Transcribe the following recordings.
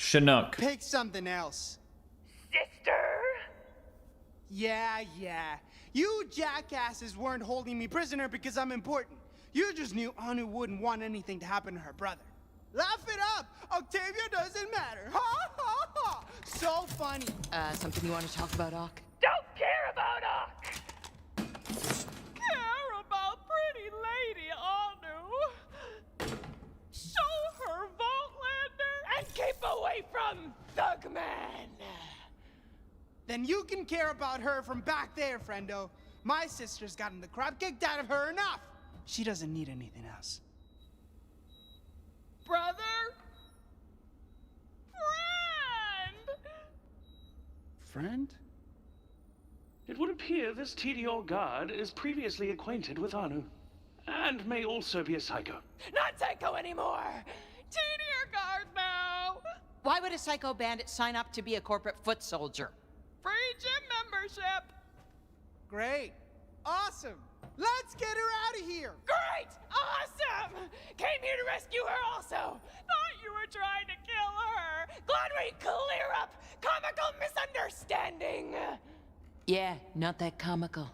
Chinook. Pick something else. Sister? Yeah. You jackasses weren't holding me prisoner because I'm important. You just knew Anu wouldn't want anything to happen to her brother. Laugh it up! Octavia doesn't matter. Ha ha ha! So funny. Something you want to talk about, Ock? Don't care about Ock! Care about pretty lady Anu. Show her Vaultlander And keep away from Thugman! Then you can care about her from back there, friendo. My sister's gotten the crap kicked out of her enough. She doesn't need anything else. brother. Friend? It would appear this TDR guard is previously acquainted with Anu, and may also be a psycho. Not psycho anymore! TDR guard now. Why would a psycho bandit sign up to be a corporate foot soldier? Free gym membership. Great. Awesome. Let's get her out of here. Great! Awesome! Came here to rescue her also! Thought you were trying to kill her. Glad we clear up comical misunderstanding! Yeah, not that comical.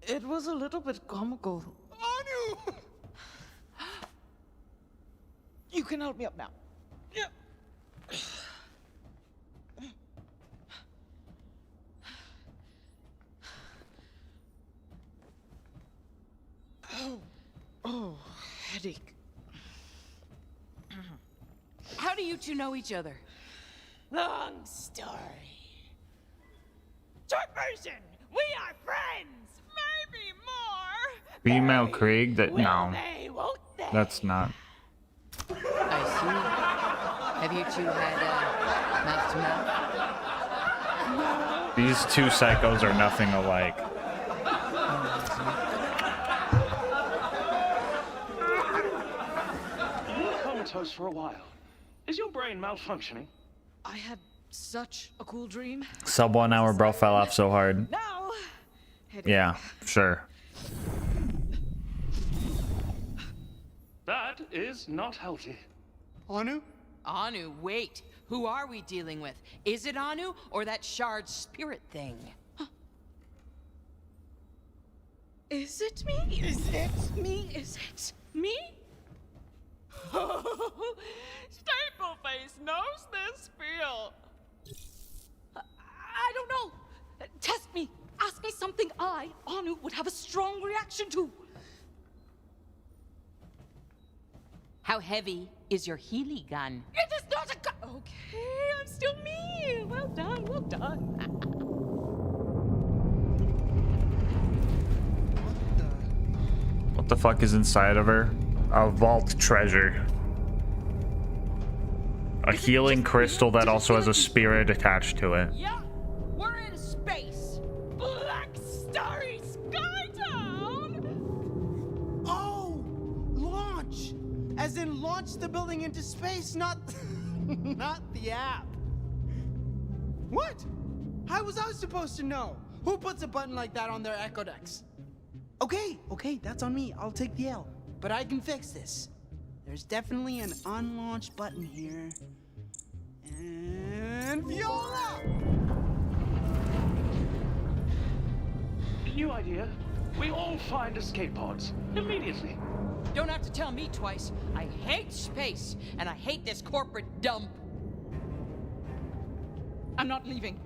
It was a little bit comical. Anu! You can help me up now. Yeah. Oh, headache. How do you two know each other? Long story. Short version, we are friends! Maybe more. Female Krieg? That Will no. they, won't they? That's not. I see. Have you two had, mouth to mouth? These two psychos are nothing alike. You were comatose for a while. Is your brain malfunctioning? I had such a cool dream. Sub 1 hour, bro fell off so hard. Now, headache. Yeah, sure. That is not healthy. Anu? Anu, wait. Who are we dealing with? Is it Anu or that shard spirit thing? Is it me? Is it me? Is it me? Stapleface knows this feel. I don't know. Test me. Ask me something I, Anu, would have a strong reaction to. How heavy is your Healy gun? It is not a gun. Okay, I'm still me. Well done, well done. What the fuck is inside of her? A vault treasure. A healing crystal that also has a spirit attached to it. Yeah, we're in space. Black Starry Skytown. Oh! Launch! As in launch the building into space, not... not the app. What? How was I supposed to know? Who puts a button like that on their Echo Decks? Okay, that's on me. I'll take the L. But I can fix this. There's definitely an unlaunched button here. And Viola! New idea. We all find escape pods. Immediately. Don't have to tell me twice. I hate space, and I hate this corporate dump. I'm not leaving.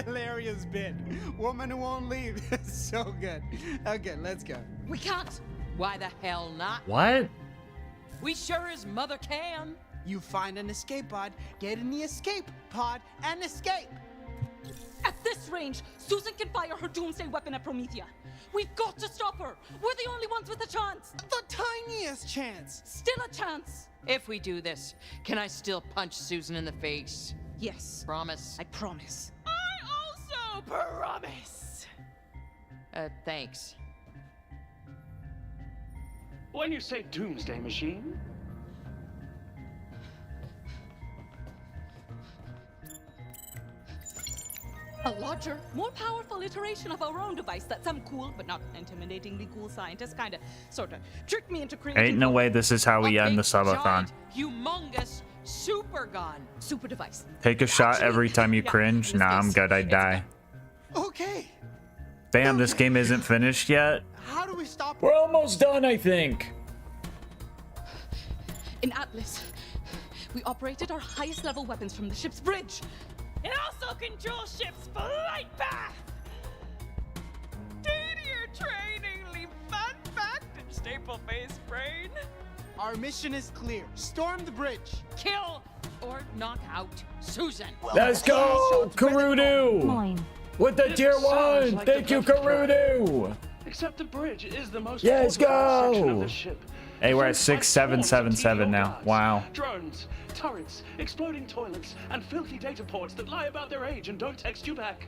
Hilarious bit. Woman who won't leave. So good. Okay, let's go. We can't. Why the hell not? What? We sure as mother can. You find an escape pod, get in the escape pod, and escape. At this range, Susan can fire her doomsday weapon at Promethea. We've got to stop her. We're the only ones with a chance. The tiniest chance. Still a chance. If we do this, can I still punch Susan in the face? Yes. Promise? I promise. I also promise. Thanks. When you say doomsday machine, A larger, more powerful iteration of our own device that some cool, but not intimidatingly cool scientist sorta tricked me into creating. Ain't no way this is how we end the subathon. Giant, humongous super gun. Super device. Take a shot every time you yeah, cringe. in this Nah, I'm case, good. I it's die. Okay. Damn, this game isn't finished yet. How do we stop? We're almost done, I think. In Atlas, we operated our highest level weapons from the ship's bridge. It also controls ship's flight path. Due to your training, leave fun fact and staple face brain. Our mission is clear. Storm the bridge. Kill or knock out Susan. Let's go, Karudu! Mine. With the tier sounds 1! like Thank the you, perfect plan. Karudu! Except the bridge is the most Let's fortified section of go! the ship. Hey, we're at Defense by 6777 now. swarms of Wow. Drones, turrets, exploding toilets, and filthy data ports that lie about their age and don't text you back.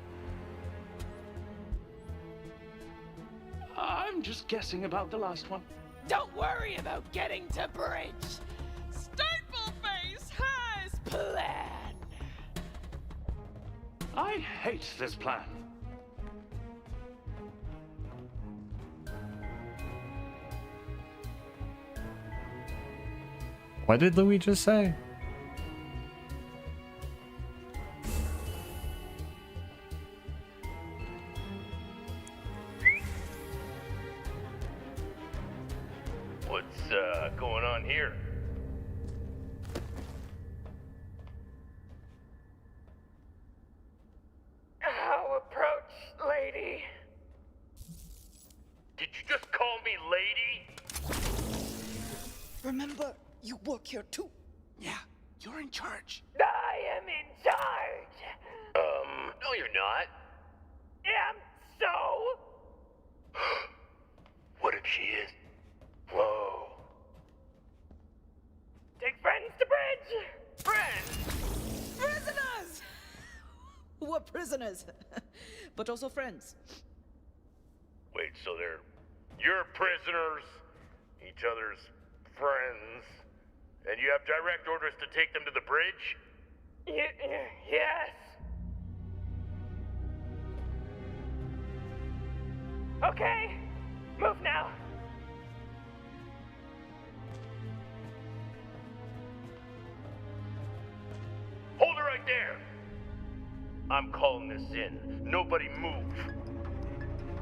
I'm just guessing about the last one. Don't worry about getting to bridge. Staple face has plan. I hate this plan. What did Louis just say? What's going on here? How approach, lady? Did you just call me lady? Remember, you work here too. Yeah, you're in charge. I am in charge. No you're not. Am so. What if she is? Whoa. Take friends to bridge. Friends? Prisoners! We're prisoners, but also friends. Wait, so you're prisoners, each other's friends, and you have direct orders to take them to the bridge? Yes. Okay, move now. Hold her right there! I'm calling this in. Nobody move.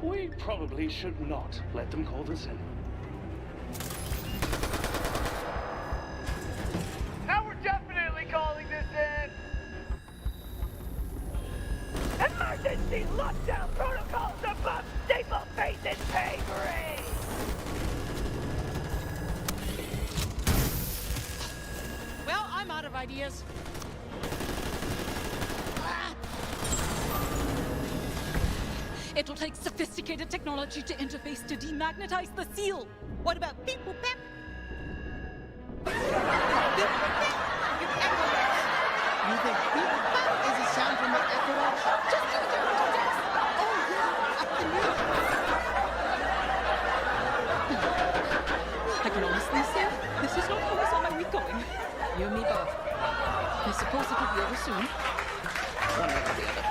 We probably should not let them call this in. Now we're definitely calling this in. Emergency lockdown protocols above staple faces pay grade. Well, I'm out of ideas. It'll take sophisticated technology to interface to demagnetize the seal. What about beep boop beep? You think beep bop is a sound from the Echo Dot? Just use your logics! Oh yeah, I can hear I can honestly say, this is not how I saw my week going. You and me both. I suppose it'll be over soon. One way or the other.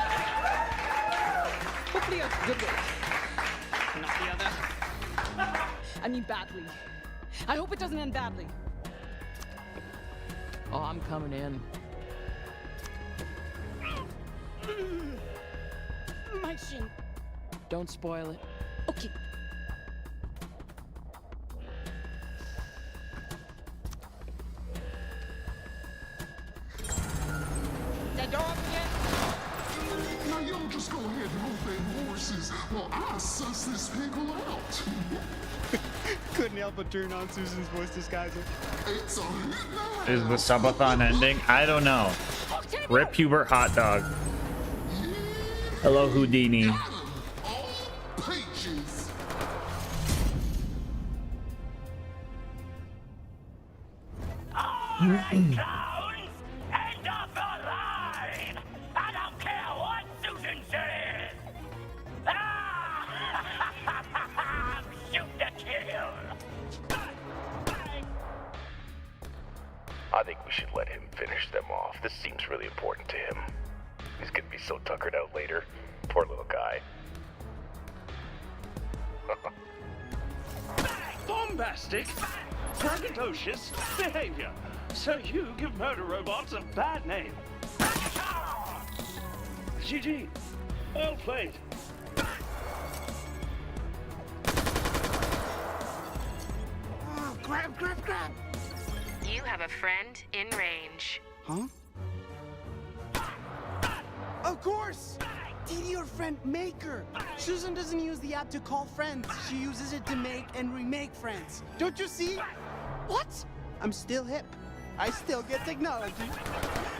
Hopefully a good way. Not the other. I mean badly. I hope it doesn't end badly. Oh, I'm coming in. My shin. Don't spoil it. Okay. That door open yet? Now y'all just go ahead and move them horses while I suss this pickle out. Couldn't help but turn on Susan's voice disguiser. It's a hit now. Is the subathon ending? I don't know. Rip Hubert hot dog. Hello, Houdini. All pages. Alright, clowns! End of the line! I don't care what Susan says! Ah! Shoot to kill! I think we should let him finish them off. This seems really important to him. He's gonna be so tuckered out later. Poor little guy. Bombastic, braggadocious behavior. So you give murder robots a bad name. GG. Well played. Oh, grab, grab, grab! You have a friend in range. Huh? Of course! Didi, your friend, Maker. Susan doesn't use the app to call friends. She uses it to make and remake friends. Don't you see? What? I'm still hip. I still get technology.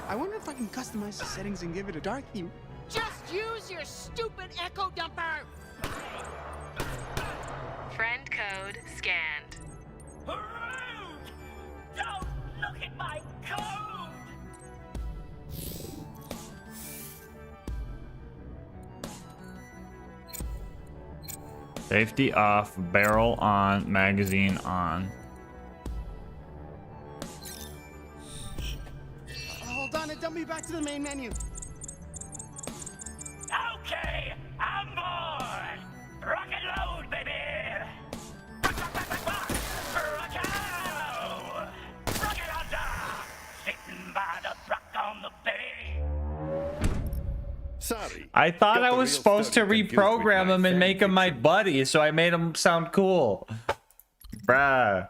I wonder if I can customize the settings and give it a dark theme. Just use your stupid echo dumper! Friend code scanned. Rude! Don't look at my code! Safety off, barrel on, magazine on. Hold on and dump me back to the main menu. Okay, I'm bored! Rock and load, baby! Rock out! Rocket under! Sitting by the rock on the bay! Sorry. I thought I was supposed to reprogram him and make him my buddy, so I made him sound cool. Bruh.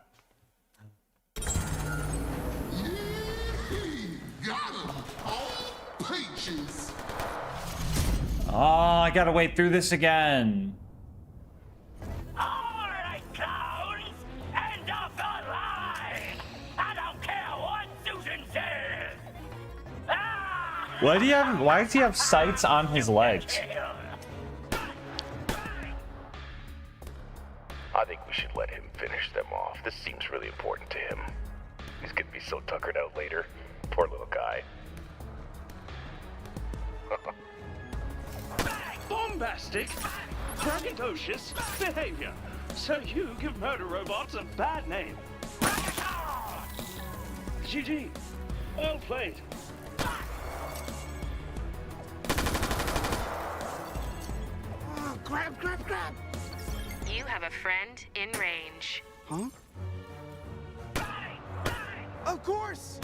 Got him. All pages. Oh, I gotta wait through this again. Alright, clowns! End of the line! I don't care what Susan says! Why does he have sights on his legs? I think we should let him finish them off. This seems really important to him. He's gonna be so tuckered out later. Poor little guy. Bombastic, braggadocious behavior. So you give murder robots a bad name. GG. Well played. Oh, grab, grab, grab! You have a friend in range. Huh? Of course!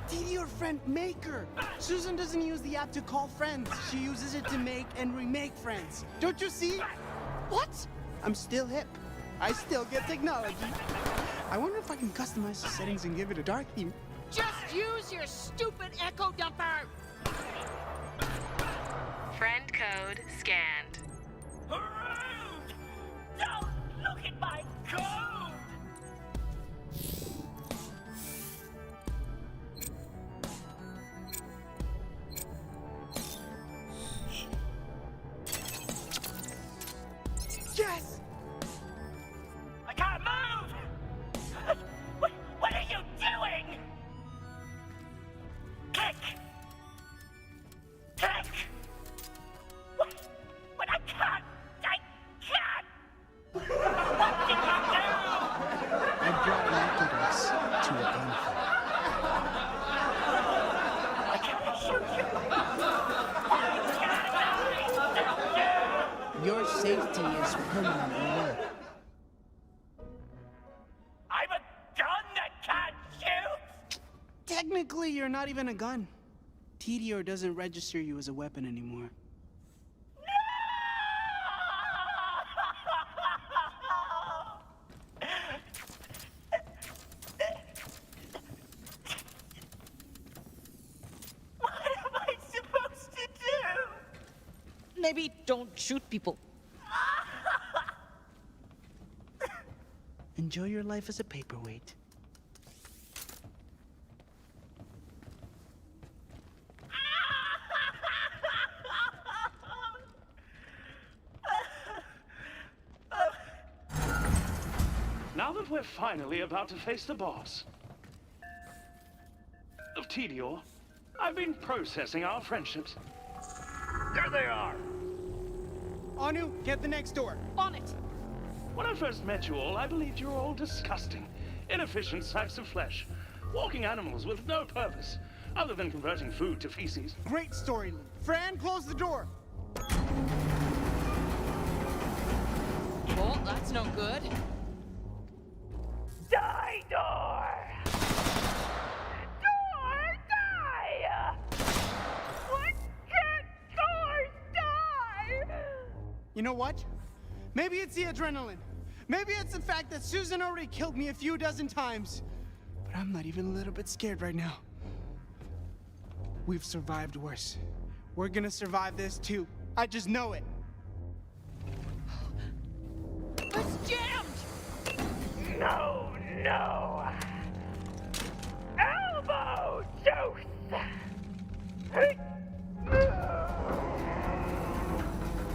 Didi, your friend, Maker. Susan doesn't use the app to call friends. She uses it to make and remake friends. Don't you see? What? I'm still hip. I still get technology. I wonder if I can customize the settings and give it a dark theme. Just use your stupid echo dumper! Friend code scanned. Rude! Don't look at my code! Yes! I can't move! What are you doing? Click! Click! What? I can't! What did you do? I brought an Equinox to a gunfight. I can't shoot you! Your safety is permanently low. I'm a gun that can't shoot! Technically, you're not even a gun. TDR doesn't register you as a weapon anymore. What am I supposed to do? Maybe don't shoot people. Enjoy your life as a paperweight. Now that we're finally about to face the boss of Tedior, I've been processing our friendships. There they are! Anu, get the next door. On it. When I first met you all, I believed you were all disgusting, inefficient sacks of flesh, walking animals with no purpose, other than converting food to feces. Great story, Luke. Fran, close the door. Well, that's no good. Die, door! Door, die! Why can't door die? You know what? Maybe it's the adrenaline. Maybe it's the fact that Susan already killed me a few dozen times. But I'm not even a little bit scared right now. We've survived worse. We're gonna survive this too. I just know it. It's jammed! No, no. Elbow juice!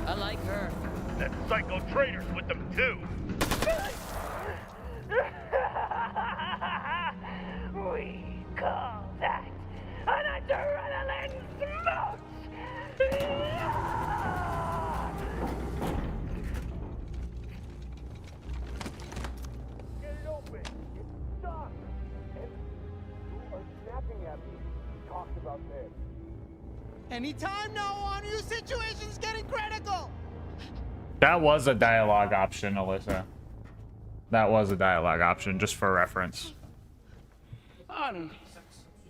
I like her. That psycho traitor's with them too. We call that an adrenaline smooch. Get it open. It's stuck. And you are snapping at me. We talked about this. Anytime now, on you, situation's getting critical. That was a dialogue option, Alyssa. That was a dialogue option, just for reference. Anu,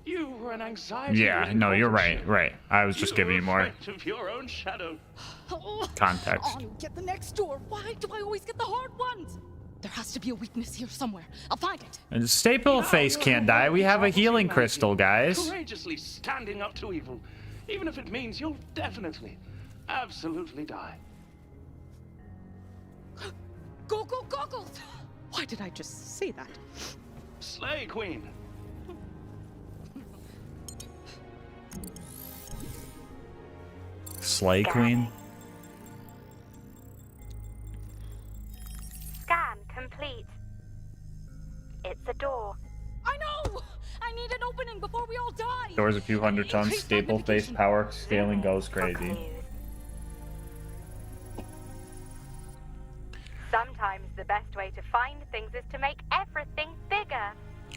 you were an anxiety. Yeah, no, you're right, right. I was just giving you more Of your own shadow. context. On, get the next door. Why do I always get the hard ones? There has to be a weakness here somewhere. I'll find it. And Staple Face can't die. We have a healing crystal, guys. Courageously standing up to evil, even if it means you'll definitely, absolutely die. Go, goggles! Why did I just say that? Slay Queen. Slay Queen. Scan complete. It's a door. I know! I need an opening before we all die! Doors a few hundred tons. Staple Face power scaling goes crazy. Sometimes the best way to find things is to make everything bigger.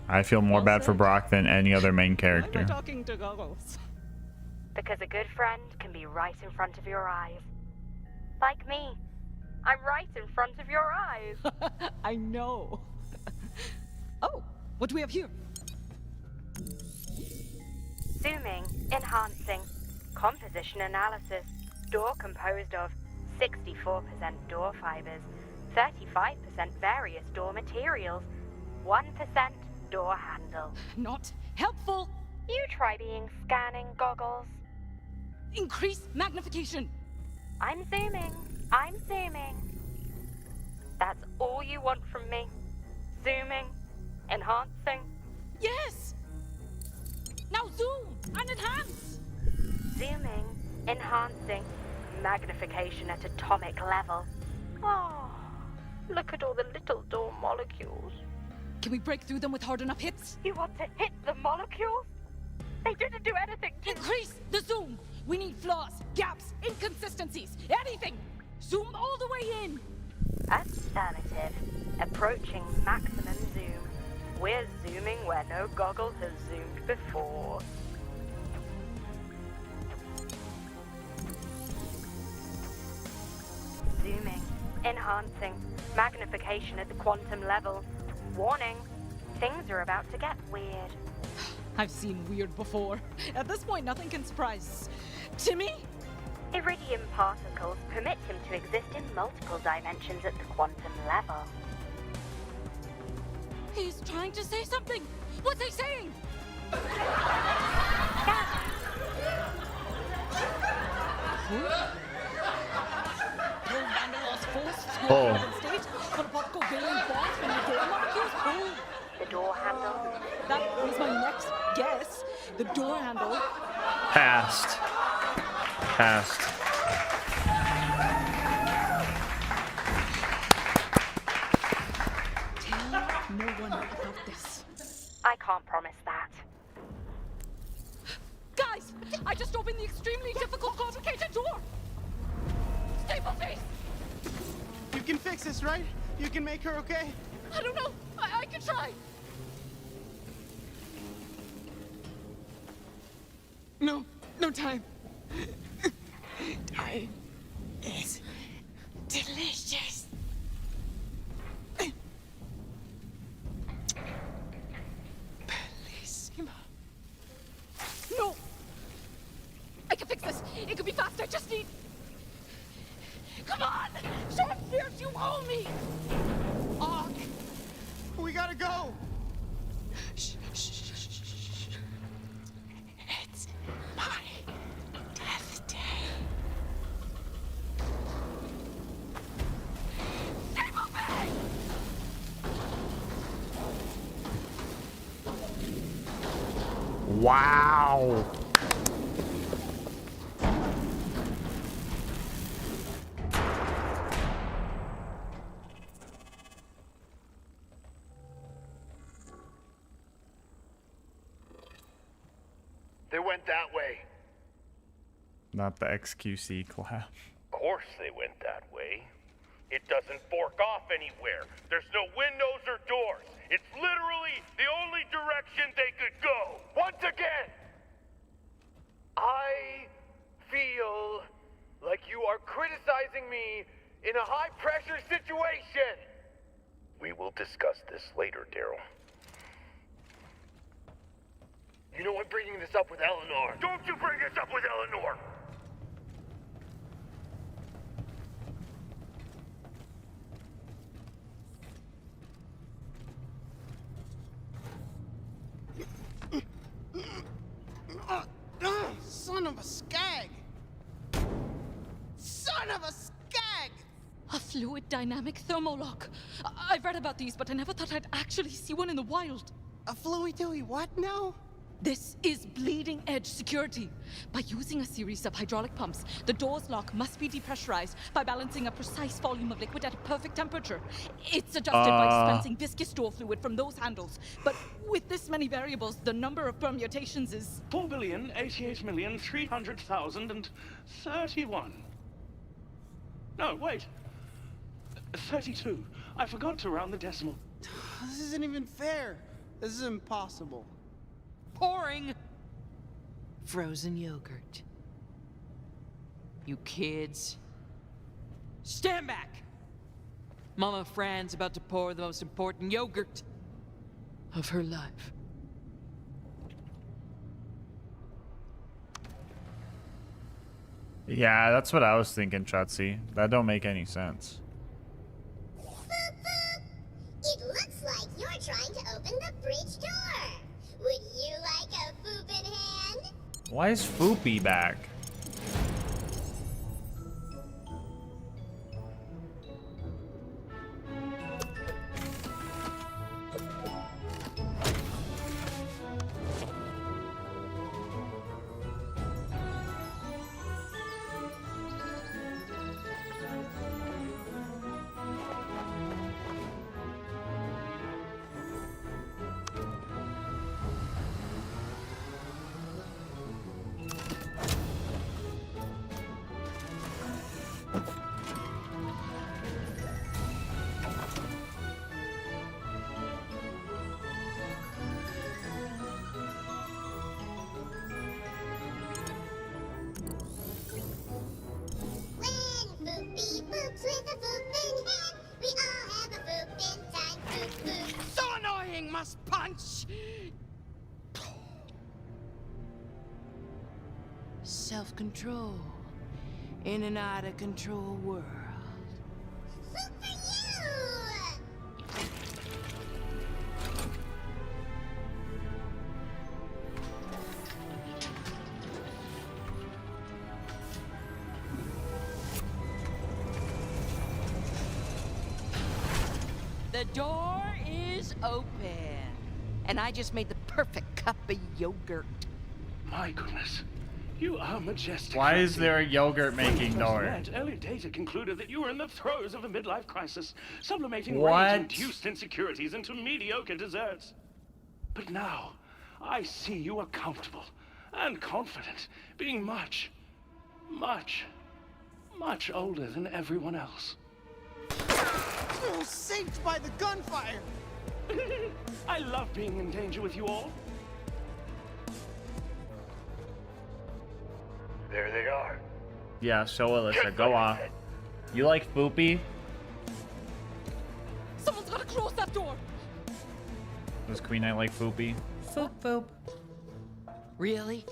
I feel more bad for Brock than any other main Why am I character. talking to goggles? Because a good friend can be right in front of your eyes. Like me. I'm right in front of your eyes. I know. Oh, what do we have here? Zooming, enhancing, composition analysis. Door composed of 64% door fibers, 35% various door materials, 1% door handle. Not helpful. You try being scanning goggles. Increase magnification. I'm zooming. I'm zooming. That's all you want from me. Zooming, enhancing. Yes! Now zoom and enhance. Zooming, enhancing, magnification at atomic level. Oh, look at all the little door molecules. Can we break through them with hard enough hits? You want to hit the molecules? They didn't do anything to... Increase the zoom. We need flaws, gaps, inconsistencies, anything. Zoom all the way in. Affirmative. Approaching maximum zoom. We're zooming where no goggle has zoomed before. Zooming, enhancing, magnification at the quantum level. Warning, things are about to get weird. I've seen weird before. At this point, nothing can surprise Timmy. Iridium particles permit him to exist in multiple dimensions at the quantum level. He's trying to say something. What's he saying? Oh. The door handle. That was my next guess. The door handle. Passed. Passed. Tell no one about this. I can't promise that. Guys, I just opened the extremely difficult, complicated door. Staple face. You can fix this, right? You can make her okay? I don't know. I can try. No, no time. It's delicious. Bellissima. No! I can fix this. It could be fast. I just need... Come on! Short Fierce, you owe me! Og! We gotta go! Shh, shh, shh, shh, shh. It's my death day. Stay moving! Wow. They went that way. Not the XQC clap. Of course they went that way. It doesn't fork off anywhere. There's no windows or doors. It's literally the only direction they could go. Once again, I feel like you are criticizing me in a high-pressure situation. We will discuss this later, Daryl. You know I'm bringing this up with Eleanor. Don't you bring this up with Eleanor! Son of a skag! Son of a skag! A fluid dynamic thermolock. I've read about these, but I never thought I'd actually see one in the wild. A fluid-dooey what now? This is bleeding edge security. By using a series of hydraulic pumps, the door's lock must be depressurized by balancing a precise volume of liquid at a perfect temperature. It's adjusted by dispensing viscous door fluid from those handles. But with this many variables, the number of permutations is... 4,088,300,031. No, wait. 32. I forgot to round the decimal. This isn't even fair. This is impossible. Pouring frozen yogurt. You kids, stand back. Mama Fran's about to pour the most important yogurt of her life. Yeah, that's what I was thinking, Chutzy. That don't make any sense. It looks like you're trying to open the bridge door. Would you like a boop in hand? Why is Foopy back? Must punch! Self-control in an out-of-control world. The door is open, and I just made the perfect cup of yogurt. My goodness. You are majestic. Why is there a yogurt making door? Early data concluded that you were in the throes of a midlife crisis, sublimating What? rage-induced insecurities into mediocre desserts. But now, I see you are comfortable and confident, being much, much, much older than everyone else. Oh, saved by the gunfire! I love being in danger with you all. There they are. Yeah, so Alyssa, go off. You like Boopy? Someone's gotta close that door! Does Queen Knight like Boopy? Foop, foop. Really?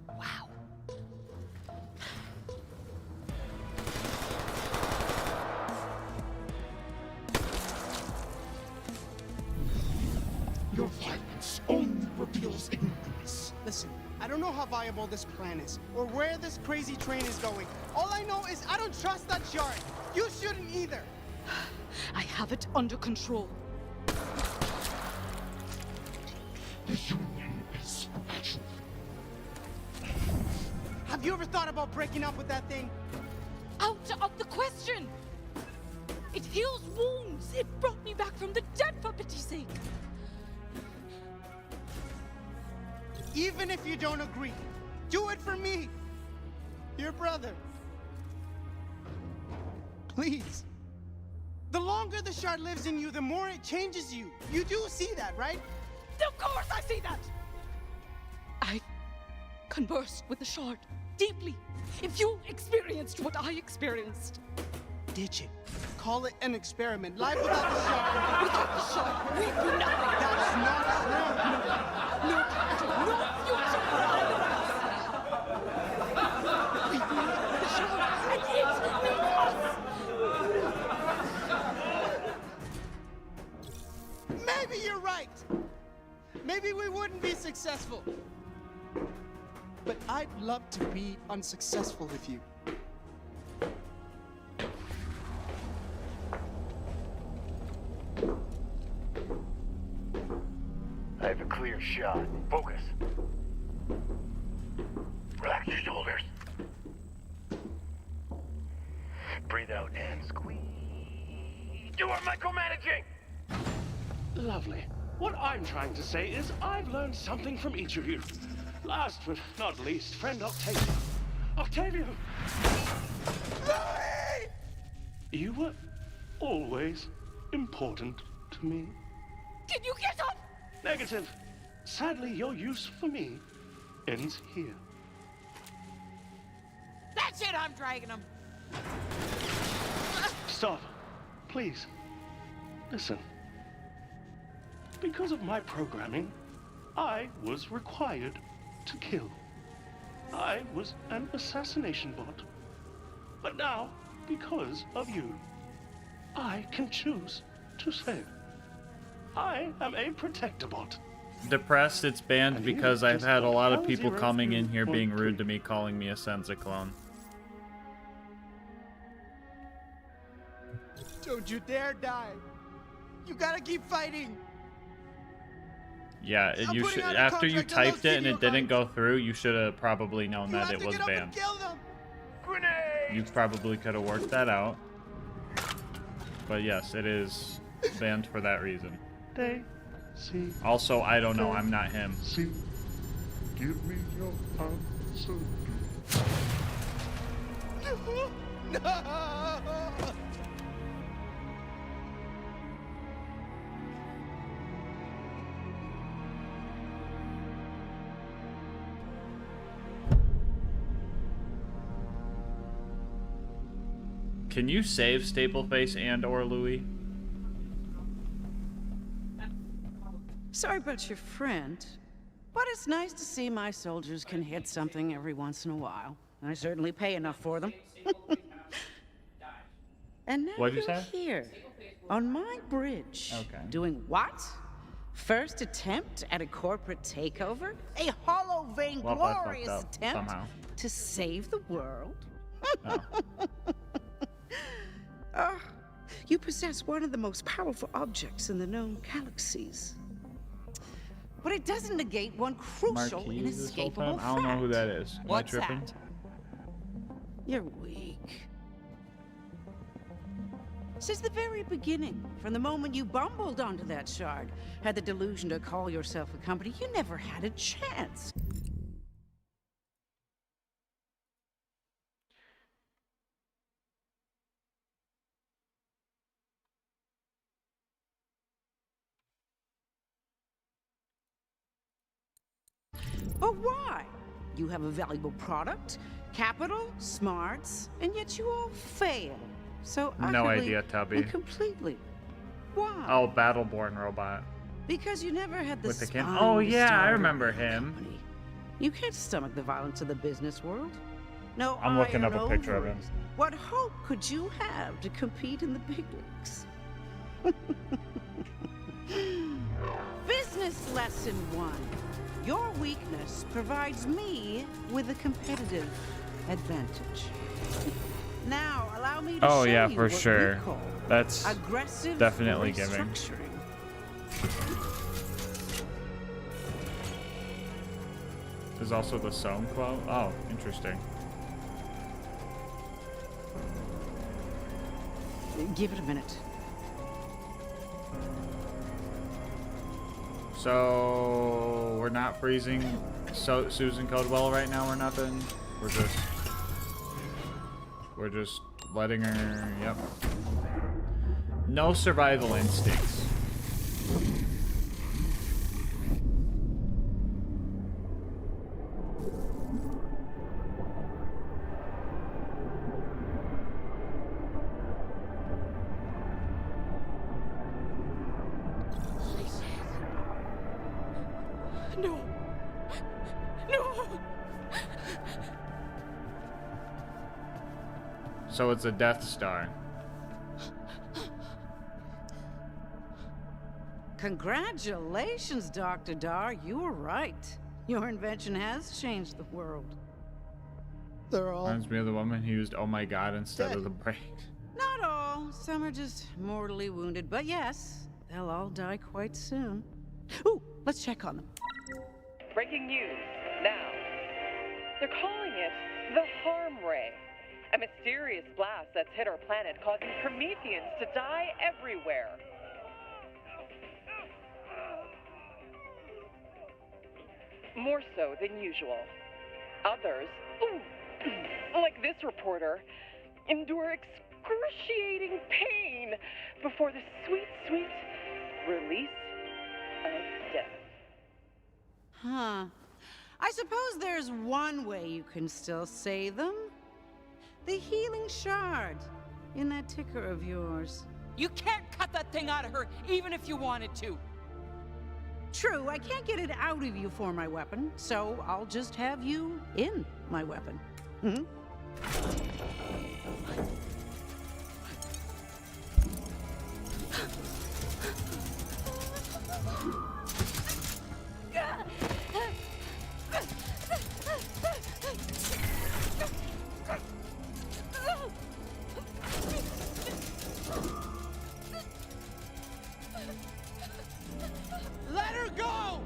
Wow. Your violence only reveals ignorance. Listen, I don't know how viable this plan is, or where this crazy train is going. All I know is I don't trust that shard. You shouldn't either. I have it under control. The union is fragile. Have you ever thought about breaking up with that thing? Out of the question! It heals wounds! It brought me back from the dead, for pity's sake! Even if you don't agree, do it for me, your brother. Please. The longer the shard lives in you, the more it changes you. You do see that, right? Of course I see that! I conversed with the shard deeply. If you experienced what I experienced. Did you? Call it an experiment. Life without the shard. Without the shard, we'd be nothing. That's not true. No future for either of us. We need the shard, and it needs us. Maybe you're right. Maybe we wouldn't be successful. But I'd love to be unsuccessful with you. I have a clear shot. Focus. Relax your shoulders. Breathe out and squeeze. You are micromanaging! Lovely. What I'm trying to say is I've learned something from each of you. Last but not least, friend Octavio. Octavio! Louis! You were always important to me. Can you get up? Negative. Sadly, your use for me ends here. That's it, I'm dragging him. Stop. Please. Listen. Because of my programming, I was required to kill. I was an assassination bot. But now, because of you, I can choose to save. I am a protector bot. Depressed, it's banned because I've had a lot of people coming in here being rude to me, calling me a Senza clone. Don't you dare die. You gotta keep fighting. Yeah, you should. After you typed it and it didn't go through, you should have probably known that it was banned. You probably could have worked that out. But yes, it is banned for that reason. Also, I don't know. I'm not him. See, give me your answer. No! Can you save Stapleface and or Louis? Sorry about your friend, but it's nice to see my soldiers can hit something every once in a while. I certainly pay enough for them. And now What'd you you're say? here, on my bridge. Okay. Doing what? First attempt at a corporate takeover? A hollow, vainglorious Well, I fucked up attempt somehow. to save the world? Oh. You possess one of the most powerful objects in the known galaxies. But it doesn't negate one crucial, Marquis this whole inescapable time? I don't know who fact. that is. Am What's I tripping? that? You're weak. Since the very beginning, from the moment you bumbled onto that shard, had the delusion to call yourself a company, you never had a chance. But why? You have a valuable product, Capital, smarts, and yet you all fail. So No utterly idea, Tubby. and completely. Why? Oh, Battleborn robot. Because you never had the With the spine can. Oh to yeah, I start a remember big him. company. You can't stomach the violence of the business world. No, I'm looking up iron a picture of him. ovaries. What hope could you have to compete in the big leagues? Business lesson 1. Your weakness provides me with a competitive advantage. Now, allow me to Oh show yeah, you for what sure. we call That's aggressive definitely giving. restructuring. There's also the sewn quote. Oh, interesting. Give it a minute. So we're not freezing Susan Codewell right now or nothing. We're just letting her. Yep. No survival instincts. No. No. So it's a Death Star. Congratulations, Dr. Dar. You were right. Your invention has changed the world. They're all Reminds me of the woman who used "Oh my God" instead of the brain. Not all. Some are just mortally wounded, but yes, they'll all die quite soon. Ooh, let's check on them. Breaking news, now. They're calling it the Harm Ray. A mysterious blast that's hit our planet, causing Prometheans to die everywhere. More so than usual. Others, like this reporter, endure excruciating pain before the sweet, sweet release of death. Huh. I suppose there's one way you can still save them. The healing shard in that ticker of yours. You can't cut that thing out of her, even if you wanted to. True, I can't get it out of you for my weapon, so I'll just have you in my weapon. Hmm? Let her go!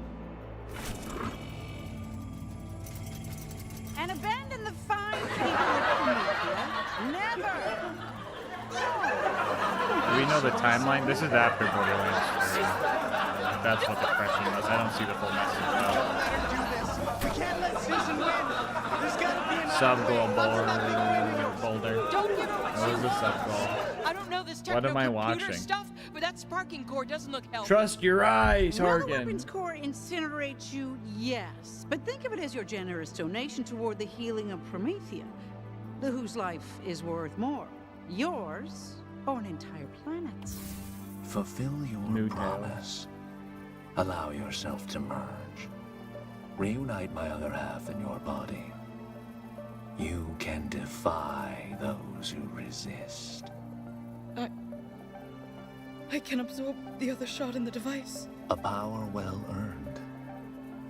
And abandon the fine people of Prometheus. Never! Do we know the timeline? This is after Borderlands 3. That's what the question was. I don't see the full message. We can't let Susan win. There's gotta be another Boulder. Don't give her what What she is this wants. up called? I don't know this What am I techno-computer watching? stuff, but that sparking core doesn't look healthy. Trust your eyes, Will the Hargan. weapons core incinerate you? Yes. But think of it as your generous donation toward the healing of Promethea, whose life is worth more. Yours or an entire planet's. Fulfill your promise. Allow yourself to merge. Reunite my other half in your body. You can defy those who resist. I can absorb the other shot in the device. A power well earned.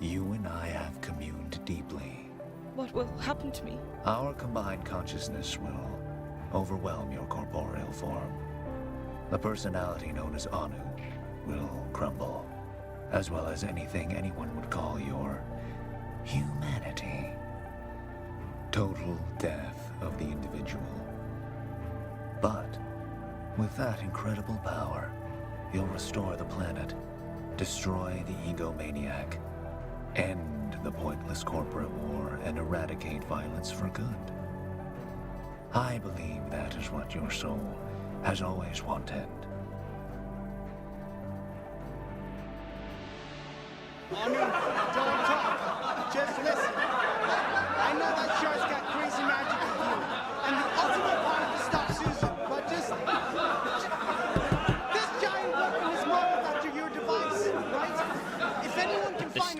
You and I have communed deeply. What will happen to me? Our combined consciousness will overwhelm your corporeal form. The personality known as Anu will crumble, as well as anything anyone would call your humanity. Total death of the individual. But with that incredible power, you'll restore the planet, destroy the egomaniac, end the pointless corporate war, and eradicate violence for good. I believe that is what your soul has always wanted. Anu, don't talk. Just listen. I know that shark's got crazy magic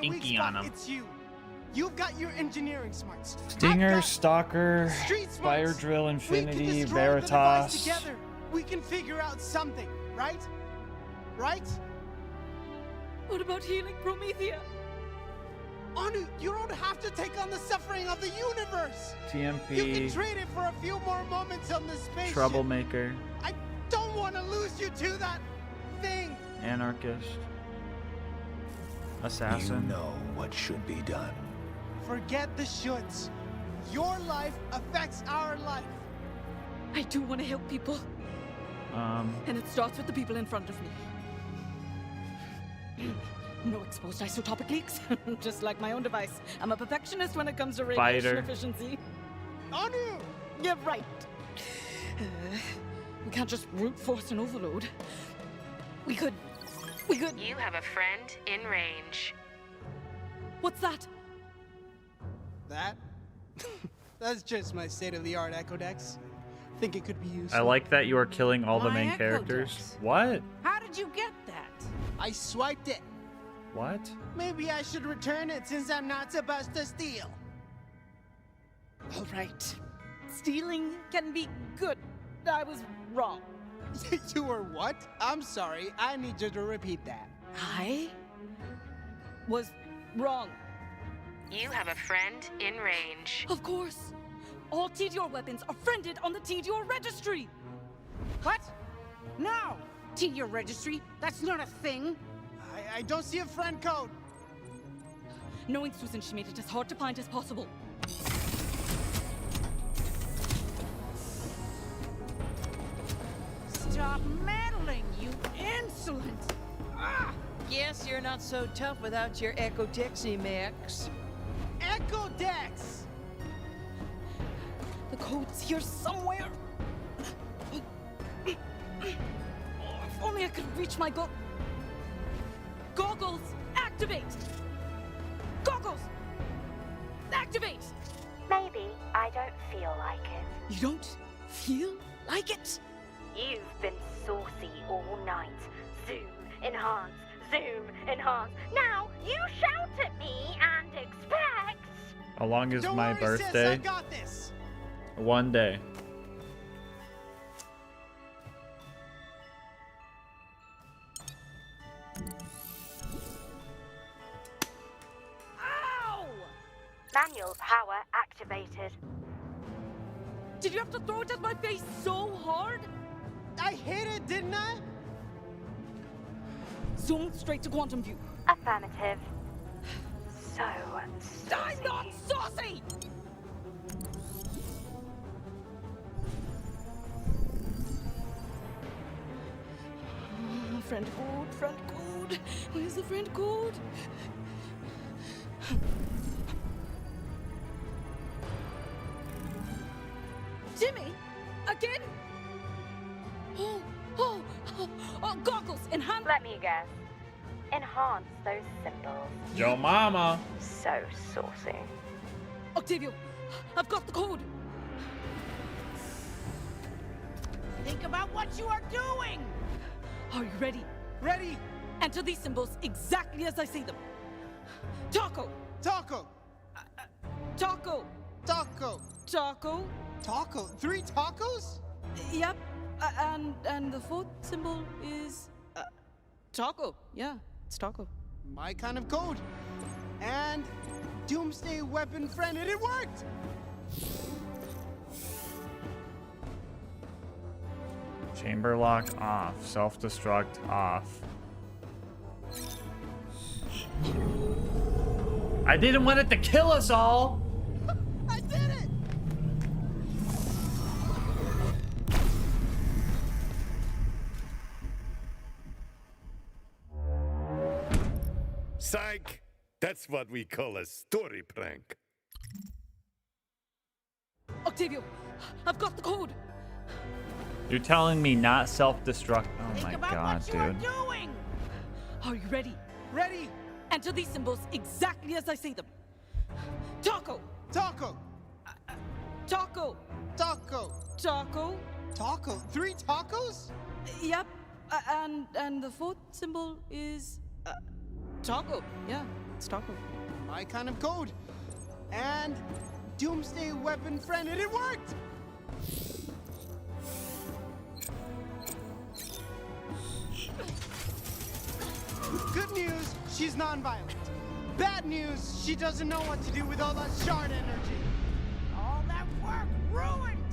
inky weak spot, on him. it's you. You've got your engineering smarts. Stinger, Stalker, street Fire smarts. Drill, We Infinity, can destroy the device Veritas. together. We can figure out something, right? Right? What about healing Promethea? Anu, you don't have to take on the suffering of the universe. You can TMP, trade it for a few more moments on the spaceship. Troublemaker, I don't want to lose you to that thing. Anarchist, Assassin. You know what should be done. Forget the shoulds. Your life affects our life. I do want to help people. And it starts with the people in front of me. No exposed isotopic leaks, just like my own device. I'm a perfectionist when it comes to radiation Fighter. efficiency. Anu! Yeah, right. We can't just brute force an overload. We could... You have a friend in range. What's that? That? That's just my state-of-the-art Echo Dex. Think it could be used. I like that you are killing all the My main Echo characters. Dex. What? How did you get that? I swiped it. What? Maybe I should return it since I'm not supposed to steal. All right. Stealing can be good. I was wrong. You were what? I'm sorry. I need you to repeat that. I was wrong. You have a friend in range. Of course. All TDR weapons are friended on the TDR registry. What? No! TDR registry? That's not a thing. I don't see a friend code. Knowing Susan, she made it as hard to find as possible. Stop meddling, you insolent! Ah! Guess you're not so tough without your Echo Dexy Max. Echo Dex! The code's here somewhere. If only I could reach my goggles, activate! Goggles, activate! Maybe I don't feel like it. You don't feel like it? You've been saucy all night. Zoom, enhance, zoom, enhance. Now you shout at me and expect. Along as Don't my worry, sis, birthday. I got this. One day. Ow! Manual power activated. Did you have to throw it at my face so hard? I hit it, didn't I? Zoom straight to quantum view. Affirmative. So I'm not saucy! Friend code, friend code. Where's the friend code? Jimmy? Again? Oh, goggles, enhance. Let me guess. Enhance those symbols. Yo mama. So saucy. Octavio, I've got the code. Think about what you are doing! Are you ready? Ready? Enter these symbols exactly as I say them. Taco. Taco. Taco. Taco. Taco. Taco. 3 tacos? Yep. And the fourth symbol is taco. Yeah, it's taco. My kind of code. And Doomsday Weapon Friend, and it worked! Chamber lock off. Self-destruct off. I didn't want it to kill us all! I did it! Psych! That's what we call a story prank. Octavio, I've got the code. You're telling me not self-destruct? Oh Think my about god, what you are dude. doing! Are you ready? Ready? Enter these symbols exactly as I say them. Taco. Taco. Taco. Taco. Taco. Taco. 3 tacos? Yep. And the fourth symbol is taco. Yeah, Stalker. My kind of code. And doomsday weapon friend, and it worked! Good news, she's non-violent. Bad news, she doesn't know what to do with all that shard energy. All that work ruined!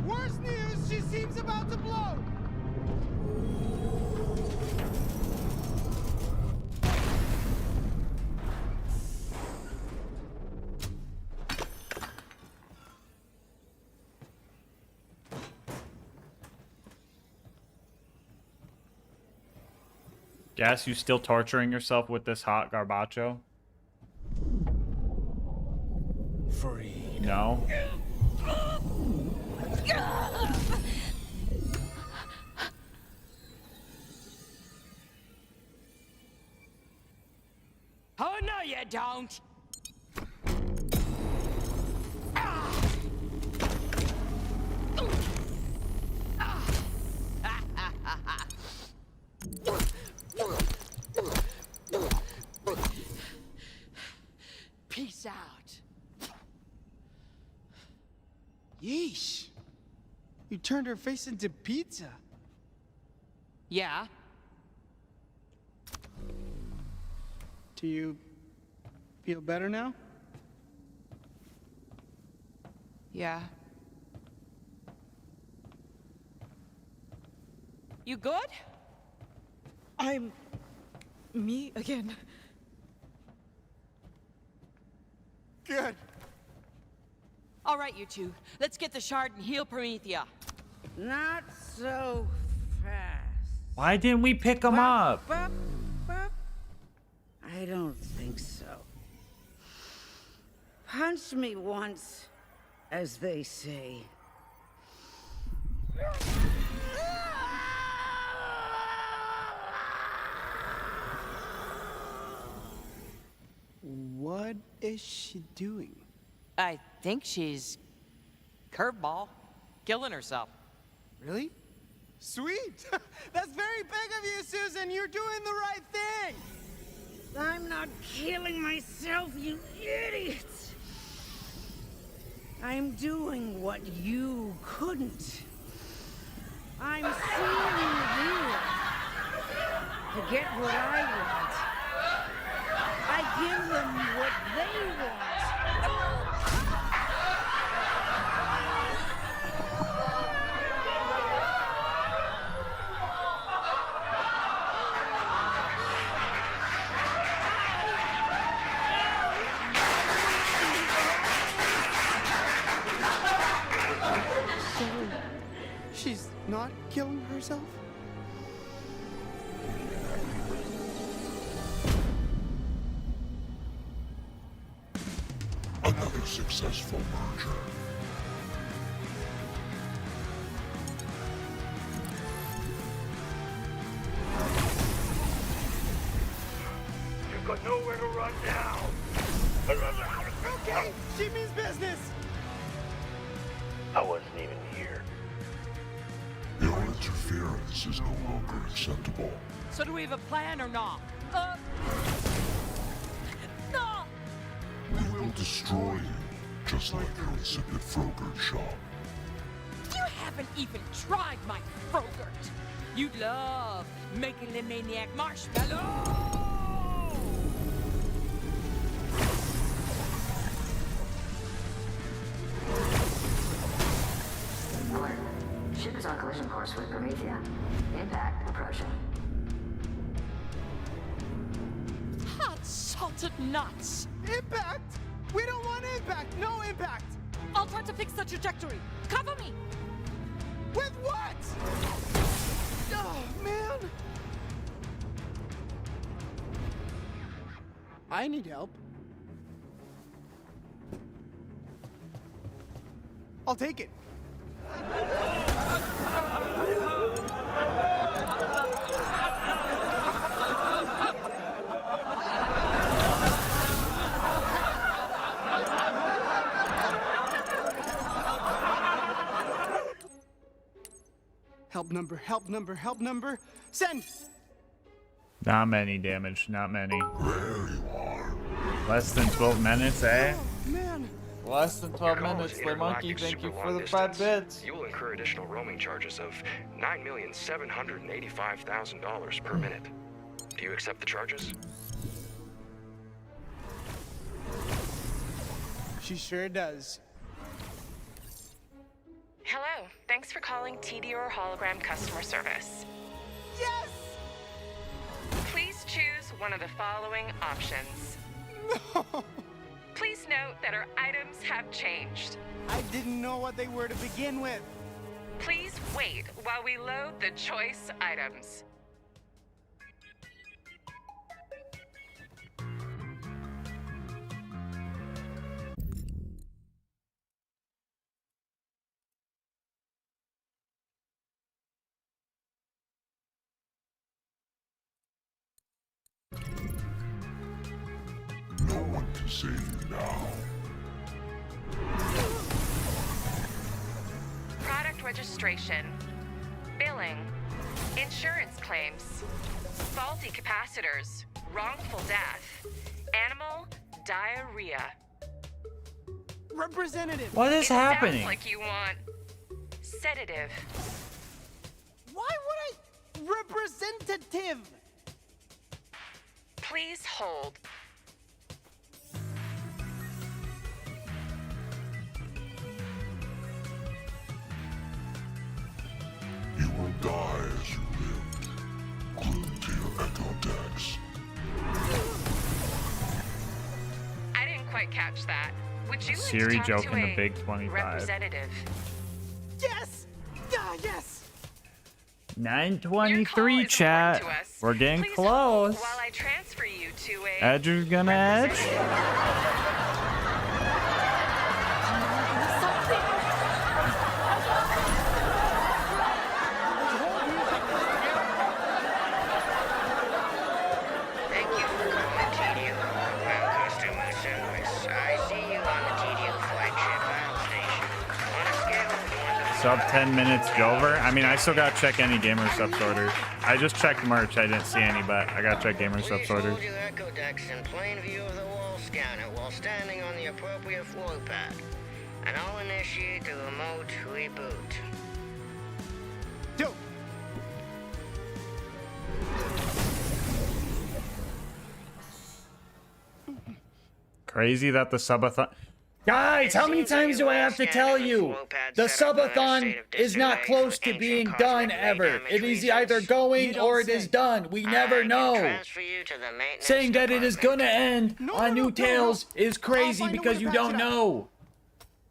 Worst news, she seems about to blow! Gas, you still torturing yourself with this hot garbacho? Free. No? Oh, no, you don't. Peace out. Yeesh. You turned her face into pizza. Yeah. Do you feel better now? Yeah. You good? I'm me again. Good. All right, you two. Let's get the shard and heal Promethea. Not so fast. Why didn't we pick him up? Bup, bup. I don't think so. Punch me once, as they say. What is she doing? I think she's curveball, killing herself. Really? Sweet! That's very big of you, Susan! You're doing the right thing! I'm not killing myself, you idiots! I'm doing what you couldn't. I'm sealing the deal to get what I want. I give them what they want. She's not killing herself? Another successful merger. You've got nowhere to run now. Okay, she means business! I wasn't even here. Your interference is no longer acceptable. So do we have a plan or not? No! We will destroy you, just like your insipid Frogurt shop. You haven't even tried my Frogurt. You'd love making the maniac marshmallow. Alert. Ship is on collision course with Promethea. Impact approaching. Hot salted nuts. Impact? We don't want impact! No impact! I'll try to fix the trajectory. Cover me! With what? Oh, man! I need help. I'll take it. Help number, help number, help number. Send! Not many damage, not many. Less than 12 minutes, eh? Man. Less than 12 minutes, the monkey. Thank you for the 5 bits. You will incur additional roaming charges of $9,785,000 per minute. Do you accept the charges? She sure does. Hello, thanks for calling TD or Hologram customer service. Yes! Please choose one of the following options. No! Please note that our items have changed. I didn't know what they were to begin with. Please wait while we load the choice items. No one can save you now. Product registration, billing, insurance claims, faulty capacitors, wrongful death, animal diarrhea. Representative. What is happening? Sounds like you want sedative. Why would I? Representative. Please hold. You will die as you live, glued to your echo decks. I didn't quite catch that. Would you like Siri to talk joking to the big 25. representative? Yes. Yes. 9:23 chat. We're getting close. While I transfer you to a Edge is gonna edge. Thank you for calling TDU. Well, customer service. I see you on the TDU flagship battle station. On a scale of 1 to Sub 10 minutes over. I mean, I still gotta check any gamer subs orders. I just checked merch. I didn't see any, but I gotta check gamer subs orders. hold your echo decks in plain view of the wall scanner while standing on the appropriate floor pad. And I'll initiate the remote reboot. Dope. Crazy that the subathon. Guys, how many times do I have to tell you? The subathon is not close to being done ever. It is either going or it is done. We never know. Saying that it is gonna end on New Tales is crazy because you don't know.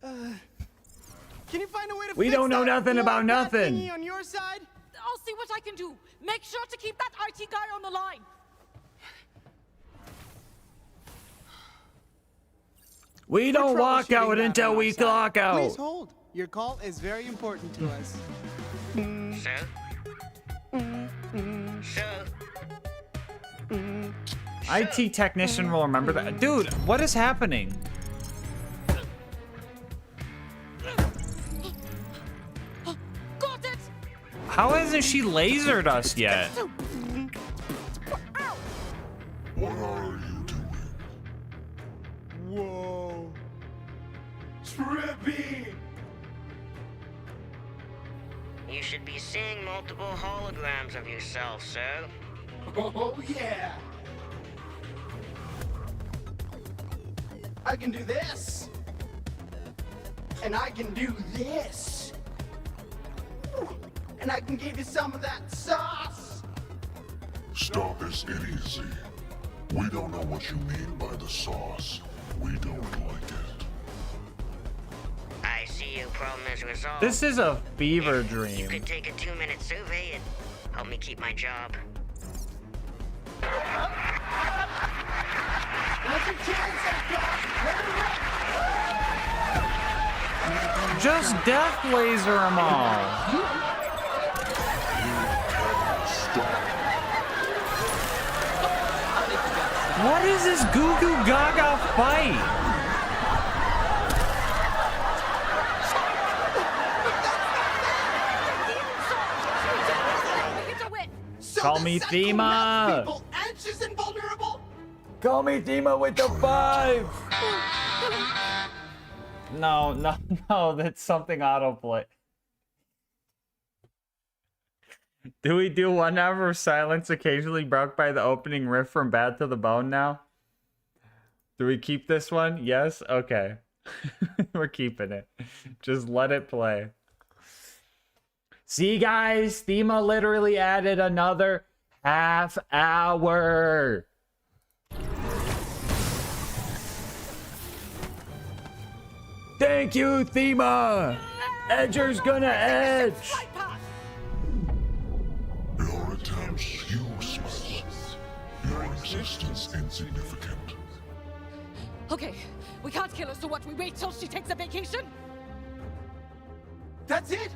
Can you find a way to We fix don't know that nothing about floor pad nothing. thingy on your side? I'll see what I can do. Make sure to keep that IT guy on the line. We don't walk troubleshooting out that until on we our side. clock Please out. hold. Your call is very important to us. Sir? Sir? IT technician will remember that. Dude, what is happening? Got it. How hasn't she lasered us yet? What are you doing? Whoa. Trippy! You should be seeing multiple holograms of yourself, sir. Oh, yeah. I can do this. And I can do this. And I can give you some of that sauce. Stop this idiocy. We don't know what you mean by the sauce. We don't like it. I see your problem is resolved. This is a fever You dream. could take a 2-minute survey and help me keep my job. What's your chance, Just death laser them all. What is this goo goo gaga fight? Call me Thema! People, and she's invulnerable. Call me Thema with the 5! No, no, no, that's something autoplay. Do we do 1 hour of silence occasionally broke by the opening riff from Bad to the Bone now? Do we keep this one? Yes? Okay. We're keeping it. Just let it play. See, guys? Thema literally added another half hour. Thank you, Thema! Edger's gonna edge! Your attempts useless. Your existence insignificant. Okay, we can't kill her, so what? We wait till she takes a vacation? That's it?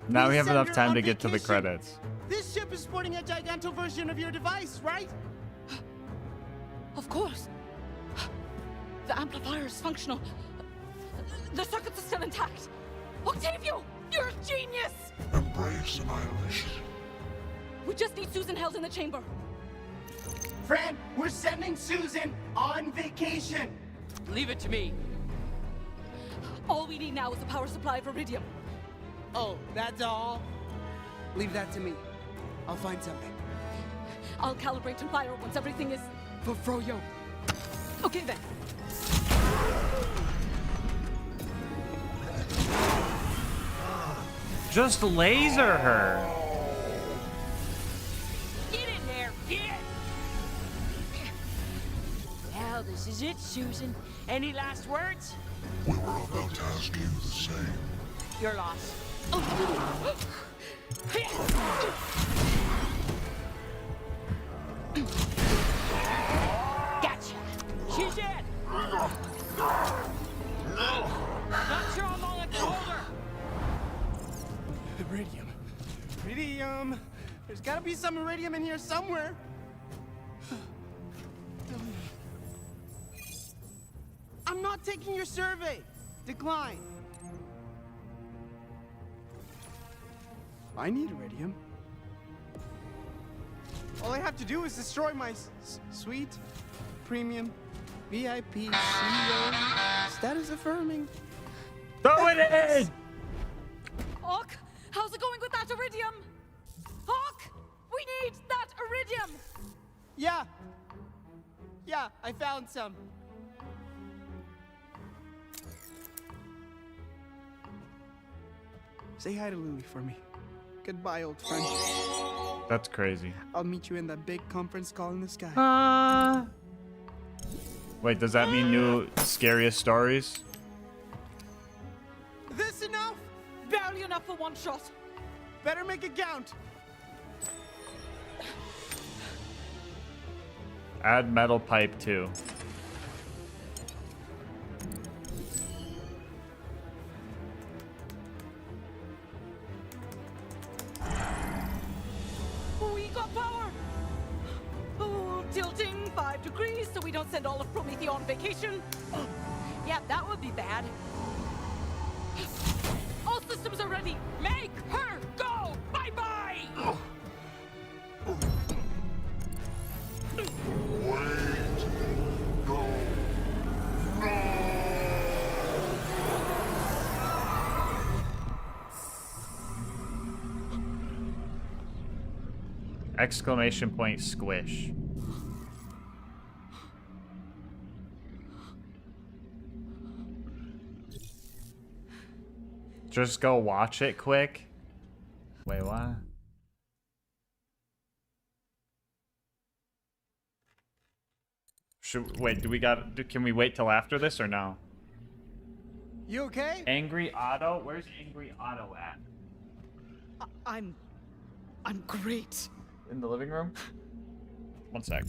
Now we You have said enough you're time on to get to the vacation. credits. This ship is sporting a giganto version of your device, right? Of course. The amplifier is functional. The circuits are still intact. Octavio, you're a genius! Embrace annihilation. We just need Susan held in the chamber. Fran, we're sending Susan on vacation. Leave it to me. All we need now is a power supply of iridium. Oh, that's all? Leave that to me. I'll find something. I'll calibrate and fire once everything is... For Froyo. Okay then. Just laser her. Get in there, get! Well, this is it, Susan. Any last words? We were about to ask you the same. Your loss. Gotcha. She's in. Not sure how long I can hold her. Iridium. Iridium. There's gotta be some iridium in here somewhere. I'm not taking your survey. Decline. I need iridium. All I have to do is destroy my suite, premium, VIP, CEO, status affirming. Throw it in! Hawk, how's it going with that iridium? Hawk, we need that iridium! Yeah. Yeah, I found some. Say hi to Louie for me. Goodbye, old friend. That's crazy. I'll meet you in that big conference call in the sky. Wait, does that mean new scariest stories? This enough? Barely enough for one shot. Better make it count. Add metal pipe too. We got power! Oh, tilting 5 degrees so we don't send all of Promethea on vacation. Yeah, that would be bad. All systems are ready. Make her go! Bye-bye! Exclamation point squish. Just go watch it quick. Wait, what? Wait, can we wait till after this or no? You okay? Angry Otto? Where's Angry Otto at? I'm great. In the living room? One sec.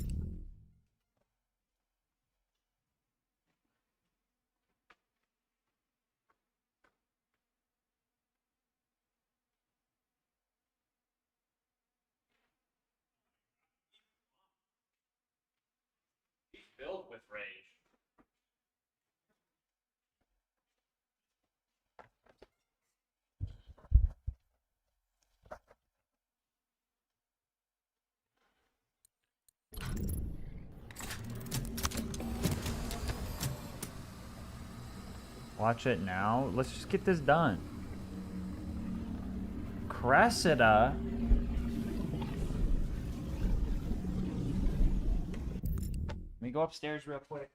He's filled with rage. Watch it now. Let's just get this done. Cressida. Let me go upstairs real quick.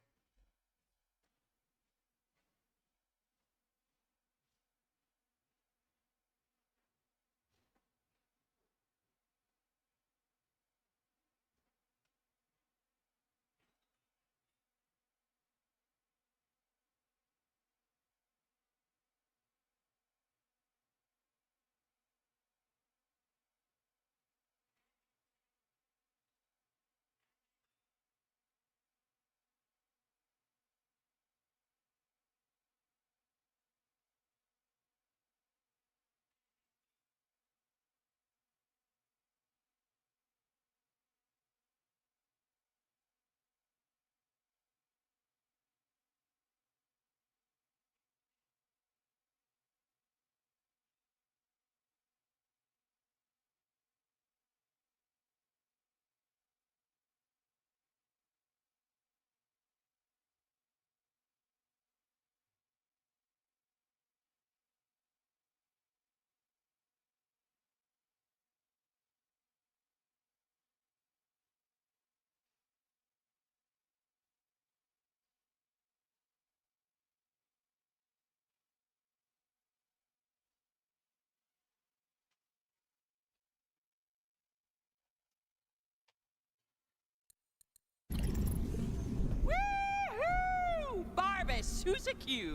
Woohoo! Barbie Suzuki!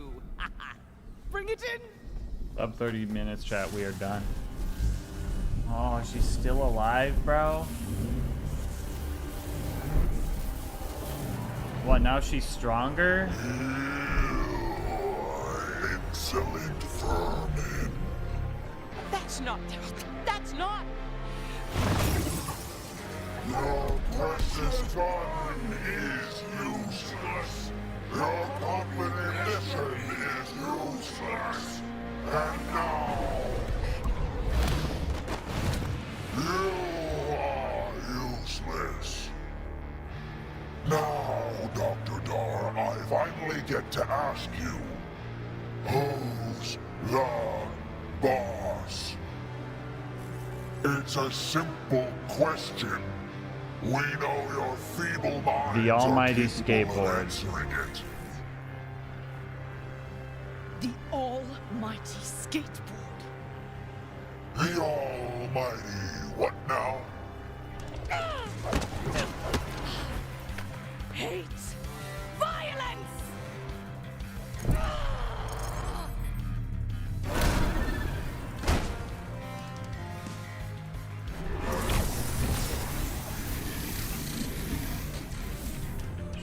Bring it in! Up 30 minutes, chat. We are done. Oh, she's still alive, bro? What, now she's stronger? Insolent vermin. That's not... Your precious gun is useless. Your complete mission is useless. And now, you are useless. Now, Dr. Dar, I finally get to ask you, who's the boss? It's a simple question. We know your feeble minds The almighty are capable of skateboard. answering it. The almighty skateboard. The almighty what now? Hates violence!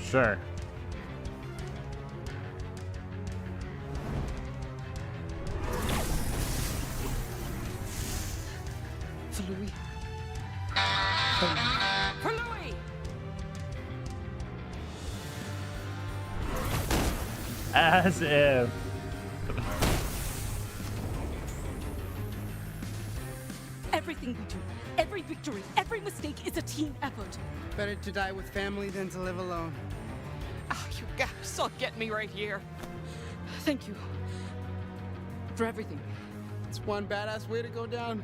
Sure. For Louis. For Louis! As if. Everything we do, every victory, every mistake is a team effort. Better to die with family than to live alone. Oh, you guys will get me right here. Thank you. For everything. It's one badass way to go down.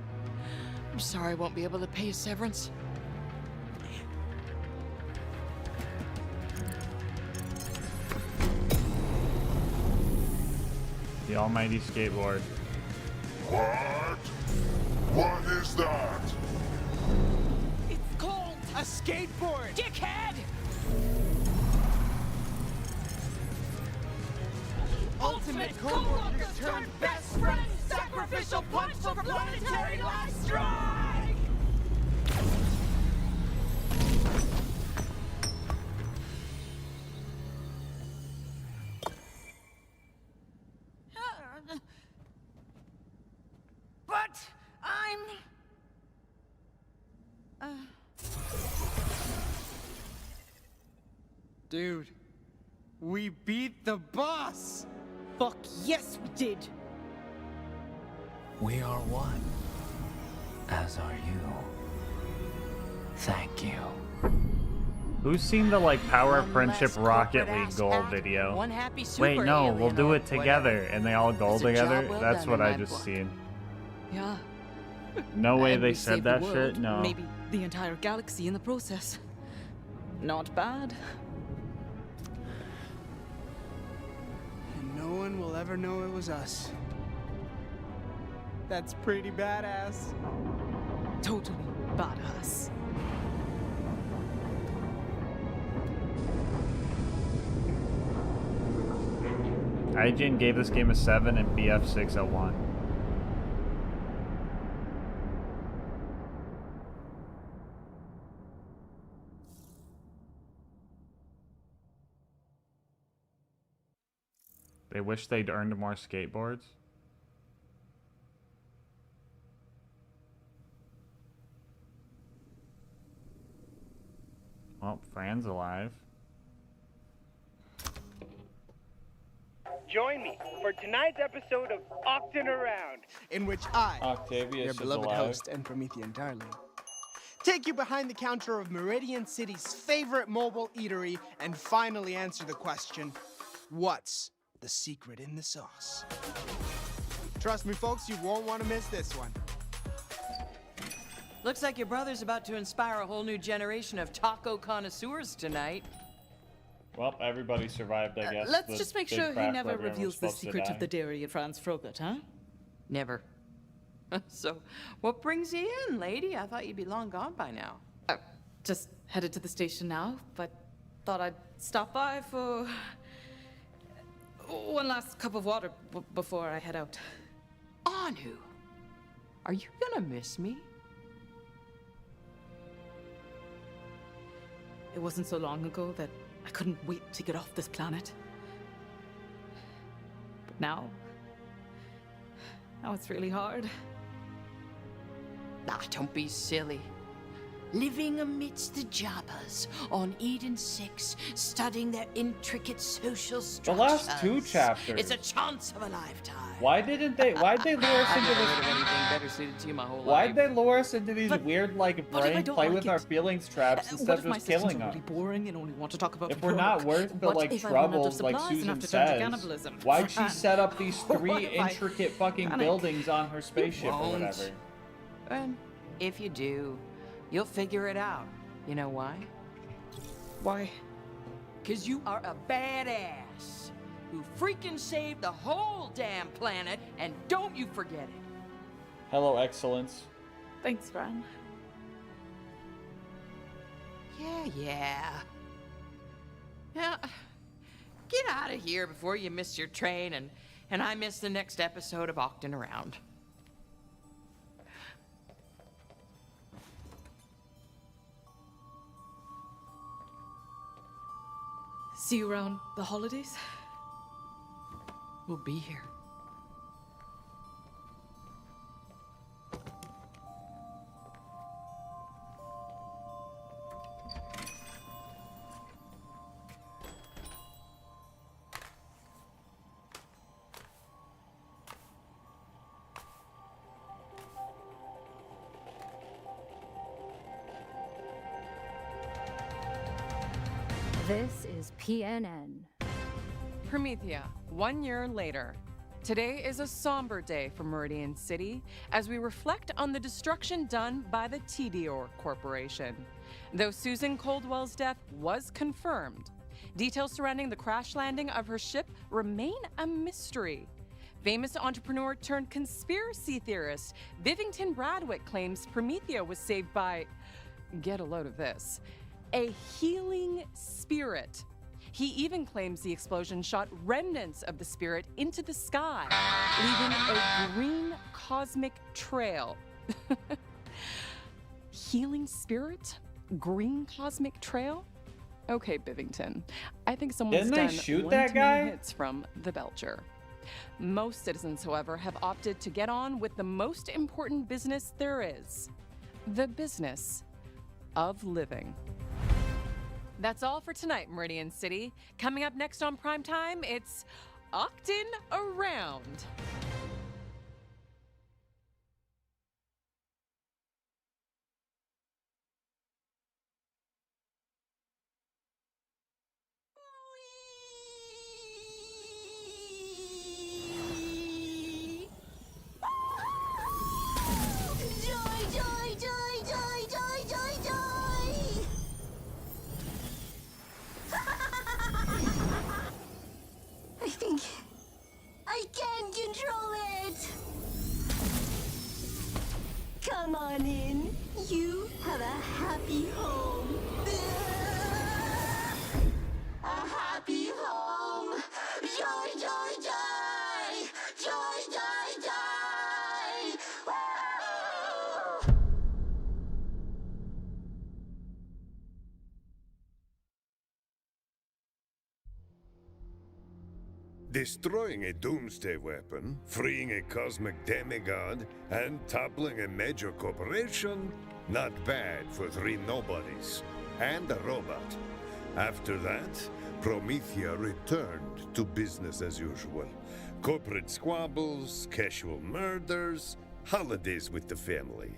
I'm sorry I won't be able to pay you severance. The almighty skateboard. What? What is that? It's called a skateboard! Dickhead! Ultimate co-workers turned best friends! Sacrificial punch for planetary last strike! But I'm... Dude, we beat the boss! Fuck yes, we did! We are one, as are you. Thank you. Who's seen the like Power of Friendship less Rocket corporate League ass gold hack, video? one happy Wait, super no, we'll alien do or it together, and they all go It's a together. job well That's done what in I my just book. seen. Yeah. No way And they we said saved the that world, shit. No. Maybe the entire galaxy in the process. Not bad. And no one will ever know it was us. That's pretty badass. Totally badass. IGN gave this game a 7 and BF6 a 1. They wish they'd earned more skateboards. Well, Fran's alive. Join me for tonight's episode of Octin Around, in which I, Octavius your is beloved alive. host and Promethean darling, take you behind the counter of Meridian City's favorite mobile eatery and finally answer the question, what's the secret in the sauce? Trust me, folks, you won't want to miss this one. Looks like your brother's about to inspire a whole new generation of taco connoisseurs tonight. Well, everybody survived, I guess. Let's The just make big sure he craft never program was reveals the supposed to secret die. of the dairy at Franz Frogut, huh? Never. So, what brings you in, lady? I thought you'd be long gone by now. Just headed to the station now, but thought I'd stop by for one last cup of water before I head out. Anu, are you gonna miss me? It wasn't so long ago that I couldn't wait to get off this planet. But now it's really hard. Ah, don't be silly. Living amidst the Jabba's on Eden 6, studying their intricate social The structures. last 2 chapters. It's a chance of a lifetime. Why'd they lure us into this? Anything better suited to you my whole Why'd life. they lure us into these weird, like, what if I brain don't play like with it? our feelings traps What instead if of my just sessions killing are us? really boring and only want to talk about If we're not worth the, What like, if I run out of trouble, like supplies and Susan have to turn to says, cannibalism? why'd she set up these What 3 if I intricate fucking panic? buildings on her spaceship or won't. whatever? And if you do, you'll figure it out. You know why? Why? 'Cause you are a badass who freaking saved the whole damn planet, and don't you forget it. Hello, Excellence. Thanks, Fran. Yeah. Now, get out of here before you miss your train and I miss the next episode of Octin Around. See you around the holidays? We'll be here. This is PNN. Promethea, 1 year later. Today is a somber day for Meridian City as we reflect on the destruction done by the Dior Corporation. Though Susan Coldwell's death was confirmed, details surrounding the crash landing of her ship remain a mystery. Famous entrepreneur turned conspiracy theorist Vivington Bradwick claims Promethea was saved by, get a load of this, a healing spirit. He even claims the explosion shot remnants of the spirit into the sky, leaving a green cosmic trail. Healing spirit? Green cosmic trail? Okay, Bivington. I think someone's Didn't they done shoot one that too many guy? hits from the Belcher. Most citizens, however, have opted to get on with the most important business there is: the business of living. That's all for tonight, Meridian City. Coming up next on Primetime, it's Octin Around. Come on in. You have a happy home. A happy home. Joy, joy, joy. Joy, joy, joy. Woo! Destroying a doomsday weapon, freeing a cosmic demigod, and toppling a major corporation? Not bad for three nobodies. And a robot. After that, Promethea returned to business as usual. Corporate squabbles, casual murders, holidays with the family.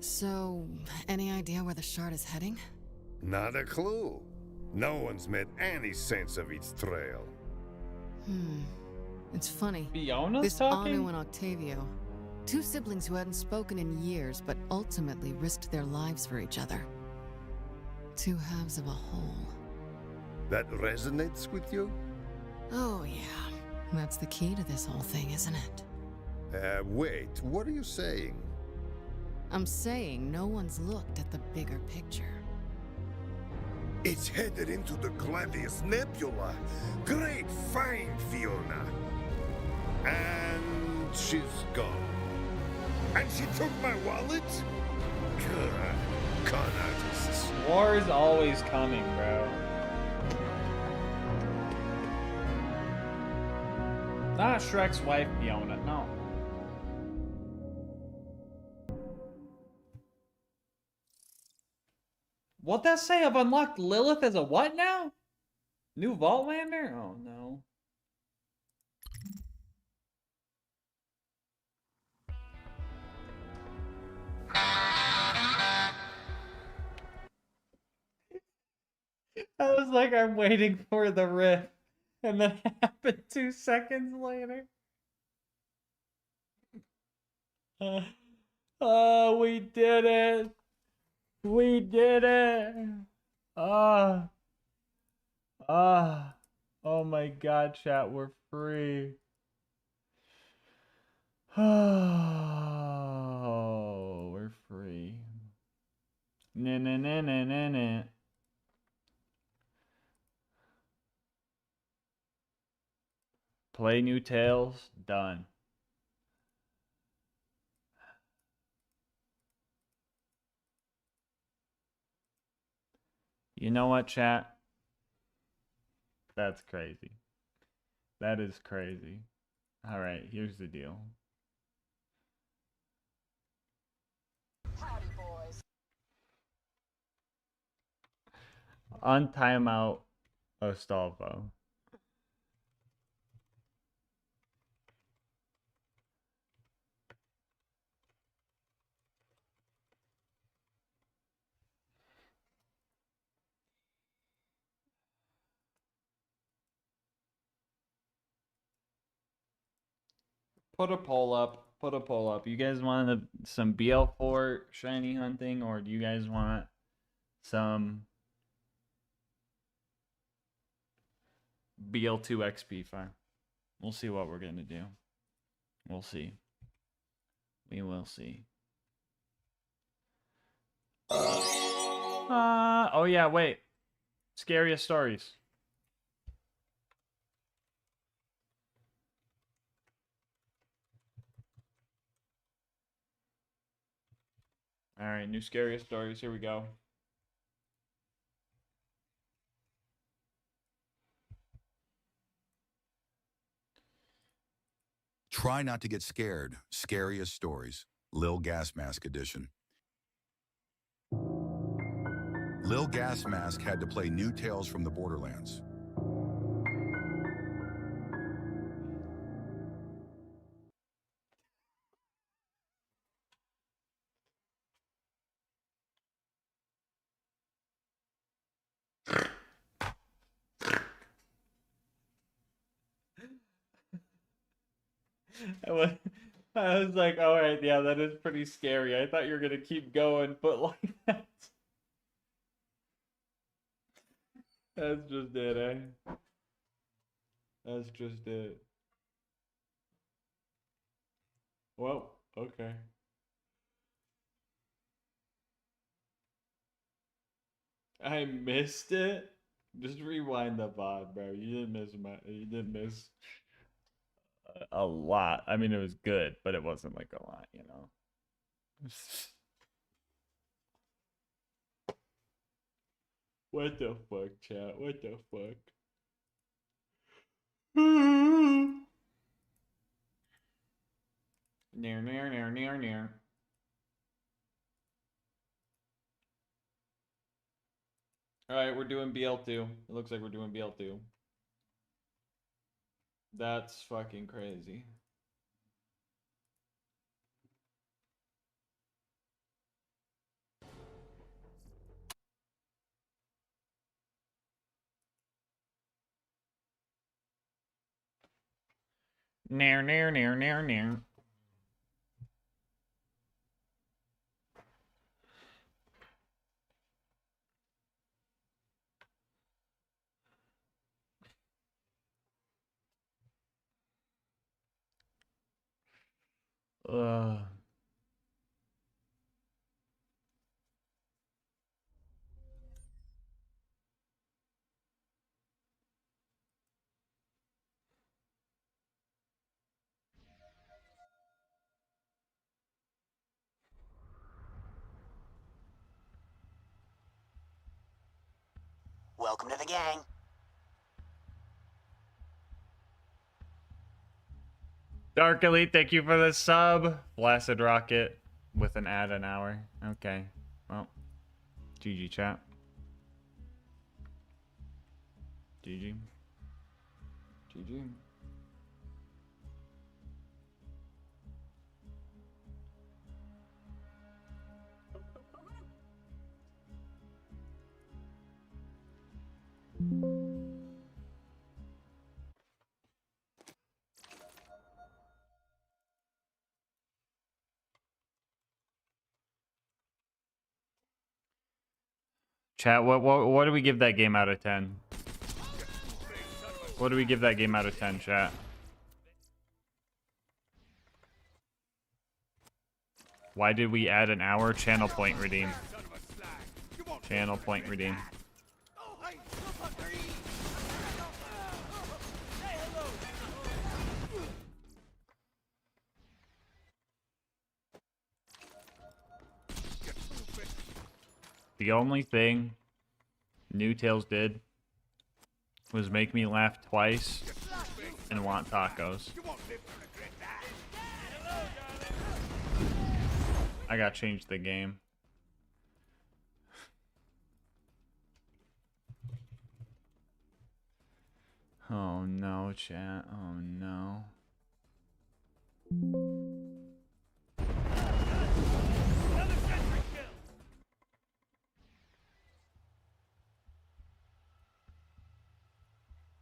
So, any idea where the shard is heading? Not a clue. No one's made any sense of its trail. It's funny. Fiona's this talking? Anu and Octavio. Two siblings who hadn't spoken in years, but ultimately risked their lives for each other. Two halves of a whole. That resonates with you? Oh, yeah. That's the key to this whole thing, isn't it? Wait, what are you saying? I'm saying no one's looked at the bigger picture. It's headed into the Gladius Nebula. Great find, Fiona. And she's gone. And she took my wallet? Con artists. War is always coming, bro. Not Shrek's wife, Fiona, no. What'd that say? I've unlocked Lilith as a what now? New Vaultlander? Oh no. I was like, I'm waiting for the riff, and then it happened 2 seconds later. Oh, we did it. We did it. Oh my god, chat, we're free. Oh, we're free. Nah, nah, nah, nah, nah, nah. Play new tales, done. You know what, chat? That's crazy. That is crazy. All right, here's the deal. On timeout, Astolfo. Put a poll up. Put a poll up. You guys want some BL4 shiny hunting, or do you guys want some BL2 XP farm? We'll see what we're gonna do. We'll see. We will see. Oh yeah, wait. Scariest stories. All right, new scariest stories. Here we go. Try not to get scared. Scariest stories. LilGasmask edition. LilGasmask had to play new tales from the Borderlands. I was like, all right, yeah, that is pretty scary. I thought you were gonna keep going, but like that. That's just it, eh? That's just it. Well, okay. I missed it. Just rewind the VOD, bro. You didn't miss a lot. I mean, it was good, but it wasn't like a lot, you know. What the fuck, chat? What the fuck? Near. All right, we're doing BL2. It looks like we're doing BL2. That's fucking crazy. Near. Welcome to the gang. Dark Elite, thank you for the sub. Blasted Rocket with an ad an hour. Okay. Well, GG chat. GG. Chat, what do we give that game out of 10? What do we give that game out of 10, chat? Why did we add an hour? Channel point redeem. Channel point redeem. The only thing New Tales did was make me laugh twice and want tacos. I gotta change the game. Oh no, chat. Oh no.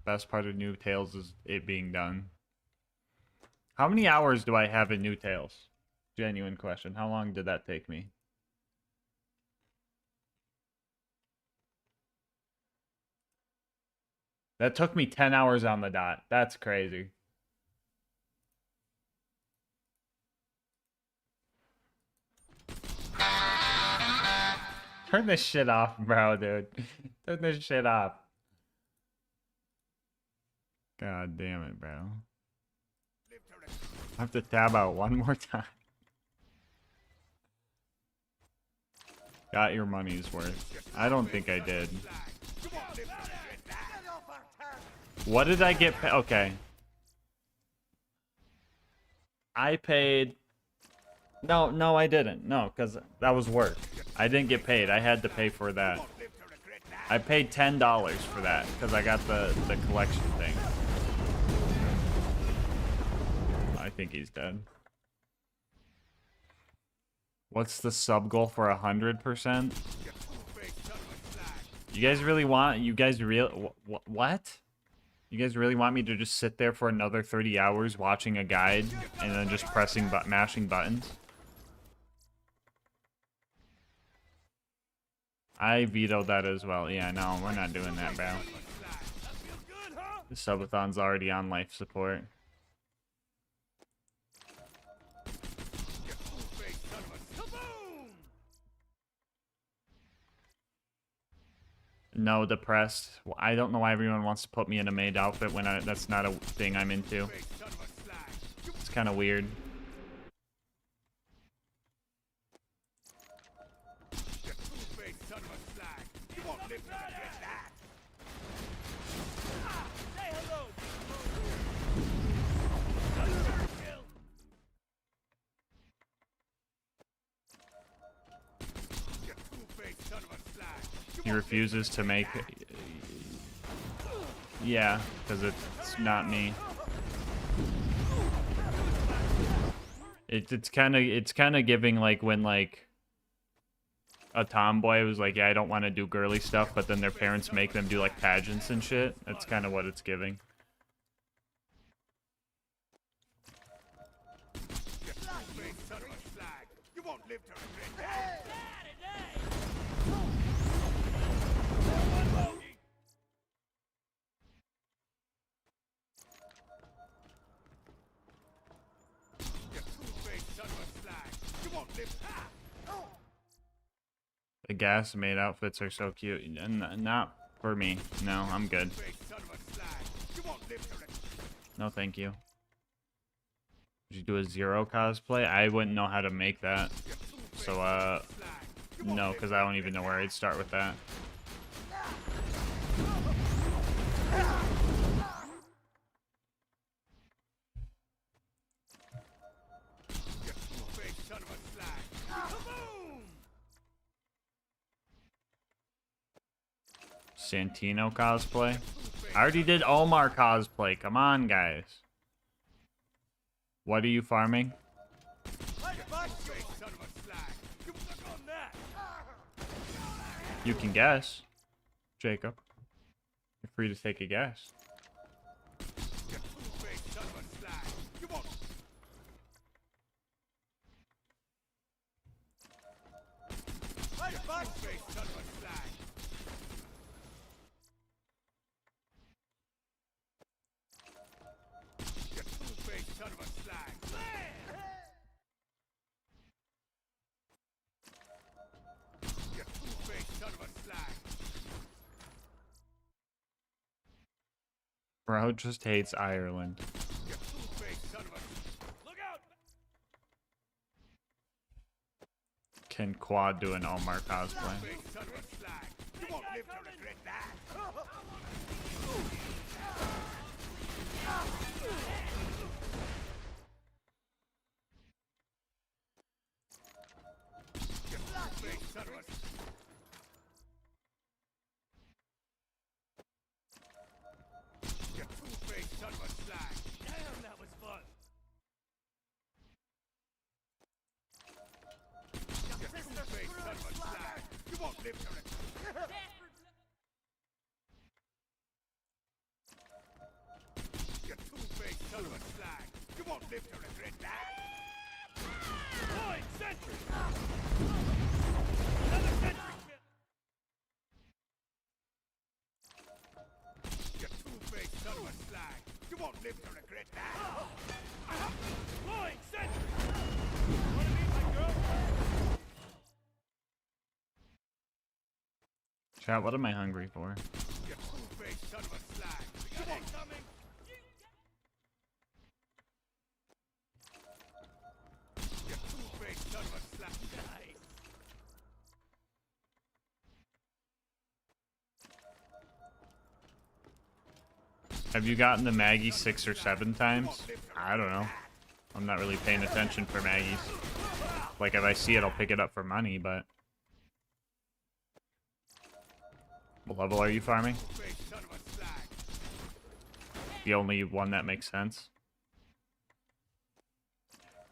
Best part of New Tales is it being done. How many hours do I have in New Tales? Genuine question. How long did that take me? That took me 10 hours on the dot. That's crazy. Turn this shit off, bro, dude. Turn this shit off. God damn it, bro. I have to tab out one more time. Got your money's worth. I don't think I did. What did I get? Okay. I paid... No, I didn't. No, because that was work. I didn't get paid. I had to pay for that. I paid $10 for that because I got the collection thing. I think he's dead. What's the sub goal for 100%? You guys really want... You guys really... What? You guys really want me to just sit there for another 30 hours watching a guide and then just mashing buttons? I vetoed that as well. Yeah, no, we're not doing that, bro. The subathon's already on life support. No, depressed. Well, I don't know why everyone wants to put me in a maid outfit when that's not a thing I'm into. It's kind of weird. He refuses to make... Yeah, because it's not me. It's kind of giving like when like a tomboy was like, yeah, I don't want to do girly stuff, but then their parents make them do like pageants and shit. That's kind of what it's giving. The gas maid outfits are so cute. Not for me. No, I'm good. No, thank you. Would you do a Zero cosplay? I wouldn't know how to make that. So, no, because I don't even know where I'd start with that. Santino cosplay? I already did Omar cosplay. Come on, guys. What are you farming? You can guess, Jacob. You're free to take a guess. Bro just hates Ireland. Can Quad do an Omar cosplay? Chat, what am I hungry for? Have you gotten the Maggie 6 or 7 times? I don't know. I'm not really paying attention for Maggies. Like, if I see it, I'll pick it up for money, but... What level are you farming? The only one that makes sense.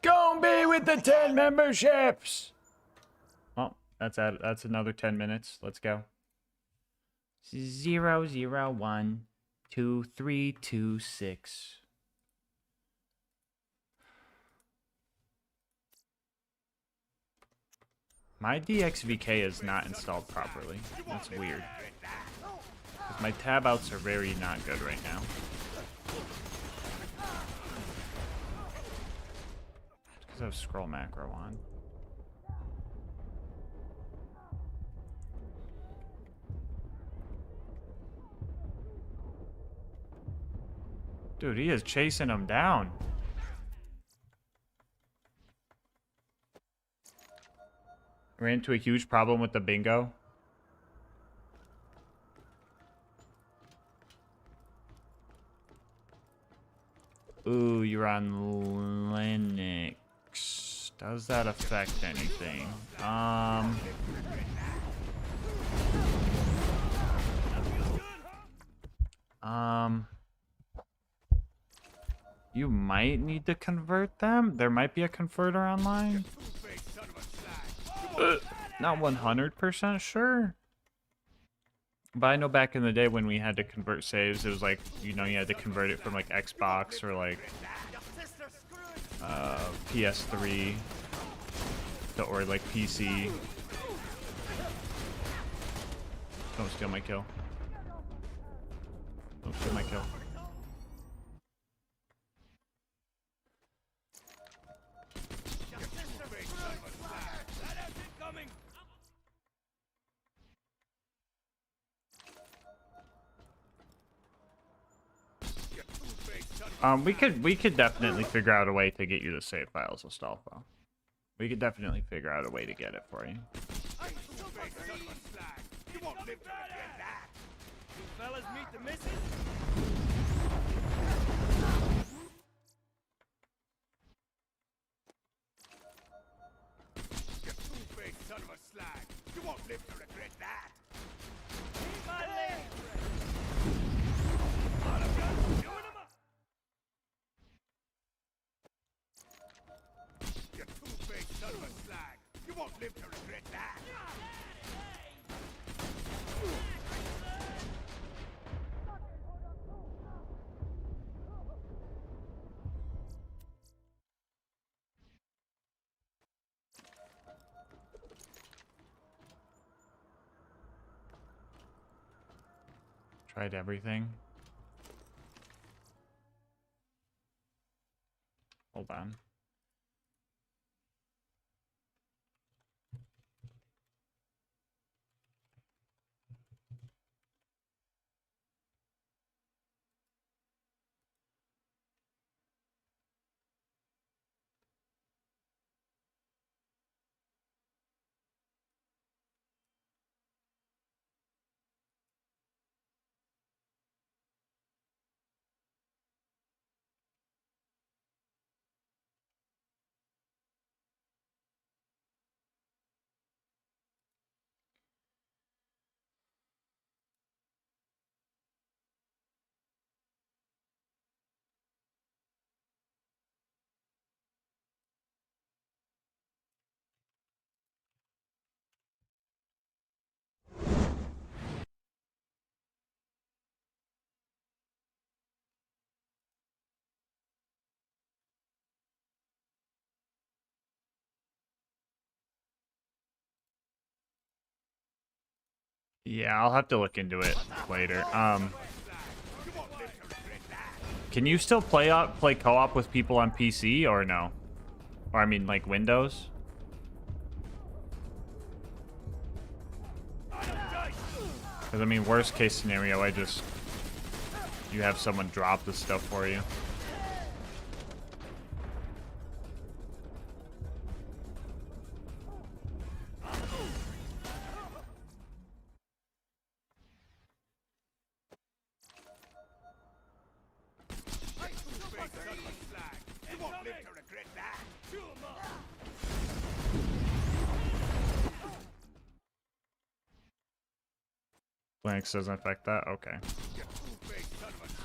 Go be with the 10 memberships! Well, that's another 10 minutes. Let's go. 0, 0, 1, 2, 3, 2, 6. My DXVK is not installed properly. That's weird. My tab outs are very not good right now. Because I have scroll macro on. Dude, he is chasing him down. Ran into a huge problem with the bingo. Ooh, you're on Linux. Does that affect anything? You might need to convert them. There might be a converter online. Not 100% sure. But I know back in the day when we had to convert saves, it was like, you know, you had to convert it from like Xbox or like PS3 or like PC. Don't steal my kill. Don't steal my kill. We could definitely figure out a way to get you the save files, Astolfo. We could definitely figure out a way to get it for you. Fellas, meet the missus. You two-faced son of a slag. You won't live to regret that. Keep my leg. All of you, doing them up. You two-faced son of a slag. You won't live to regret that. Tried everything. Hold on. Yeah, I'll have to look into it later. Can you still play co-op with people on PC or no? Or I mean like Windows? Because I mean worst case scenario, you have someone drop the stuff for you. Linux doesn't affect that? Okay.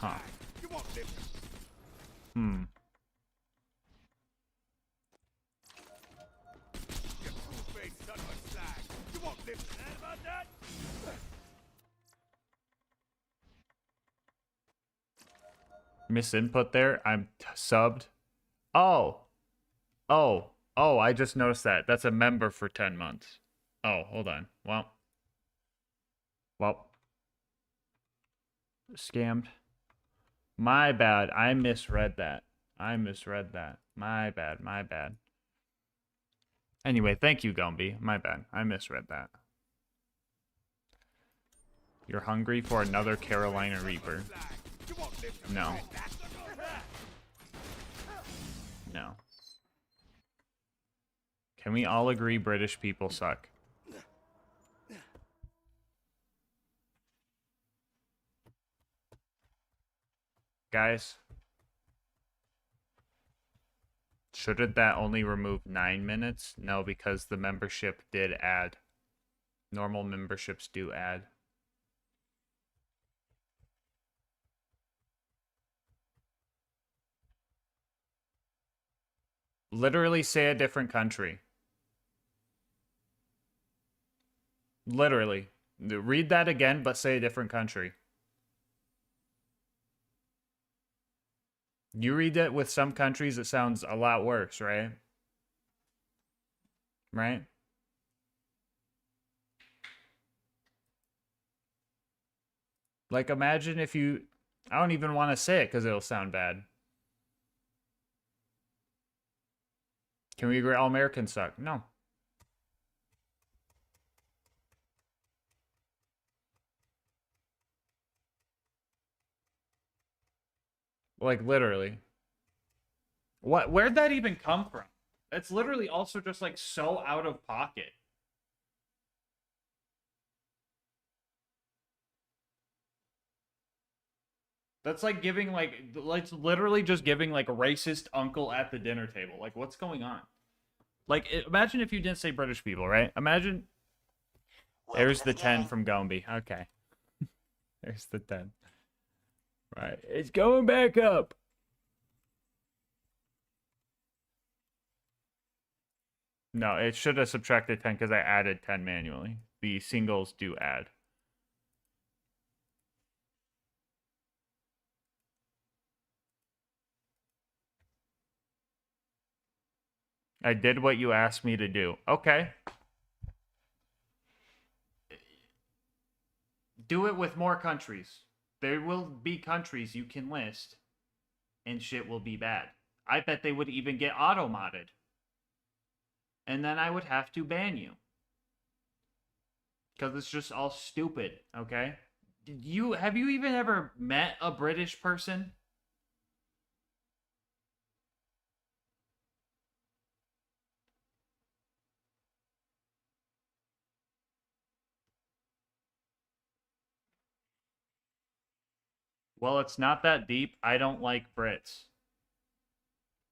Huh. Hmm. Misinput there. I'm subbed. Oh. Oh. Oh, I just noticed that. That's a member for 10 months. Oh, hold on. Well. Scammed. My bad. I misread that. My bad. Anyway, thank you, Gumby. My bad. I misread that. You're hungry for another Carolina Reaper? No. No. Can we all agree British people suck? Guys? Shouldn't that only remove 9 minutes? No, because the membership did add. Normal memberships do add. Literally say a different country. Literally. Read that again, but say a different country. You read it with some countries, it sounds a lot worse, right? Right? Like, imagine if you... I don't even want to say it because it'll sound bad. Can we agree all Americans suck? No. Like, literally. What? Where'd that even come from? That's literally also just, like, so out of pocket. That's like giving, like literally just giving, like, a racist uncle at the dinner table. Like, what's going on? Like, imagine if you didn't say British people, right? Imagine... There's the 10 from Gombe. Okay. There's the 10. Right. It's going back up. No, it should have subtracted 10 because I added 10 manually. The singles do add. I did what you asked me to do. Okay. Do it with more countries. There will be countries you can list, and shit will be bad. I bet they would even get auto-modded. And then I would have to ban you. Because it's just all stupid, okay? Have you even ever met a British person? Well, it's not that deep. I don't like Brits.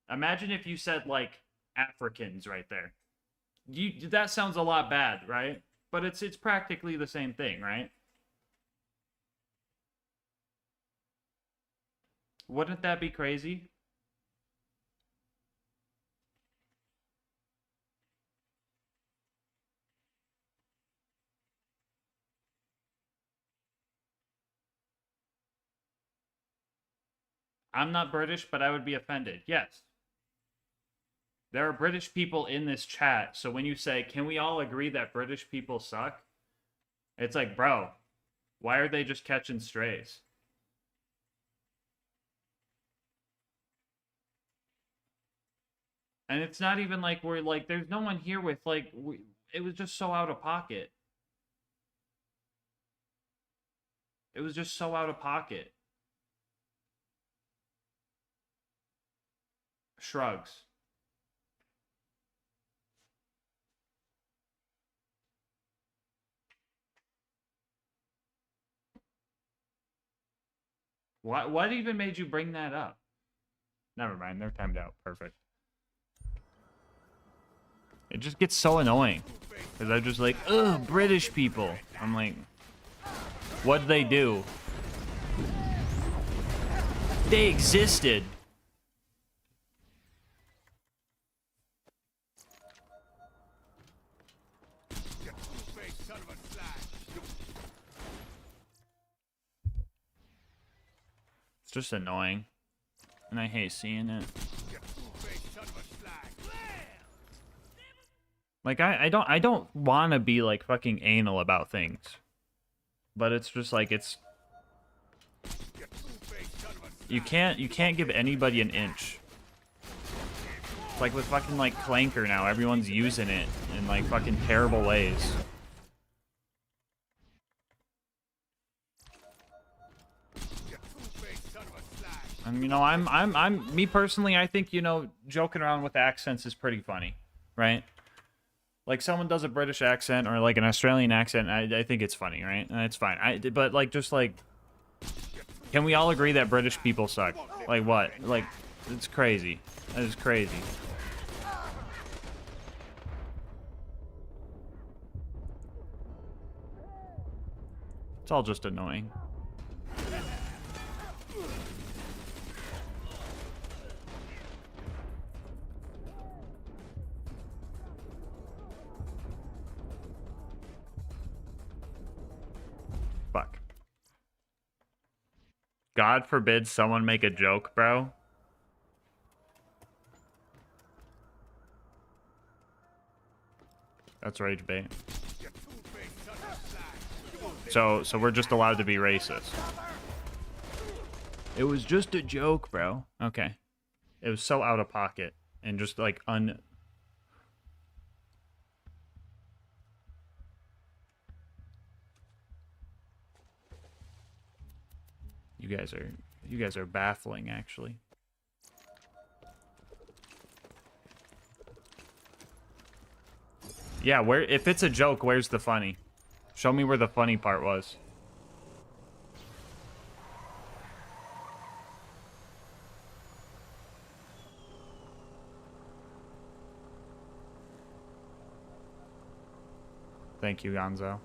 Imagine if you said, like, Africans right there. That sounds a lot bad, right? But it's practically the same thing, right? Wouldn't that be crazy? I'm not British, but I would be offended. Yes. There are British people in this chat, so when you say, can we all agree that British people suck? It's like, bro, why are they just catching strays? And it's not even like we're like, there's no one here with like, it was just so out of pocket. It was just so out of pocket. Shrugs. What even made you bring that up? Never mind, they're timed out. Perfect. It just gets so annoying. Because I'm just like, ugh, British people. I'm like, what'd they do? They existed. It's just annoying. And I hate seeing it. Like, I don't want to be, like, fucking anal about things. But it's just, like, it's... You can't give anybody an inch. It's like with fucking, like, Clanker now. Everyone's using it in, like, fucking terrible ways. And you know, I'm me personally, I think, you know, joking around with accents is pretty funny, right? Like someone does a British accent or like an Australian accent, I think it's funny, right? And it's fine. But like, just like, can we all agree that British people suck? Like what? Like, it's crazy. That is crazy. It's all just annoying. Fuck. God forbid someone make a joke, bro. That's rage bait. So we're just allowed to be racist. It was just a joke, bro. Okay. It was so out of pocket and just like You guys are baffling, actually. Yeah, if it's a joke, where's the funny? Show me where the funny part was. Thank you, Gonzo.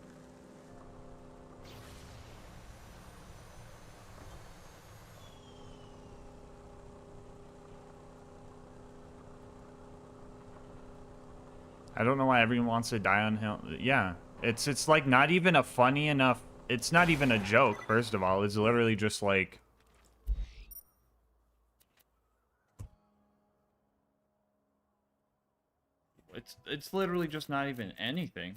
I don't know why everyone wants to die on him. Yeah, it's like not even a funny enough. It's not even a joke. First of all, it's literally just like. It's literally just not even anything.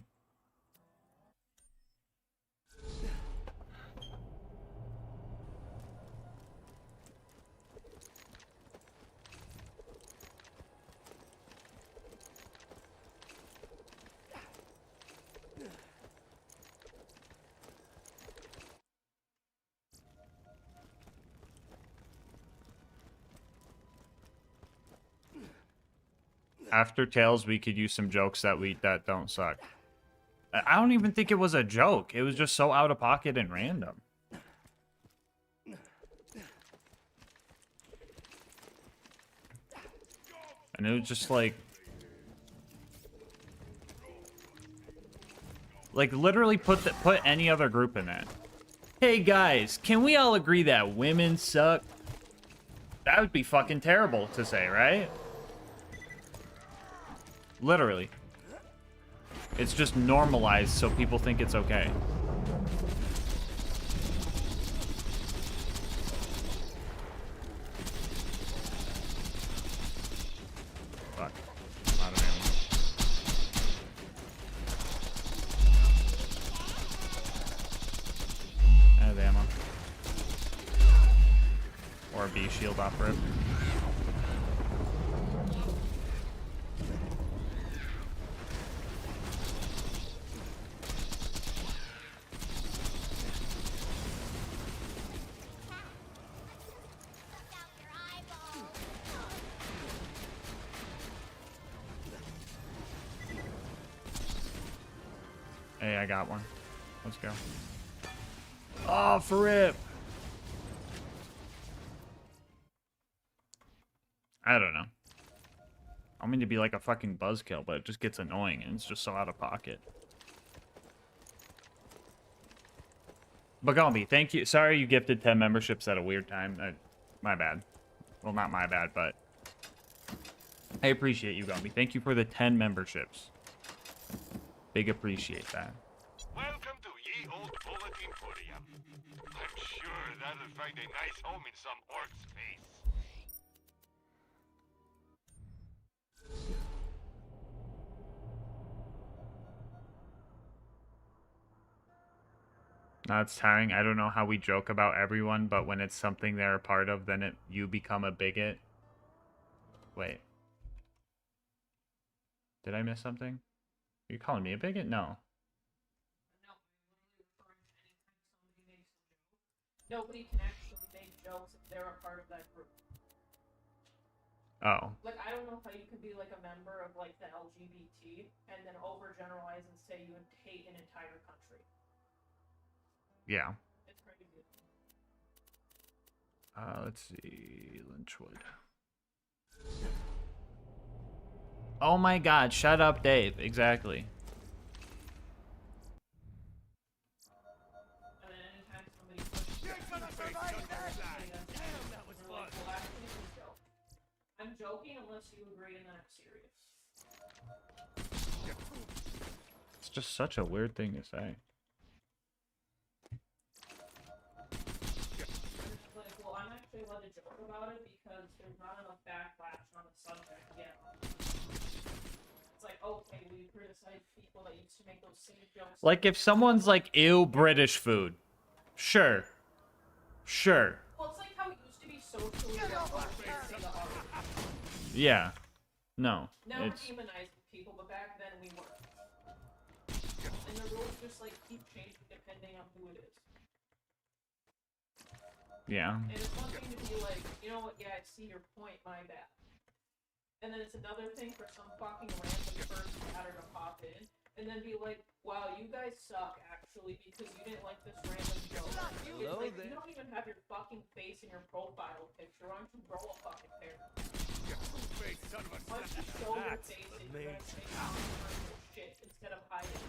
After Tales, we could use some jokes that don't suck. I don't even think it was a joke. It was just so out of pocket and random. And it was just like literally put any other group in that. Hey guys, can we all agree that women suck? That would be fucking terrible to say, right? Literally. It's just normalized so people think it's okay. Fuck. I'm out of ammo. Out of ammo. Or a B shield off rip. Hey, I got one. Let's go. Oh, for rip. I don't know. I don't mean to be like a fucking buzzkill, but it just gets annoying and it's just so out of pocket. Bagombi, thank you. Sorry you gifted 10 memberships at a weird time. My bad. Well, not my bad, but I appreciate you, Gombi. Thank you for the 10 memberships. Big appreciate that. Welcome to Ye Old Bulletin Podium. I'm sure that'll find a nice home in some orc's face. Now it's tiring. I don't know how we joke about everyone, but when it's something they're a part of, then you become a bigot. Wait. Did I miss something? Are you calling me a bigot? No. Nobody can actually make jokes if they're a part of that group. Oh. Like, I don't know how you could be, like, a member of, like, the LGBT and then overgeneralize and say you would hate an entire country. Yeah. It's crazy. Let's see. Lynchwood. Oh my god, shut up, Dave. Exactly. And then anytime somebody pushes I'm joking unless you agree and then I'm serious. It's just such a weird thing to say. Like, well, I'm actually allowed to joke about it because there's not enough backlash on the subject yet. It's like, okay, we criticize people that used to make those same jokes. Like, if someone's like, ew, British food. Sure. Sure. Well, it's like how it used to be socially say the R word. Yeah. No. Now we're It's... demonizing people, but back then we weren't. And the rules just like keep changing depending on who it is. Yeah. And it's one thing to be like, you know what, yeah, I see your point, my bad. And then it's another thing for some fucking random first chatter to pop in, and then be like, wow, you guys suck, actually, because you didn't like this random joke. It's like, you don't even have your fucking face in your profile picture. Why don't you grow a fucking pair? Why don't you show your face and you guys say shit instead of hiding?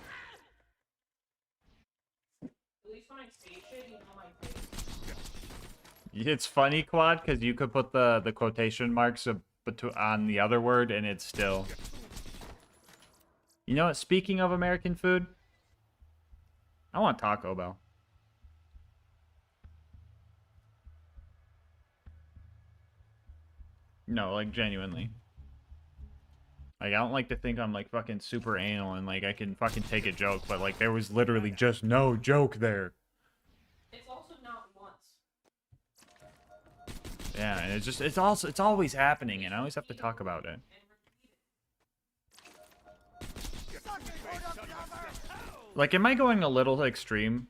At least when I say shit, you know my face. It's funny, Quad, because you could put the quotation marks on the other word, and it's still... You know what? Speaking of American food, I want Taco Bell. No, like, genuinely. Like, I don't like to think I'm, like, fucking super anal and, like, I can fucking take a joke, but, like, there was literally just no joke there. It's also not once. Yeah, and it's always happening, and I always have to talk about it. Like, am I going a little extreme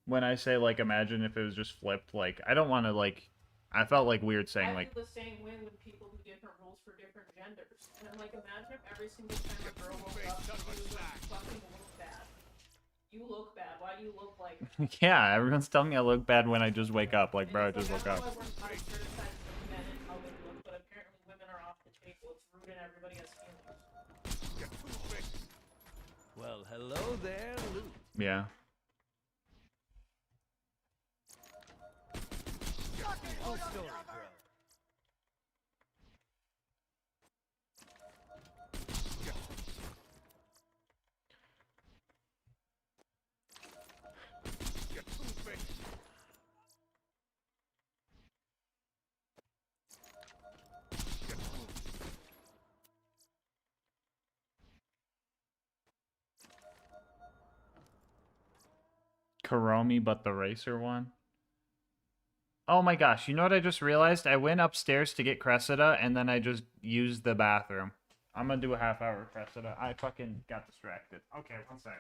when I say, like, imagine if it was just flipped? Like, I don't want to, like, I felt, like, weird saying, like... I feel the same way when people do different rules for different genders. And I'm like, imagine if every single time a girl woke up, she was like, fucking look bad. You look bad. Why do you look like... Yeah, everyone's telling me I look bad when I just wake up. Like, bro, I just woke up. I criticize men and how they look, but apparently women are off the table. It's rude and everybody has feelings. Well, hello there, Luke. Yeah. Whole story, bro. Kuromi, but the racer one. Oh my gosh, you know what I just realized? I went upstairs to get Cressida, and then I just used the bathroom. I'm gonna do a half-hour Cressida. I fucking got distracted. Okay, one second.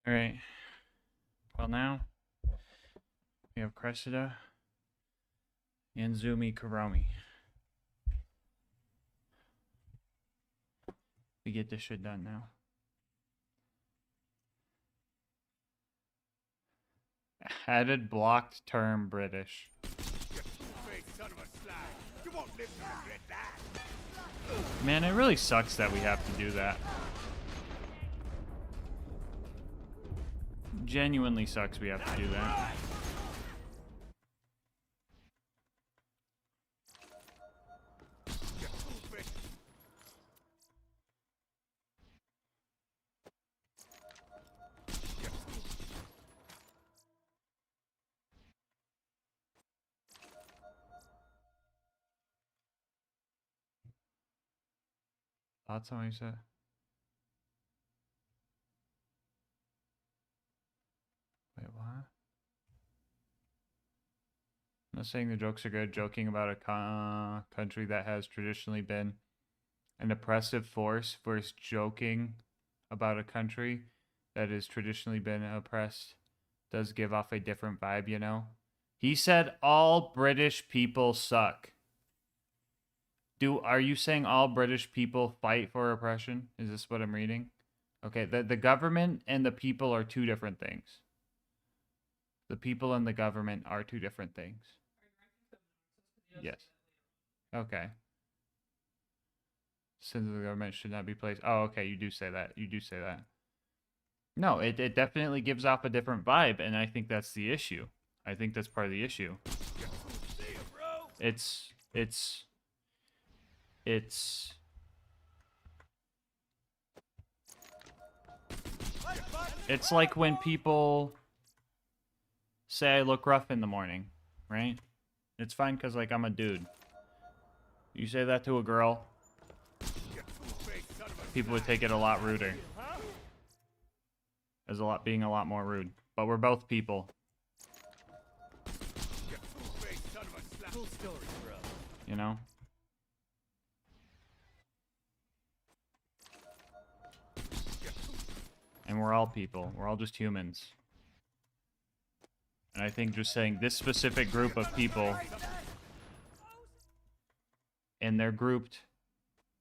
Alright. Well, now we have Cressida and Zumi Kuromi. We get this shit done now. Added blocked term British. Man, it really sucks that we have to do that. Genuinely sucks we have to do that. Thoughts on what you said? Wait, what? I'm not saying the jokes are good. Joking about a country that has traditionally been an oppressive force versus joking about a country that has traditionally been oppressed does give off a different vibe, you know? He said all British people suck. Are you saying all British people fight for oppression? Is this what I'm reading? Okay, the government and the people are two different things. The people and the government are two different things. Yes. Okay. Since the government should not be placed. Oh, okay, you do say that. You do say that. No, it definitely gives off a different vibe, and I think that's the issue. I think that's part of the issue. It's like when people say I look rough in the morning, right? It's fine because, like, I'm a dude. You say that to a girl, people would take it a lot ruder. As being a lot more rude. But we're both people. You know? And we're all people. We're all just humans. And I think just saying this specific group of people, and they're grouped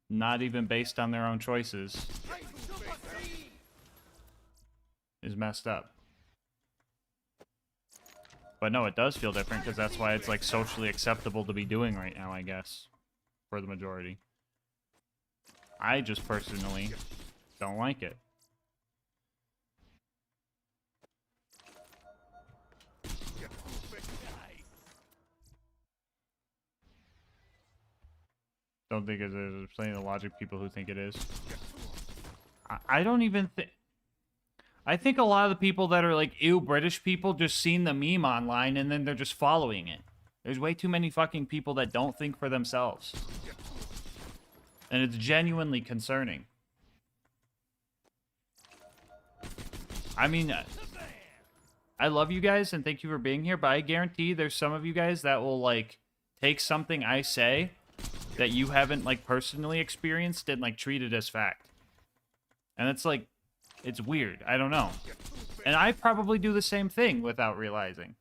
not even based on their own choices, is messed up. But no, it does feel different because that's why it's like socially acceptable to be doing right now, I guess, for the majority. I just personally don't like it. Don't think there's plenty of logic people who think it is. I don't even think... I think a lot of the people that are like, ew, British people just seen the meme online and then they're just following it. There's way too many fucking people that don't think for themselves. And it's genuinely concerning. I mean, I love you guys and thank you for being here, but I guarantee there's some of you guys that will, like, take something I say that you haven't, like, personally experienced and, like, treat it as fact. And it's, like, it's weird. I don't know. And I probably do the same thing without realizing.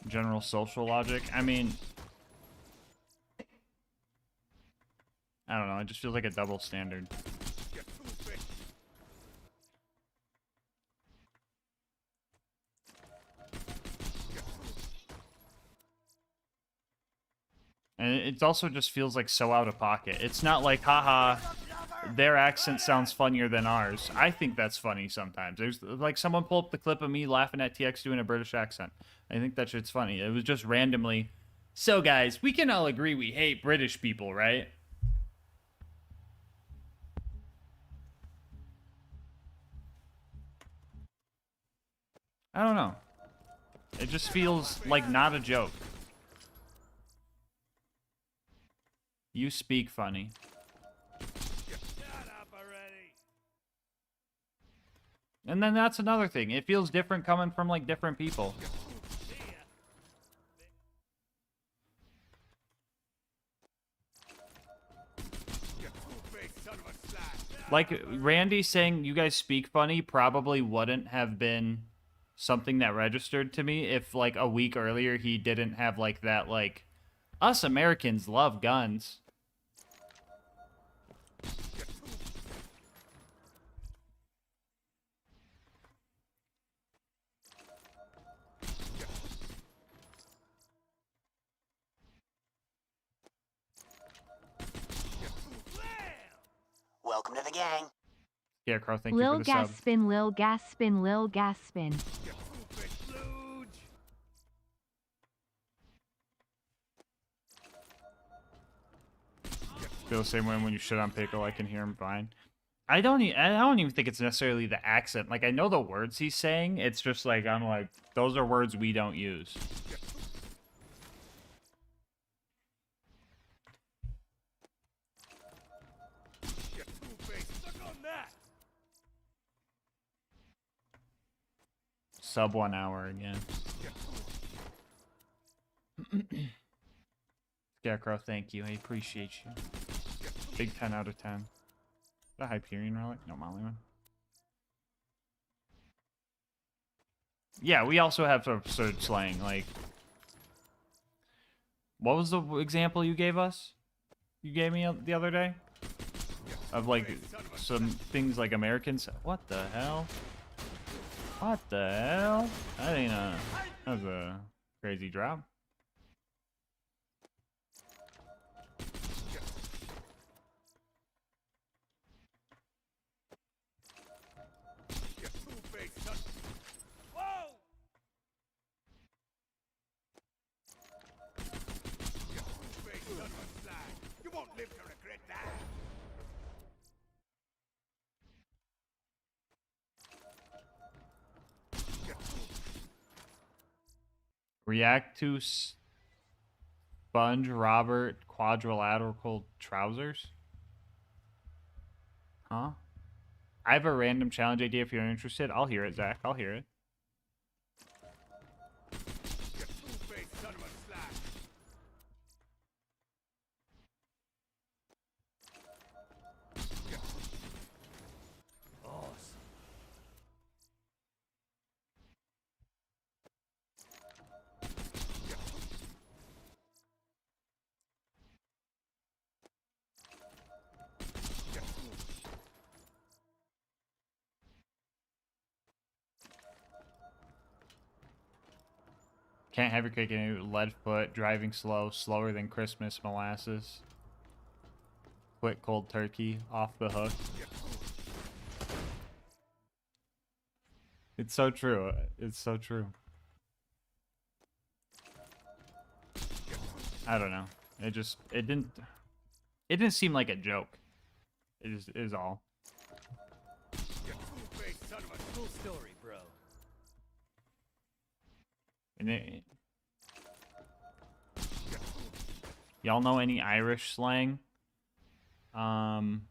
General social logic. I mean, I don't know. It just feels like a double standard. And it also just feels like so out of pocket. It's not like, haha, their accent sounds funnier than ours. I think that's funny sometimes. There's like someone pull up the clip of me laughing at TX doing a British accent. I think that shit's funny. It was just randomly. So guys, we can all agree we hate British people, right? I don't know. It just feels like not a joke. You speak funny. And then that's another thing. It feels different coming from, like, different people. Like, Randy saying you guys speak funny probably wouldn't have been something that registered to me if, like, a week earlier he didn't have, like, that, like, us Americans love guns. Welcome to the gang. Yeah, Crow, thank you for the sub. LilGasmask. Feel the same way when you shit on Pickle. I can hear him fine. I don't even think it's necessarily the accent. Like, I know the words he's saying. It's just like, I'm like, those are words we don't use. Sub 1 hour again. Scarecrow, thank you. I appreciate you. Big 10 out of 10. The Hyperion relic? No, Molly one. Yeah, we also have sort of slang. Like, what was the example you gave us? You gave me the other day? Of, like, some things like Americans. What the hell? What the hell? That ain't a... That was a crazy drop. You won't live to regret that. React to Sponge Robert quadrilateral trousers? Huh? I have a random challenge idea if you're interested. I'll hear it, Zach. I'll hear it. Can't have your cake and eat it. Lead foot, driving slow, slower than Christmas molasses. Quick cold turkey, off the hook. It's so true. It's so true. I don't know. It didn't seem like a joke. It is all. Cool story, bro. And y'all know any Irish slang? How'd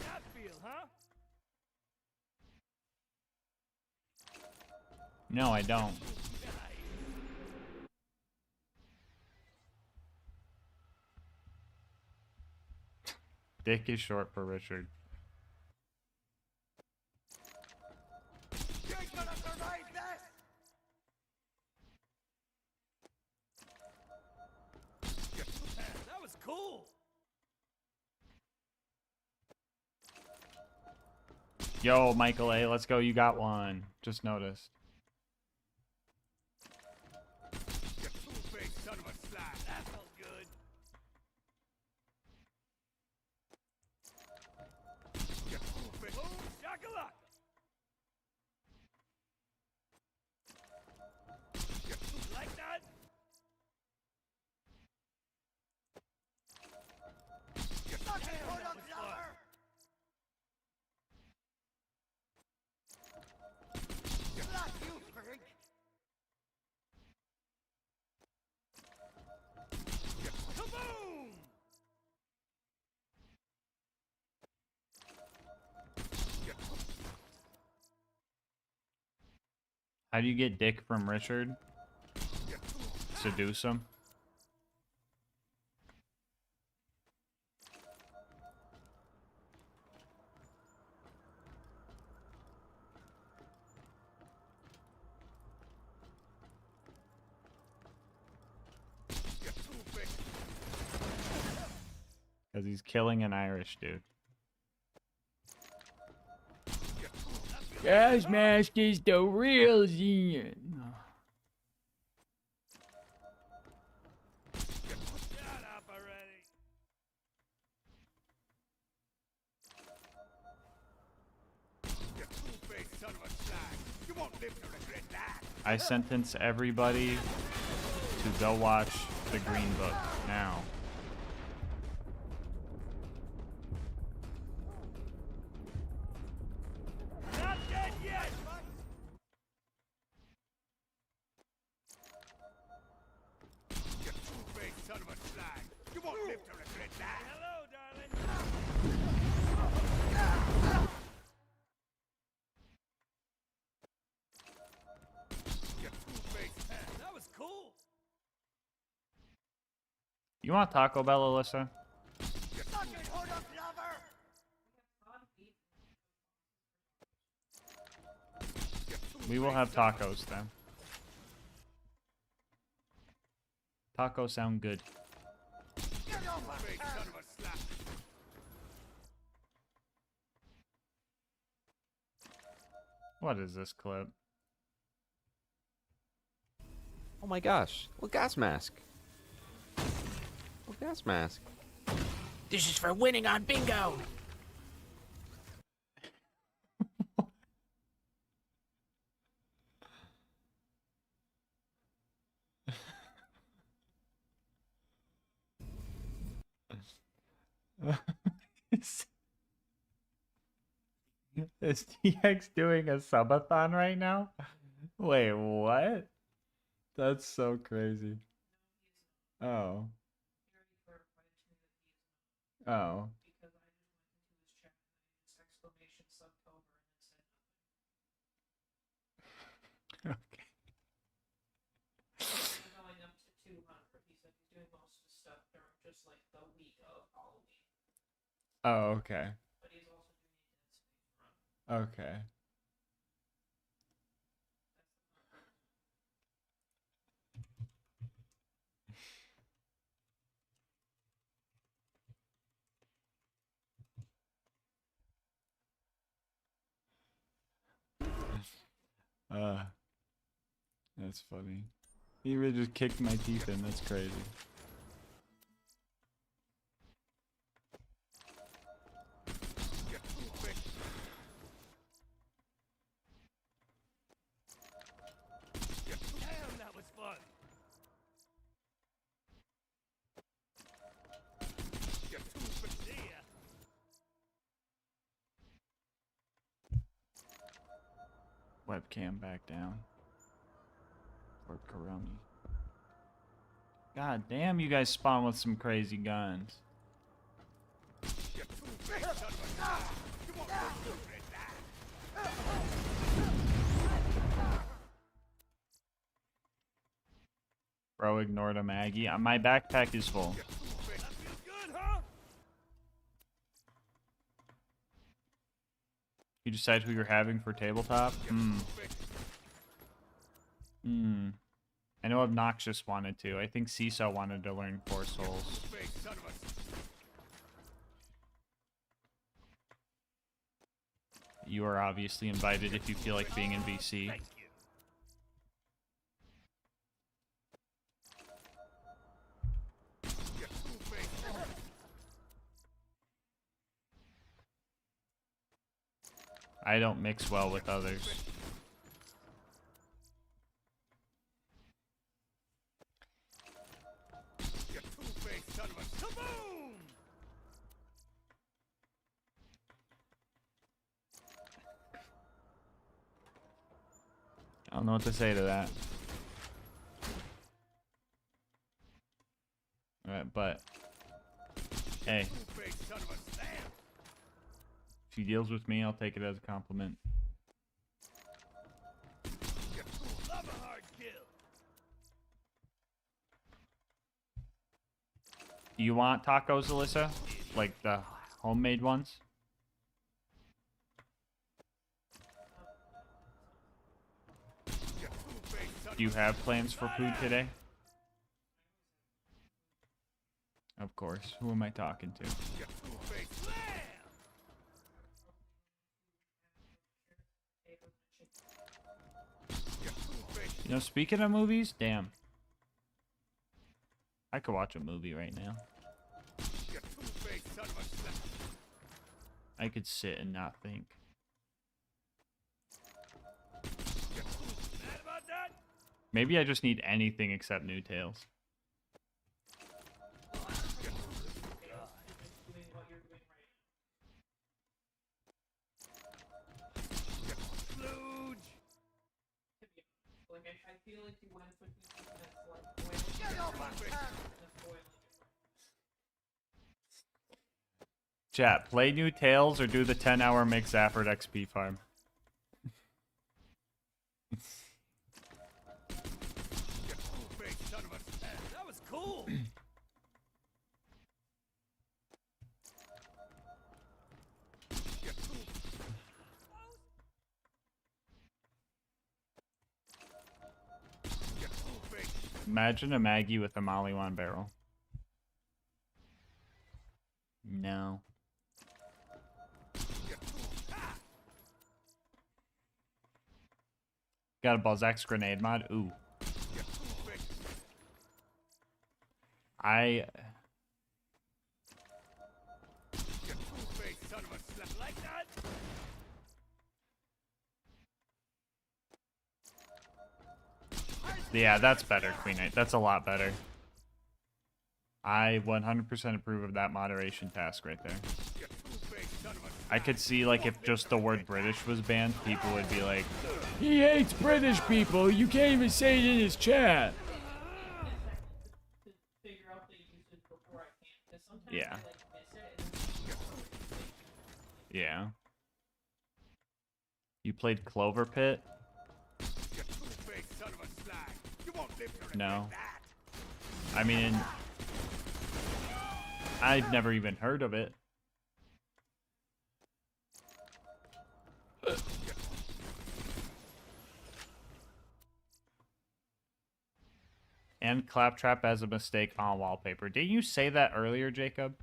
that feel, huh? No, I don't. Dick is short for Richard. That was cool. Yo, Michael A, let's go. You got one. Just noticed. That felt good. Boom, shakalaka. Like that? How do you get dick from Richard? Seduce him. Because he's killing an Irish dude. GASMASK is the real Zen. Shut up already. You two-faced son of a slag. You won't live to regret that. I sentence everybody to go watch The Green Book now. Not dead yet. You two-faced son of a slag. You won't live to regret that. Hello, darling. You two-faced man. That was cool. You want Taco Bell, Alyssa? You fucking hold-up lover. We will have tacos then. Tacos sound good. Get off of me, son of a slag. What is this clip? Oh my gosh. LilGasmask. LilGasmask. This is for winning on bingo. Is TX doing a subathon right now? Wait, what? That's so crazy. Oh. Oh. Okay. Going up to 200. He said he's doing most of the stuff during just like the week of Halloween. Oh, okay. But he's also doing it. Okay. That's funny. He really just kicked my teeth in. That's crazy. Damn, that was fun. You two-faced dear. Webcam back down. Or Karami. God damn, you guys spawn with some crazy guns. You two-faced son of a slag. You won't live to regret that. Bro ignored a Maggie. My backpack is full. That feels good, huh? You decide who you're having for tabletop? I know Obnoxious wanted to. I think Seesaw wanted to learn Four Souls. You are obviously invited if you feel like being in VC. I don't mix well with others. I don't know what to say to that. Alright, but hey, if she deals with me, I'll take it as a compliment. Do you want tacos, Alyssa? Like the homemade ones? Do you have plans for food today? Of course. Who am I talking to? You know, speaking of movies, damn. I could watch a movie right now. I could sit and not think. Maybe I just need anything except New Tales. Chat, play New Tales or do the 10-hour Make Zafford XP farm. That was cool. Imagine a Maggie with a Molly-Wan barrel. No. Got a Balzac's grenade mod? Ooh. Yeah, that's better, Queen Knight. That's a lot better. I 100% approve of that moderation task right there. I could see, like, if just the word British was banned, people would be like, he hates British people, you can't even say it in his chat. Yeah. Yeah. You played Clover Pit? No. I mean, I've never even heard of it. And Claptrap as a mistake on wallpaper. Didn't you say that earlier, Jacob?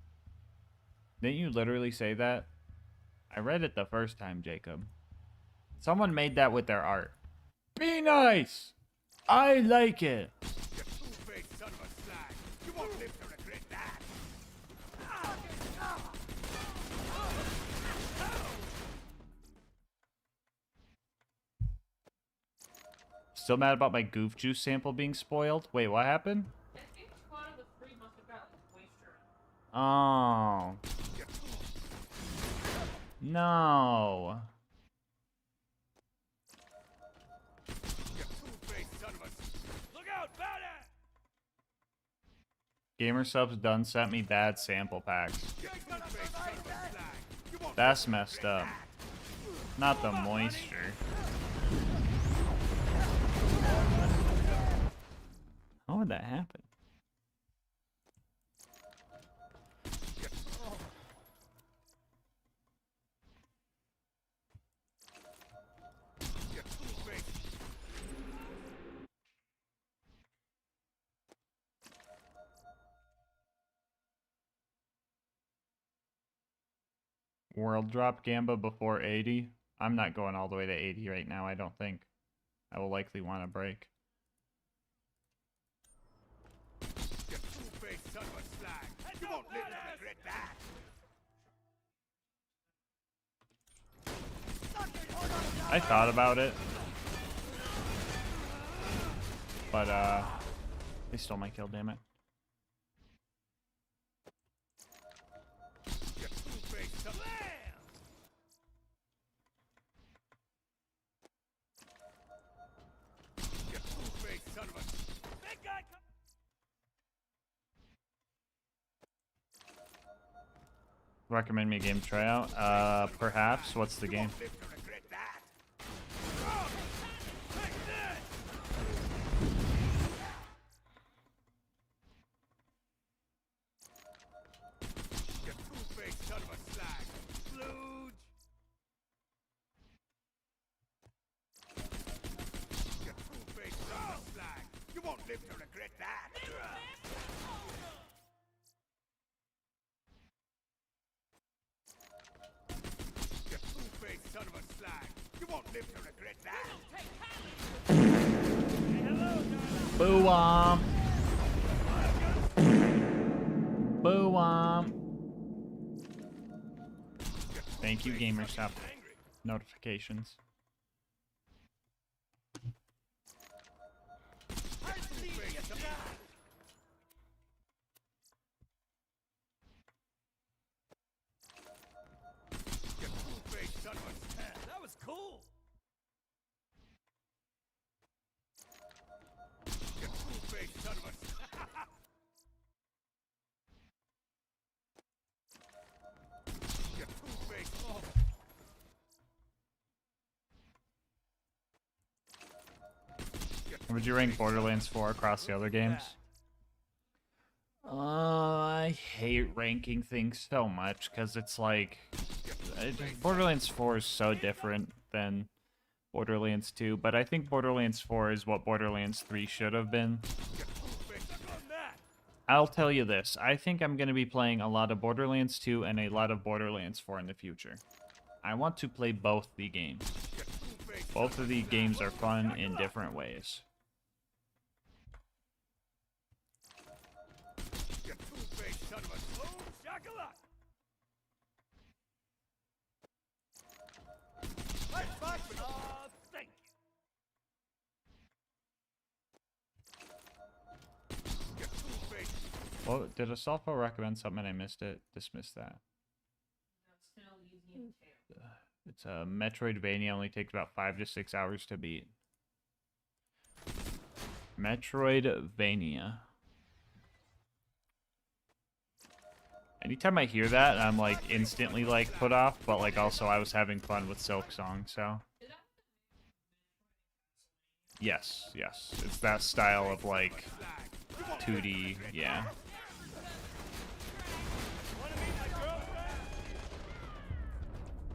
Didn't you literally say that? I read it the first time, Jacob. Someone made that with their art. Be nice! I like it. Still mad about my goof juice sample being spoiled? Wait, what happened? Oh. No. GamerSubs done sent me bad sample packs. That's messed up. Not the moisture. How would that happen? World drop Gamba before 80. I'm not going all the way to 80 right now, I don't think. I will likely want a break. I thought about it. But, they stole my kill, damn it. Recommend me a game to try out? Perhaps. What's the game? Luge! You two-faced son of a slag! You won't live to regret that! You two-faced son of a slag! You won't live to regret that! Boo-womp. Boo-womp. Thank you, GamerStop notifications. That was cool! You two-faced son of a... You two-faced... Oh. Would you rank Borderlands 4 across the other games? I hate ranking things so much because it's like Borderlands 4 is so different than Borderlands 2, but I think Borderlands 4 is what Borderlands 3 should have been. I'll tell you this, I think I'm going to be playing a lot of Borderlands 2 and a lot of Borderlands 4 in the future. I want to play both the games. Both of the games are fun in different ways. You two-faced son of a... Boom shakalaka! Thank you. You two-faced... Well, did Asalfo recommend something and I missed it? Dismiss that. It's a Metroidvania, only takes about 5 to 6 hours to beat. Metroidvania. Anytime I hear that, I'm like instantly like put off, but like also I was having fun with Silksong, so. Yes, yes. It's that style of like 2D, yeah.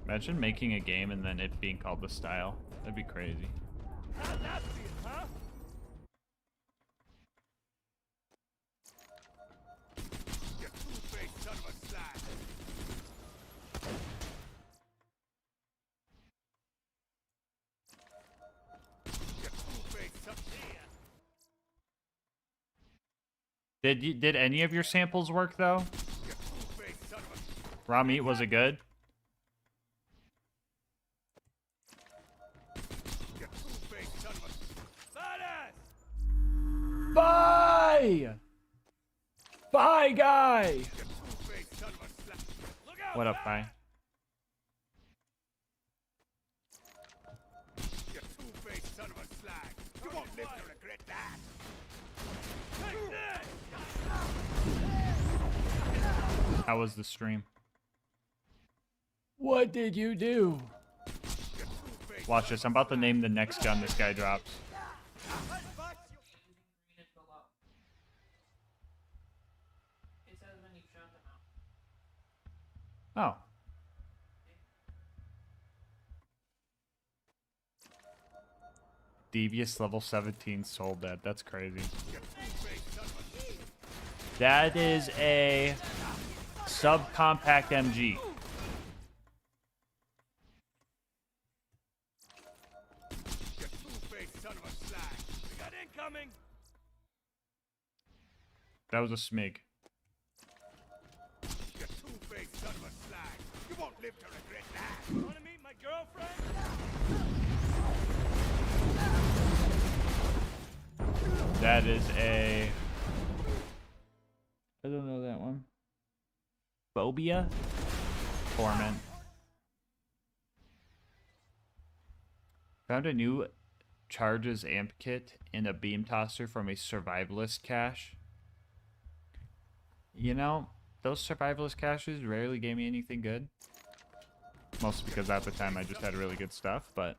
Imagine making a game and then it being called the style. That'd be crazy. Did any of your samples work though? Raw meat, was it good? Bye! Bye, guy! What up, Bye? You two-faced son of a slag! You won't live to regret that! How was the stream? What did you do? Watch this. I'm about to name the next gun this guy drops. Oh. Devious level 17 soul dead. That's crazy. That is a subcompact MG. That was a smig. You two-faced son of a slag! You won't live to regret that! Wanna meet my girlfriend? That is a... I don't know that one. Phobia? Torment. Found a new charges amp kit in a beam tosser from a survivalist cache. You know, those survivalist caches rarely gave me anything good. Mostly because at the time I just had really good stuff, but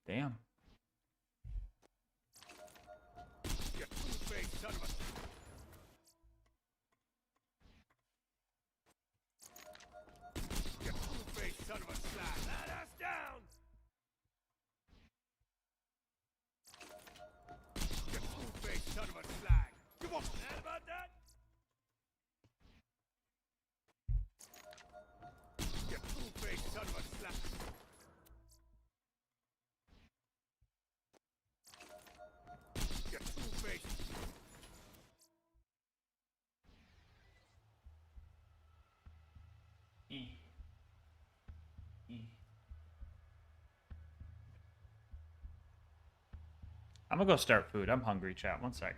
damn. You two-faced son of a... You I'm gonna go start food. I'm hungry, chat. One sec.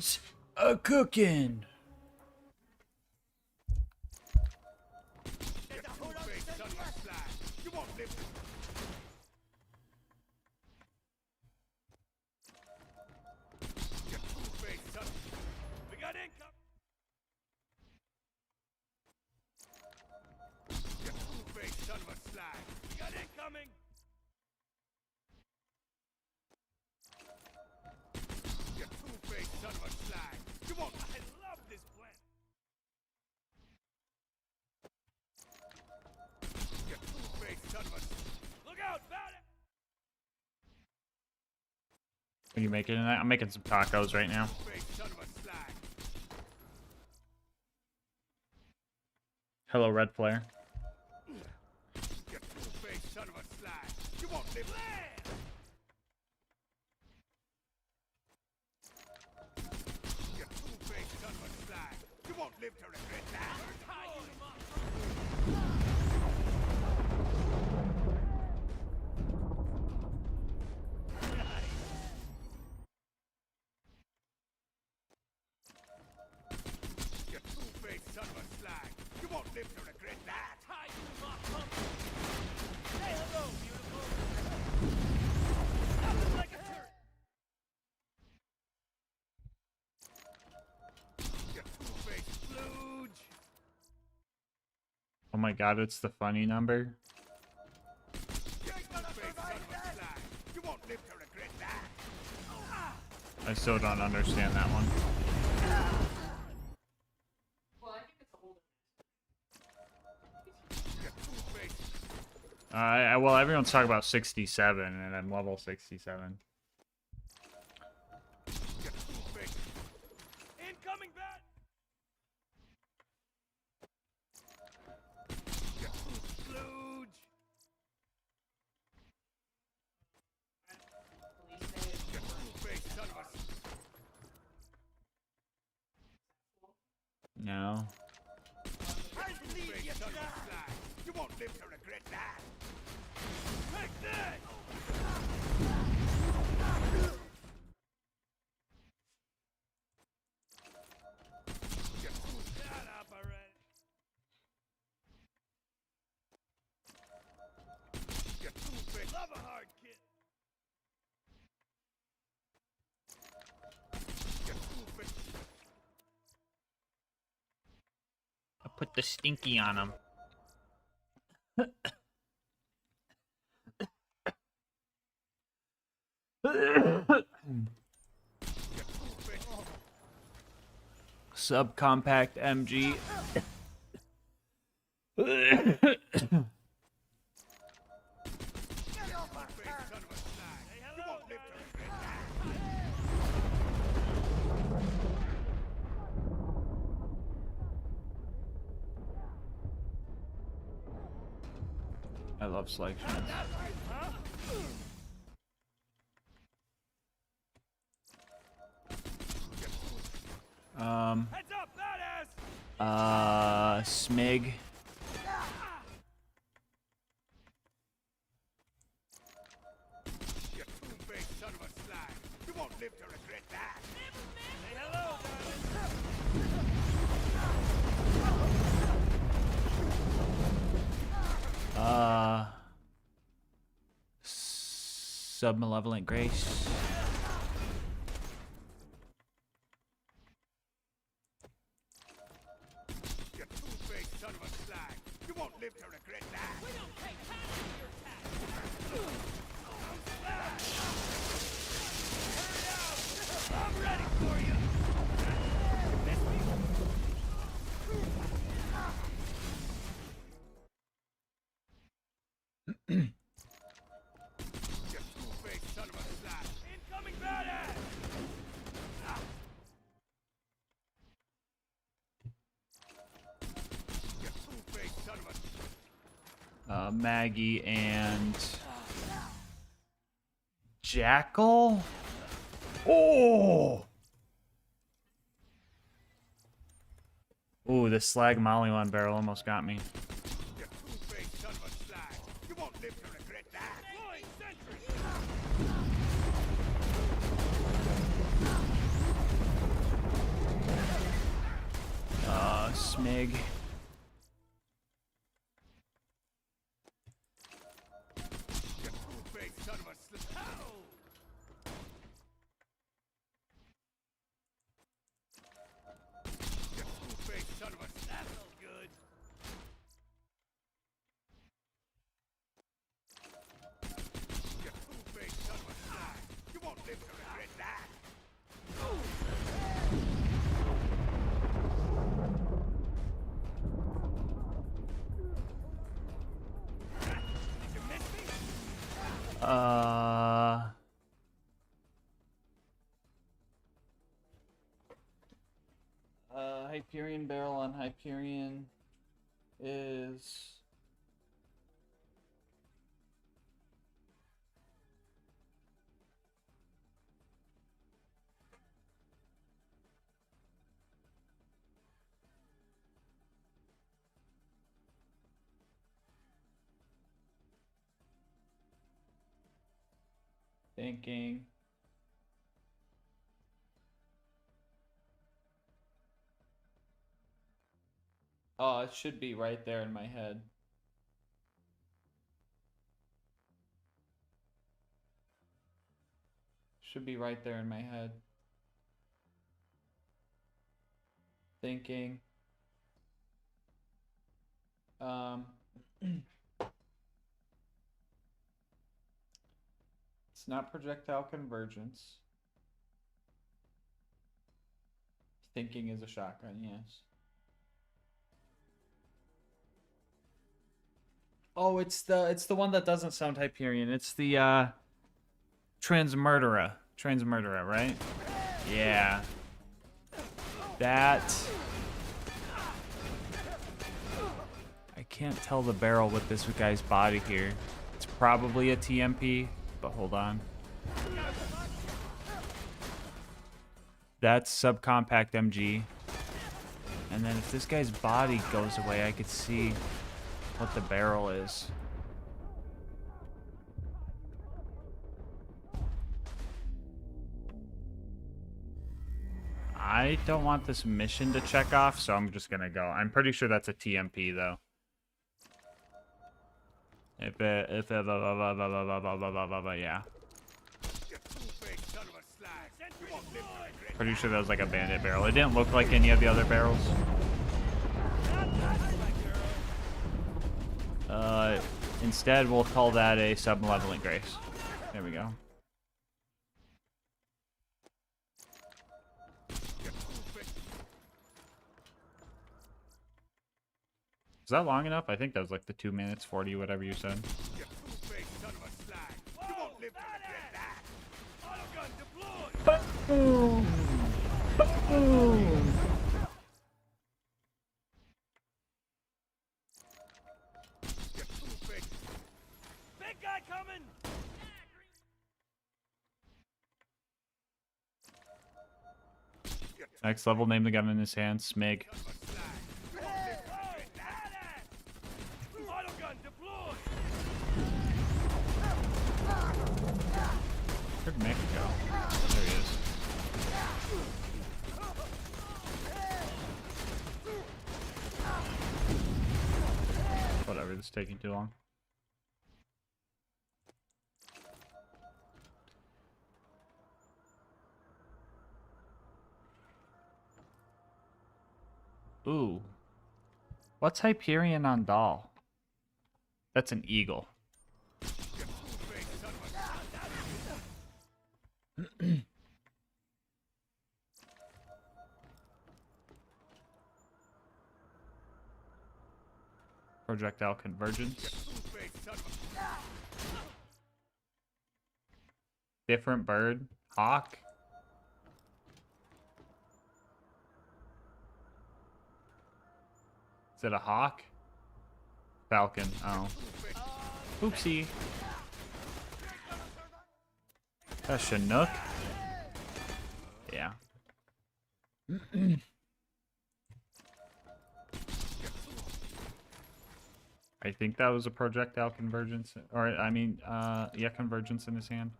Beans a cooking. Are you making it? I'm making some tacos right now. Hello, Red Flare. Oh my god, it's the funny number. I still don't understand that one. Well, everyone's talking about 67, and I'm level 67. Incoming bat. No. You won't live to regret that. Take that. Shut up already. You're too big. Love a hard kid. You're too big. I put the stinky on him. Subcompact MG. I love selections. Smig. You two-faced son of a slag. You won't live to regret that. Say hello, darling. Submalevolent Grace. You two-faced son of a slag. You won't live to regret that. We don't take half of your tax. Hurry out! I'm ready for you. Maggie and Jackal. Oh, ooh, this slag molly one barrel almost got me. You two-faced son of a slag. You won't live to regret that. Flying sentry. Smig. You two-faced son of a slip. Ow! You two-faced son of a slap. So good. You two-faced son of a slap. You won't live to regret that. Hyperion barrel on Hyperion is thinking. Oh, it should be right there in my head. Should be right there in my head. Thinking. It's not projectile convergence. Thinking is a shotgun, yes. Oh, it's the one that doesn't sound Hyperion. It's the Transmurderer. Transmurderer, right? Yeah. That. I can't tell the barrel with this guy's body here. It's probably a TMP, but hold on. That's subcompact MG. And then if this guy's body goes away, I could see what the barrel is. I don't want this mission to check off, so I'm just gonna go. I'm pretty sure that's a TMP though. Yeah. Pretty sure that was like a bandit barrel. It didn't look like any of the other barrels. Instead, we'll call that a Submalevolent Grace. There we go. Is that long enough? I think that was like the 2 minutes 40, whatever you said. Boom! Boom! Big guy coming! Next level, name the gun in his hand, Smig. Where'd Mick go? There he is. Whatever, this is taking too long. Ooh. What's Hyperion on doll? That's an eagle. Projectile convergence. Different bird. Hawk. Is it a hawk? Falcon. Oh. Oopsie. That's Chinook. Yeah. I think that was a projectile convergence, or I mean, yeah, convergence in his hand.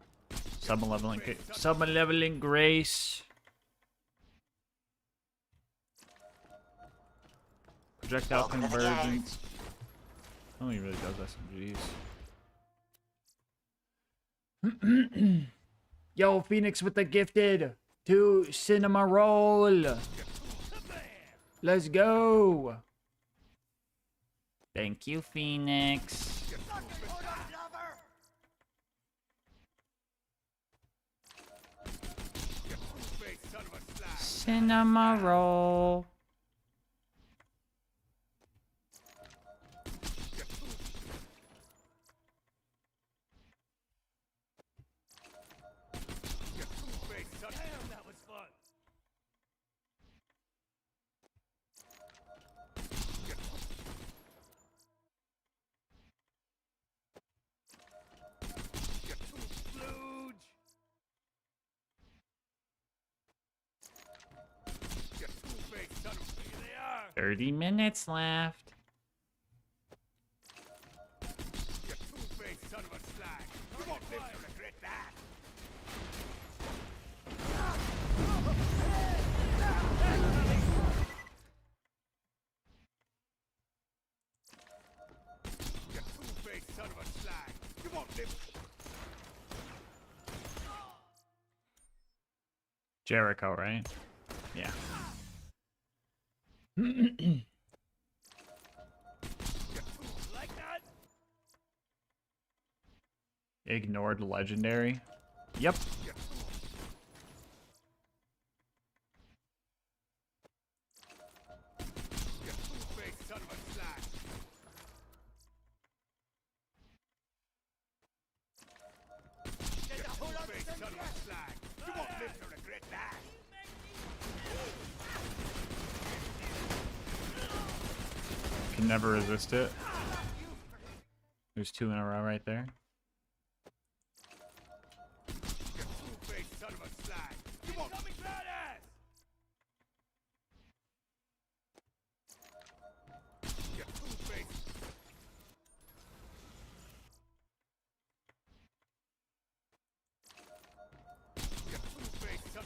Submalevolent Grace. Projectile convergence. Oh, he really does SMGs. Yo, Phoenix with the gifted 2 cinema roll. Let's go. Thank you, Phoenix. Cinema roll. Splooge! 30 minutes left. You two-faced son of a slag! You won't live to regret that! You two-faced son of a slag! You won't live. Jericho, right? Yeah. Like that? Ignored legendary. Yep. You two-faced son of a slag! You two-faced son of a slag! You won't live to regret that! Can never resist it. There's 2 in a row right there. You two-faced son of a slag! You won't coming badass! You two-faced. You two-faced son.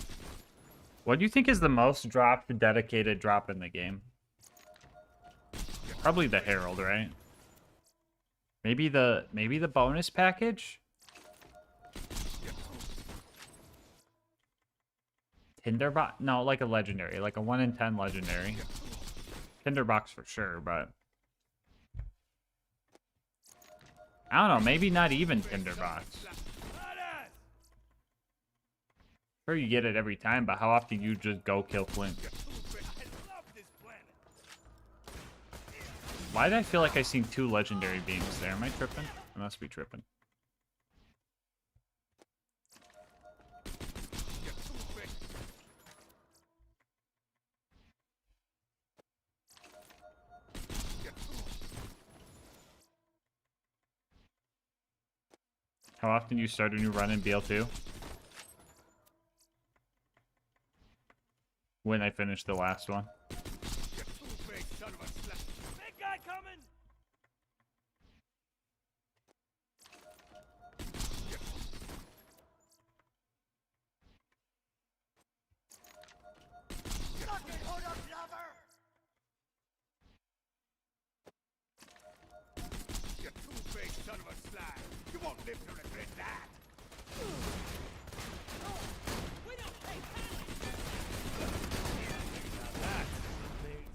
What do you think is the most dropped dedicated drop in the game? Probably the Herald, right? Maybe the bonus package? Tinderbox? No, like a legendary, like a 1 in 10 legendary. Tinderbox for sure, but I don't know, maybe not even Tinderbox. Sure you get it every time, but how often you just go kill Flint? Why did I feel like I seen 2 legendary beams there? Am I tripping? I must be tripping. How often do you start a new run in BL2? When I finish the last one. Big guy coming! You two-faced son of a slag! You won't live to regret that! We don't pay that's amazing.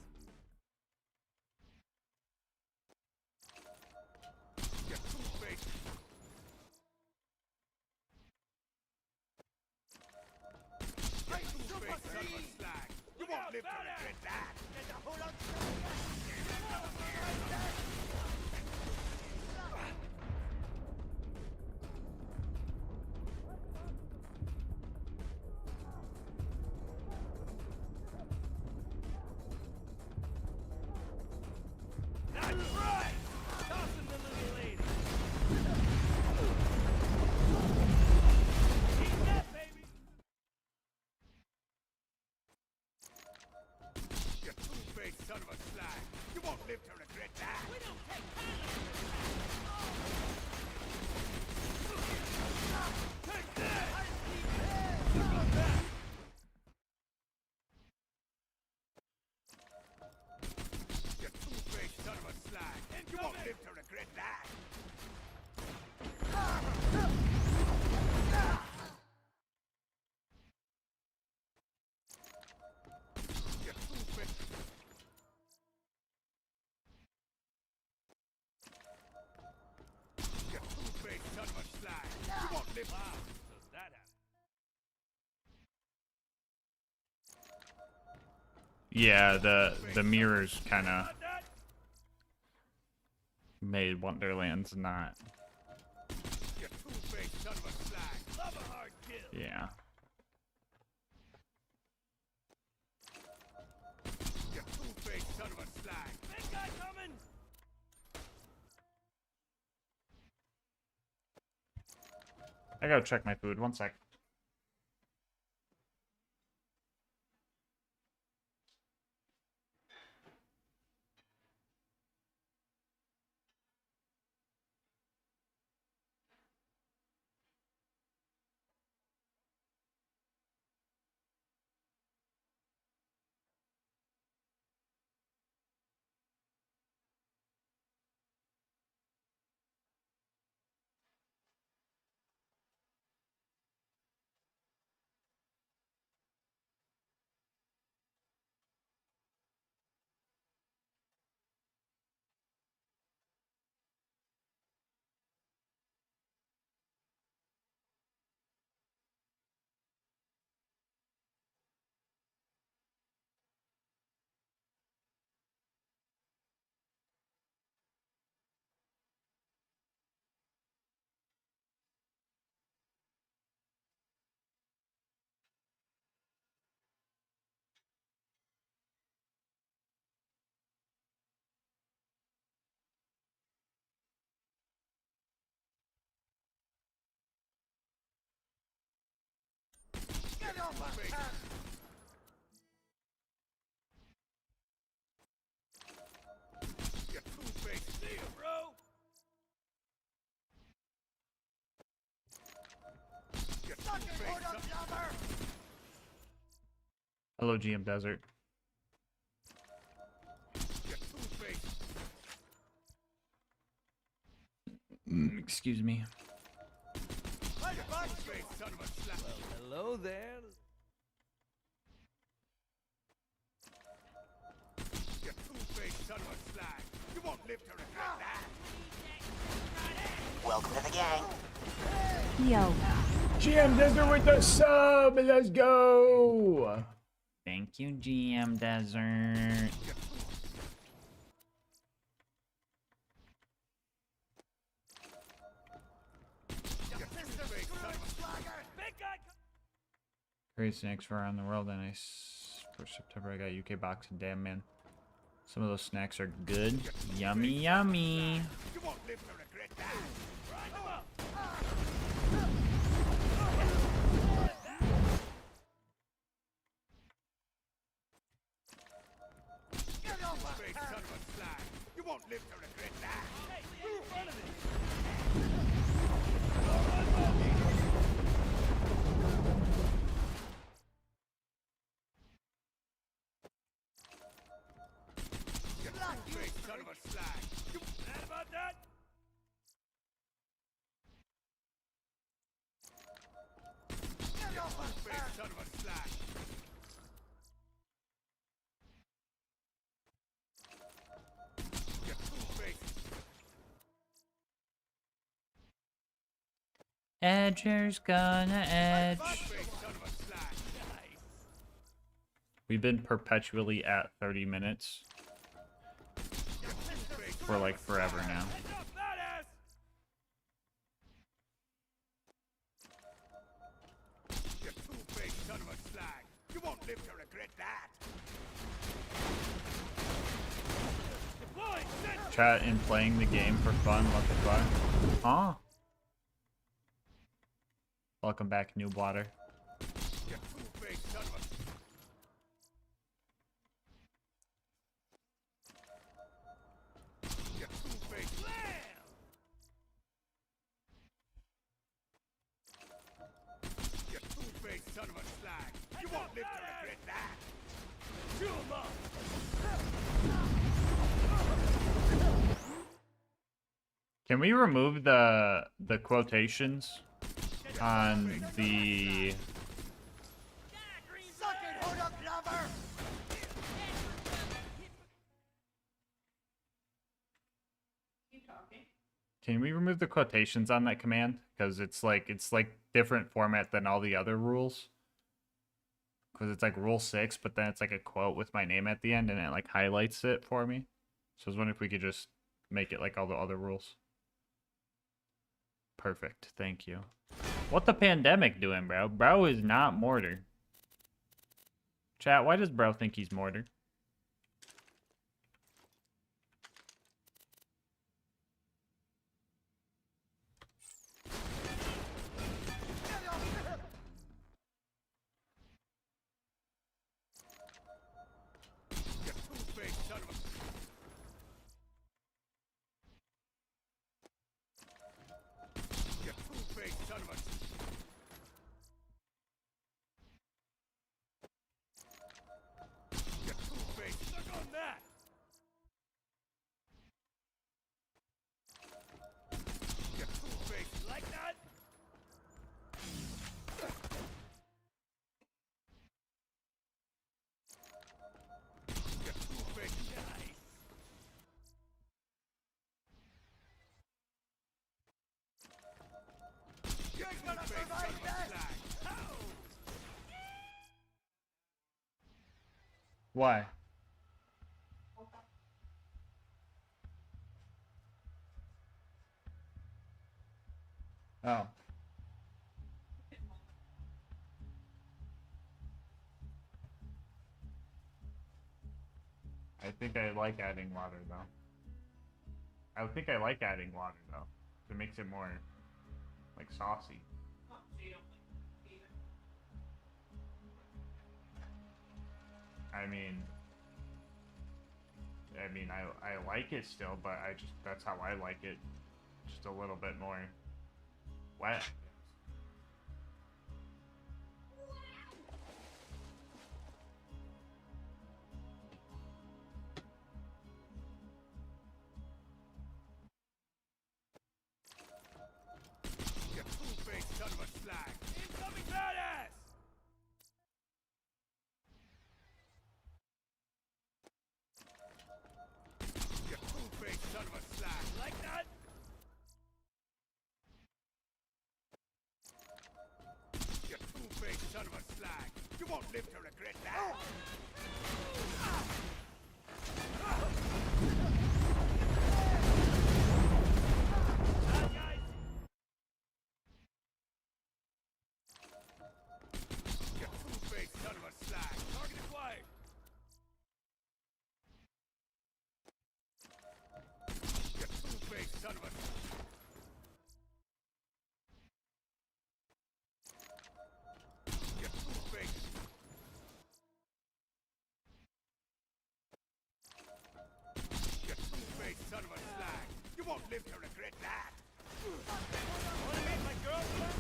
You two-faced. You two-faced son of a slag! You won't live to regret that! That's right! Toss him the little lady! Eat that, baby! You two-faced son of a slag! You won't live to regret that! We don't take Take that! You lift. Wow, does that happen? Yeah, the mirrors kind of made Wonderland's not. You two-faced son of a slag. Love a hard kill. Yeah. You two-faced son of a slag. Big guy coming. I gotta check my food. 1 sec. Get off my face. You two-faced. See ya, bro. You two-faced son of a... Hello, GM Desert. You two-faced. Excuse me. You two-faced son of a slag. Well, hello there. You two-faced son of a slag. You won't live to regret that. Welcome to the gang. Yo. GM Desert with the sub. Let's go. Thank you, GM Desert. Great snacks for around the world, and for September I got UK box, and damn man, some of those snacks are good. Yummy, yummy. You won't live to regret that. Get off my face, son of a slag. You won't live to regret that. Hey, in front of me. You two-faced son of a slag. You mad about that? Get off my face, son of a slag. You two-faced. Edger's gonna edge. We've been perpetually at 30 minutes for like forever now. You two-faced son of a slag. You won't live to regret that. Chat and playing the game for fun. What the fuck? Huh? Welcome back, Noob Water. You two-faced son of a... You two-faced... You two-faced son of a slag. You won't live to regret that. Chew 'em up. Can we remove the quotations on the... Suck it, hold-up lover! Keep talking. Can we remove the quotations on that command? Because it's like different format than all the other rules. Because it's like rule 6, but then it's like a quote with my name at the end, and it like highlights it for me. So I was wondering if we could just make it like all the other rules. Perfect. Thank you. What the pandemic doing, bro? Bro is not Mortar. Chat, why does bro think he's Mortar? Why? Oh. I think I like adding water, though. I think I like adding water, though. It makes it more, like, saucy. I mean, I like it still, but that's how I like it. Just a little bit more wet. You two-faced son of a slag! Incoming badass! You two-faced son of a slag! Like that? You two-faced son of a slag! You won't live to regret that! You two-faced son of a slag! Target acquired! You two-faced son of a... You two-faced... You two-faced son of a slag! You won't live to regret that! Wanna meet my girlfriend?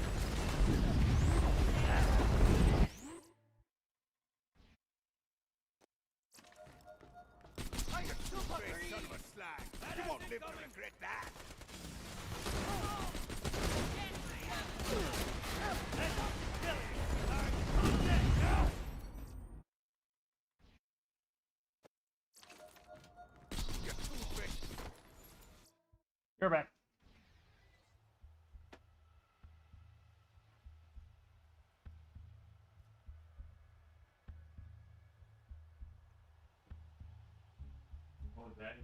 You two-faced son of a slag! You won't live to regret that! You two-faced... You're back. What was that?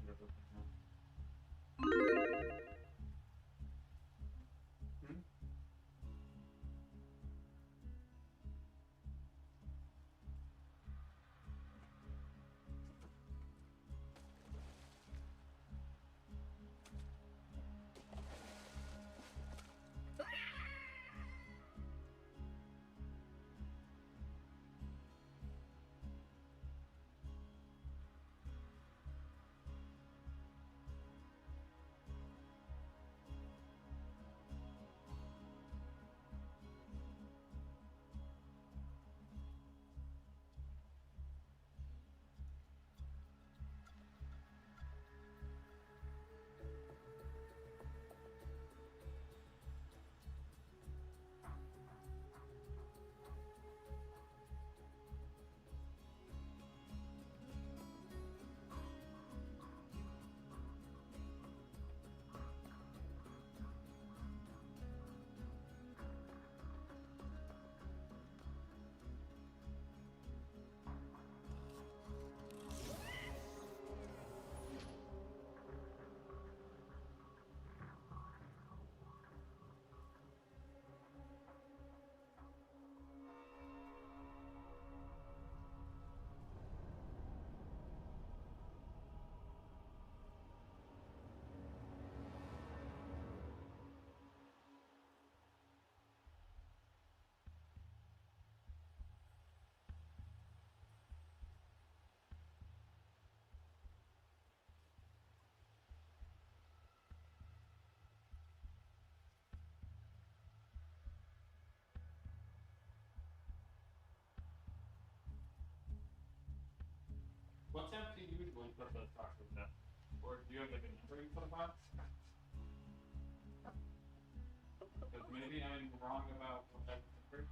put the tacos in. Or do you have like a number you put them on? Because maybe I'm wrong about what that number.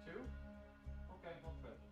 Two? Okay, we'll try that.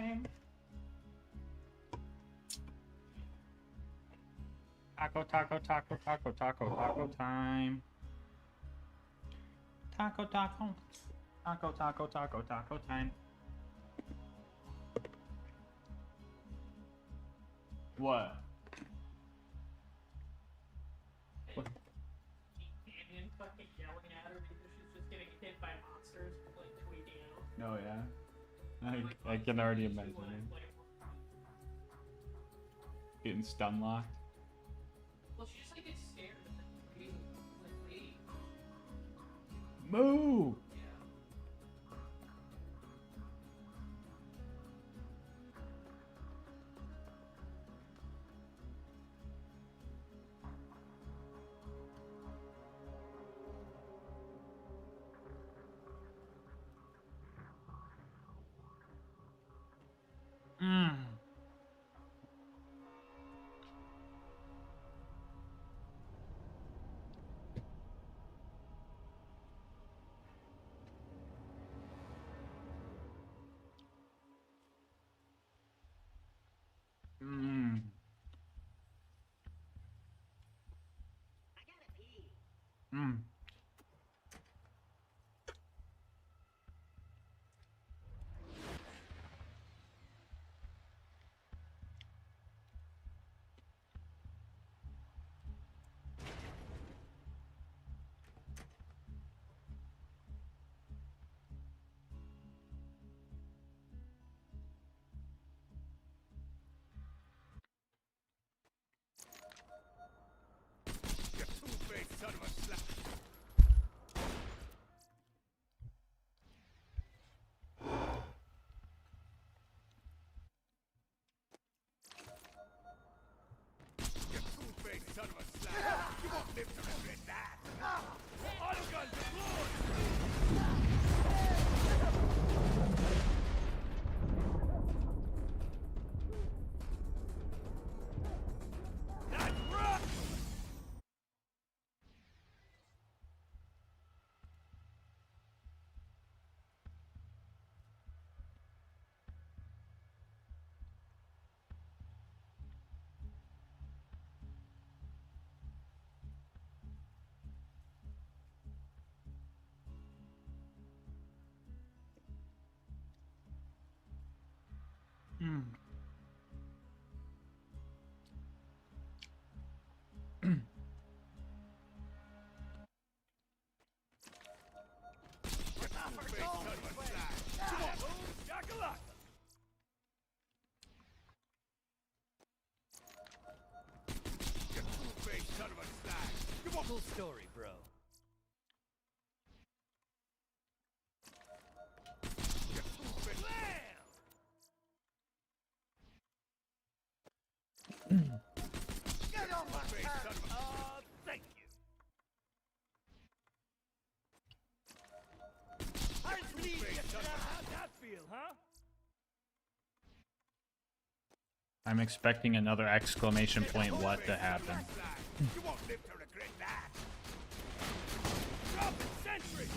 time. Taco, taco, taco, taco, taco, taco time. Taco, taco. Taco, taco, taco, taco time. What? Canyon fucking yelling at her because she's just getting hit by monsters, like tweeting out. Oh yeah. I can already imagine it. Getting stun locked. Well, she just like gets scared and then leave. Moo! You two-faced son of a slap. You two-faced son of a slap. You won't live to regret that. Autogun deployed. That's right. Cool story, bro. Get on my face, son of a... Thank you. I bleed you. How'd that feel, huh? I'm expecting another exclamation point what to happen. You won't live to regret that. Drop it, sentry.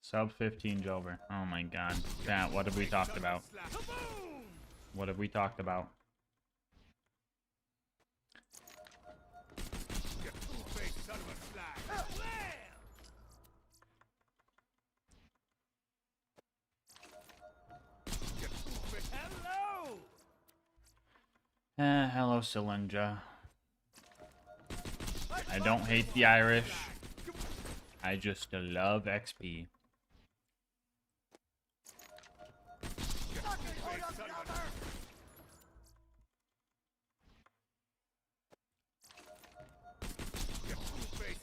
Sub 15's over. Oh my god. Chat, what have we talked about? What have we talked about? You two-faced son of a slag. You two-faced... Hello. Hello, Cylinder. I don't hate the Irish. I just love XP.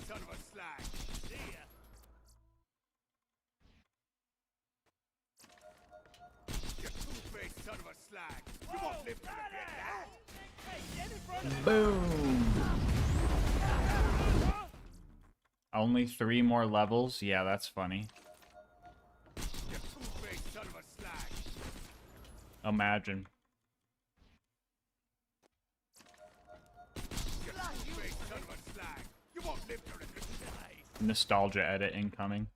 Son of a slag. See ya. You two-faced son of a slag. You won't live to regret that. Hey, get in front of me. Boom! Only 3 more levels? Yeah, that's funny. You two-faced son of a slag. Imagine. You two-faced son of a slag. You won't live to regret that. Nostalgia edit incoming.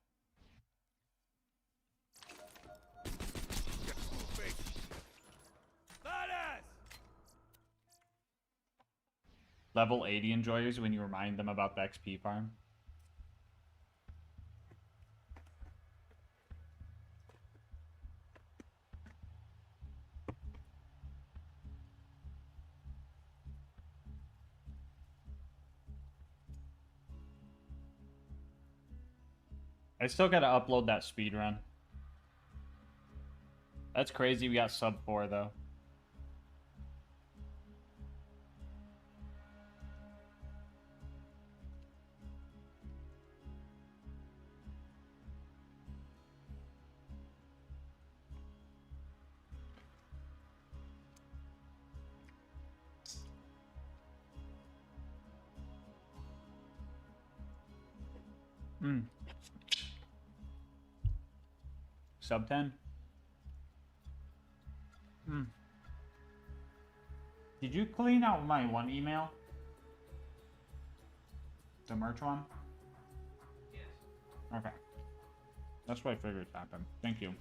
Level 80 enjoyers when you remind them about the XP farm. I still gotta upload that speed run. That's crazy. We got sub 4 though. Sub 10. Did you clean out my one email? The merch one? Yes. Okay. That's what I figured happened. Thank you.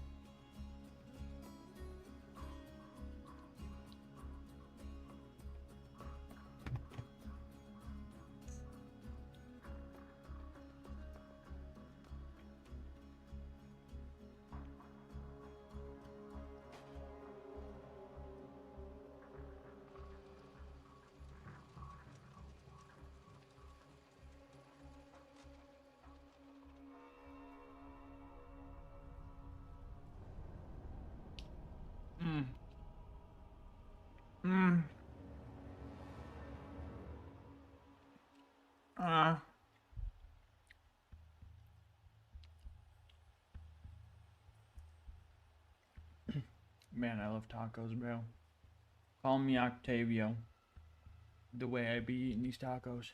Man, I love tacos, bro. Call me Octavio. The way I be eating these tacos.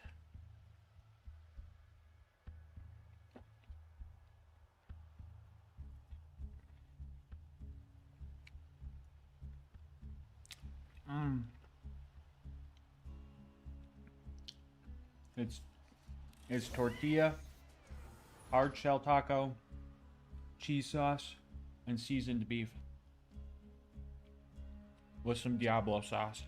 It's tortilla, hard shell taco, cheese sauce, and seasoned beef with some Diablo sauce.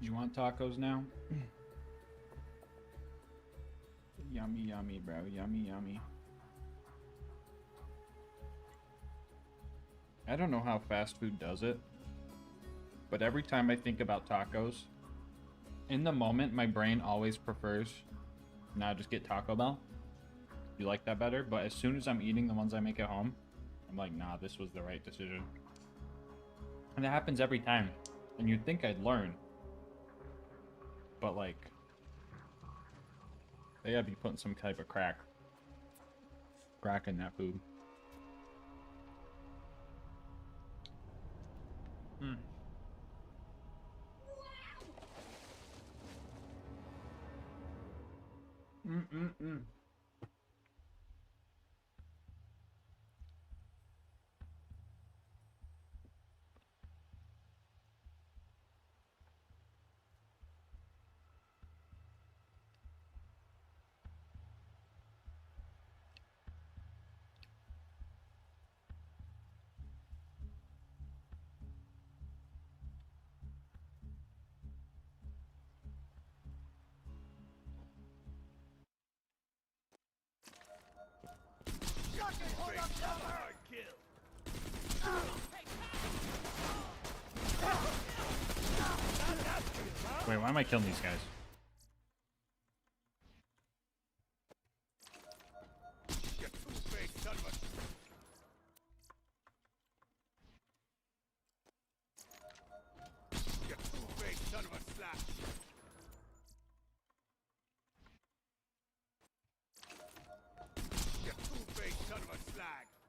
You want tacos now? Yummy, yummy, bro. Yummy, yummy. I don't know how fast food does it, but every time I think about tacos, in the moment, my brain always prefers, nah, just get Taco Bell. You like that better? But as soon as I'm eating the ones I make at home, I'm like, nah, this was the right decision. And it happens every time. And you'd think I'd learn. But like, they gotta be putting some type of crack in that food. Wait, why am I killing these guys?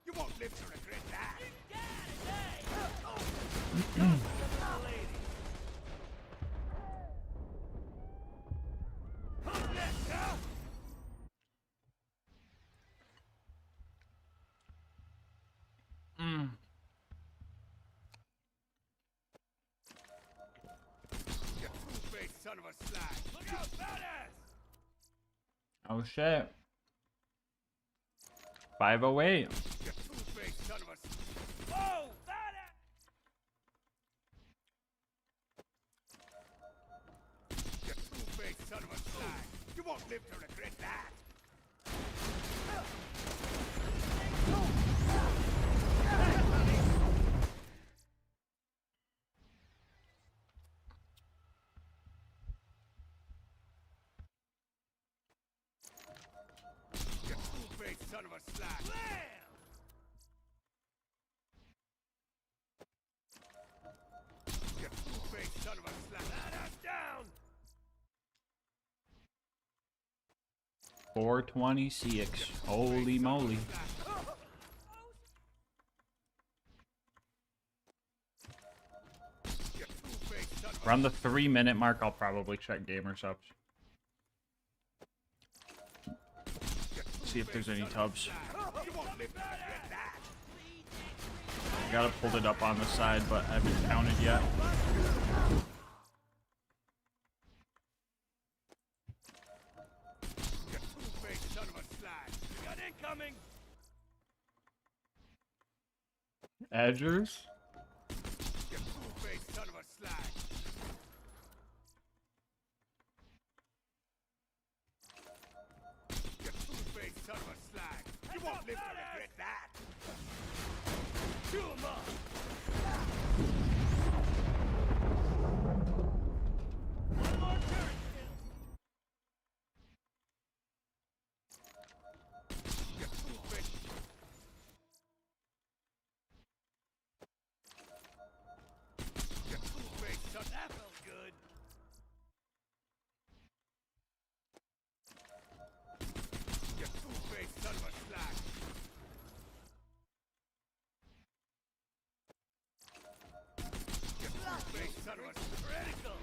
You won't live to regret that. You two-faced son of a slag! Look out, badass! Oh shit. 508. You two-faced son of a... Whoa, badass! You two-faced son of a slag! You won't live to regret that! You two-faced son of a slag! You two-faced son of a slag! Badass down! 426. Holy moly. Around the 3-minute mark, I'll probably check gamer subs. See if there's any tubs. I gotta pull it up on the side, but I haven't counted yet. You two-faced son of a slag! Got incoming! Edgers? You two-faced son of a slag! You two-faced son of a slag! You won't live to regret that! Chew 'em up! One more turn! You two-faced... You two-faced son... That felt good! You two-faced son of a slag! You two-faced son of a... Critical!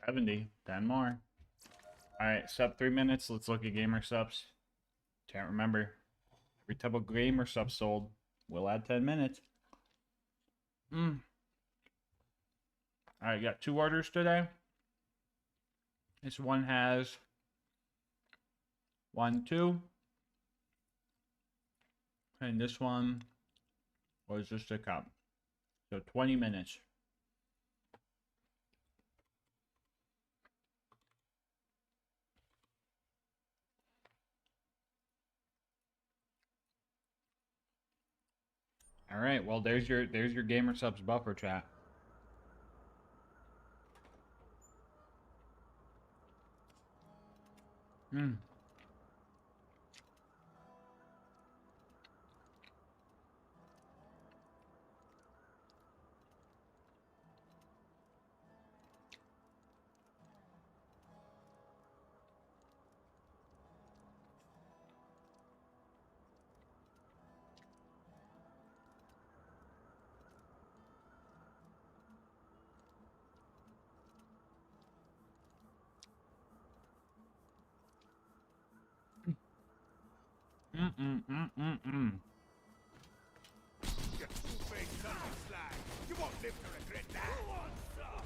70. 10 more. Alright, sub 3 minutes. Let's look at gamer subs. Can't remember. Every type of gamer sub sold. We'll add 10 minutes. Alright, got 2 orders today. This one has 1, 2. And this one was just a cup. So 20 minutes. All right, well there's your gamer subs buffer, chat. You two-faced son of a slag! You won't live to regret that! Who wants some?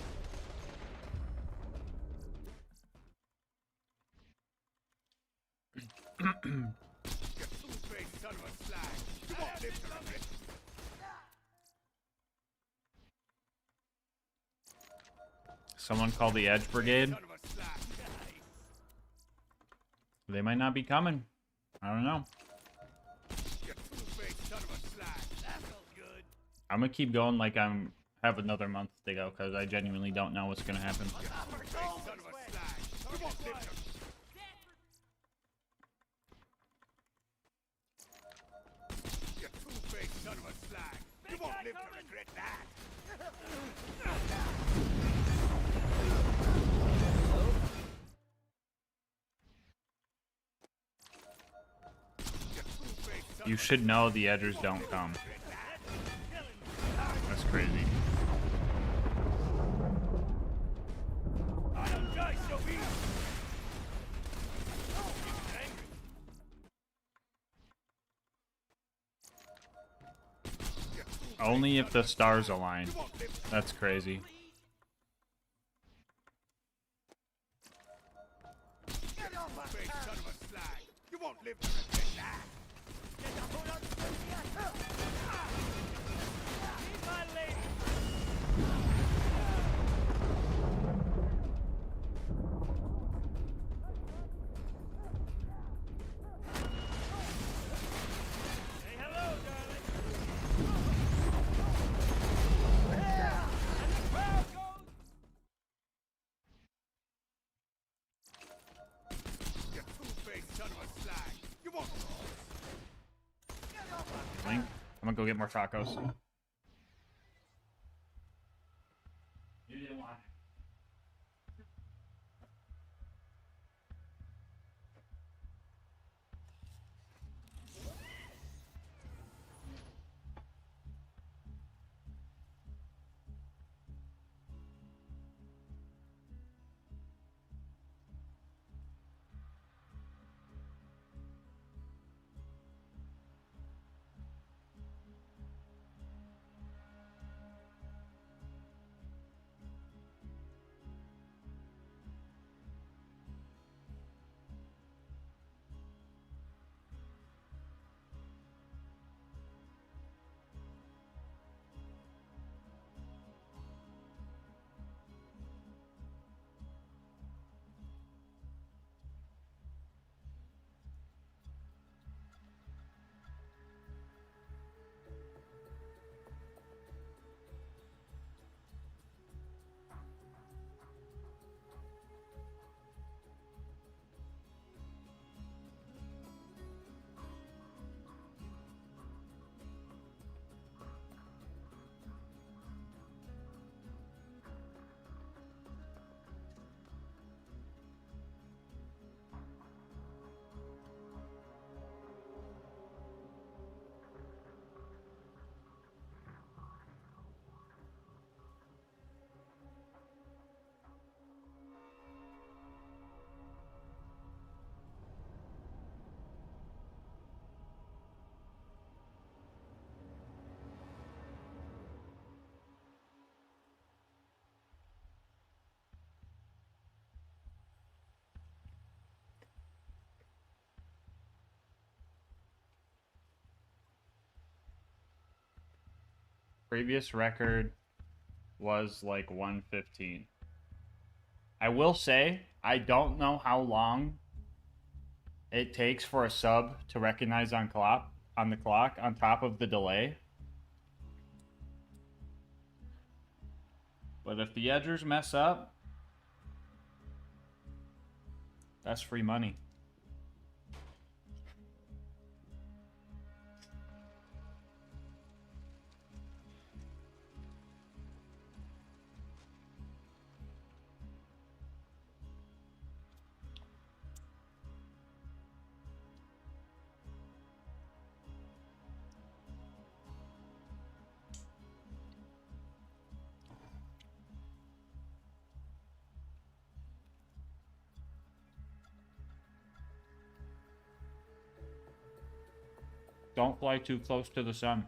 You two-faced son of a slag! You won't live to regret... Someone call the Edge Brigade. Son of a slag! They might not be coming. I don't know. You two-faced son of a slag! That felt good! I'm gonna keep going like I'm have another month to go because I genuinely don't know what's gonna happen. You two-faced son of a slag! You won't live to... You two-faced son of a slag! You won't live to regret that! You should know the edgers don't come. crazy. I don't die so easy. He's angry. Only if the stars align. That's crazy. Get off my face, son of a slag. You won't live to regret that. Leave my lady. Say hello, darling. And the crowd goes. You two-faced son of a slag. You won't. Get off my Link, I'm gonna go get more tacos. You didn't want it. Previous record was like 115. I will say, I don't know how long it takes for a sub to recognize on the clock on top of the delay. But if the edgers mess up, that's free money. Don't fly too close to the sun.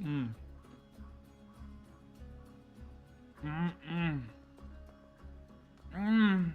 Mmm. Mmm. Mmm.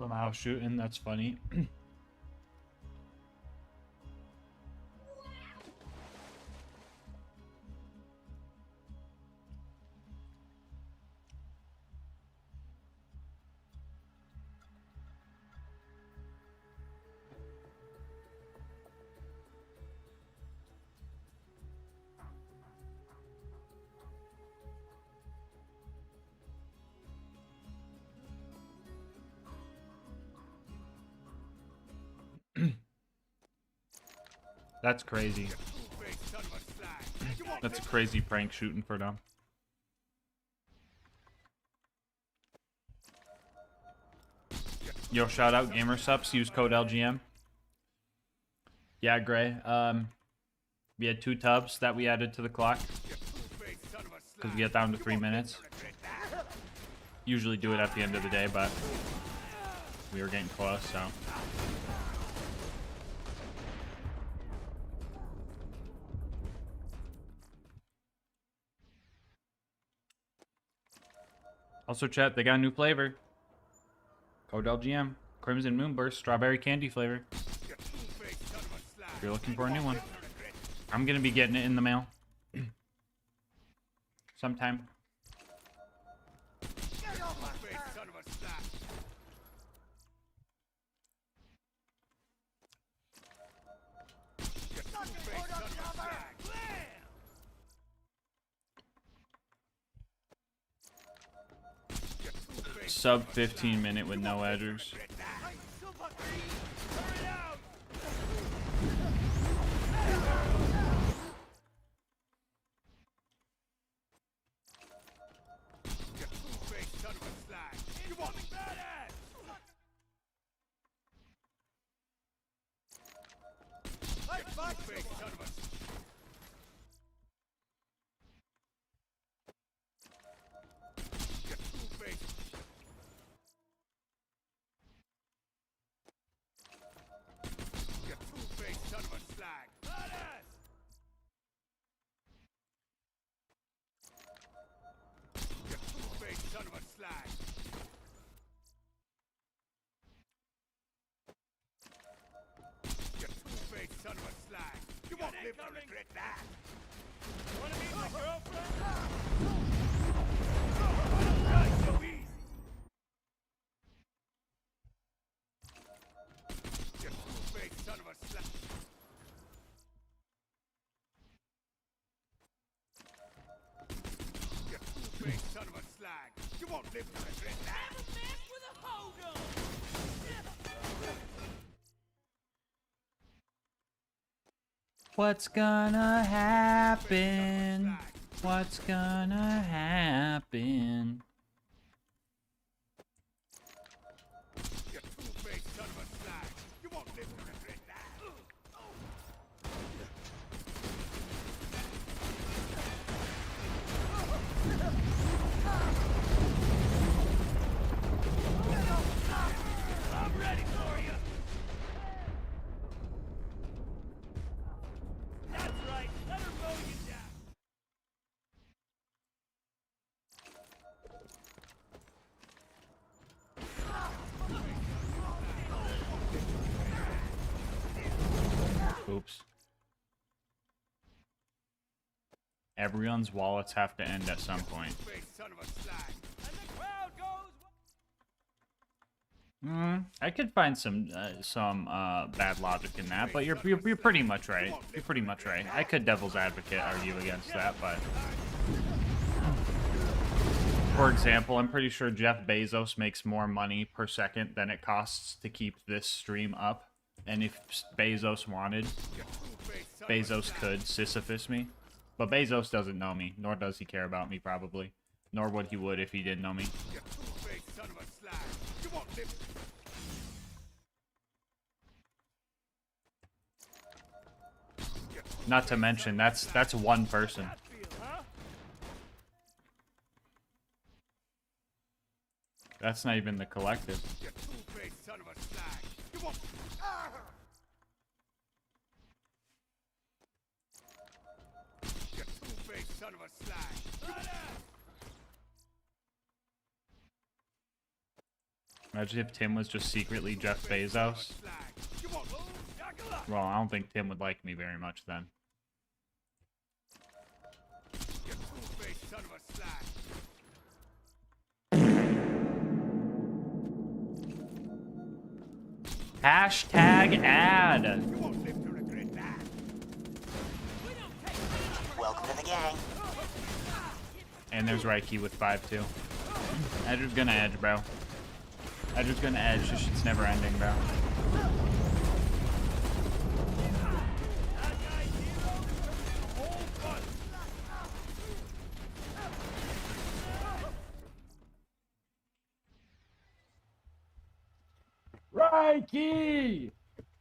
Mouse shooting, that's funny. That's crazy. That's a crazy prank shooting for them. Yo, shout out GamerSups, use code LGM. Yeah, Gray. We had 2 tubs that we added to the clock. Because we get down to 3 minutes. Usually do it at the end of the day, but we were getting close, so. Also, chat, they got a new flavor. Code LGM. Crimson Moonburst Strawberry Candy flavor. If you're looking for a new one. I'm going to be getting it in the mail. Sometime. Sub 15 minute with no edgers. What's gonna happen? What's gonna happen? I'm ready for you. That's right. Let her mow you down. Oops. Everyone's wallets have to end at some point. I could find some bad logic in that, but you're pretty much right. You're pretty much right. I could devil's advocate argue against that, but for example, I'm pretty sure Jeff Bezos makes more money per second than it costs to keep this stream up. And if Bezos wanted, Bezos could Sisyphus me. But Bezos doesn't know me, nor does he care about me probably. Nor would he would if he did know me. Not to mention, that's one person. That's not even the collective. Imagine if Tim was just secretly Jeff Bezos. Well, I don't think Tim would like me very much then. Hashtag ad. Welcome to the gang. And there's Reiki with 5-2. Edger's gonna edge, bro. Edger's gonna edge. This shit's never ending, bro. Reiki!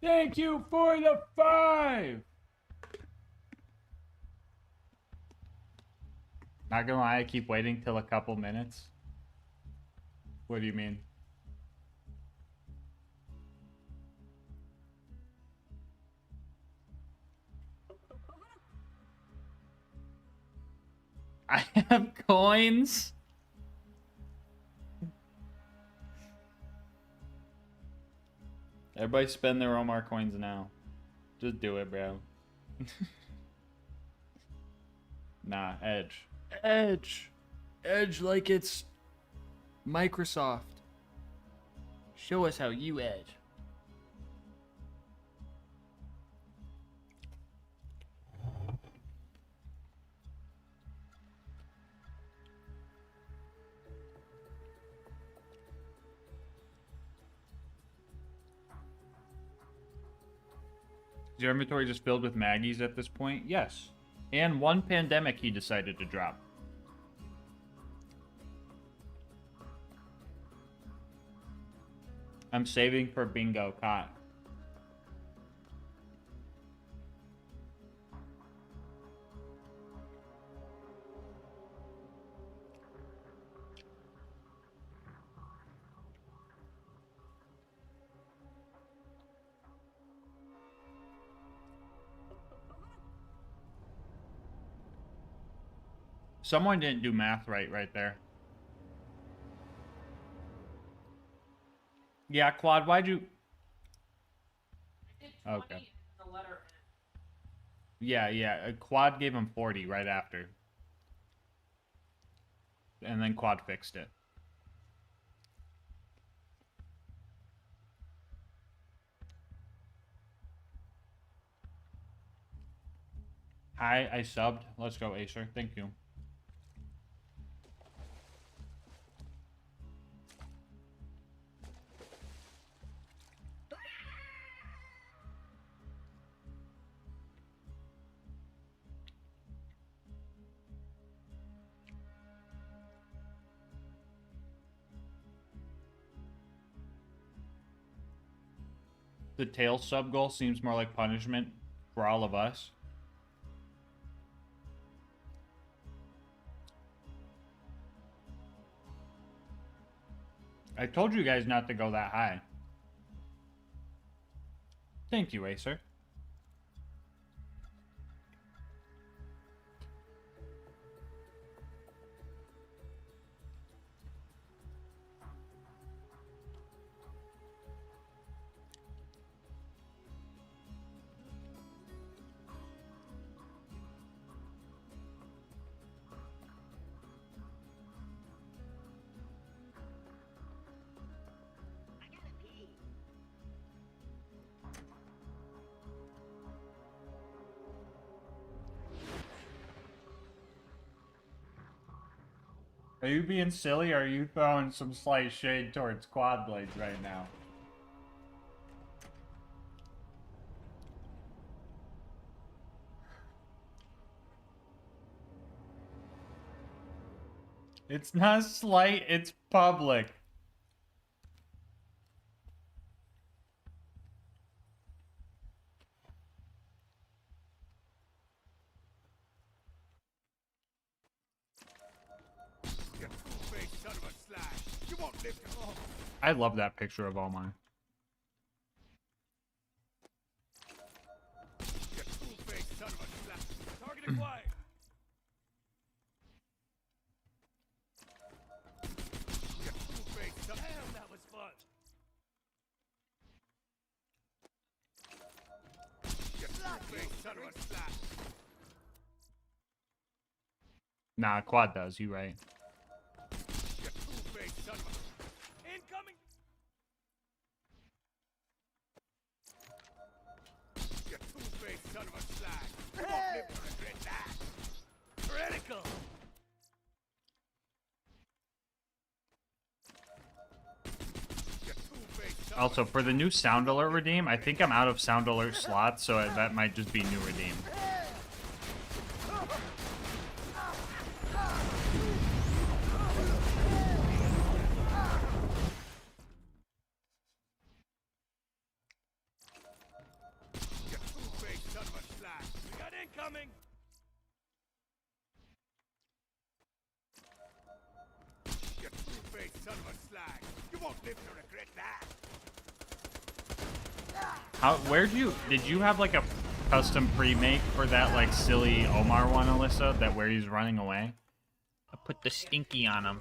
Thank you for the 5! Not gonna lie, I keep waiting till a couple minutes. What do you mean? I have coins? Everybody spend their Omar coins now. Just do it, bro. Nah, Edge. Edge! Edge like it's Microsoft. Show us how you edge. Is your inventory just filled with Maggies at this point? Yes. And one pandemic he decided to drop. I'm saving for bingo caught. Someone didn't do math right there. Yeah, Quad, why'd you... Okay. Yeah, Quad gave him 40 right after. And then Quad fixed it. Hi, I subbed. Let's go, Acer. Thank you. The tail sub goal seems more like punishment for all of us. I told you guys not to go that high. Thank you, Acer. Are you being silly, or are you throwing some slight shade towards quad blades right now? It's not slight, it's public. I love that picture of Omar. Damn, that was fun. Nah, quad does. You right. You two-faced son of a... Incoming! You two-faced son of a slag. You won't live to regret that. Critical! Also, for the new sound alert redeem, I think I'm out of sound alert slots, so that might just be new redeem. You two-faced son of a slag. We got incoming! You two-faced son of a slag. You won't live to regret that. Did you have like a custom pre-make for that like silly Omar one, Alyssa, that where he's running away? I put the stinky on him.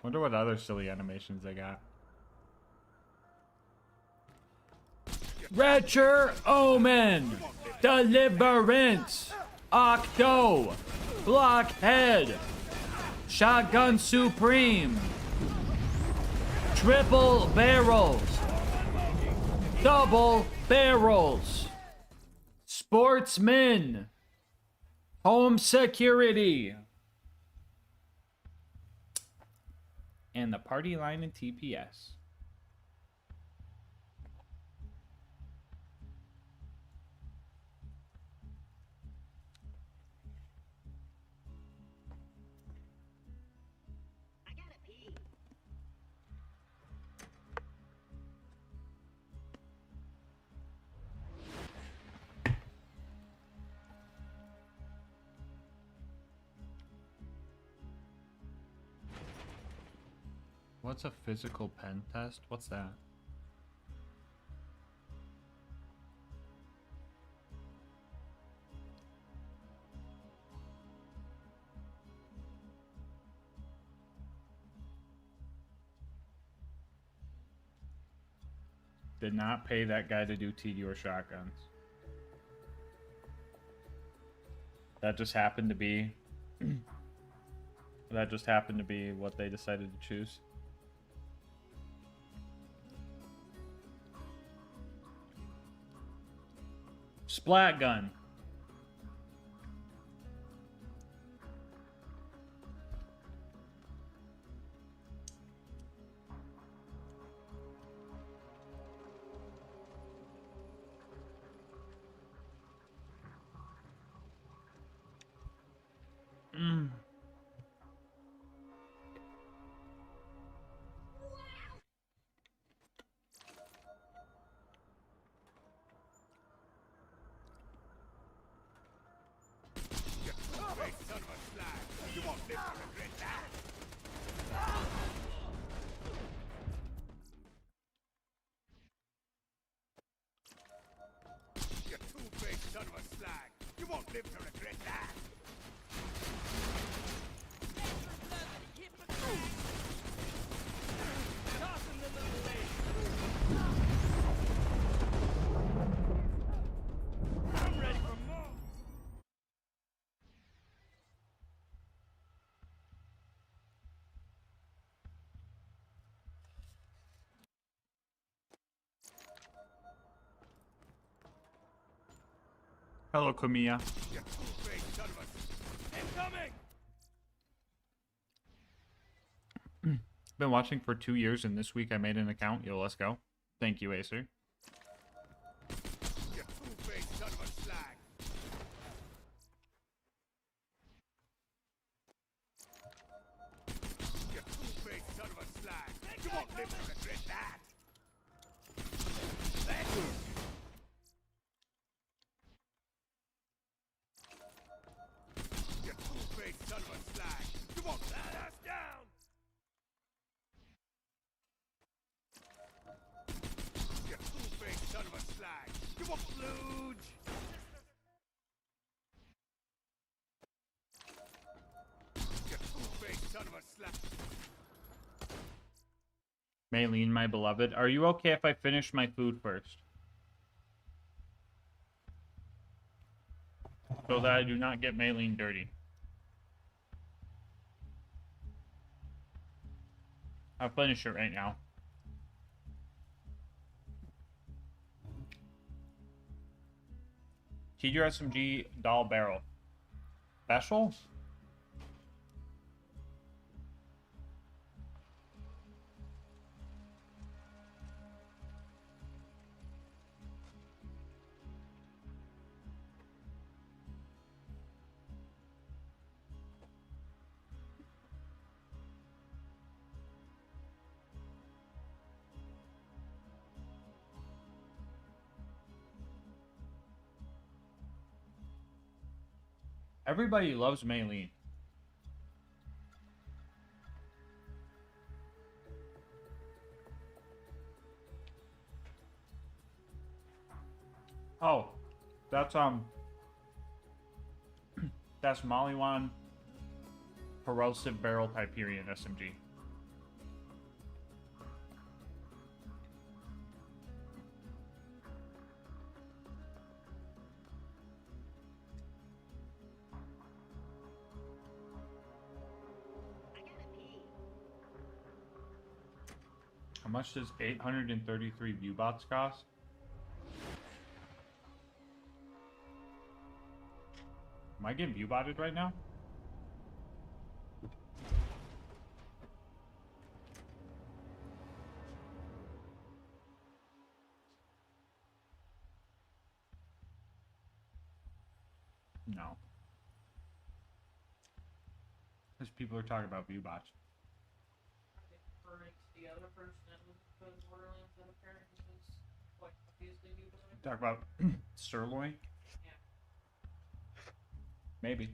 Wonder what other silly animations they got. Retcher Omen, Deliverance, Octo, Blockhead, Shotgun Supreme, Triple Barrels, Double Barrels, Sportsman, Home Security, and the Party Line and TPS. What's a physical pen test? What's that? Did not pay that guy to do TD or shotguns. That just happened to be... that just happened to be what they decided to choose. Splat gun. Hello, Kamiya. Been watching for 2 years, and this week I made an account. Yo, let's go. Thank you, Acer. Maylene, my beloved, are you okay if I finish my food first? so that I do not get Maylene dirty. I'll finish it right now. TDR SMG doll barrel. Special? Everybody loves Maylene. Oh, that's that's Maliwan Corrosive Barrel Hyperion SMG. How much does 833 viewbots cost? Am I getting viewbotted right now? No. Because people are talking about viewbots. The other person that was the Borderlands that apparently was quite obviously viewable. Talk about sirloin? Yeah. Maybe.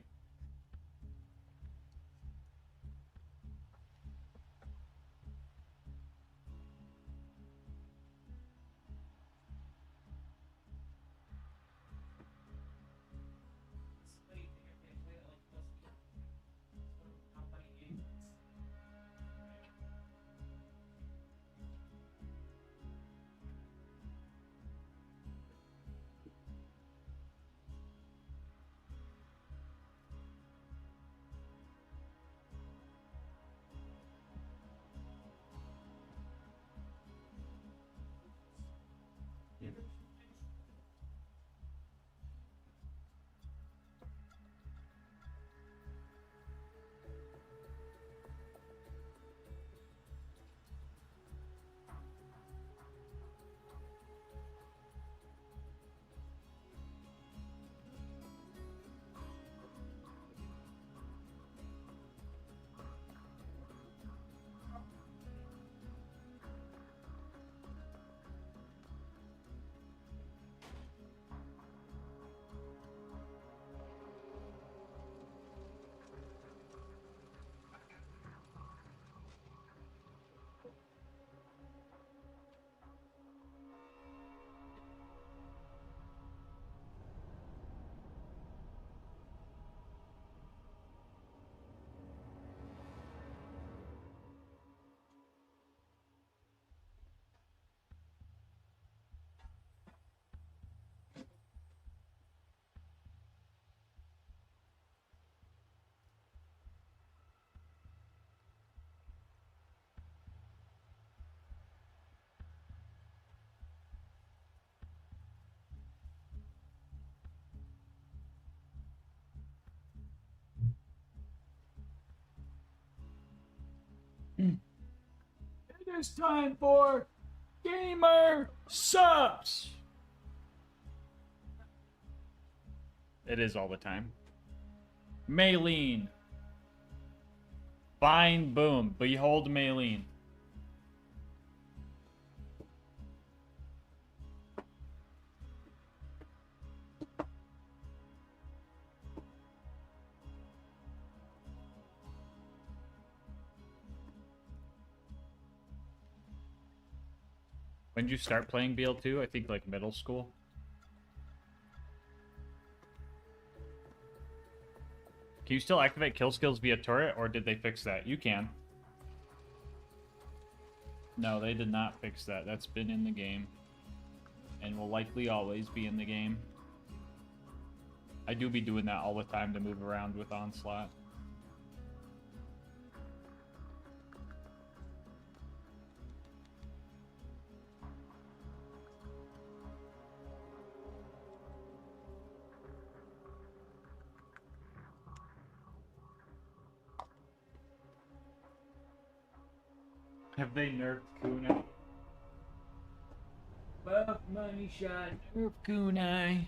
It is time for Gamer Subs! It is all the time. Maylene. Fine, boom. Behold Maylene. When did you start playing BL2? I think like middle school. Can you still activate kill skills via turret, or did they fix that? You can. No, they did not fix that. That's been in the game. And will likely always be in the game. I do be doing that all the time to move around with Onslaught. Have they nerfed Kunai? Buff money shot, nerf Kunai.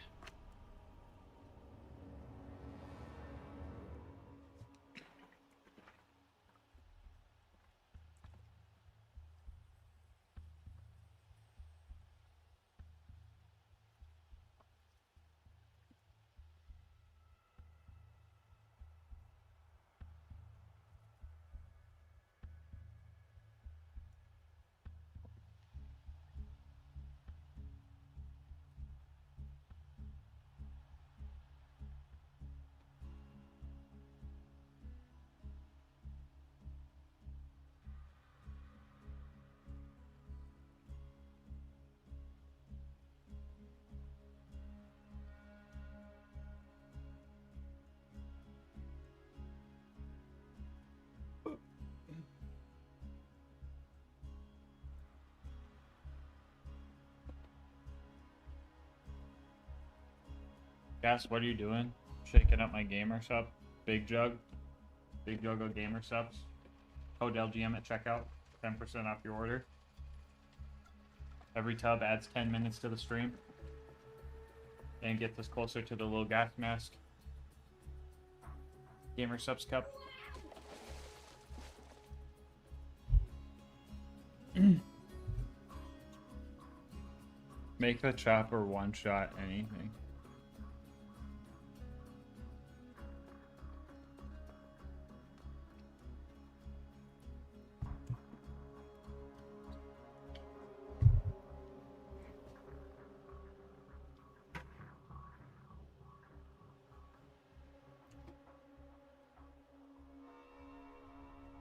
Gas, what are you doing? Shaking up my gamer sub. Big jug of gamer subs. Code LGM at checkout. 10% off your order. Every tub adds 10 minutes to the stream. And gets us closer to the LilGasmask Gamer Subs Cup. Make the chopper one shot anything.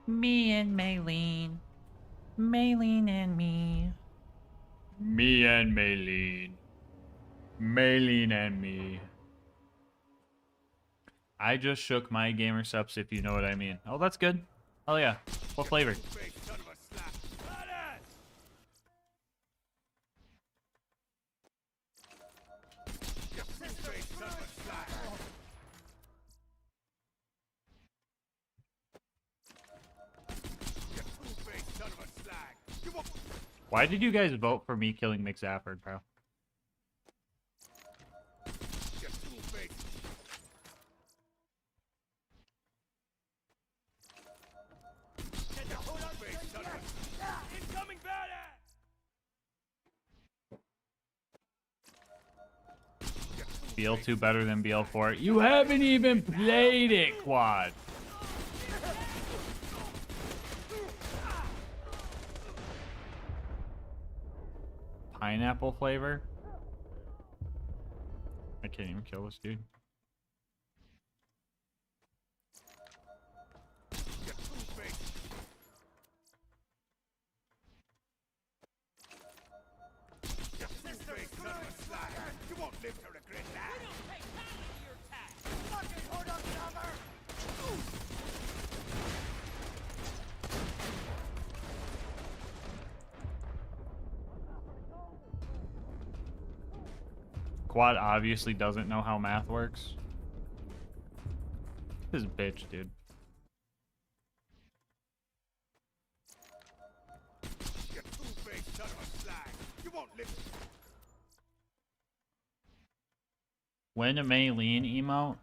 Me and Maylene. Maylene and me. Me and Maylene. Maylene and me. I just shook my gamer subs, if you know what I mean. Oh, that's good. Oh yeah. What flavor? Why did you guys vote for me killing McZafford, bro? BL2 better than BL4. You haven't even played it, Quad. Pineapple flavor? I can't even kill this dude. Quad obviously doesn't know how math works. This bitch, dude. When a Maylene emote?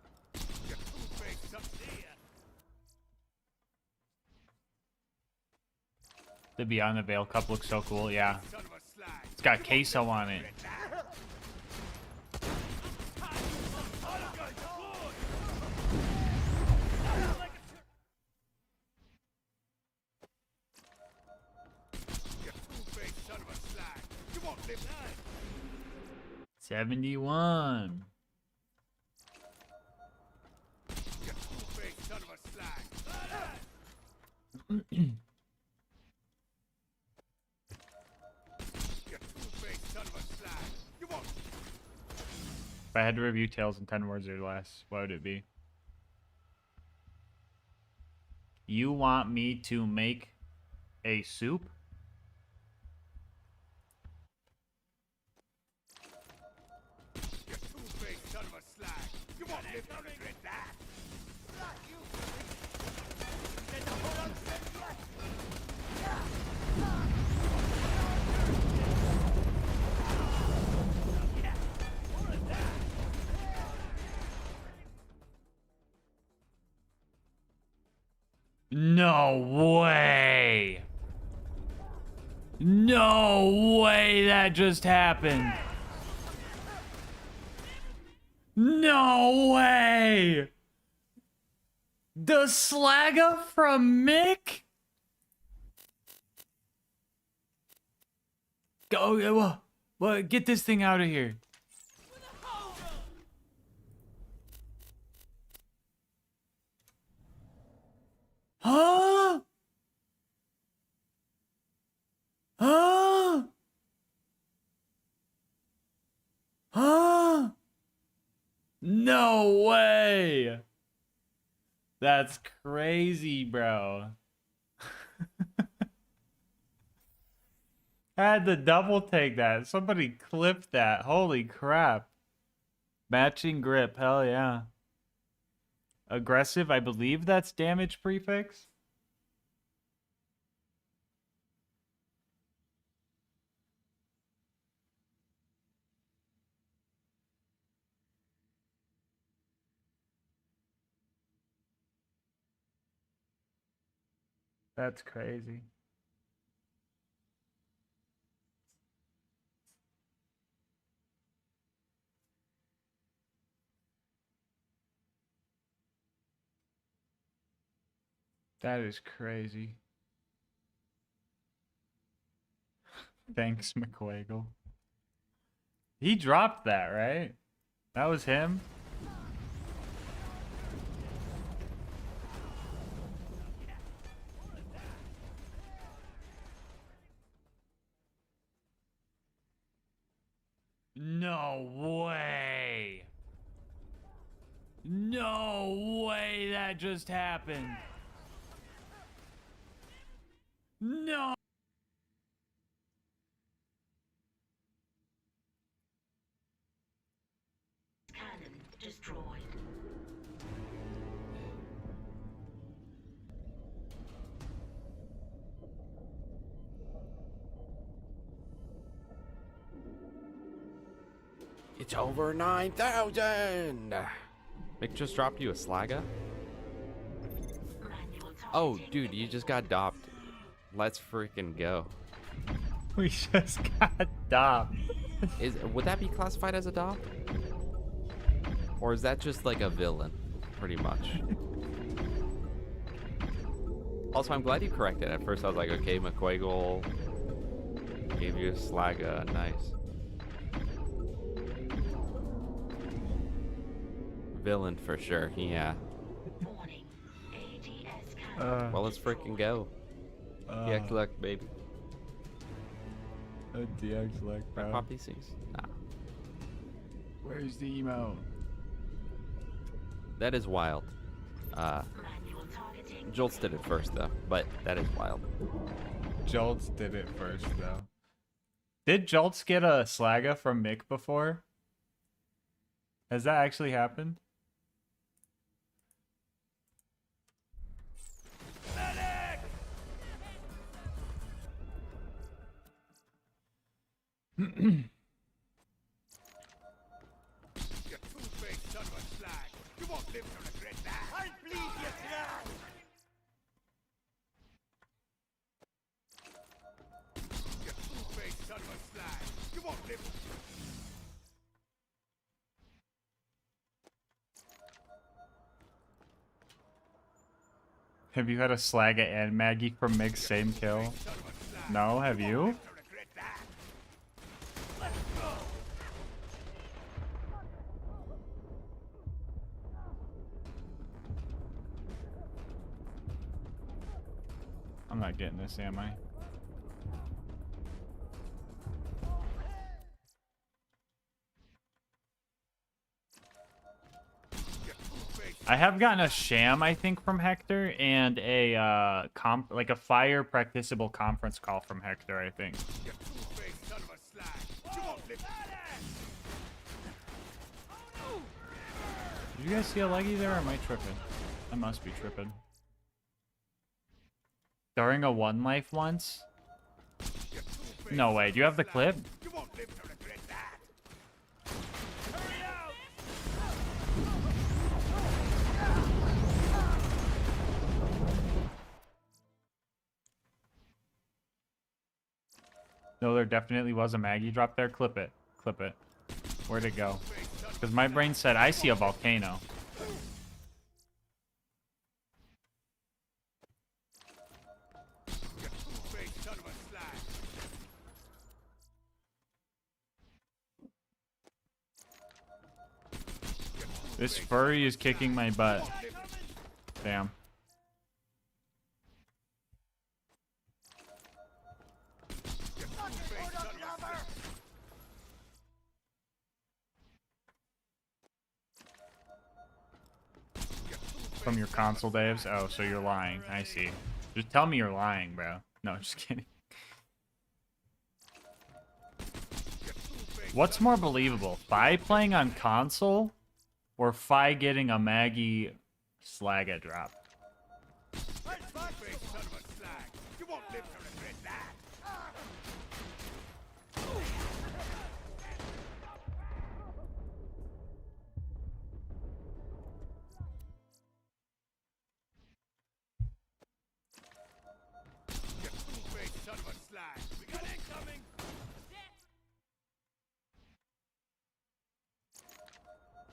The Beyond the Veil cup looks so cool, yeah. It's got queso on it. $71. I had to review Tales in 10 words or less, what would it be? You want me to make a soup? You two-faced son of a slag. You won't live to regret that. No way! No way that just happened! No way! The Slagga from Mick? Go, well, get this thing out of here. Huh? Huh? Huh? No way. That's crazy, bro. I had to double take that. Somebody clipped that. Holy crap. Matching grip. Hell yeah. Aggressive. I believe that's damage prefix. That's crazy. That is crazy. Thanks, McQuagle. He dropped that, right? That was him? No way. No way that just happened. No. Cannon destroyed. It's over 9,000! Mick just dropped you a Slagga? Oh, dude, you just got dopped. Let's freaking go. We just got dopped. Would that be classified as a dop? Or is that just like a villain, pretty much? Also, I'm glad you corrected. At first I was like, okay, McQuagle gave you a Slagga, nice. Villain for sure, yeah. Well, let's freaking go. DX luck, baby. DX luck, bro. Can I pop these things? Nah. Where's the emo? That is wild. Jolts did it first, though, but that is wild. Jolts did it first, though. Did Jolts get a Slagga from Mick before? Has that actually happened? You two-faced son of a slag. You won't live to regret that. I'll bleed you dry. You two-faced son of a slag. You won't live. Have you had a Slagga and Maggie from Mick's same kill? No, have you? I'm not getting this, am I? I have gotten a sham, I think, from Hector, and a like a fire practicable conference call from Hector, I think. Did you guys see a leggy there, or am I tripping? I must be tripping. During a one life once? No way. Do you have the clip? No, there definitely was a Maggie drop there. Clip it. Clip it. Where'd it go? Because my brain said, I see a volcano. This furry is kicking my butt. Damn. From your console, Daves? Oh, so you're lying. I see. Just tell me you're lying, bro. No, just kidding. What's more believable? Fi playing on console or Fi getting a Maggie Slaga drop?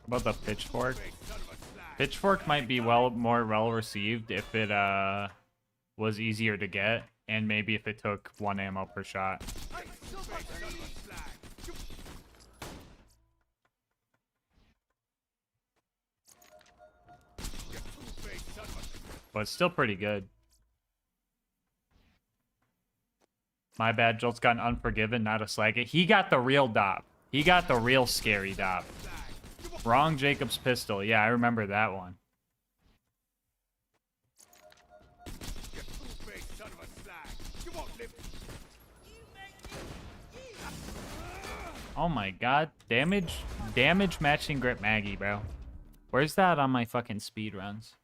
About the pitchfork? Pitchfork might be more well received if it was easier to get, and maybe if it took 1 ammo per shot. But it's still pretty good. My bad, Jolt's got an Unforgiven, not a Slag. He got the real dop. He got the real scary dop. Wrong Jacob's pistol. Yeah, I remember that one. Oh my god. Damage matching grip Maggie, bro. Where's that on my fucking speed runs?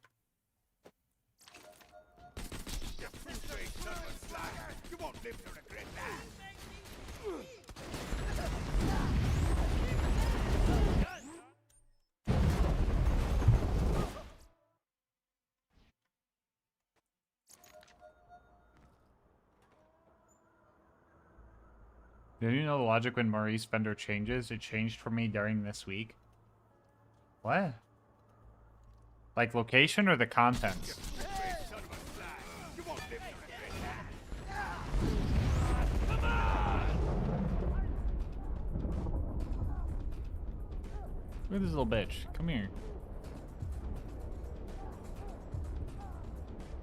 Did you know the logic when Maurice Fender changes? It changed for me during this week. What? Like location or the contents? Look at this little bitch. Come here.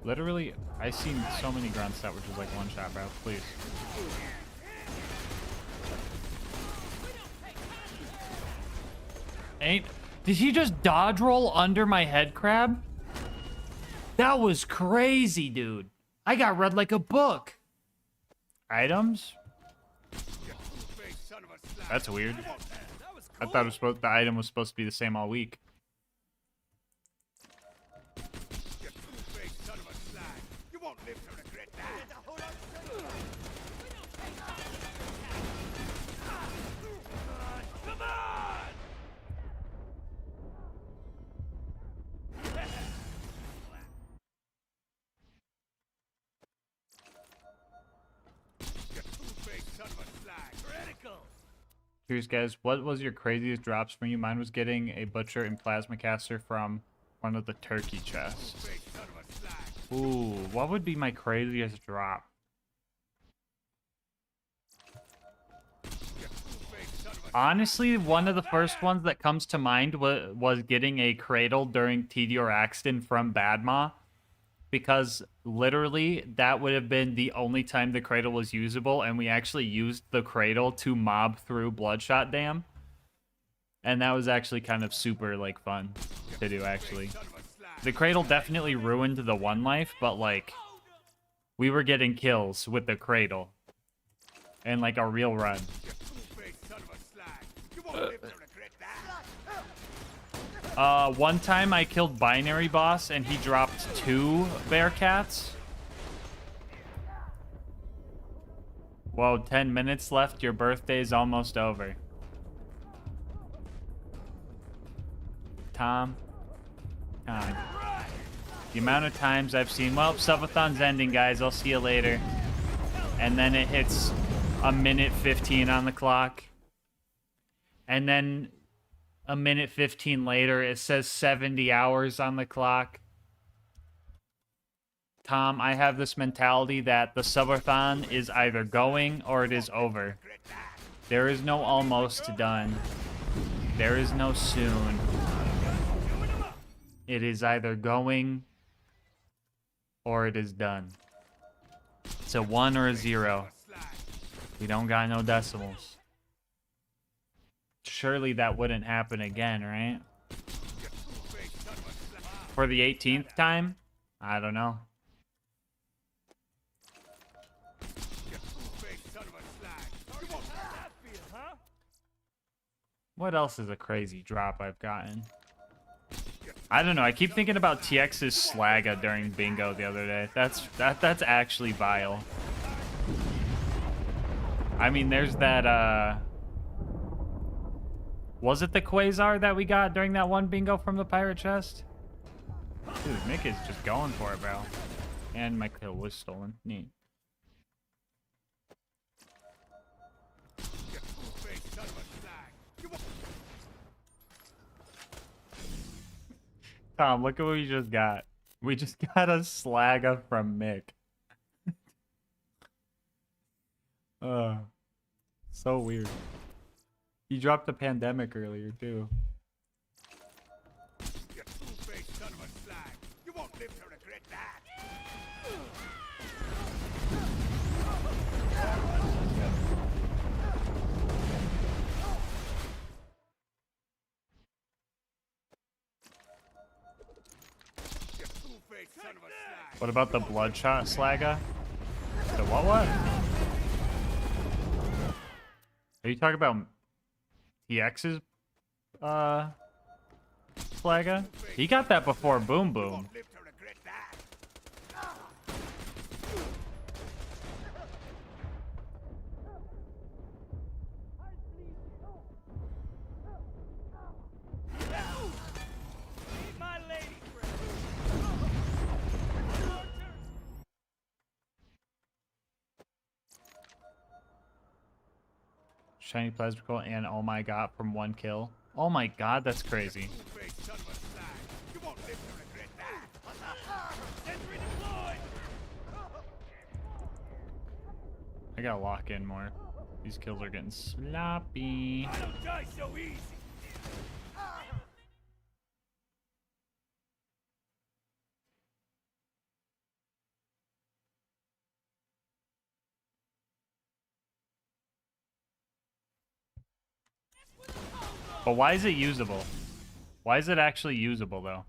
Literally, I've seen so many grunts that were just like one shot, bro. Please. Did he just dodge roll under my head crab? That was crazy, dude. I got read like a book. Items? That's weird. I thought it was the item was supposed to be the same all week. Here's guys, what was your craziest drops from you? Mine was getting a butcher and plasma caster from one of the turkey chests. Ooh, what would be my craziest drop? Honestly, one of the first ones that comes to mind was getting a cradle during TDR Axton from Badma. Because literally that would have been the only time the cradle was usable, and we actually used the cradle to mob through Bloodshot Dam. And that was actually kind of super like fun to do, actually. The cradle definitely ruined the one life, but like we were getting kills with the cradle. And like a real run. One time I killed Binary Boss and he dropped 2 Bearcats. Whoa, 10 minutes left. Your birthday's almost over. Tom. The amount of times I've seen, well, Subathon's ending, guys. I'll see you later. And then it hits a minute 15 on the clock. And then a minute 15 later, it says 70 hours on the clock. Tom, I have this mentality that the subathon is either going or it is over. There is no almost done. There is no soon. It is either going or it is done. It's a 1 or a 0. We don't got no decimals. Surely that wouldn't happen again, right? For the 18th time? I don't know. What else is a crazy drop I've gotten? I don't know. I keep thinking about TX's Slaga during bingo the other day. That's actually vile. I mean, there's that was it the Quasar that we got during that one bingo from the pirate chest? Dude, Mick is just going for it, bro. And my kill was stolen. Neat. Tom, look at what we just got. We just got a Slaga from Mick. So weird. He dropped the pandemic earlier, too. What about the Bloodshot Slaga? The what? Are you talking about TX's Slaga? He got that before Boom Boom. Shiny Plasma Coal and oh my god from 1 kill. Oh my god, that's crazy. I gotta lock in more. These kills are getting sloppy. I don't die so easy. But why is it usable? Why is it actually usable though?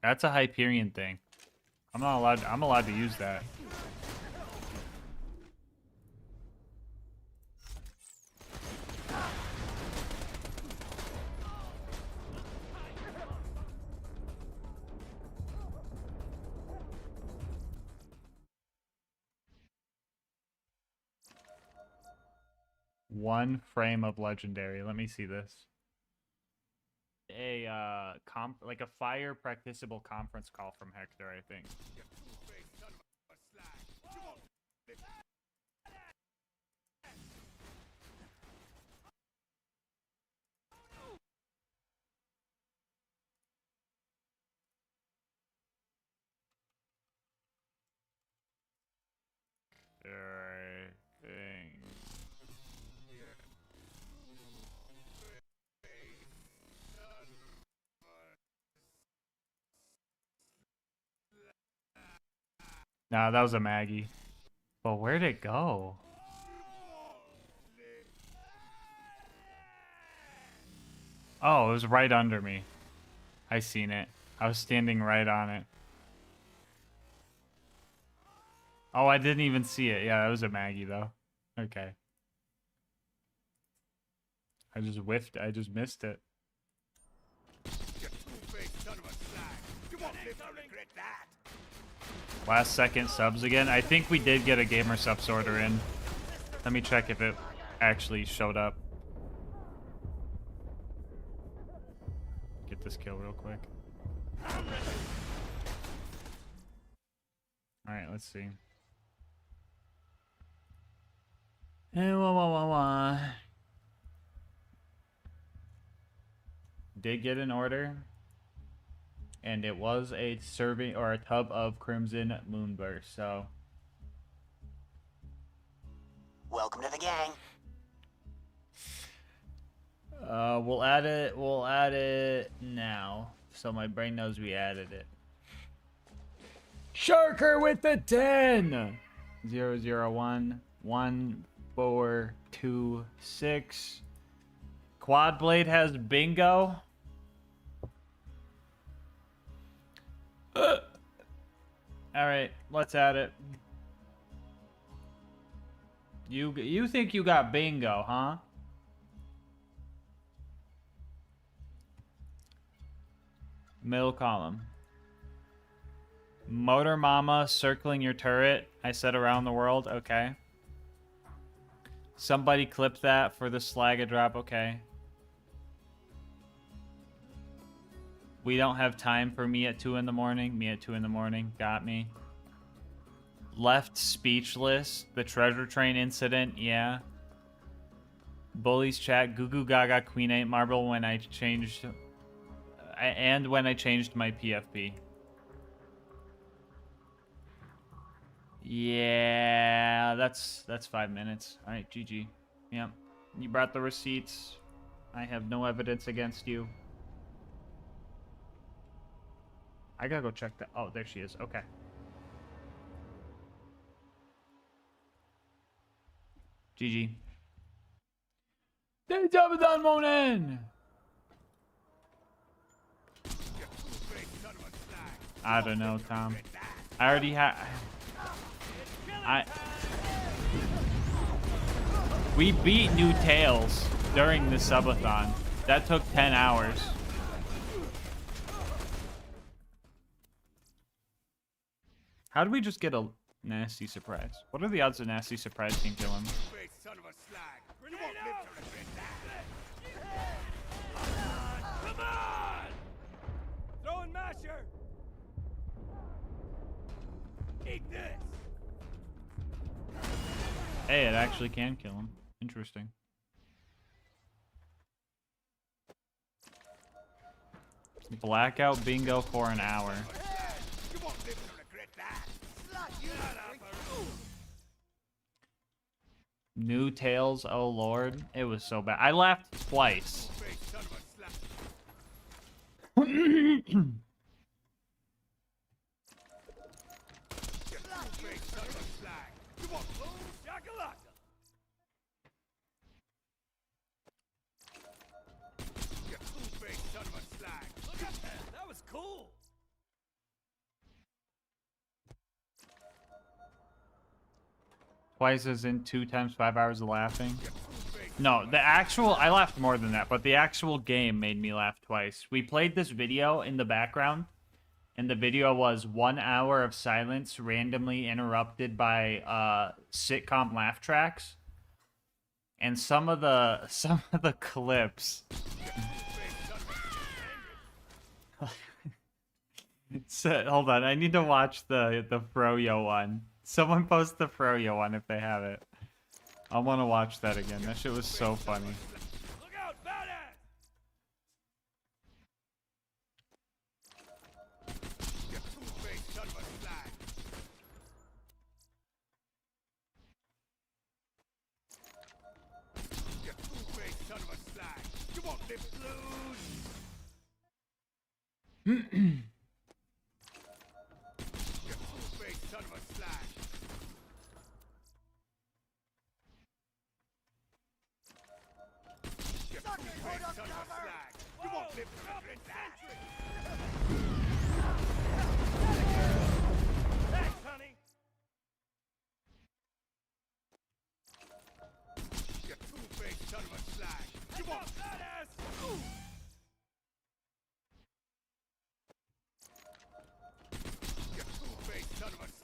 That's a Hyperion thing. I'm allowed to use that. One frame of legendary. Let me see this. Like a fire practicable conference call from Hector, I think. Nah, that was a Maggie. But where'd it go? Oh, it was right under me. I seen it. I was standing right on it. Oh, I didn't even see it. Yeah, that was a Maggie, though. Okay. I just whiffed. I just missed it. Last second subs again. I think we did get a gamer subs order in. Let me check if it actually showed up. Get this kill real quick. Alright, let's see. Did get an order. And it was a serving or a tub of Crimson Moonburst, so. Welcome to the gang. We'll add it now. So my brain knows we added it. Sharker with the 10! 001 1426. Quad Blade has bingo. Alright, let's add it. You think you got bingo, huh? Middle column. Motor Mama circling your turret. I said around the world. Okay. Somebody clip that for the Slaga drop. Okay. We don't have time for me at 2 in the morning. Me at 2 in the morning. Got me. Left speechless. The treasure train incident. Yeah. Bullies chat. Goo Goo Gaga Queen 8 Marble when I changed... and when I changed my PFP. Yeah, that's 5 minutes. All right, GG. Yep. You brought the receipts. I have no evidence against you. I gotta go check that. Oh, there she is. Okay. GG. Day SUBATHON morning! I don't know, Tom. I already had... We beat New Tales during the subathon. That took 10 hours. How did we just get a nasty surprise? What are the odds a nasty surprise can kill him? Come on! Throwing masher! Eat this! Hey, it actually can kill him. Interesting. Blackout bingo for an hour. New Tales, oh lord. It was so bad. I laughed twice. That was cool. Twice as in 2 times 5 hours of laughing. No, the actual... I laughed more than that, but the actual game made me laugh twice. We played this video in the background, and the video was 1 hour of silence randomly interrupted by sitcom laugh tracks. And some of the clips... hold on, I need to watch the Froyo one. Someone post the Froyo one if they have it. I want to watch that again. That shit was so funny. Look out, badass! You two-faced son of a slag. You two-faced son of a slag. You won't live to lose. You two-faced son of a slag. You two-faced son of a slag. You won't live to regret that.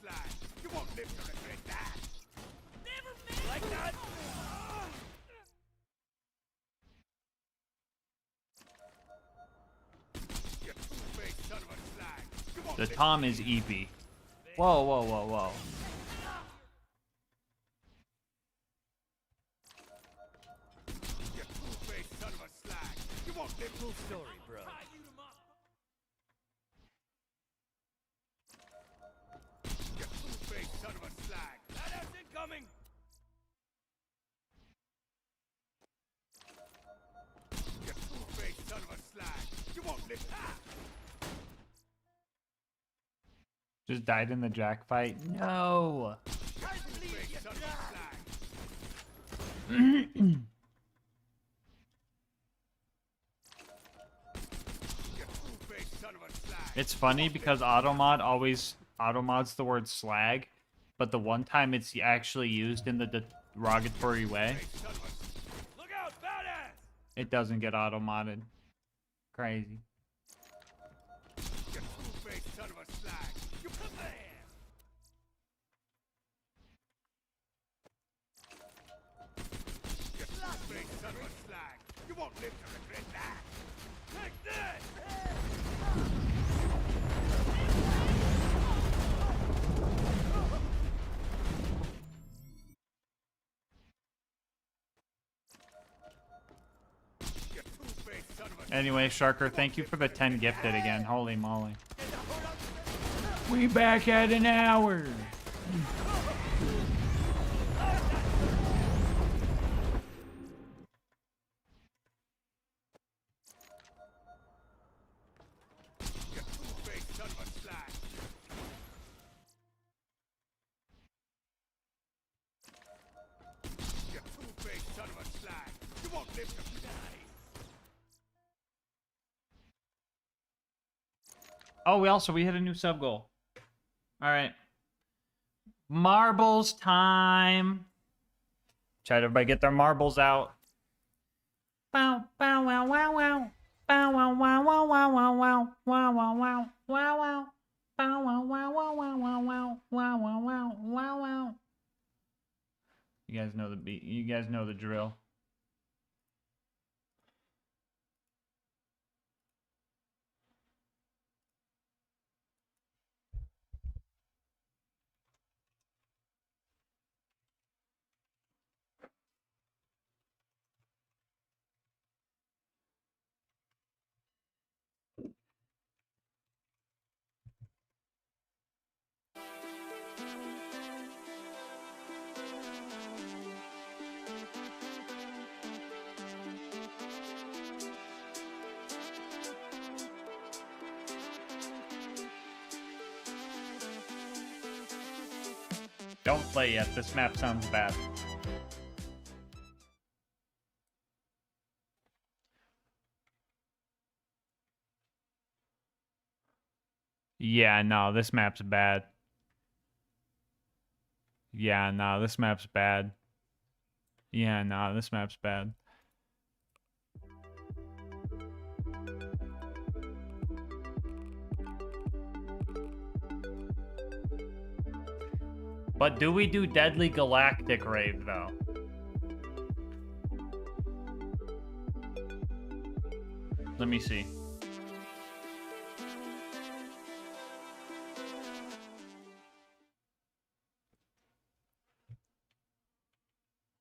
slag. You won't live to regret that. Never like that. You two-faced son of a slag. You won't The live Tom is EP. Whoa, whoa, whoa, whoa. You two-faced son of a slag. You won't live. Cool story, bro. You two-faced son of a slag. That is incoming. You two-faced son of a slag. You won't live. Ah! Just died in the Jack fight? No. Two-faced son of a slag. You two-faced son of a slag. It's funny because Automod always automods the word slag, but the one time it's actually used in the derogatory way, Look out, badass! it doesn't get automodded. Crazy. You two-faced son of a slag. You come there. You two-faced son of a slag. You won't live to regret that. Take this! You two-faced son of a Anyway, Sharker, thank you for the 10 gifted again. Holy moly. We back at an hour. You two-faced son of a slag. You two-faced son of a slag. You won't live to die. Oh, we hit a new sub goal. All right. Marbles time. Try to everybody get their marbles out. Bow, bow, wow, wow, wow. Bow, wow, wow, wow, wow, wow, wow. Wow, wow, wow, wow, wow. Bow, wow, wow, wow, wow, wow, wow. Wow, wow, wow, wow, wow. You guys know the beat. You guys know the drill. Don't play yet. This map sounds bad. Yeah, no, this map's bad. Yeah, no, this map's bad. Yeah, no, this map's bad. But do we do Deadly Galactic Rave, though? Let me see.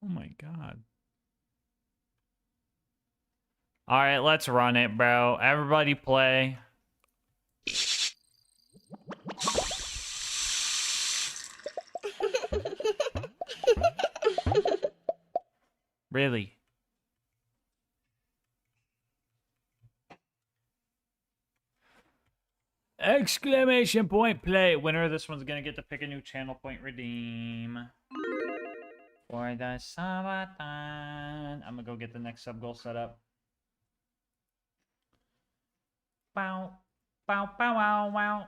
Oh my god. Alright, let's run it, bro. Everybody play. Really? Exclamation point play. Winner of this one's gonna get to pick a new channel point redeem. For the subathon. I'm gonna go get the next sub goal set up. Bow. Bow, bow, wow, wow.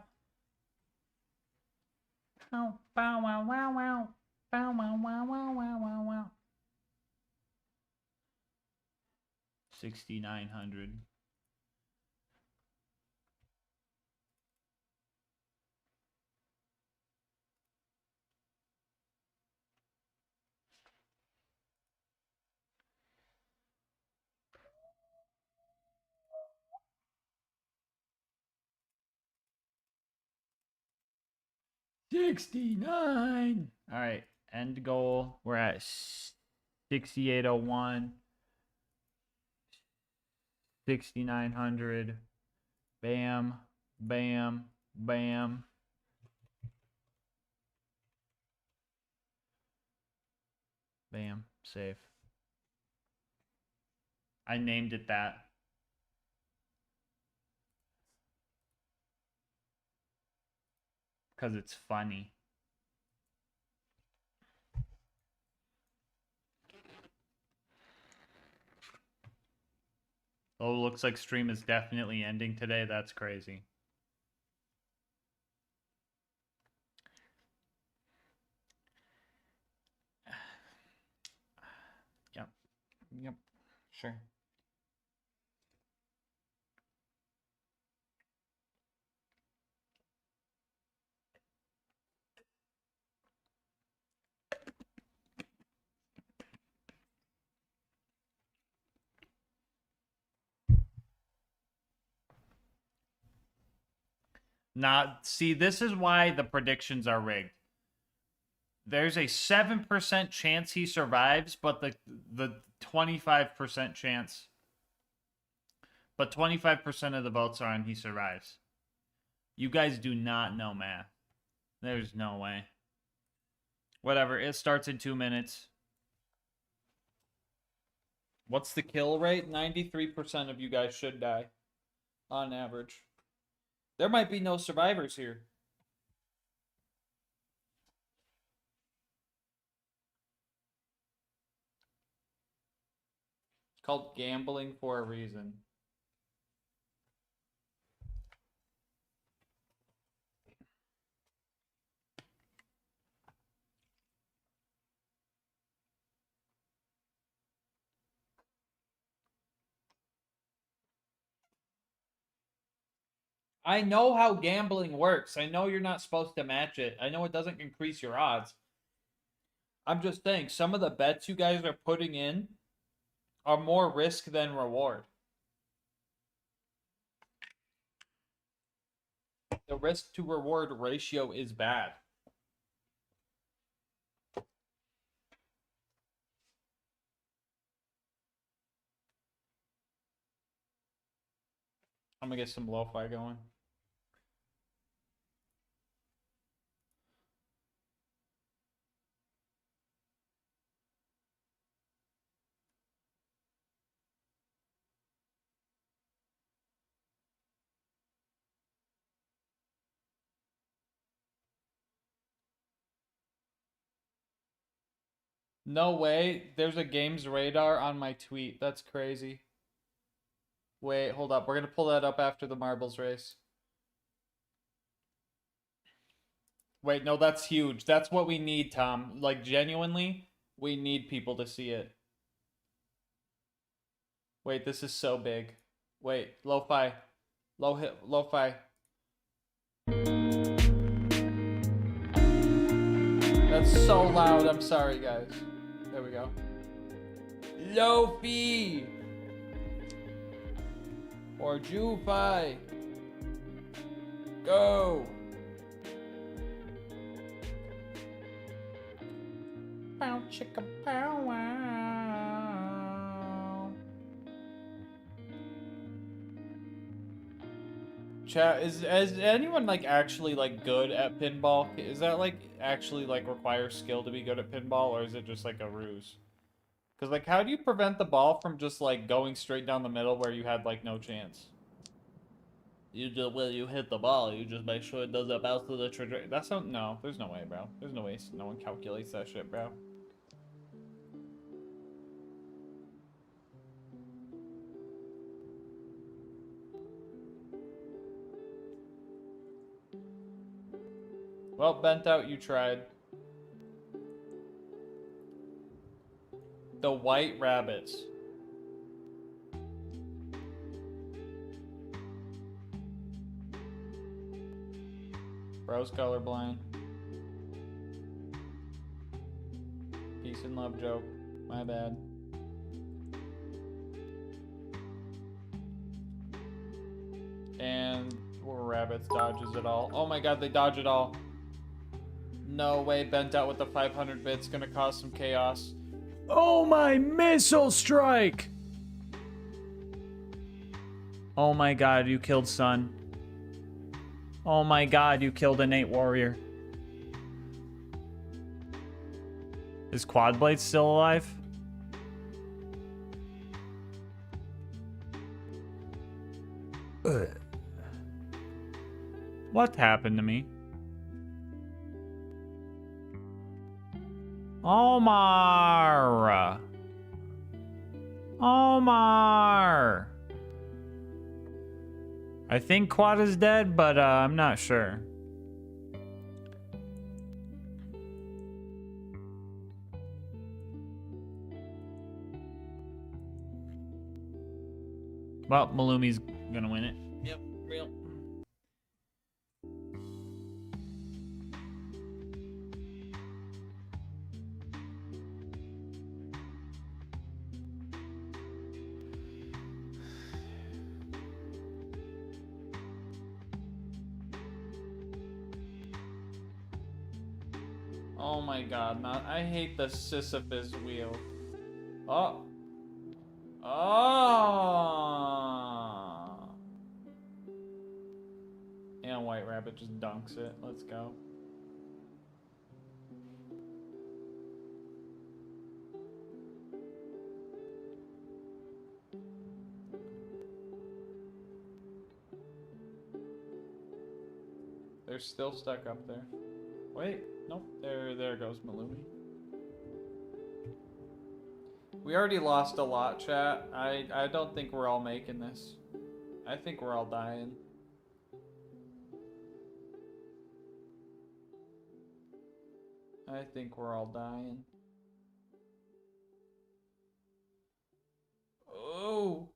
Bow, bow, wow, wow, wow. Bow, wow, wow, wow, wow, wow, wow. 6,900. 69. All right, end goal. We're at 6801. 6900. Bam, bam, bam. Bam, save. I named it that. Because it's funny. Oh, looks like stream is definitely ending today. That's crazy. Yep. Yep. Sure. Not see, this is why the predictions are rigged. There's a 7% chance he survives, but the 25% chance. But 25% of the votes are on he survives. You guys do not know math. There's no way. Whatever, it starts in 2 minutes. What's the kill rate? 93% of you guys should die. On average. There might be no survivors here. It's called gambling for a reason. I know how gambling works. I know you're not supposed to match it. I know it doesn't increase your odds. I'm just saying, some of the bets you guys are putting in are more risk than reward. The risk to reward ratio is bad. I'm gonna get some lo-fi going. No way. There's a games radar on my tweet. That's crazy. Wait, hold up. We're gonna pull that up after the marbles race. Wait, no, that's huge. That's what we need, Tom. Like, genuinely, we need people to see it. Wait, this is so big. Wait, lo-fi. Lo-fi. That's so loud. I'm sorry, guys. There we go. Lo-fi. Or Ju-fi. Go. Pow chicka pow wow. Chat, is anyone like actually like good at pinball? Is that like actually like requires skill to be good at pinball, or is it just like a ruse? Because like, how do you prevent the ball from just like going straight down the middle where you had like no chance? You just, when you hit the ball, you just make sure it doesn't bounce to the trajectory. That's not, no, there's no way, bro. There's no way no one calculates that shit, bro. Well, bent out, you tried. The White Rabbits. Bro's colorblind. Peace and love joke. My bad. And poor rabbits dodges it all. Oh my god, they dodge it all. No way, bent out with the 500 bits, gonna cause some chaos. Oh my missile strike! Oh my god, you killed Sun. Oh my god, you killed an 8 warrior. Is Quad Blade still alive? Ugh. What happened to me? Omar! Omar! I think Quad is dead, but I'm not sure. Well, Malumi's gonna win it. Yep, real. Oh my god, not I hate the Sisyphus wheel. Oh. Oh. And White Rabbit just dunks it. Let's go. They're still stuck up there. Wait, nope. There goes Malumi. We already lost a lot, chat. I don't think we're all making this. I think we're all dying. I think we're all dying. Oh.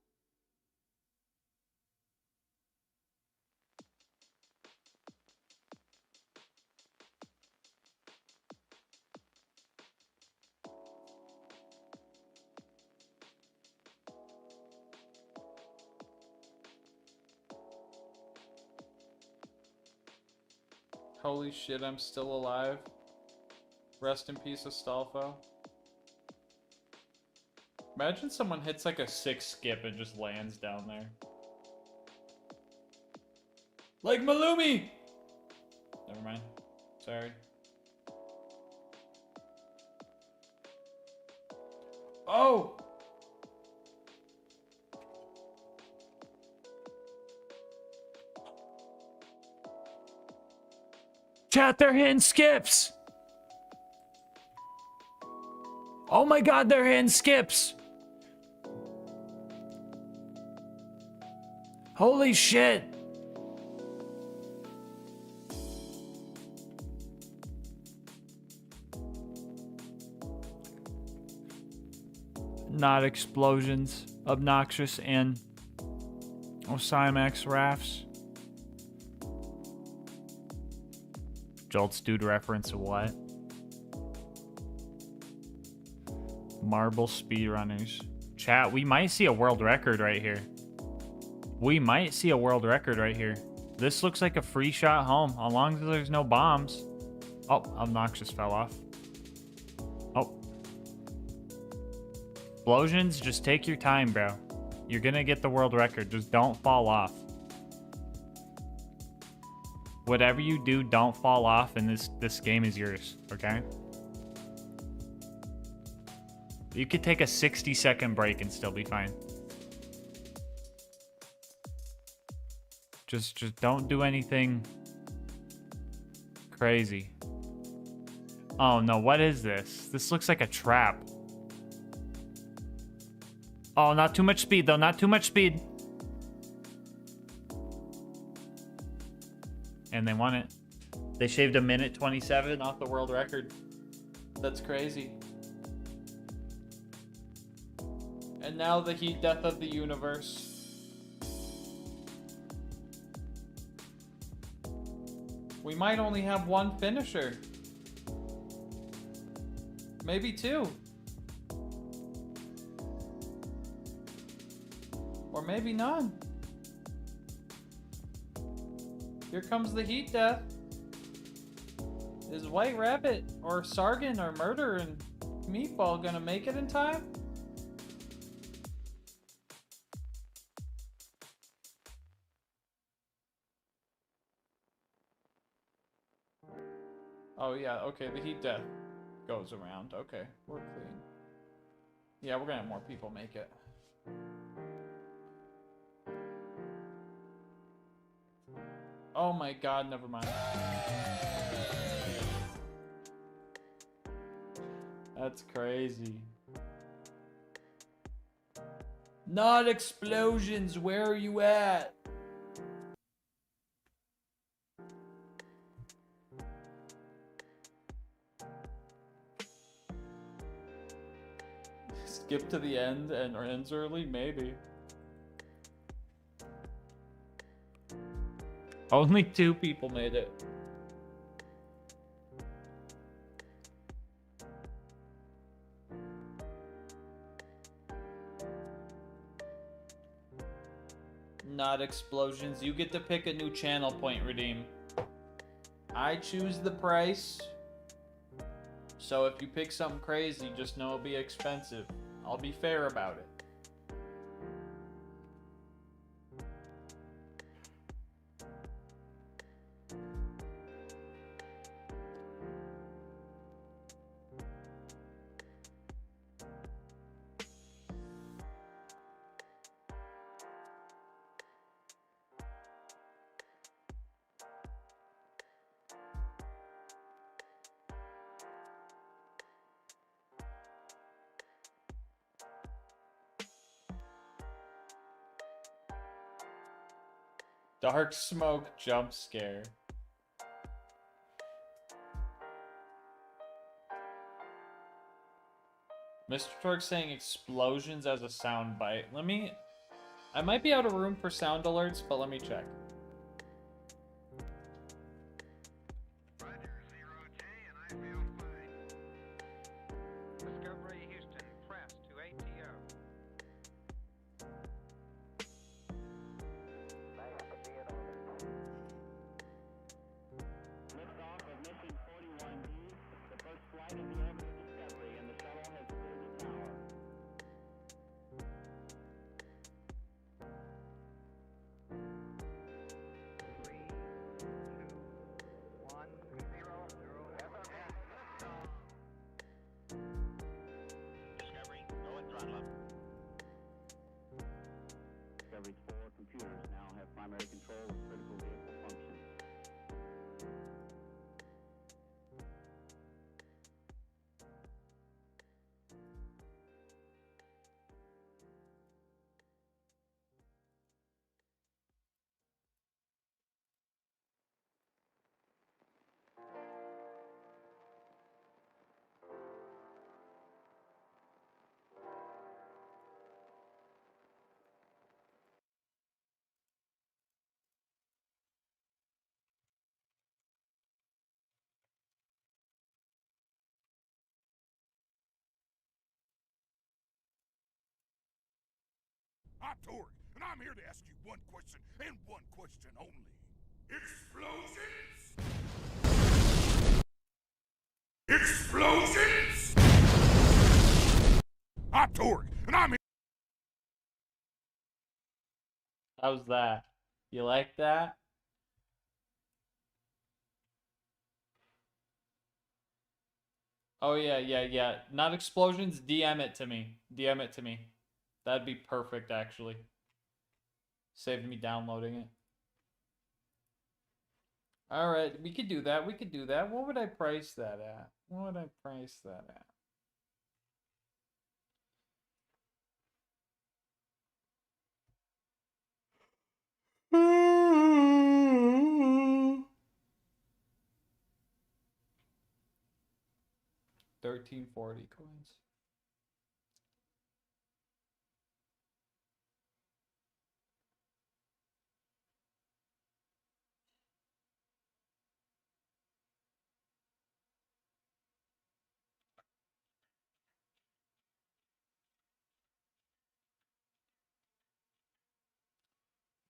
Holy shit, I'm still alive. Rest in peace, Astolfo. Imagine someone hits like a 6 skip and just lands down there. Like Malumi! Never mind. Sorry. Oh! Chat, they're hitting skips! Oh my god, they're hitting skips! Holy shit! Not explosions, obnoxious, and Osimax rafts. Jolt's dude reference of what? Marble speedrunners. Chat, we might see a world record right here. We might see a world record right here. This looks like a free shot home, as long as there's no bombs. Oh, obnoxious fell off. Oh. Explosions, just take your time, bro. You're gonna get the world record. Just don't fall off. Whatever you do, don't fall off, and this game is yours, okay? You could take a 60-second break and still be fine. Just don't do anything crazy. Oh no, what is this? This looks like a trap. Oh, not too much speed though, not too much speed. And they won it. They shaved a minute 27 off the world record. That's crazy. And now the heat death of the universe. We might only have one finisher. Maybe 2. Or maybe none. Here comes the heat death. Is White Rabbit or Sargon or Murder and Meatball gonna make it in time? Oh yeah, okay, the heat death goes around. Okay, we're clean. Yeah, we're gonna have more people make it. Oh my god, never mind. That's crazy. Not explosions, where are you at? Skip to the end and ends early? Maybe. Only 2 people made it. Not explosions. You get to pick a new channel point, Redeem. I choose the price. So if you pick something crazy, just know it'll be expensive. I'll be fair about it. Dark smoke jump scare. Mr. Torque saying explosions as a sound bite. I might be out of room for sound alerts, but let me check. Discovery Houston, press to ATO. Liftoff of mission 41D, the first flight of the orbiter Discovery, and the shuttle has cleared the tower. Discovery, go and throttle up. Discovery's 4 computers now have primary control of critical vehicle functions. I'm Torque, and I'm here to ask you one question and one question only. Explosions? Explosions? I'm Torque, and I'm here. How's that? You like that? Oh yeah. Not explosions, DM it to me. DM it to me. That'd be perfect, actually. Saved me downloading it. Alright, we could do that. What would I price that at? $13.40 coins.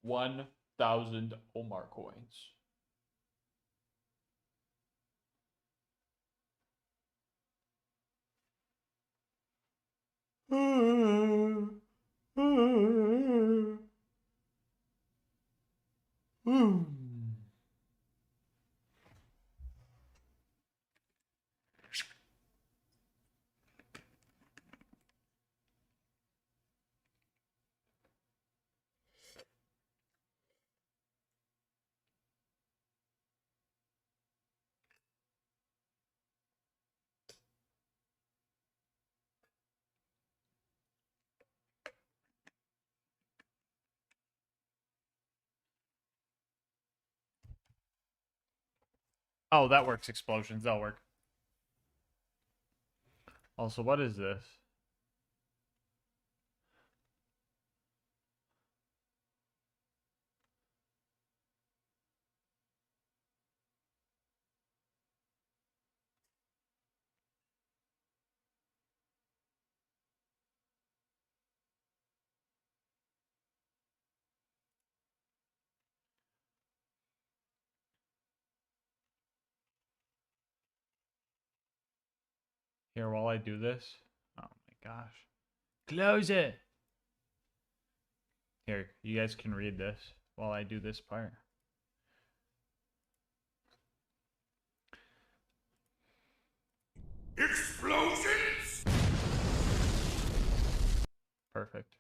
$1,000 Omar coins. Oh, that works. Explosions. That'll work. Also, what is this? Here, while I do this. Oh my gosh. Close it! Here, you guys can read this while I do this part. Explosions! Perfect.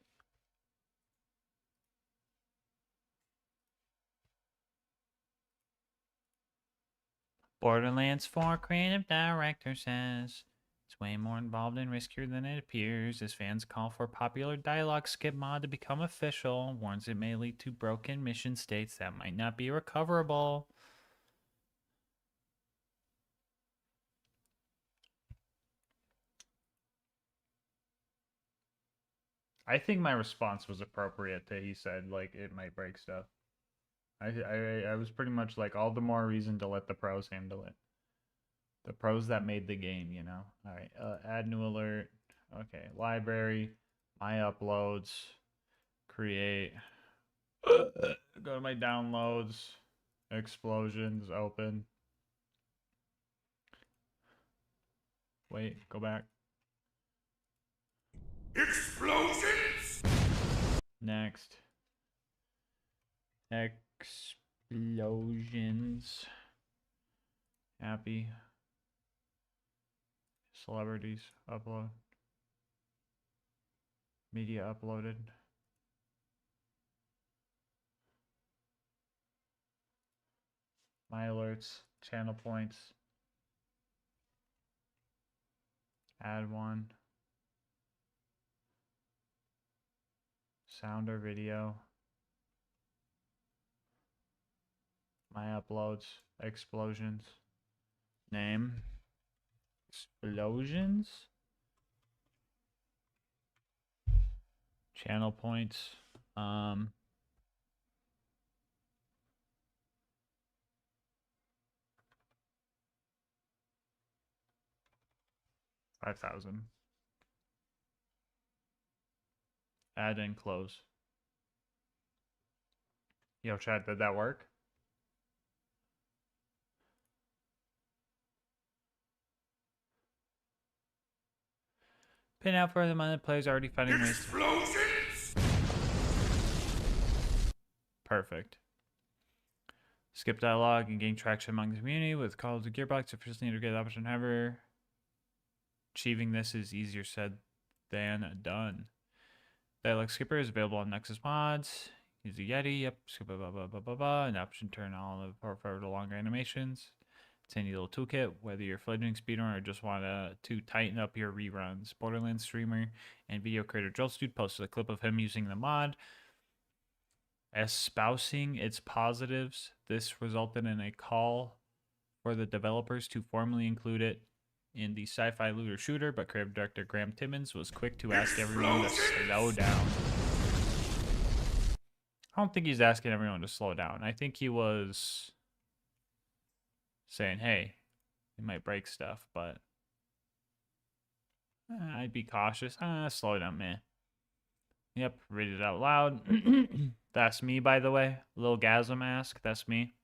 Borderlands 4 creative director says it's way more involved and riskier than it appears as fans call for popular dialogue skip mod to become official. Warns it may lead to broken mission states that might not be recoverable. I think my response was appropriate that he said, like, it might break stuff. I was pretty much like, all the more reason to let the pros handle it. The pros that made the game, you know? Alright, add new alert. Okay, library, my uploads, create, go to my downloads, explosions, open. Wait, go back. Explosions! Next. Explosions. Happy. Celebrities upload. Media uploaded. My alerts. Channel points. Add one. Sound or video. My uploads. Explosions. Name. Explosions. Channel points. 5,000. Add and close. Yo, chat, did that work? Pin out for the month. Players already finding ways. Explosions! Perfect. Skip dialogue and gain traction among the community with calls to Gearbox officially integrated option ever. Achieving this is easier said than done. Dialogue skipper is available on Nexus mods. Use the Yeti. Yep. Skip blah blah blah blah blah. An option turn all of the longer animations. It's a handy little toolkit, whether you're a fledgling speedrunner or just want to tighten up your reruns. Borderlands streamer and video creator Jolstude posted a clip of him using the mod, espousing its positives. This resulted in a call for the developers to formally include it in the sci-fi looter shooter, but creative director Graham Timmons was quick to ask everyone to slow down. I don't think he's asking everyone to slow down. I think he was saying, hey, it might break stuff, but I'd be cautious. Slow down, man. Yep, read it out loud. That's me, by the way. LilGasmask, that's me.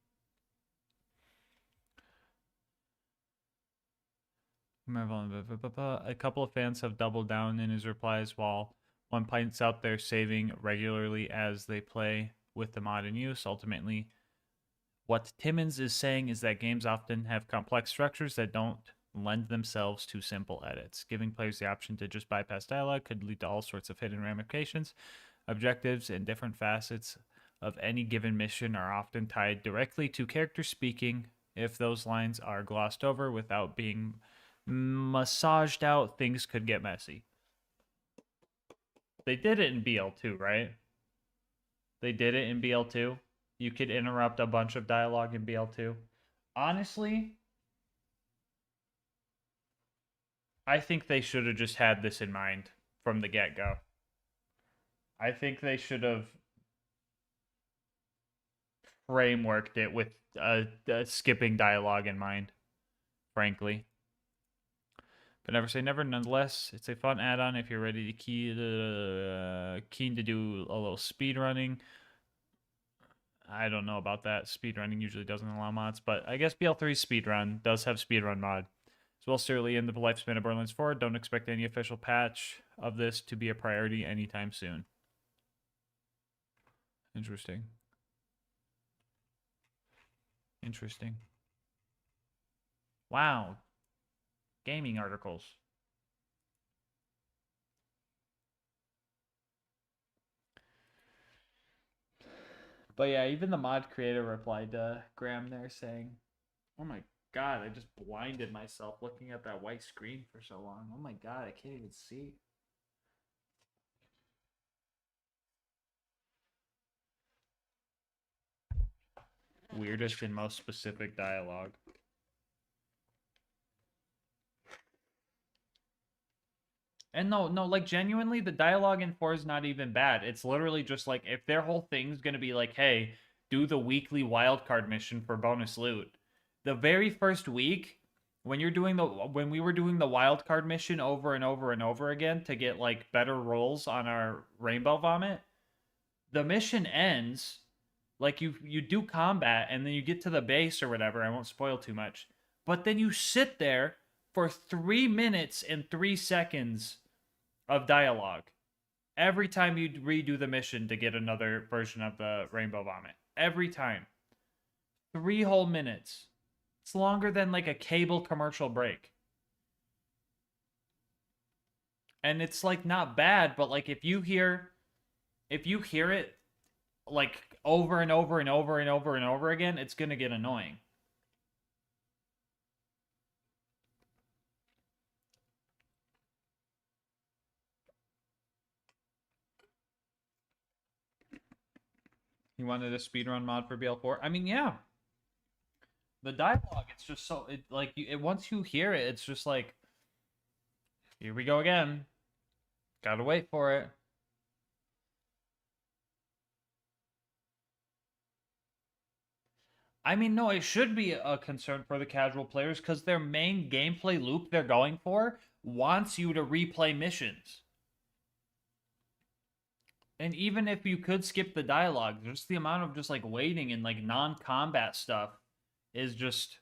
A couple of fans have doubled down in his replies, while one points out they're saving regularly as they play with the mod in use. Ultimately, what Timmons is saying is that games often have complex structures that don't lend themselves to simple edits. Giving players the option to just bypass dialogue could lead to all sorts of hidden ramifications. Objectives and different facets of any given mission are often tied directly to character speaking. If those lines are glossed over without being massaged out, things could get messy. They did it in BL2, right? They did it in BL2. You could interrupt a bunch of dialogue in BL2. Honestly, I think they should have just had this in mind from the get-go. I think they should have frameworked it with skipping dialogue in mind, frankly. But never say never. Nonetheless, it's a fun add-on if you're ready to keen to do a little speed running. I don't know about that. Speedrunning usually doesn't allow mods, but I guess BL3 speedrun does have speedrun mod. As well, still early in the lifespan of Borderlands 4, don't expect any official patch of this to be a priority anytime soon. Interesting. Interesting. Wow. Gaming articles. But yeah, even the mod creator replied to Graham there saying, "Oh my god, I just blinded myself looking at that white screen for so long. Oh my god, I can't even see." Weirdest and most specific dialogue. And no, like genuinely, the dialogue in 4 is not even bad. It's literally just like if their whole thing's gonna be like, hey, do the weekly wildcard mission for bonus loot. The very first week, when we were doing the wildcard mission over and over and over again to get like better rolls on our rainbow vomit, the mission ends, like you do combat and then you get to the base or whatever. I won't spoil too much, but then you sit there for 3 minutes and 3 seconds of dialogue every time you redo the mission to get another version of the rainbow vomit. Every time. 3 whole minutes. It's longer than like a cable commercial break. And it's like not bad, but like if you hear it like over and over and over and over and over again, it's gonna get annoying. You wanted a speedrun mod for BL4? I mean, yeah. The dialogue, it's just so once you hear it, it's just like, here we go again. Gotta wait for it. I mean, no, it should be a concern for the casual players because their main gameplay loop they're going for wants you to replay missions. And even if you could skip the dialogue, just the amount of just like waiting and like non-combat stuff is just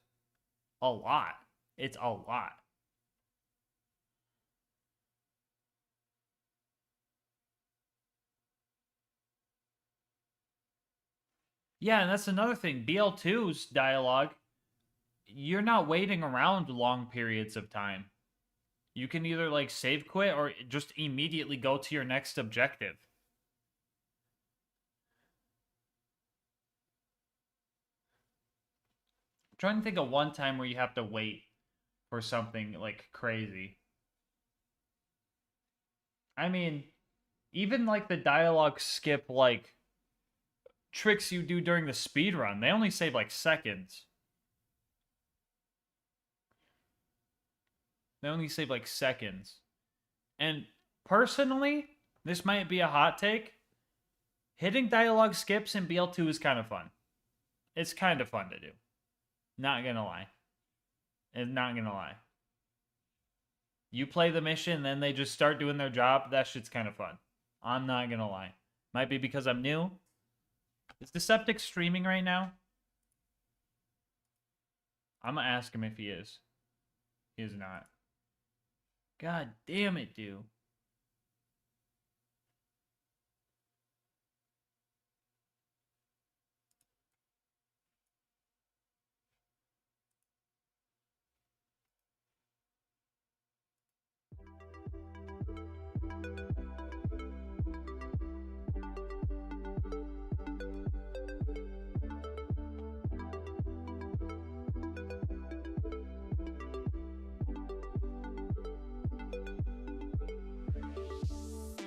a lot. It's a lot. Yeah, and that's another thing. BL2's dialogue, you're not waiting around long periods of time. You can either like save quit or just immediately go to your next objective. I'm trying to think of one time where you have to wait for something like crazy. I mean, even like the dialogue skip like tricks you do during the speed run, they only save like seconds. They only save like seconds. And personally, this might be a hot take. Hitting dialogue skips in BL2 is kind of fun. It's kind of fun to do. Not gonna lie. It's not gonna lie. You play the mission, then they just start doing their job. That shit's kind of fun. I'm not gonna lie. Might be because I'm new. Is Deceptic streaming right now? I'm gonna ask him if he is. He is not. God damn it, dude.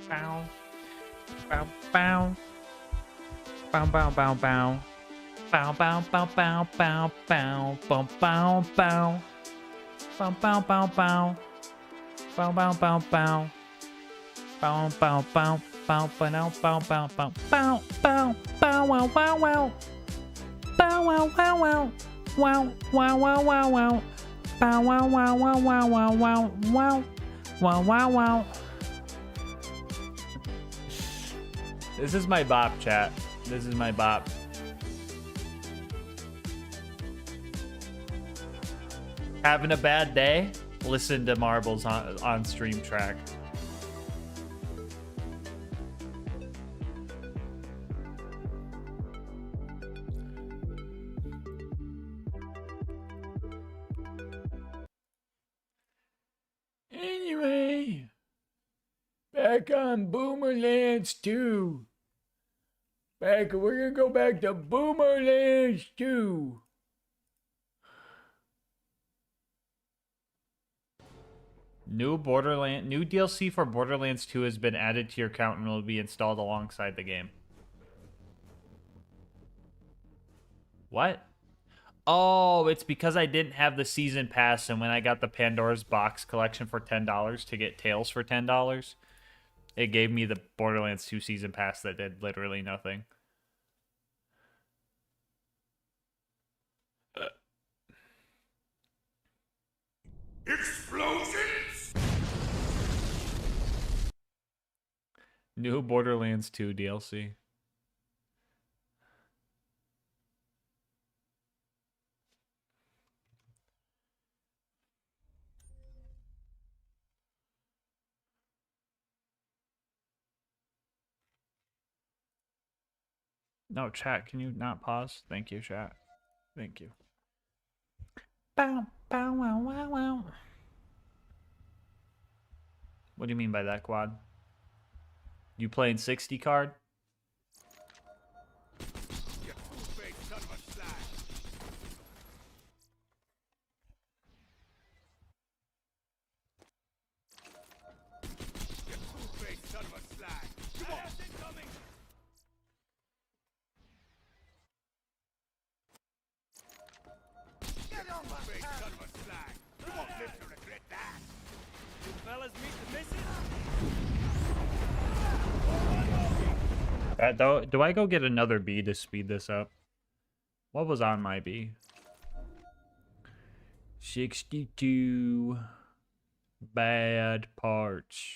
Bow. Bow, bow. Bow, bow, bow, bow. Bow bow bow bow bow bow bow bow bow. Bow bow bow bow. Bow bow bow bow. Bow bow bow bow bow bow bow bow bow bow bow wow wow wow. Bow wow wow wow. Wow wow wow wow wow. Bow wow wow wow wow wow wow wow. Wow wow wow. This is my bop, chat. This is my bop. Having a bad day? Listen to Marbles on stream track. Anyway, back on Boomerlands 2. We're gonna go back to Boomerlands 2. New DLC for Borderlands 2 has been added to your account and will be installed alongside the game. What? Oh, it's because I didn't have the season pass, and when I got the Pandora's Box collection for $10 to get Tales for $10, it gave me the Borderlands 2 season pass that did literally nothing. Explosions! New Borderlands 2 DLC. No, chat, can you not pause? Thank you, chat. Thank you. Bow, bow, wow, wow, wow. What do you mean by that, Quad? You playing 60 card? You two-faced son of a slag! You two-faced son of a slag! You won't incoming! Get on my face, son of a slag! You won't live to regret that! You fellas meet the mission? Do I go get another B to speed this up? What was on my B? 62 bad parts.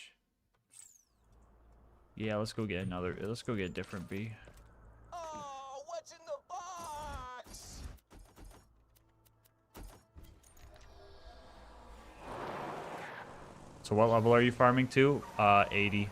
Yeah, let's go get a different B. Oh, what's in the box? So what level are you farming to? 80.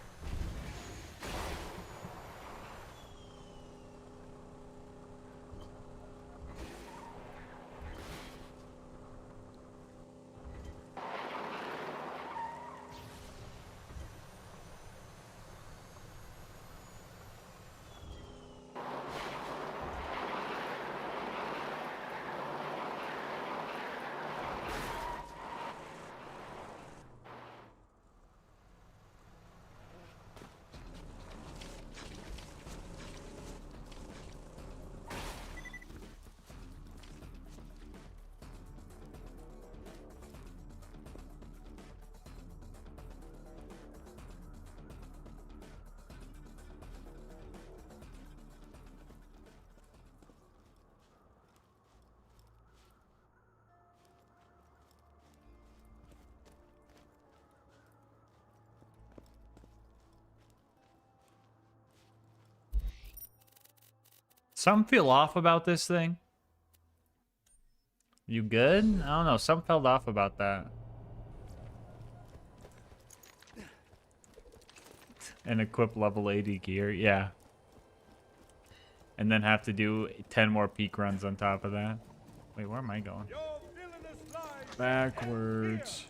Something feel off about this thing? You good? I don't know. Something felt off about that. And equip level 80 gear, yeah. And then have to do 10 more peak runs on top of that. Wait, where am I going? Backwards.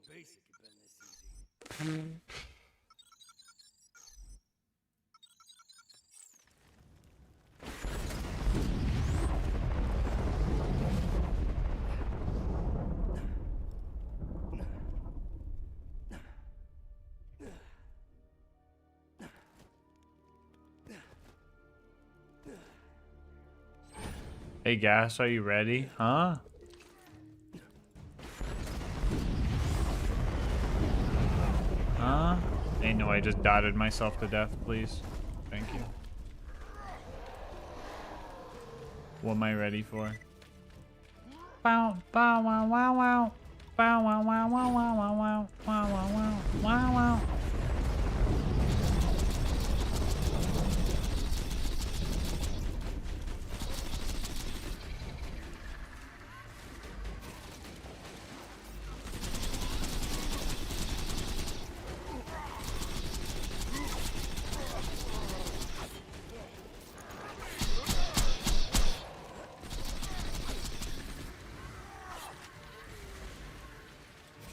basic had been this easy. Hey, Gas, are you ready? Huh? Huh? Ain't no, I just dotted myself to death, please. Thank you. What am I ready for? Bow, bow, wow, wow, wow. Bow, wow, wow, wow, wow, wow, wow, wow, wow, wow, wow.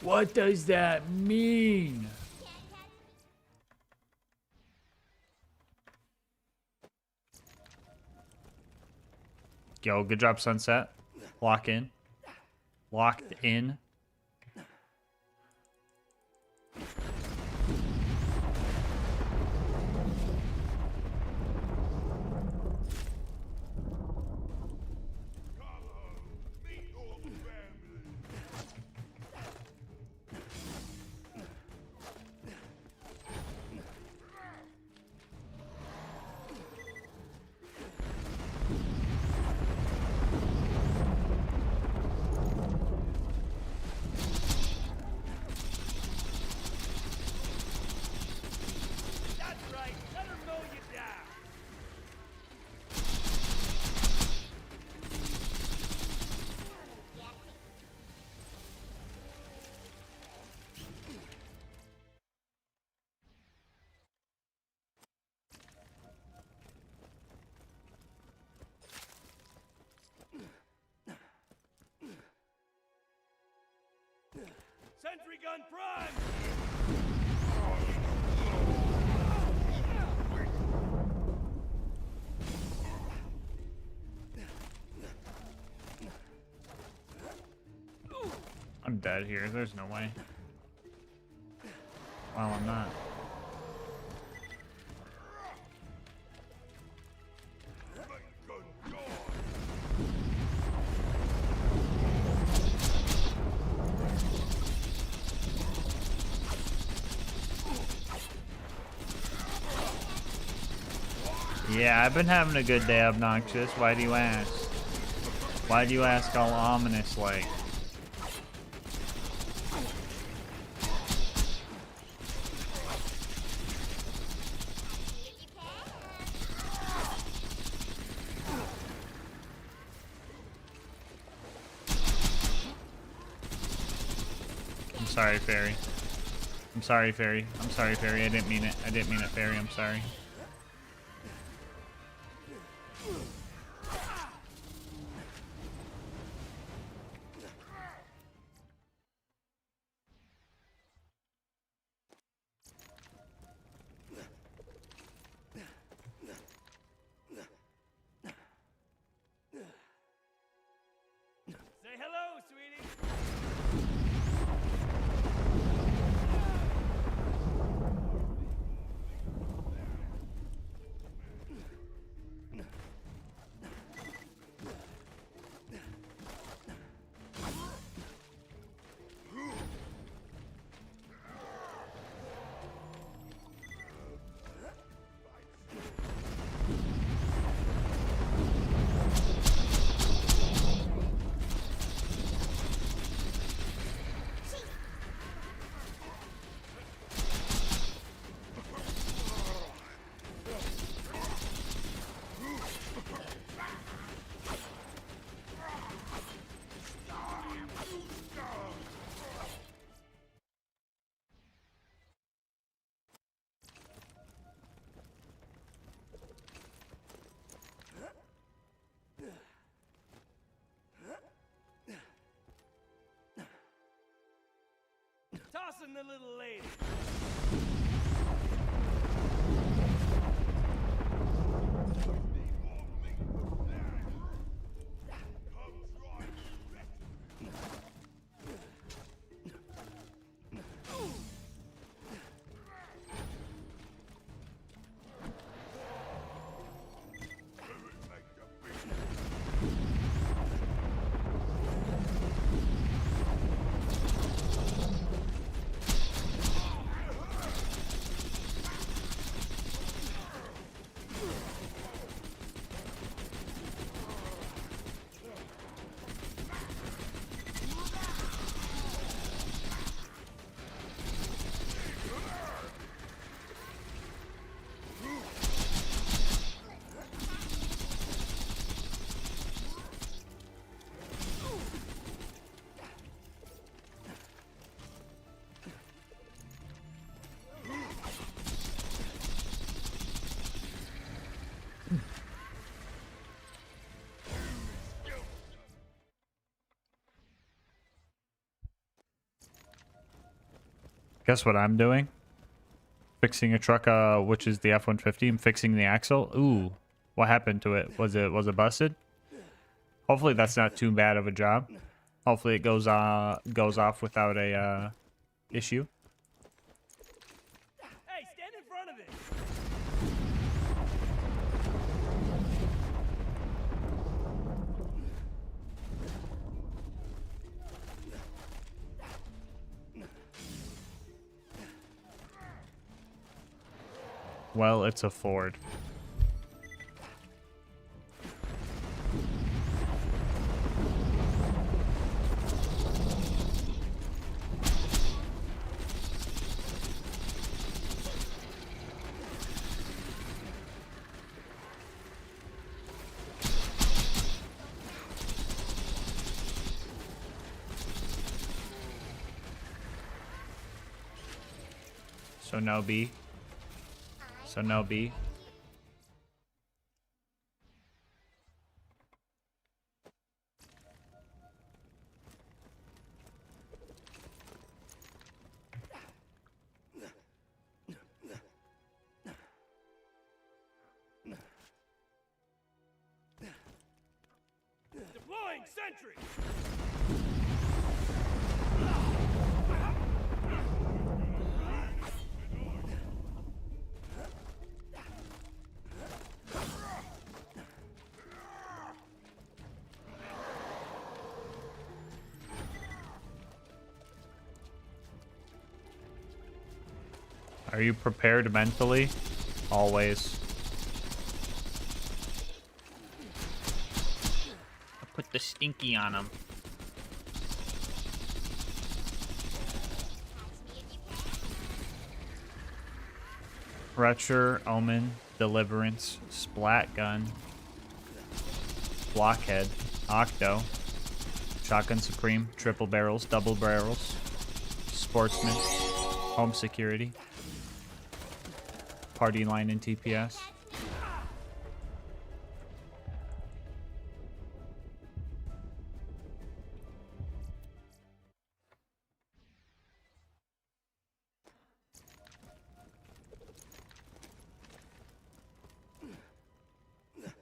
What does that mean? Yo, good job, Sunset. Lock in. Locked in. That's right. Let her mow you down. Sentry gun prime. I'm dead here. There's no way. Well, I'm not. Yeah, I've been having a good day, Obnoxious. Why do you ask? Why do you ask all ominous like? I'm sorry, Fairy. I'm sorry, Fairy. I'm sorry, Fairy. I didn't mean it. I didn't mean it, Fairy. I'm sorry. Say hello, sweetie. tossing the little lady. Guess what I'm doing? Fixing a truck, which is the F-150. I'm fixing the axle. Ooh, what happened to it? Was it busted? Hopefully that's not too bad of a job. Hopefully it goes off without a issue. Hey, stand in front of it. Well, it's a Ford. So no B. So no B. Deploying sentry. Are you prepared mentally? Always. I'll put the stinky on him. Retcher, Omen, Deliverance, Splat Gun, Blockhead, Octo, Shotgun Supreme, Triple Barrels, Double Barrels, Sportsman, Home Security, Party Line and TPS.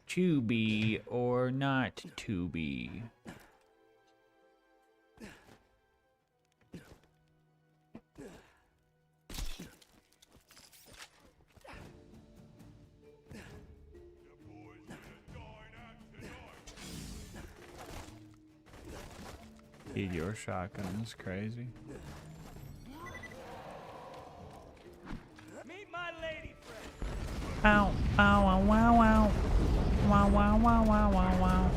To be or not to be. Dude, your shotgun is crazy. Meet my lady friend. Ow, ow, ow, wow, wow. Wow, wow, wow, wow, wow, wow.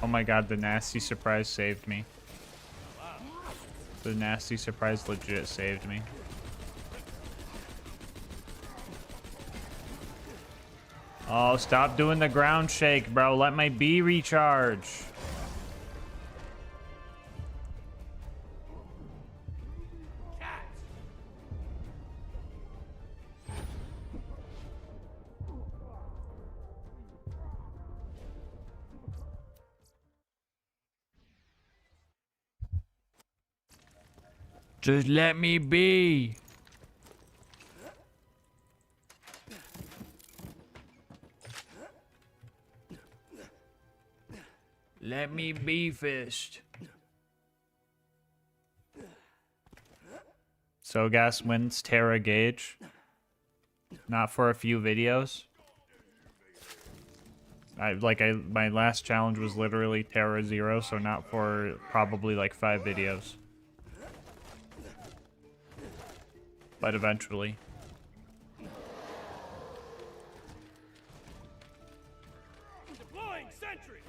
Oh my god, the nasty surprise saved me. The nasty surprise legit saved me. Oh, stop doing the ground shake, bro. Let my bee recharge. Just let me be. Let me be fist. So Gas wins Terra Gauge. Not for a few videos. My last challenge was literally Terra 0, so not for probably like 5 videos. But eventually. Deploying sentry.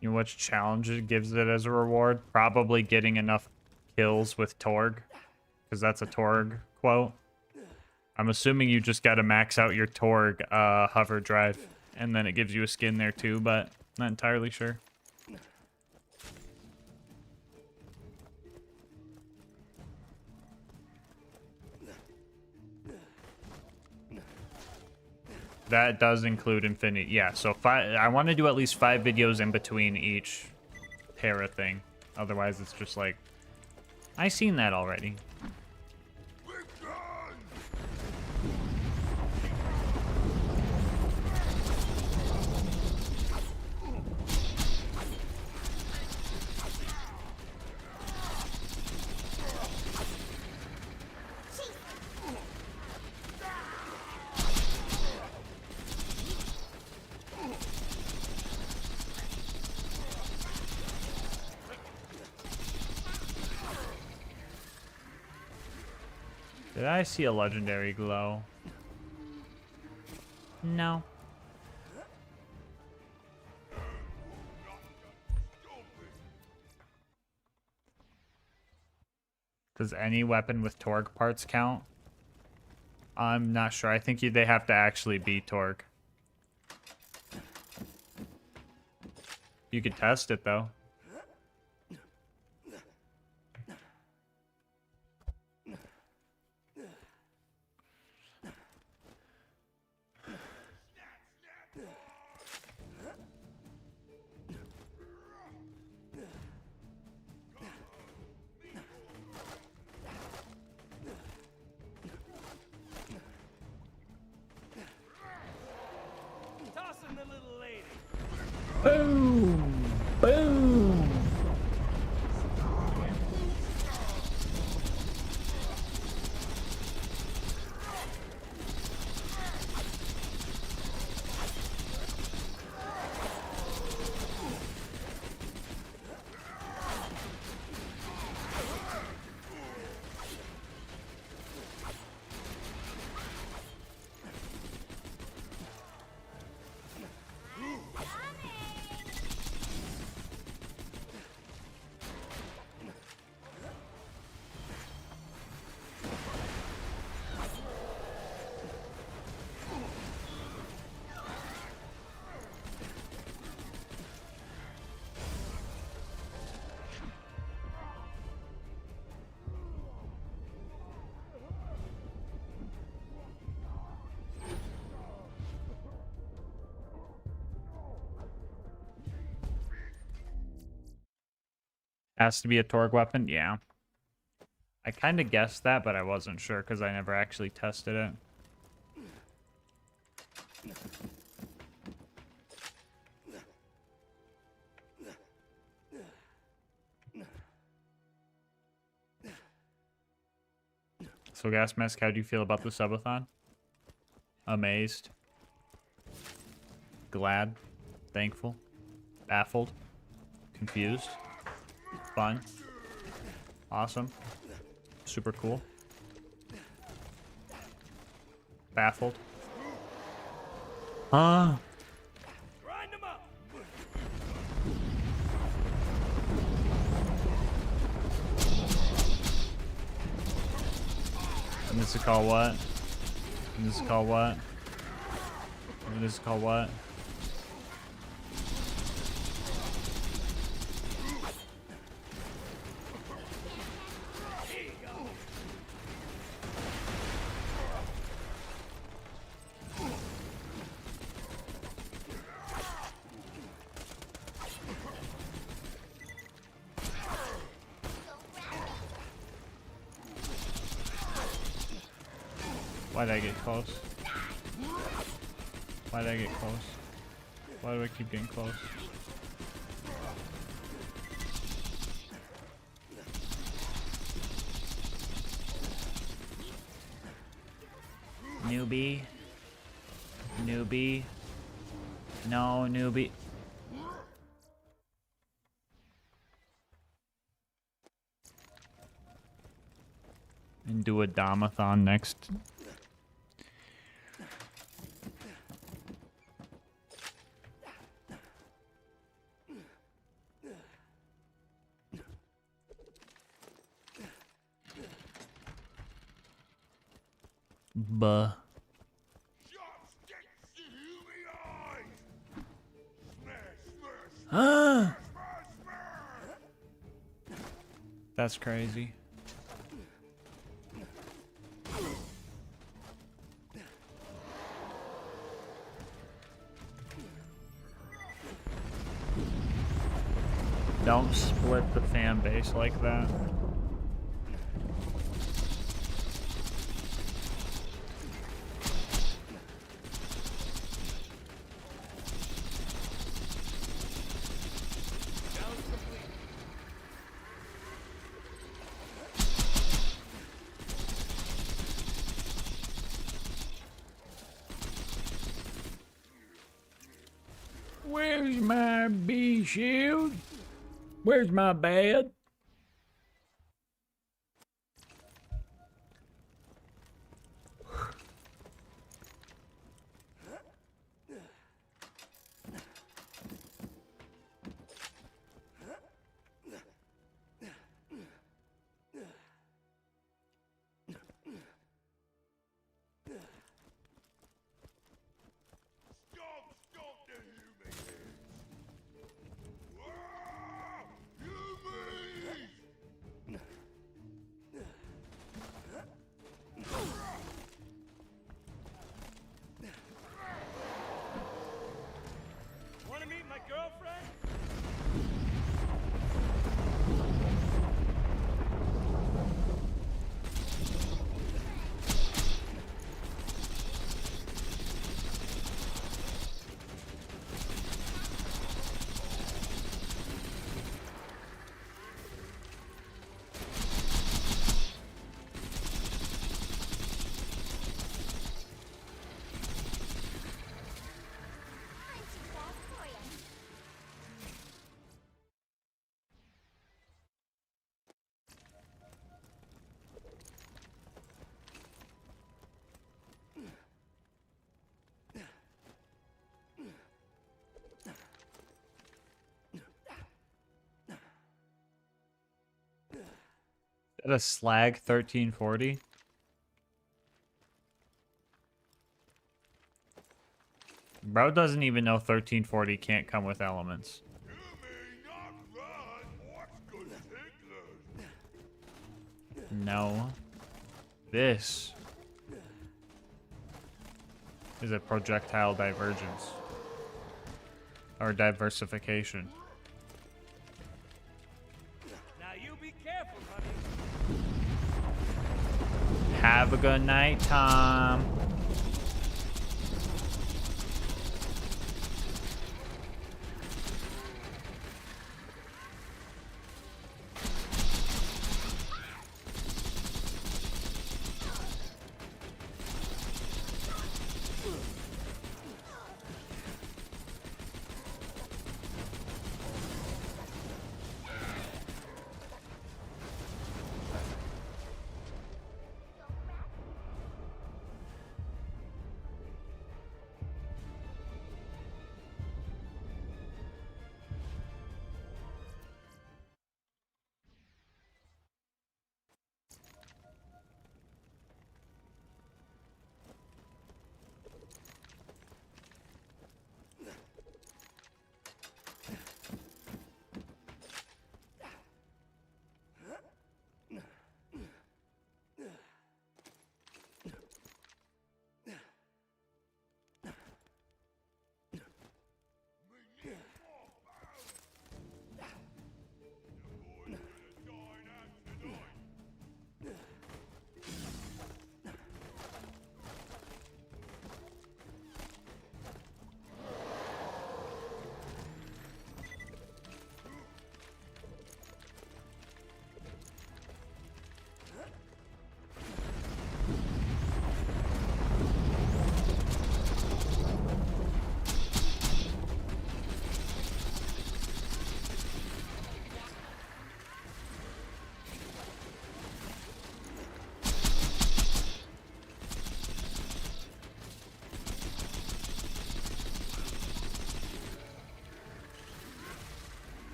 You know which challenge it gives it as a reward? Probably getting enough kills with Torg. Because that's a Torg quote. I'm assuming you just gotta max out your Torg hover drive. And then it gives you a skin there too, but not entirely sure. That does include Infinity. Yeah, so I want to do at least 5 videos in between each Terra thing. Otherwise, it's just like, I seen that already. Did I see a legendary glow? No. Does any weapon with Torg parts count? I'm not sure. I think they have to actually be Torg. You could test it though. Tossing the little lady. Boom! Boom! Has to be a Torg weapon? Yeah. I kind of guessed that, but I wasn't sure because I never actually tested it. So GasMask, how do you feel about the subathon? Amazed? Glad? Thankful? Baffled? Confused? Fun? Awesome? Super cool? Baffled? Grind them up. And this is called what? And this is called what? And this is called what? Why'd I get close? Why'd I get close? Why do I keep getting close? Newbie. Newbie. No, newbie. And do a Domathon next. Buh. Ah! That's crazy. Don't split the fan base like that. Where's my bee shield? Where's my bed? Want to meet my girlfriend? Is that a slag 1340? Bro doesn't even know 1340 can't come with elements. No. This is a projectile divergence. Or diversification. Now you be careful, honey. Have a good night, Tom.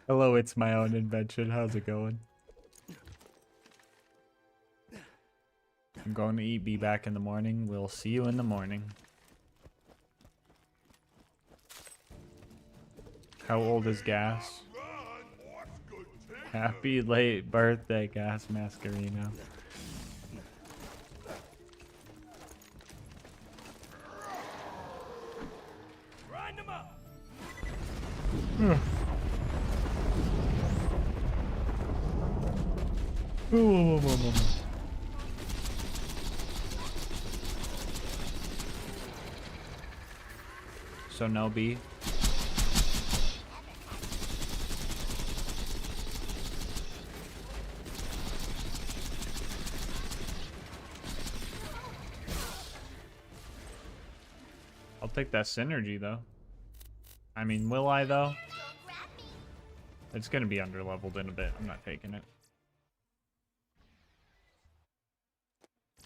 Hello, it's my own invention. How's it going? I'm going to eat. Be back in the morning. We'll see you in the morning. How old is Gas? Happy late birthday, GASMASK'S. Grind them up. So no B. I'll take that synergy though. I mean, will I though? It's gonna be underleveled in a bit. I'm not taking it.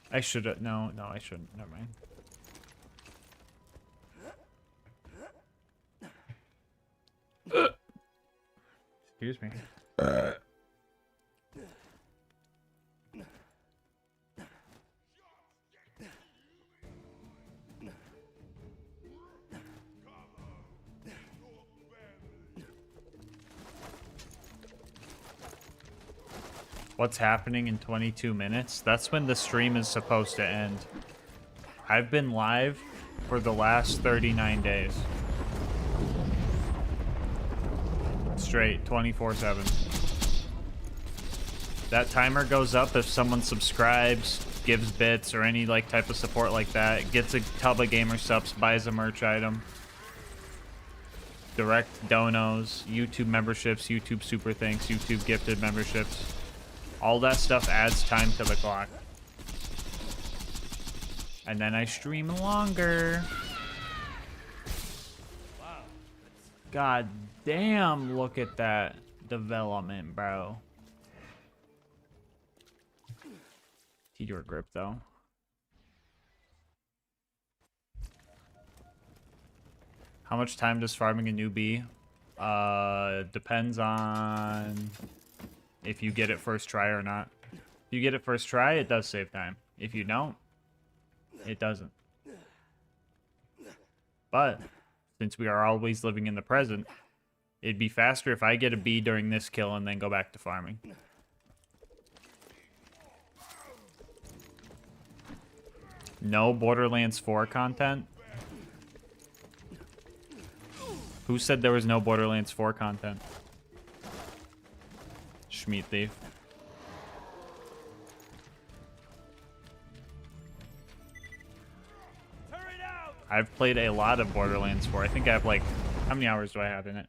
I should have. No, I shouldn't. Never mind. Excuse me. What's happening in 22 minutes? That's when the stream is supposed to end. I've been live for the last 39 days. Straight, 24/7. That timer goes up if someone subscribes, gives bits, or any like type of support like that, gets a tub of gamer subs, buys a merch item, direct donos, YouTube memberships, YouTube super thanks, YouTube gifted memberships. All that stuff adds time to the clock. And then I stream longer. God damn, look at that development, bro. Your grip though. How much time does farming a new bee? Depends on if you get it first try or not. If you get it first try, it does save time. If you don't, it doesn't. But since we are always living in the present, it'd be faster if I get a bee during this kill and then go back to farming. No Borderlands 4 content? Who said there was no Borderlands 4 content? Schmeat thief. I've played a lot of Borderlands 4. I think I have like... How many hours do I have in it?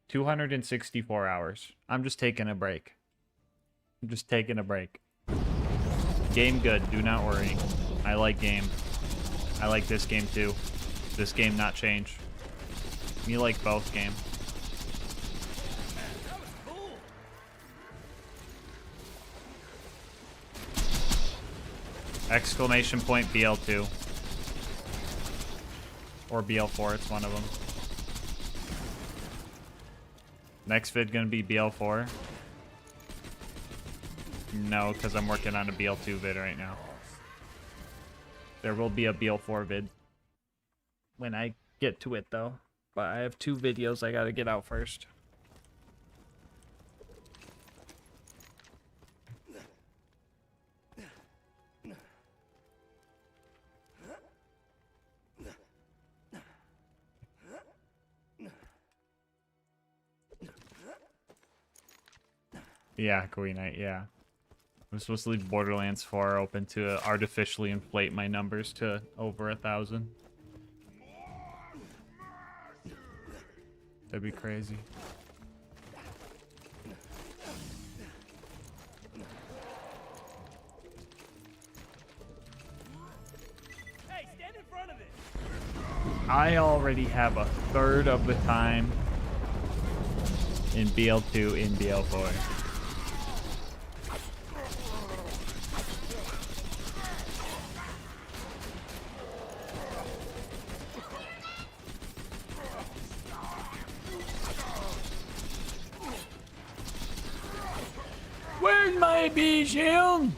264 hours. I'm just taking a break. I'm just taking a break. Game good. Do not worry. I like game. I like this game too. This game not change. Me like both game. Exclamation point BL2. Or BL4, it's one of them. Next vid gonna be BL4. No, because I'm working on a BL2 vid right now. There will be a BL4 vid when I get to it though. But I have 2 videos I gotta get out first. Yeah, Queen Knight, yeah. I'm supposed to leave Borderlands 4 open to artificially inflate my numbers to over 1,000. That'd be crazy. Hey, stand in front of it. I already have 1/3 of the time in BL2 in BL4. my bee shield?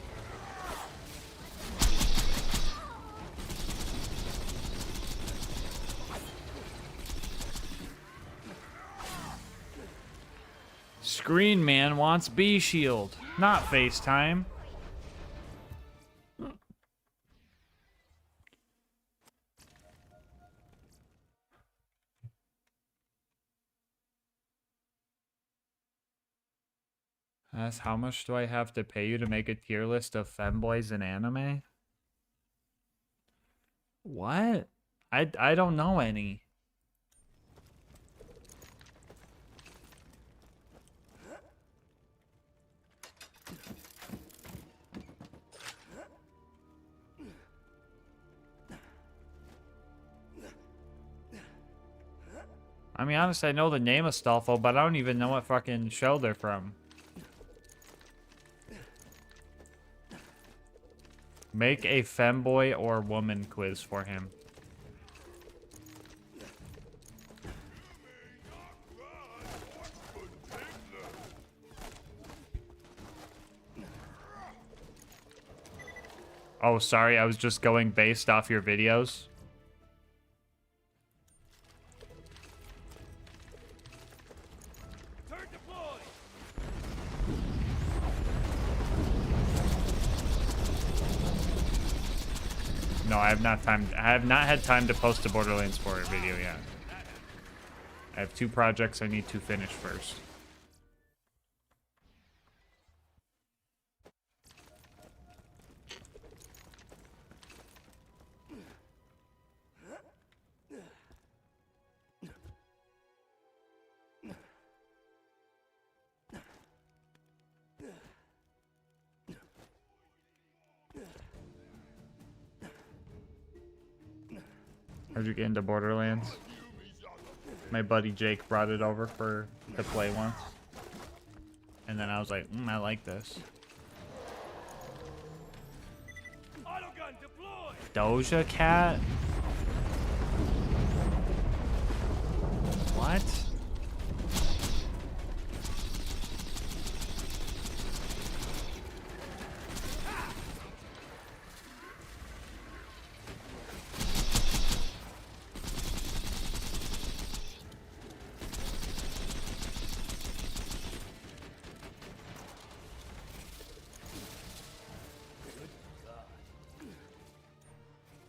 Screen Man wants bee shield, not FaceTime. That's how much do I have to pay you to make a tier list of femboys in anime? What? I don't know any. I mean, honestly, I know the name of Stolfo, but I don't even know what fucking show they're from. Make a femboy or woman quiz for him. Oh, sorry, I was just going based off your videos. No, I have not had time to post a Borderlands 4 video yet. I have 2 projects I need to finish first. How'd you get into Borderlands? My buddy Jake brought it over to play once. And then I was like, I like this. Doja Cat? What?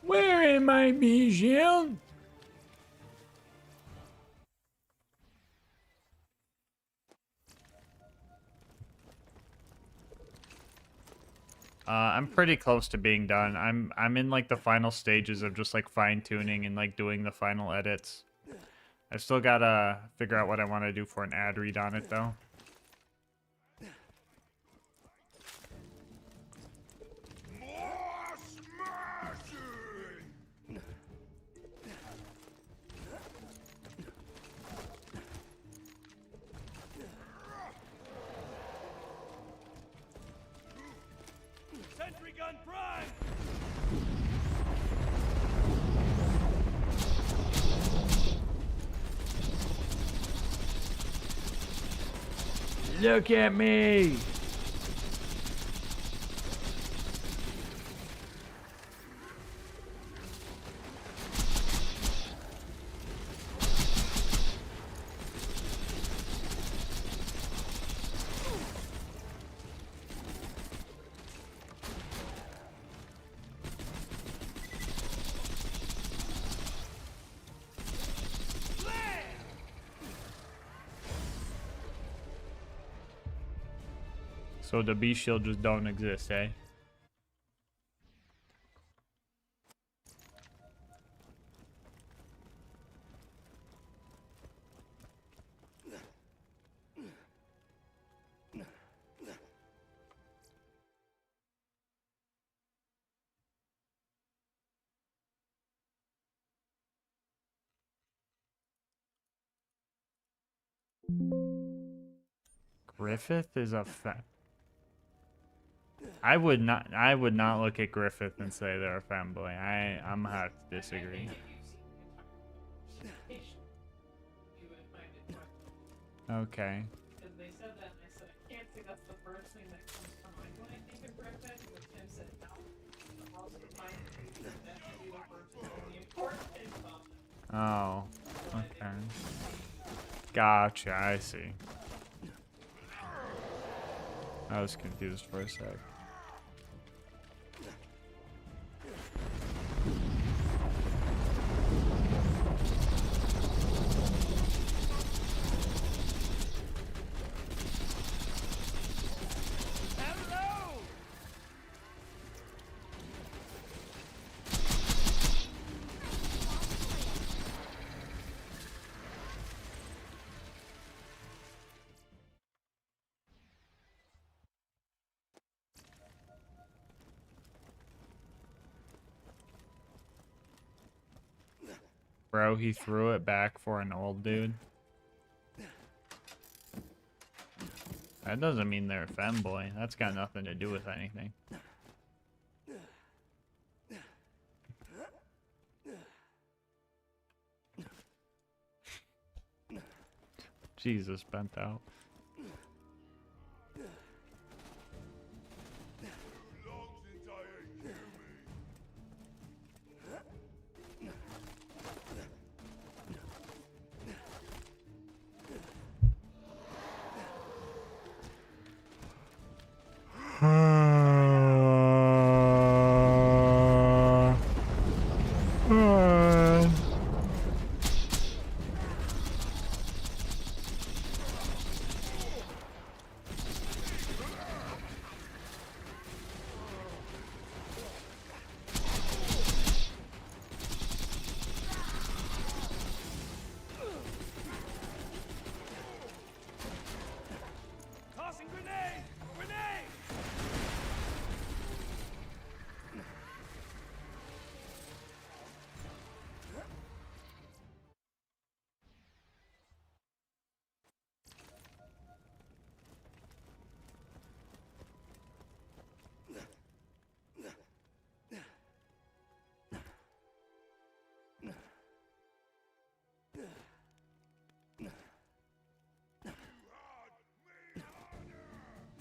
Where am I, Michelle? I'm pretty close to being done. I'm in like the final stages of just like fine tuning and like doing the final edits. I still gotta figure out what I want to do for an ad read on it though. Sentry gun prime! Look at me! So the bee shield just don't exist, eh? Griffith is a I would not look at Griffith and say they're a fanboy. I'm gonna have to disagree. Okay. Because they said that, and I said I can't say that's the first thing that comes to mind Oh, okay. Gotcha, I see. I was confused for a sec. Bro, he threw it back for an old dude. That doesn't mean they're a femboy. That's got nothing to do with anything. Jesus, bent out. Tossing grenade! Grenade!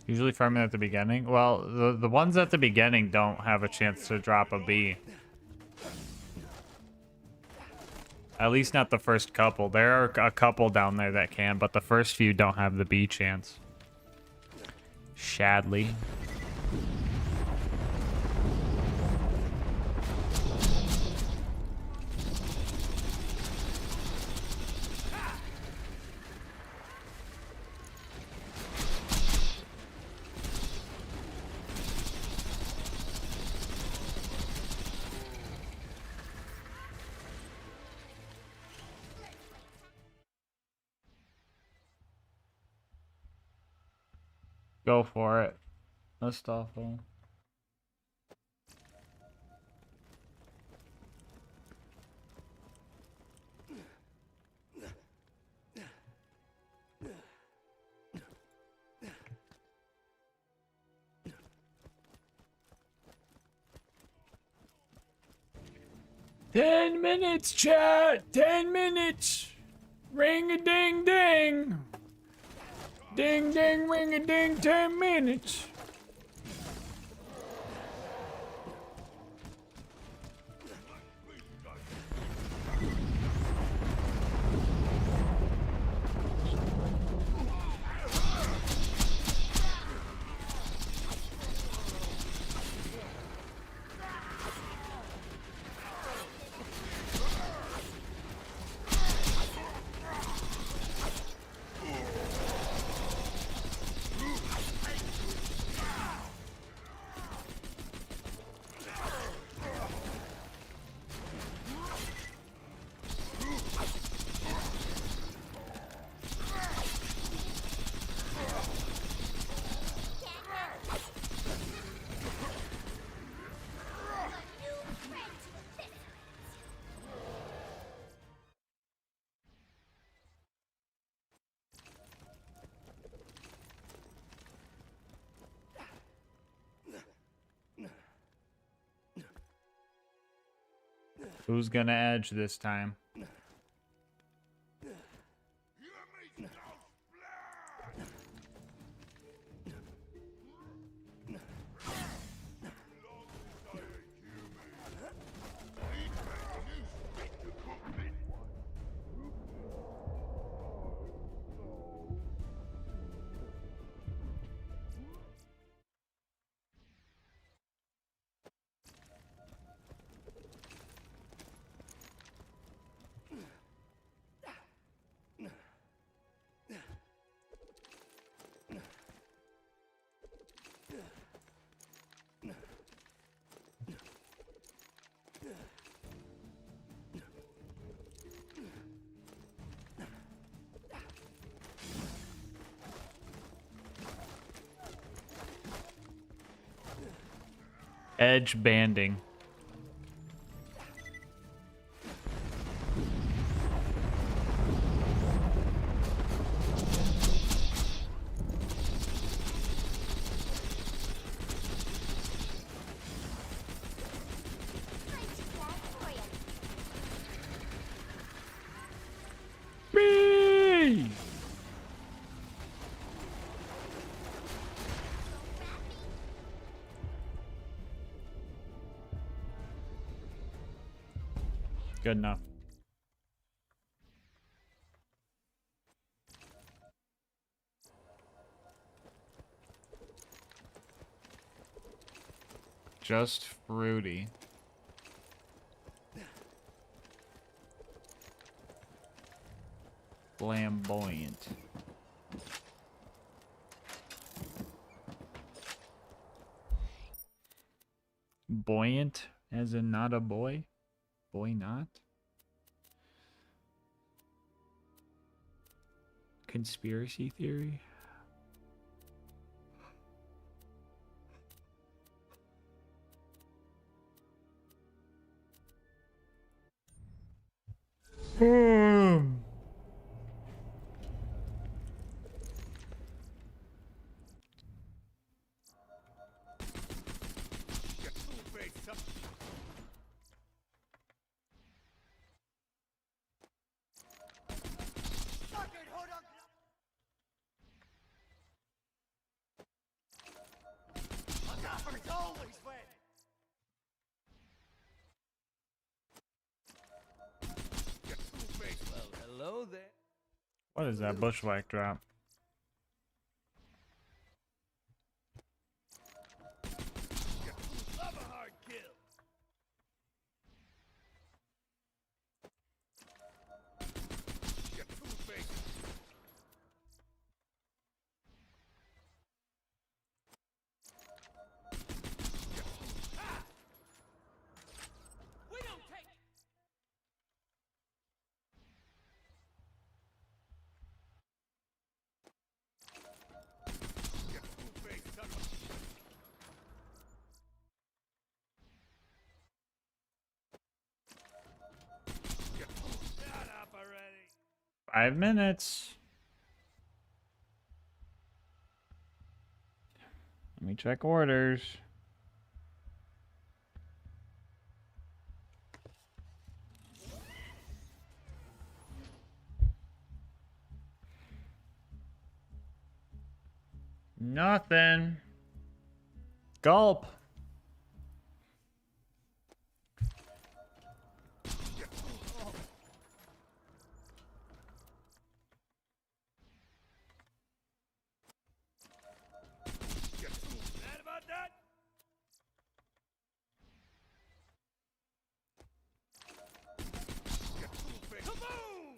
Usually farming at the beginning. Well, the ones at the beginning don't have a chance to drop a B. At least not the first couple. There are a couple down there that can, but the first few don't have the B chance. Shadley. Go for it. Mustafa. "10 minutes, chat! 10 minutes! Ring-a-ding-ding! Ding-ding, ring-a-ding, 10 minutes!" Who's gonna edge this time? Edge banding. Me! Good enough. Just fruity. Flamboyant. Buoyant, as in not a boy? Boy not? Conspiracy theory? Hello there. What is that bushwhack drop? Love a hard kill. Get two-faced. We don't take. Get two-faced, son of a... 5 minutes. Let me check orders. Nothing. Gulp. Mad about that? Get two-faced. Kaboom!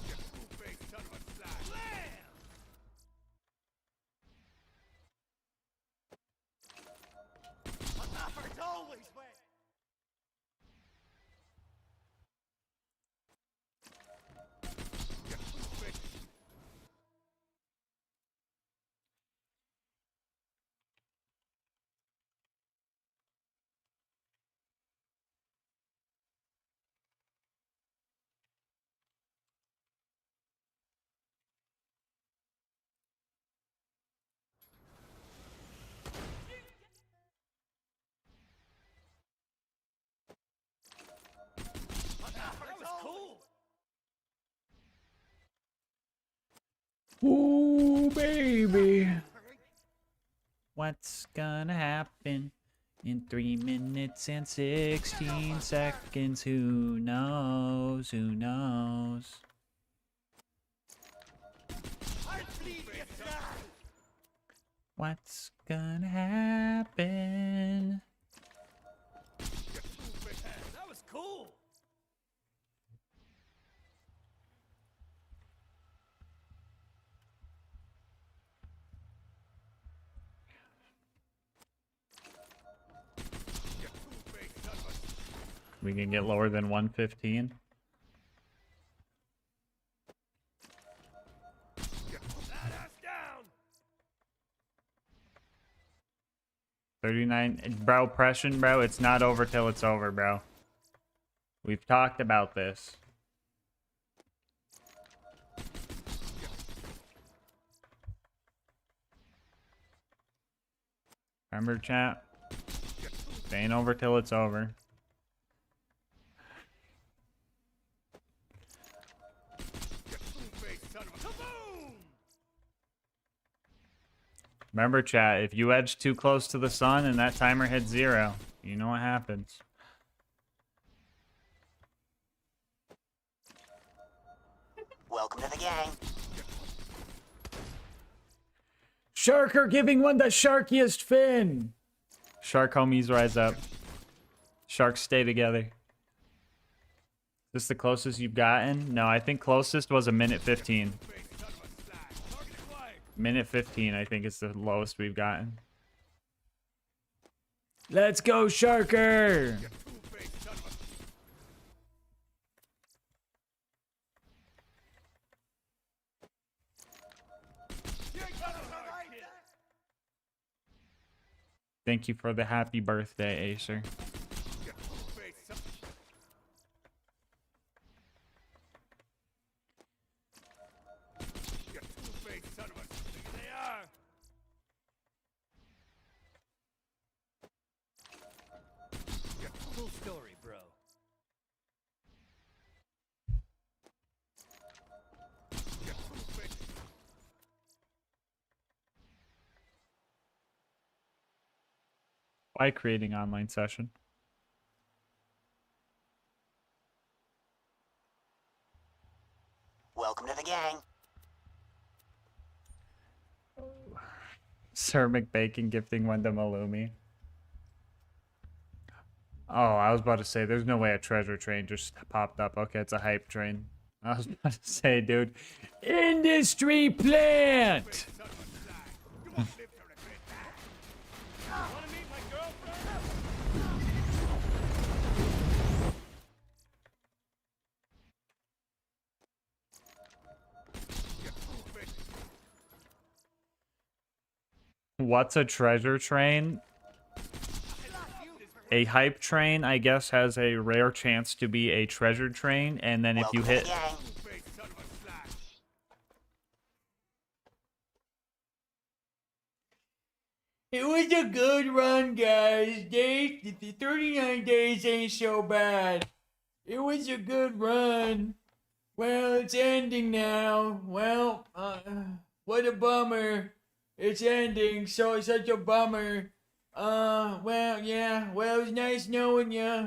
Get two-faced, son of a slag. Slam! A topper's always wet. Get two-faced. That was cool. Ooh, baby. What's gonna happen in 3 minutes and 16 seconds? Who knows? Who knows? What's gonna happen? That was cool. We can get lower than 115. That ass down. 39. Bro, oppression, bro. It's not over till it's over, bro. We've talked about this. Remember, chat? It ain't over till it's over. Remember, chat, if you edge too close to the sun and that timer hits 0, you know what happens. Welcome to the gang. Sharker giving one the sharkiest fin. Shark homies rise up. Sharks stay together. Is this the closest you've gotten? No, I think closest was a minute 15. Minute 15, I think, is the lowest we've gotten. Let's go, Sharker! Thank you for the happy birthday, Acer. Full story, bro. Why creating online session? Welcome to the gang. Sir McBacon gifting one to Malumi. Oh, I was about to say, there's no way a treasure train just popped up. Okay, it's a hype train. I was about to say, dude. Industry plant! What's a treasure train? A hype train, I guess, has a rare chance to be a treasure train, and then if you hit... It was a good run, guys. 39 days ain't so bad. It was a good run. Well, it's ending now. Well, what a bummer. It's ending, so it's such a bummer. Well, yeah. Well, it was nice knowing ya.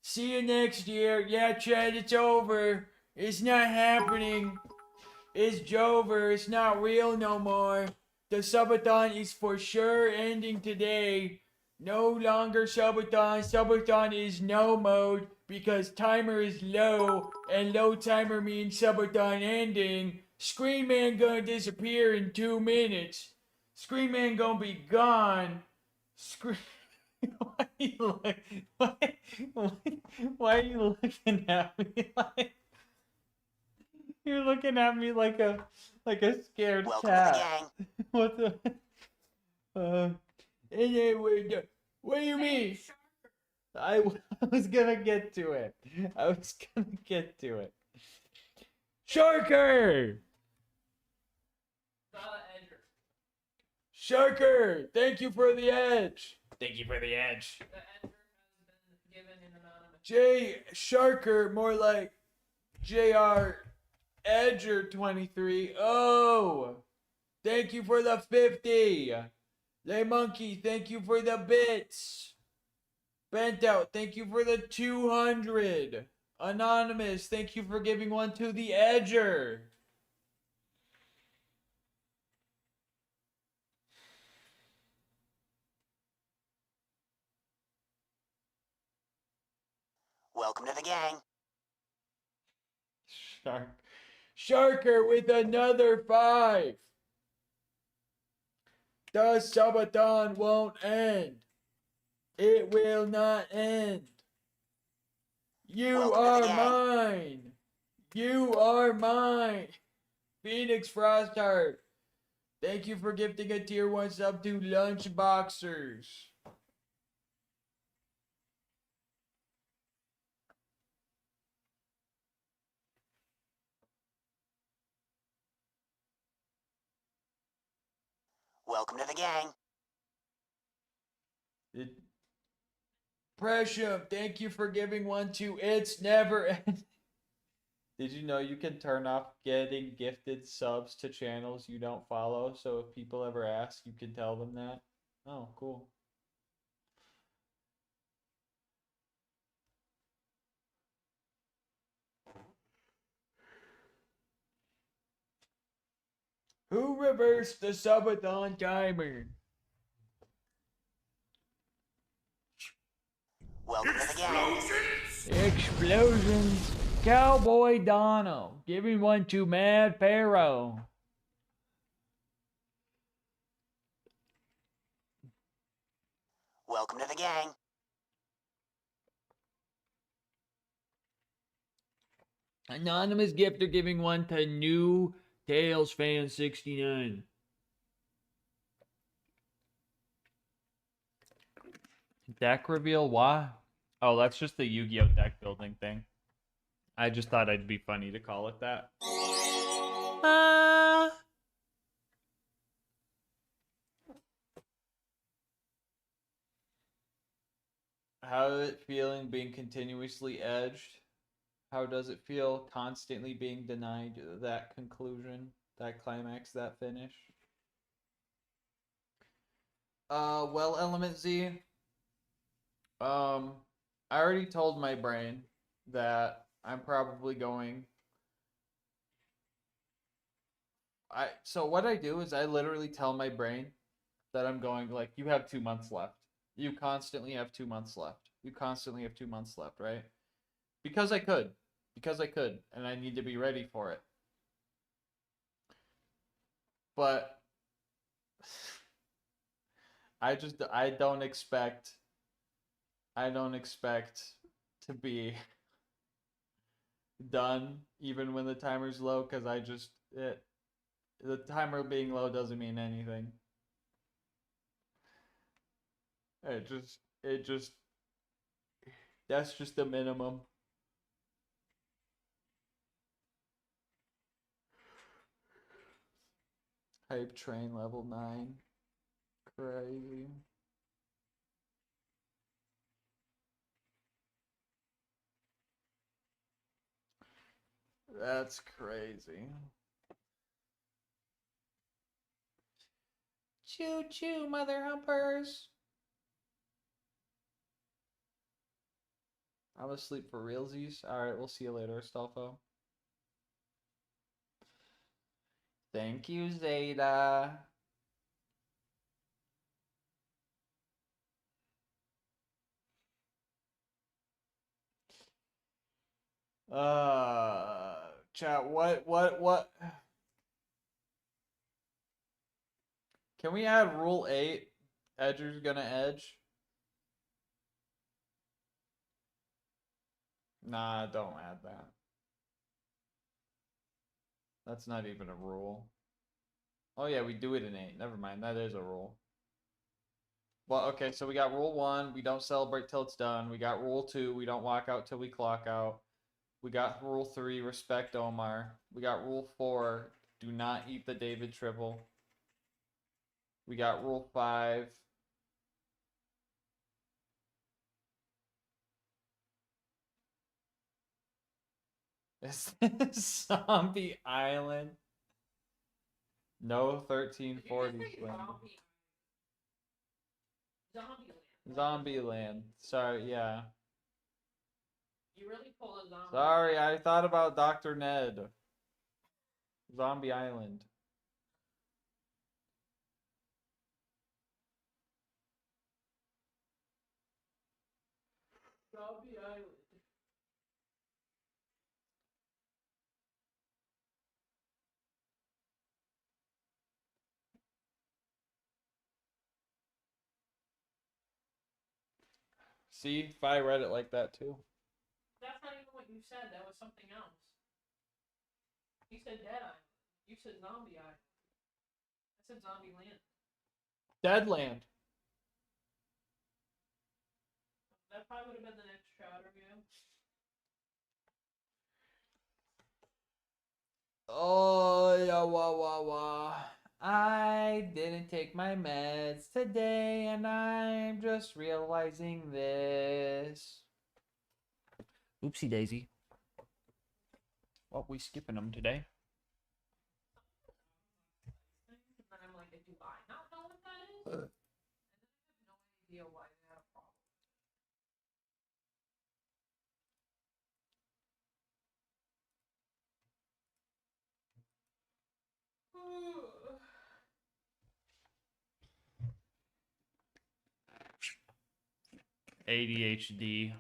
See you next year. Yeah, Chad, it's over. It's not happening. It's Jover. It's not real no more. The subathon is for sure ending today. No longer subathon. Subathon is no mode because timer is low, and low timer means subathon ending. Screen Man gonna disappear in 2 minutes. Screen Man gonna be gone. Why are you looking at me like... You're looking at me like a scared cat. What the... Anyway, what do you mean? I was gonna get to it. Sharker! Sharker! Thank you for the edge. Thank you for the edge. J Sharker, more like JR Edger 23. Oh! Thank you for the 50. Lay Monkey, thank you for the bits. Bent Out, thank you for the 200. Anonymous, thank you for giving one to the Edger. Welcome to the gang. Sharker with another 5. The subathon won't end. It will not end. You are mine. You are mine. Phoenix Frostheart. Thank you for gifting a tier 1 sub to Lunchboxers. Welcome to the gang. Pressure, thank you for giving one to It's Never End. Did you know you can turn off getting gifted subs to channels you don't follow? So if people ever ask, you can tell them that. Oh, cool. Who reversed the subathon timer? Welcome to the gang. Explosions. Cowboy Dono. Giving one to Mad Pharaoh. Welcome to the gang. Anonymous gifter giving one to New Tales Fan 69. Deck reveal? Why? Oh, that's just the Yu-Gi-Oh deck building thing. I just thought it'd be funny to call it that. How is it feeling being continuously edged? How does it feel constantly being denied that conclusion, that climax, that finish? Well, Element Z, I already told my brain that I'm probably going. So what I do is I literally tell my brain that I'm going, like, you have 2 months left. You constantly have 2 months left. You constantly have 2 months left, right? Because I could. Because I could, and I need to be ready for it. But I don't expect to be done even when the timer's low, because the timer being low doesn't mean anything. That's just the minimum. Hype train level 9. Crazy. That's crazy. Choo choo, mother humpers. I'm asleep for realsies. Alright, we'll see you later, Astolfo. Thank you, Zeta. Chat, what? Can we add rule 8? Edger's gonna edge? Nah, don't add that. That's not even a rule. Oh yeah, we do it in 8. Never mind, that is a rule. Well, okay, so we got rule 1, we don't celebrate till it's done. We got rule 2, we don't walk out till we clock out. We got rule 3, respect Omar. We got rule 4, do not eat the David triple. We got rule 5. Is this Zombie Island? No 1340s. Zombie Land. Sorry, yeah. You really pulled a zombie. Sorry, I thought about Dr. Ned. Zombie Island. Zombie Island. See, if I read it like that too. That's not even what you said. That was something else. You said Dead Island. You said Zombie Island. I said Zombie Land. Deadland. That probably would have been the next shot review. Oh, yeah, wah, wah, wah. I didn't take my meds today, and I'm just realizing this. Oopsie daisy. Well, we skipping them today. And I'm like, do I not know what that is? And then I have no idea why they had a problem. ADHD,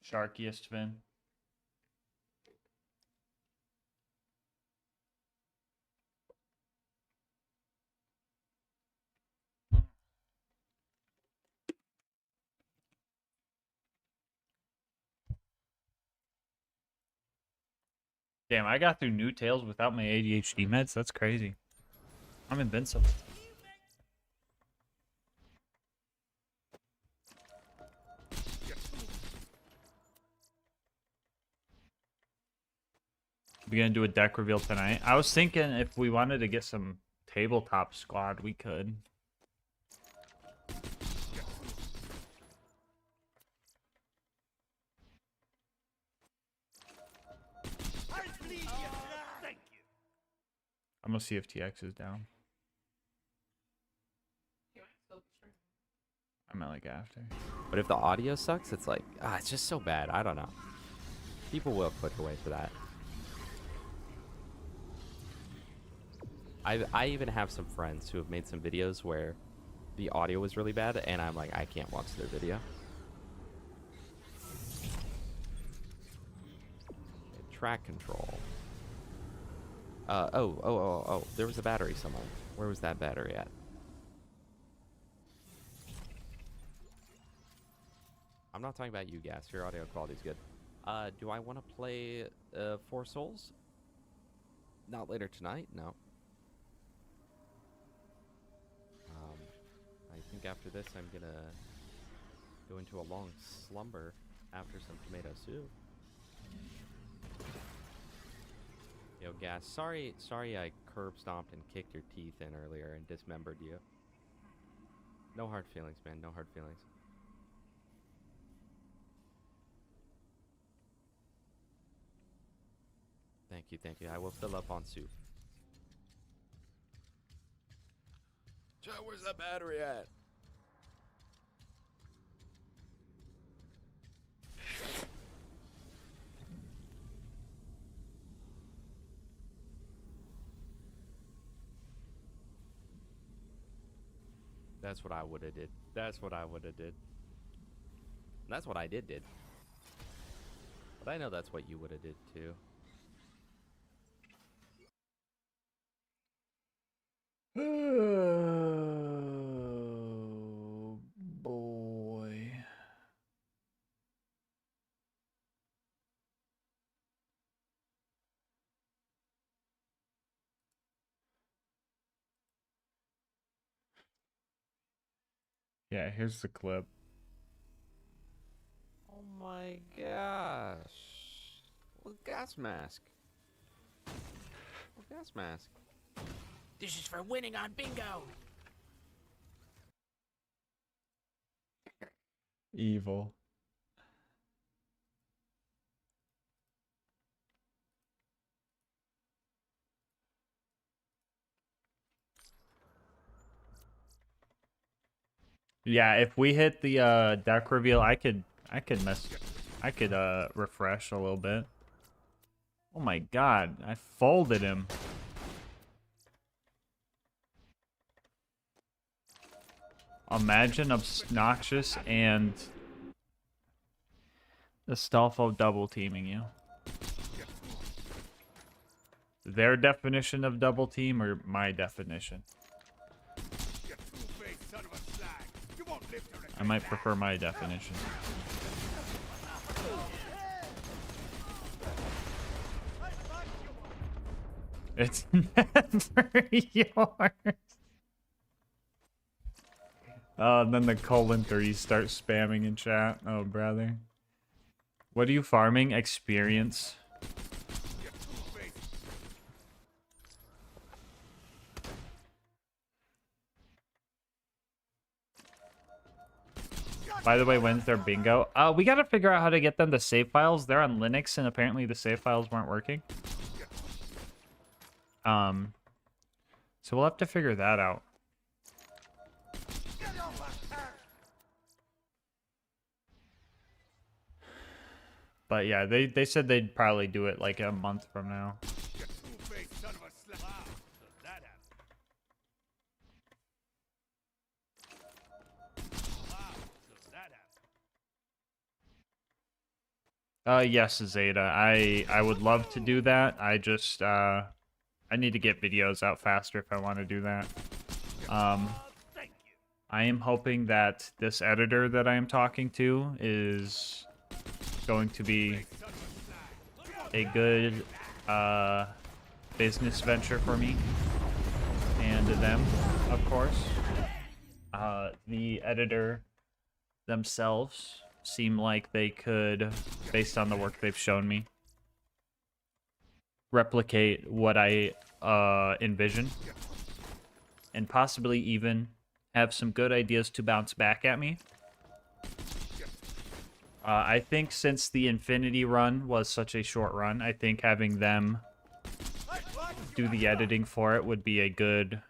sharkiest fin. Damn, I got through New Tales without my ADHD meds. That's crazy. I'm invincible. We gonna do a deck reveal tonight? I was thinking if we wanted to get some tabletop squad, we could. I'm gonna see if TX is down. I meant like after. But if the audio sucks, it's like, it's just so bad. I don't know. People will click away for that. I even have some friends who have made some videos where the audio was really bad, and I'm like, I can't watch their video. Track control. Oh, there was a battery somewhere. Where was that battery at? I'm not talking about you, Gas. Your audio quality is good. Do I want to play 4 Souls? Not later tonight? No. I think after this I'm gonna go into a long slumber after some tomato soup. Yo, Gas, sorry I curb stomped and kicked your teeth in earlier and dismembered you. No hard feelings, man. No hard feelings. Thank you, thank you. I will fill up on soup. Chat, where's that battery at? That's what I would have did. That's what I would have did. That's what I did. But I know that's what you would have did too. Oh boy. Yeah, here's the clip. Oh my gosh. LilGasmask. LilGasmask. This is for winning on bingo. Evil. Yeah, if we hit the deck reveal, I could refresh a little bit. Oh my god, I folded him. Imagine Obnoxious and Astolfo double teaming you. Their definition of double team or my definition? I might prefer my definition. It's never yours. Oh, and then the :3 start spamming in chat. Oh, brother. What are you farming? Experience. By the way, when's their bingo? We gotta figure out how to get them the save files. They're on Linux, and apparently the save files weren't working. So we'll have to figure that out. But yeah, they said they'd probably do it like a month from now. Yes, Zeta. I would love to do that. I just I need to get videos out faster if I want to do that. I am hoping that this editor that I am talking to is going to be a good business venture for me and them, of course. The editor themselves seem like they could, based on the work they've shown me, replicate what I envision, and possibly even have some good ideas to bounce back at me. I think since the Infinity run was such a short run, I think having them do the editing for it would be a good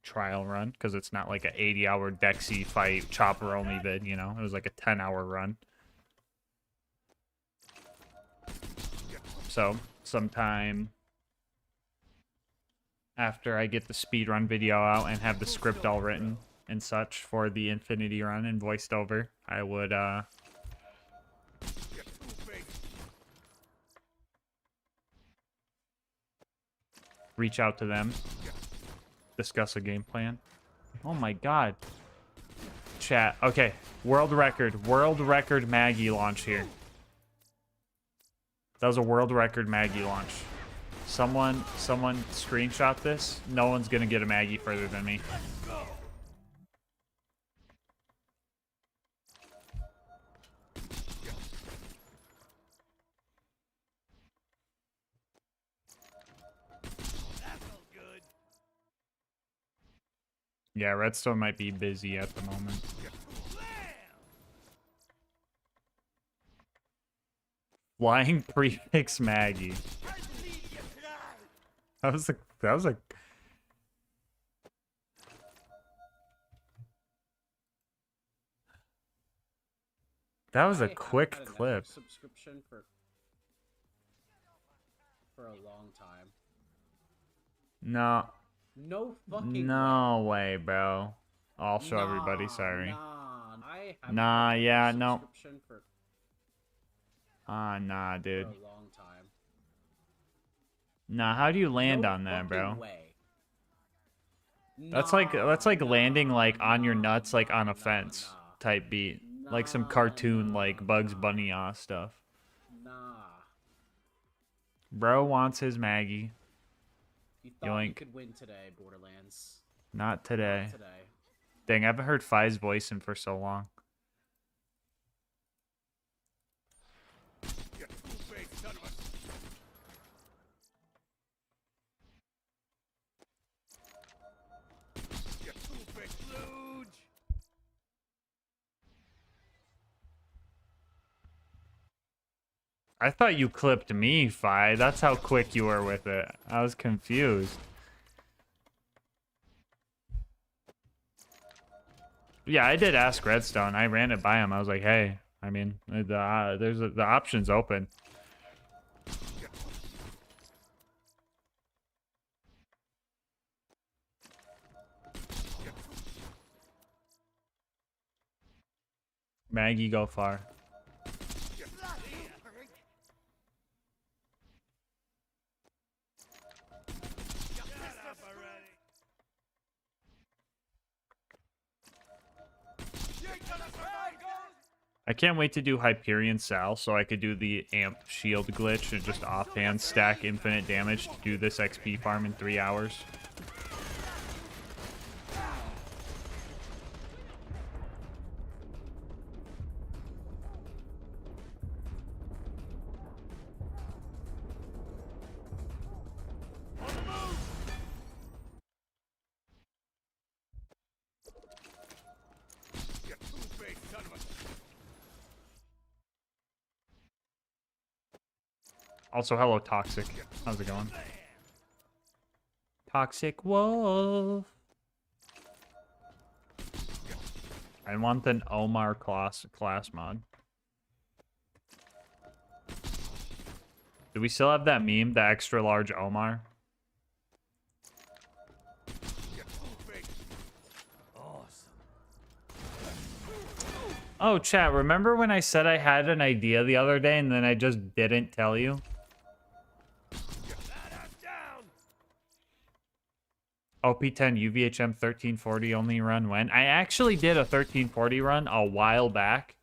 trial run, because it's not like an 80-hour Dexy fight chopper only vid, you know? It was like a 10-hour run. So, sometime after I get the speedrun video out and have the script all written and such for the Infinity run and voiced over, I would reach out to them, discuss a game plan. Oh my god. Chat. Okay. World record Maggie launch here. That was a world record Maggie launch. Someone screenshot this. No one's gonna get a Maggie further than me. Yeah, Redstone might be busy at the moment. Flying prefix Maggie. That was a quick clip. Subscription for a long time. No. No fucking way, bro. I'll show everybody, sorry. Nah, yeah, no. Subscription for nah, dude. a long time. Nah, how do you land on that, bro? That's like landing like on your nuts, like on a fence type beat. Like some cartoon like Bugs Bunny stuff. Nah. Bro wants his Maggie. You thought you Yoink. could win today, Borderlands. Not today. Not today. Dang, I haven't heard Fi's voice in for so long. I thought you clipped me, Fi. That's how quick you were with it. I was confused. Yeah, I did ask Redstone. I ran it by him. I was like, hey, I mean, the option's open. Maggie, go far. I can't wait to do Hyperion Sal so I could do the amp shield glitch and just offhand stack infinite damage to do this XP farm in 3 hours. Also, hello, Toxic. How's it going? Toxic Wolf. I want an Omar class mod. Do we still have that meme, the extra large Omar? Oh, chat, remember when I said I had an idea the other day and then I just didn't tell you? OP10 UVHM 1340 only run when? I actually did a 1340 run a while back.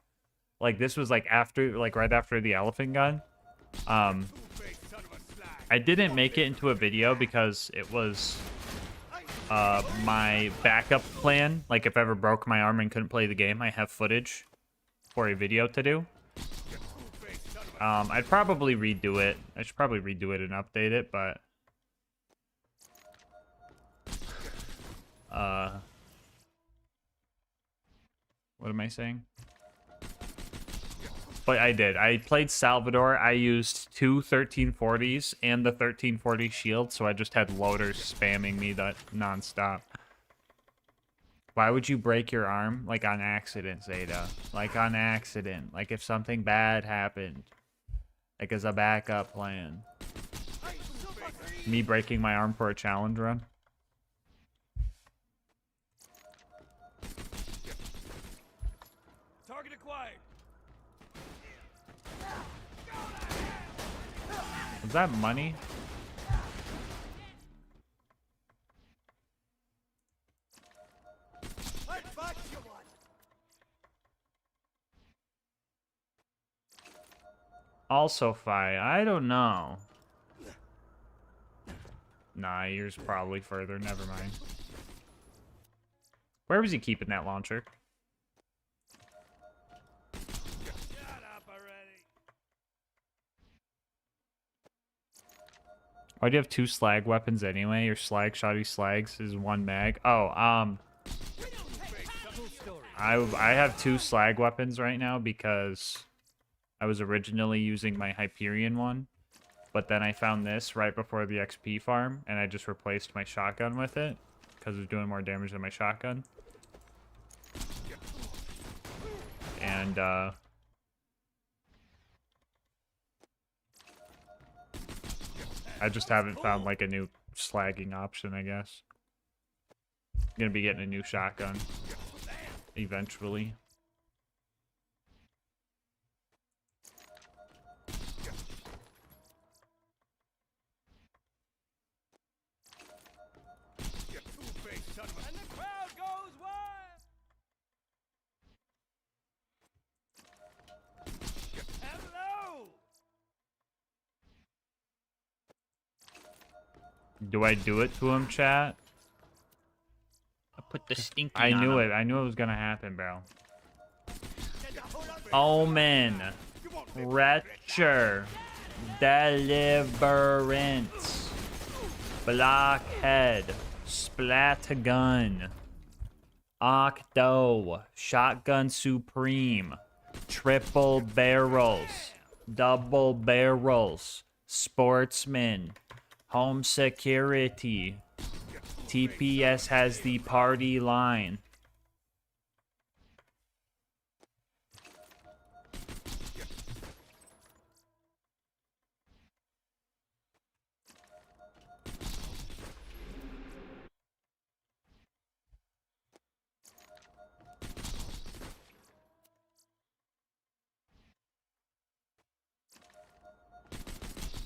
Like, this was like after, like right after the elephant gun. I didn't make it into a video because it was my backup plan. Like, if I ever broke my arm and couldn't play the game, I have footage for a video to do. I'd probably redo it. I should probably redo it and update it, but what am I saying? But I did. I played Salvador. I used two 1340s and the 1340 shield, so I just had loaders spamming me that nonstop. Why would you break your arm? Like on accident, Zeta. Like on accident. Like if something bad happened. Like as a backup plan. Me breaking my arm for a challenge run. Target acquired. Was that money? Also, Fi, I don't know. Nah, yours probably further. Never mind. Where was he keeping that launcher? Why do you have two slag weapons anyway? Your slag shoddy slags is one mag. Oh, I have two slag weapons right now because I was originally using my Hyperion one, but then I found this right before the XP farm, and I just replaced my shotgun with it because it's doing more damage than my shotgun. And I just haven't found like a new slagging option, I guess. I'm gonna be getting a new shotgun eventually. And the crowd goes wild. Hello. Do I do it to him, chat? I put the stinky I on knew him. it. I knew it was gonna happen, bro. Omen. Retcher. Deliverance. Blockhead. Splatgun. Octo. Shotgun Supreme. Triple barrels. Double barrels. Sportsman. Home security. TPS has the party line.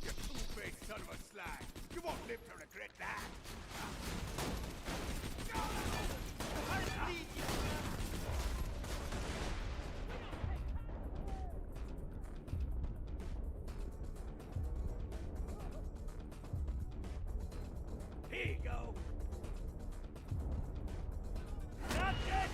You two-faced son of a slag. You won't live to regret that. Here you go. Not dead.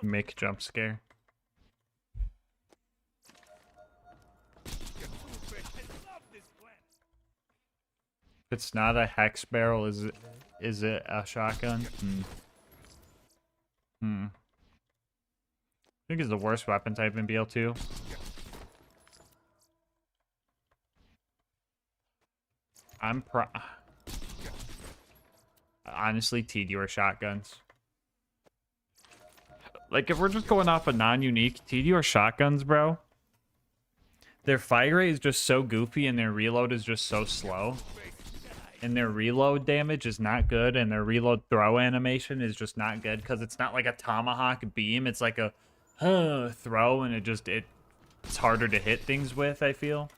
Make jump scare. If it's not a hex barrel, is it? Is it a shotgun? I think it's the worst weapon type in BL2. Honestly, TD shotguns. Like, if we're just going off a non-unique, TD shotguns, bro, their fire rate is just so goofy and their reload is just so slow. And their reload damage is not good, and their reload throw animation is just not good because it's not like a tomahawk beam. It's like a throw, and it's harder to hit things with, I feel.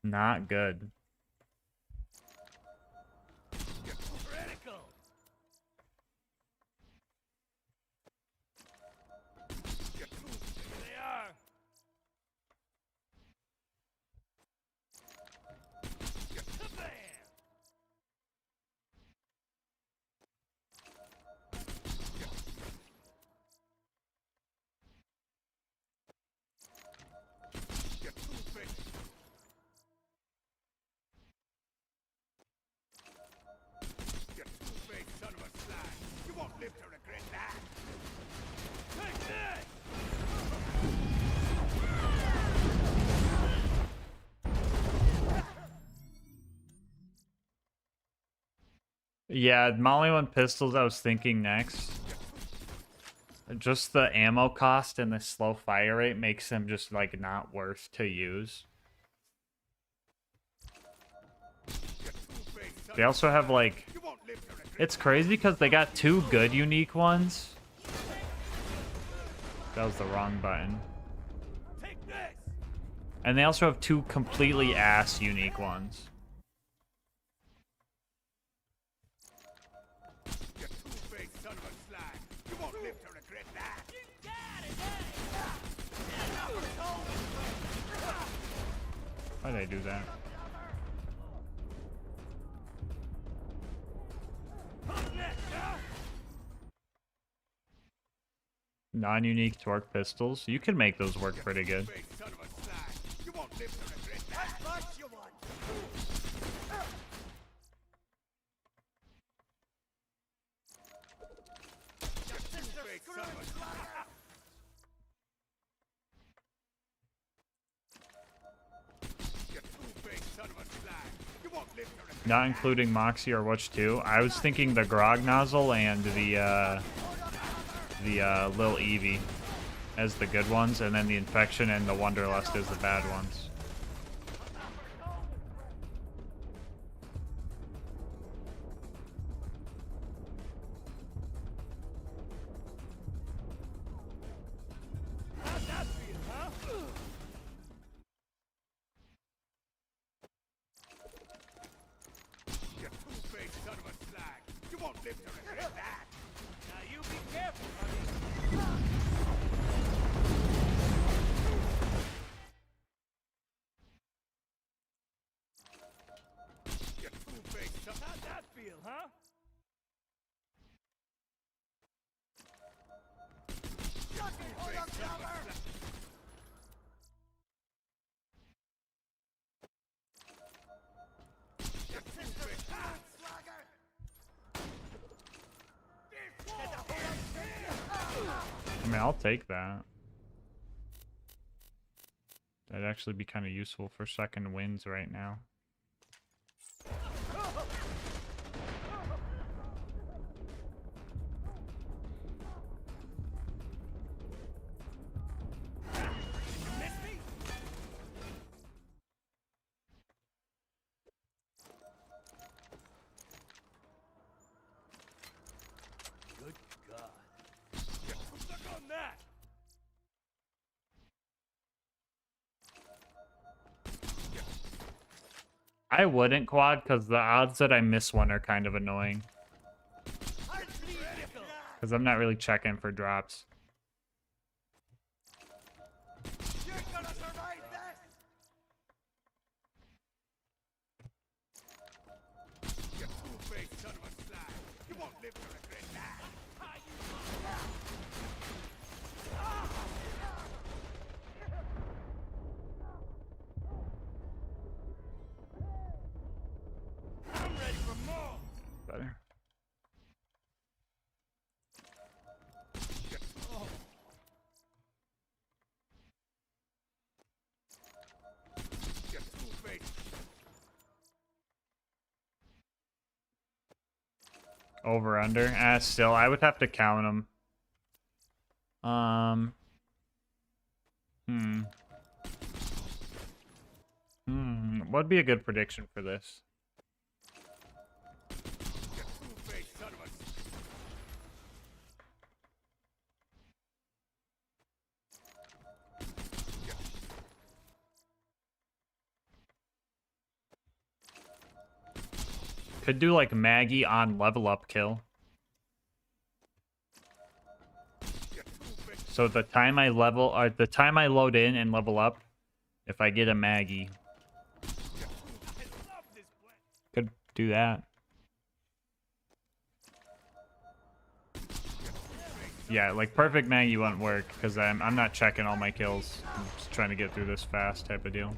Not good. Yeah, Molly 1 pistols I was thinking next. Just the ammo cost and the slow fire rate makes them just like not worth to use. They also have like, it's crazy because they got 2 good unique ones. That was the wrong button. And they also have 2 completely ass unique ones. Why'd I do that? Non-unique torque pistols. You can make those work pretty good. Not including Moxie or which 2. I was thinking the Grog Nozzle and the Lil Eevee as the good ones, and then the Infection and the Wonderlust as the bad ones. I mean, I'll take that. That'd actually be kind of useful for second wins right now. Good God. Look on that! I wouldn't quad because the odds that I miss one are kind of annoying. Because I'm not really checking for drops. You're gonna survive this! You two-faced son of a slag! You won't live to regret that! I'm ready for more! Better. Over under. Still, I would have to count them. What'd be a good prediction for this? Could do like Maggie on level up kill. So the time I level, or the time I load in and level up, if I get a Maggie, could do that. Yeah, like perfect Maggie wouldn't work because I'm not checking all my kills. I'm just trying to get through this fast type of deal.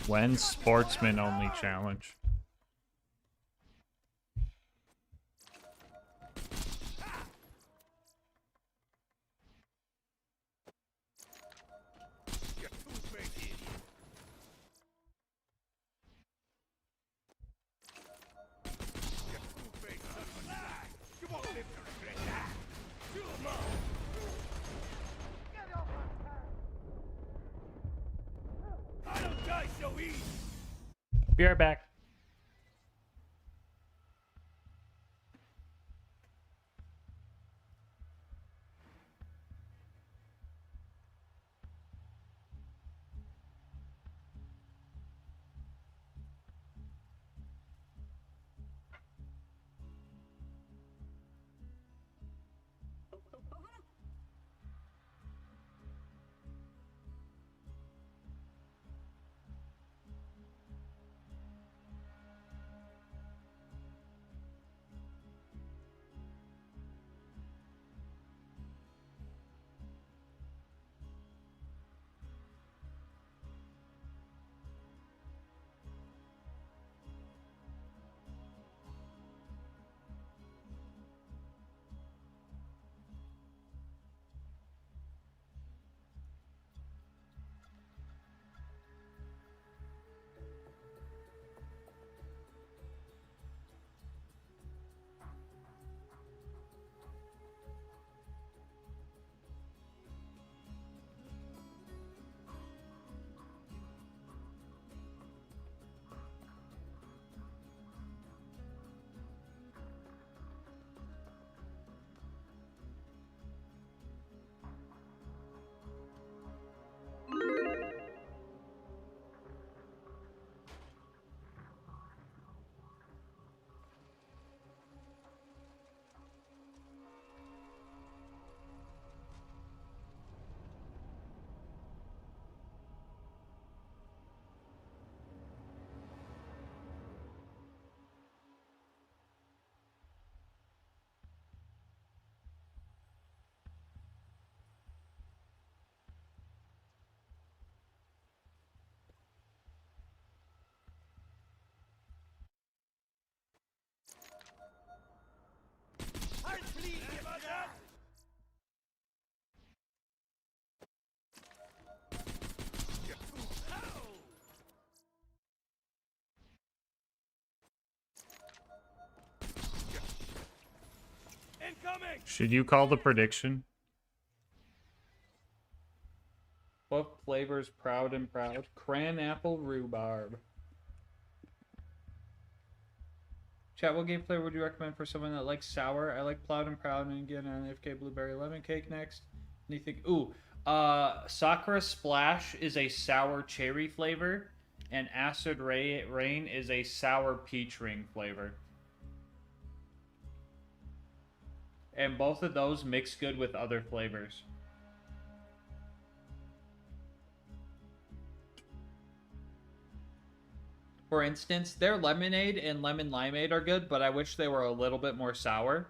When sportsman only challenge. Be right back. Should you call the prediction? What flavors proud and proud? Cran apple rhubarb. Chat, what game flavor would you recommend for someone that likes sour? I like Plowed and Proud, and again on FK Blueberry Lemon Cake next. Anything? Ooh, Sakura Splash is a sour cherry flavor, and Acid Rain is a sour peach ring flavor. And both of those mix good with other flavors. For instance, their lemonade and lemon limeade are good, but I wish they were a little bit more sour.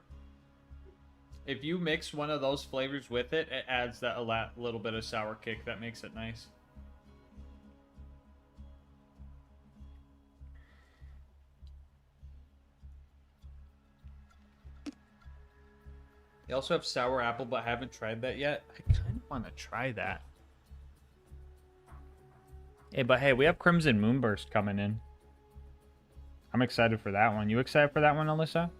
If you mix one of those flavors with it, it adds that little bit of sour kick that makes it nice. They also have sour apple, but I haven't tried that yet. I kind of want to try that. Hey, but hey, we have Crimson Moonburst coming in. I'm excited for that one. You excited for that one, Alyssa?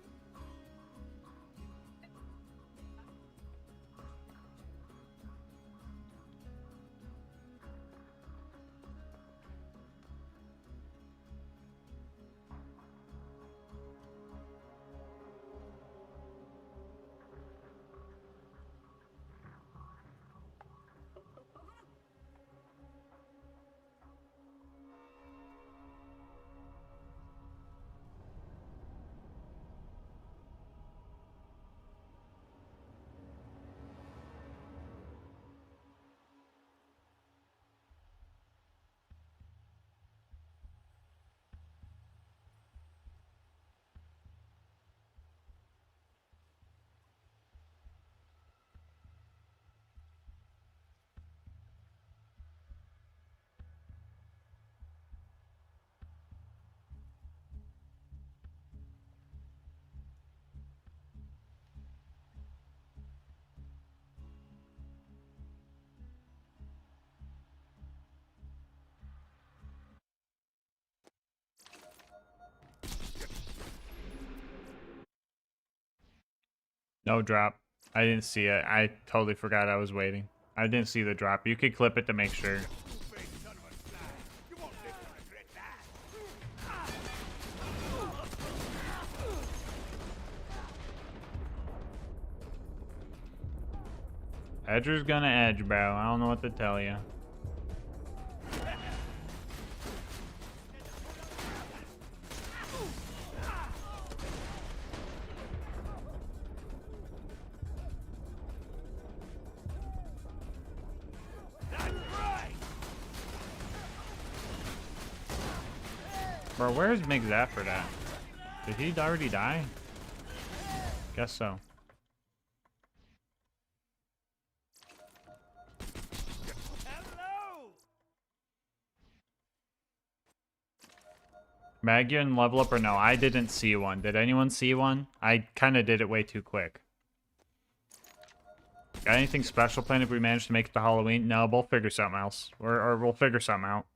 No drop. I didn't see it. I totally forgot I was waiting. I didn't see the drop. You could clip it to make sure. Edger's gonna edge, bro. I don't know what to tell you. Bro, where's Mig Zafford at? Did he already die? Guess so. Magian level up or no? I didn't see one. Did anyone see one? I kind of did it way too quick. Got anything special planned if we manage to make it to Halloween? No, we'll figure something else. Or we'll figure something out.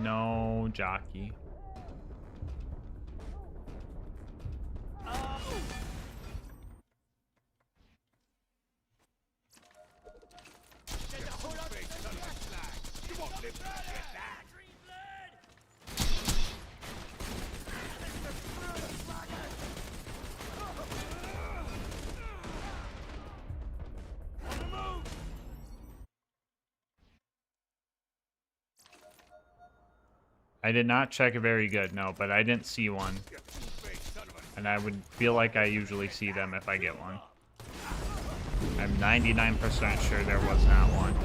No, jockey. I did not check it very good, no, but I didn't see one. And I would feel like I usually see them if I get one. I'm 99% sure there was not one.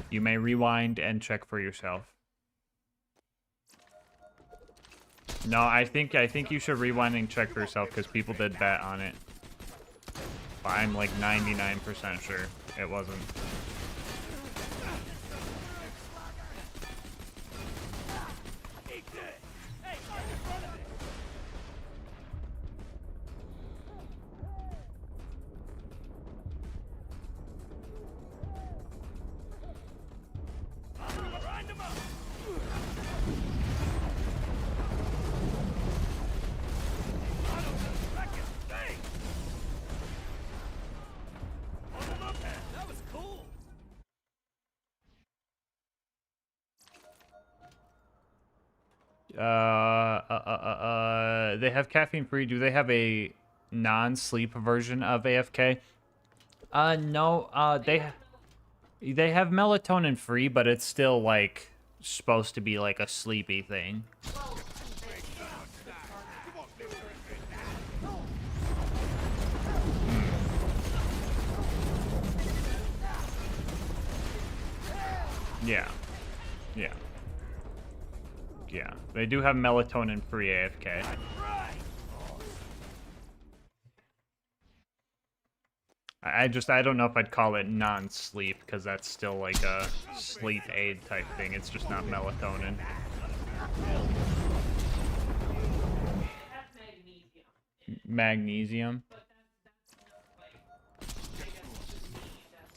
You may rewind and check for yourself. No, I think you should rewind and check for yourself because people did bet on it. But I'm like 99% sure it wasn't. They have caffeine free. Do they have a non-sleep version of AFK? No. They have melatonin free, but it's still like supposed to be like a sleepy thing. Yeah. Yeah. Yeah. They do have melatonin free AFK. I don't know if I'd call it non-sleep, because that's still like a sleep aid type thing. It's just not melatonin. Magnesium.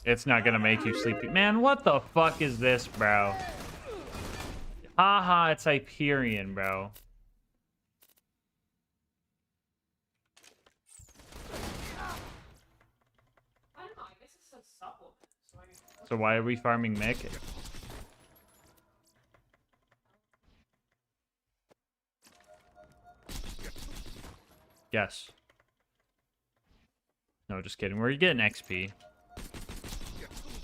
It's not gonna make you sleepy. Man, what the fuck is this, bro? Haha, it's Hyperion, bro. So why are we farming Mick? Yes. No, just kidding. We're getting XP.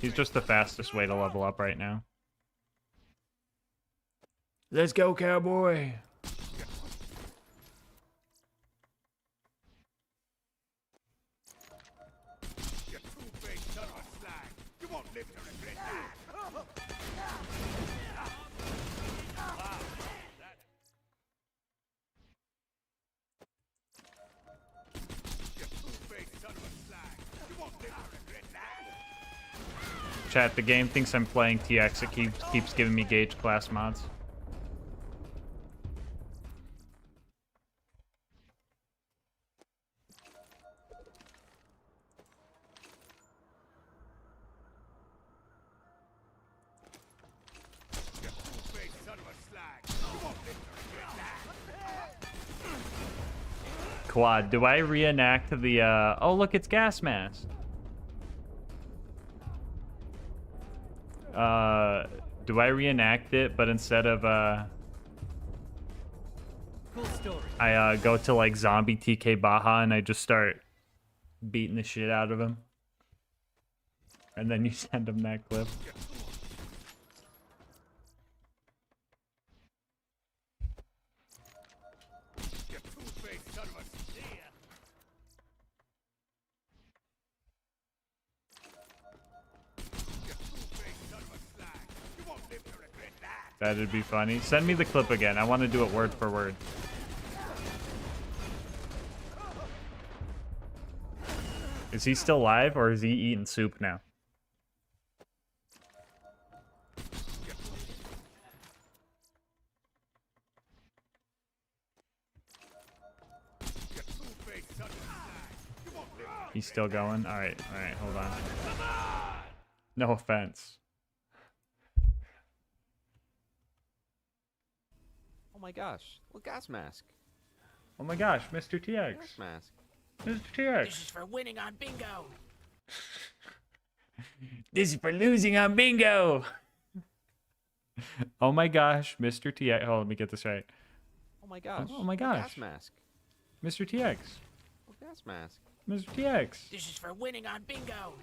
He's just the fastest way to level up right now. Let's go, cowboy! Chat, the game thinks I'm playing TX. It keeps giving me gauge class mods. Quad, do I reenact the, oh look, it's GASMASK. Do I reenact it, but instead of, Cool story. I, go to, like, zombie TK Baja and I just start beating the shit out of him. And then you send him that clip. That'd be funny. Send me the clip again. I want to do it word for word. Is he still live or is he eating soup now? He's still going? Alright, hold on. No offense. Oh my gosh, LilGasmask. Oh my gosh, Mr. TX. GASMASK. Mr. TX. This is for winning on bingo. This is for losing on bingo. Oh my gosh, Mr. TX. Hold on, let me get this right. Oh my gosh. Oh my gosh. LilGasmask. Mr. TX. LilGasmask. Mr. TX. This is for winning on bingo.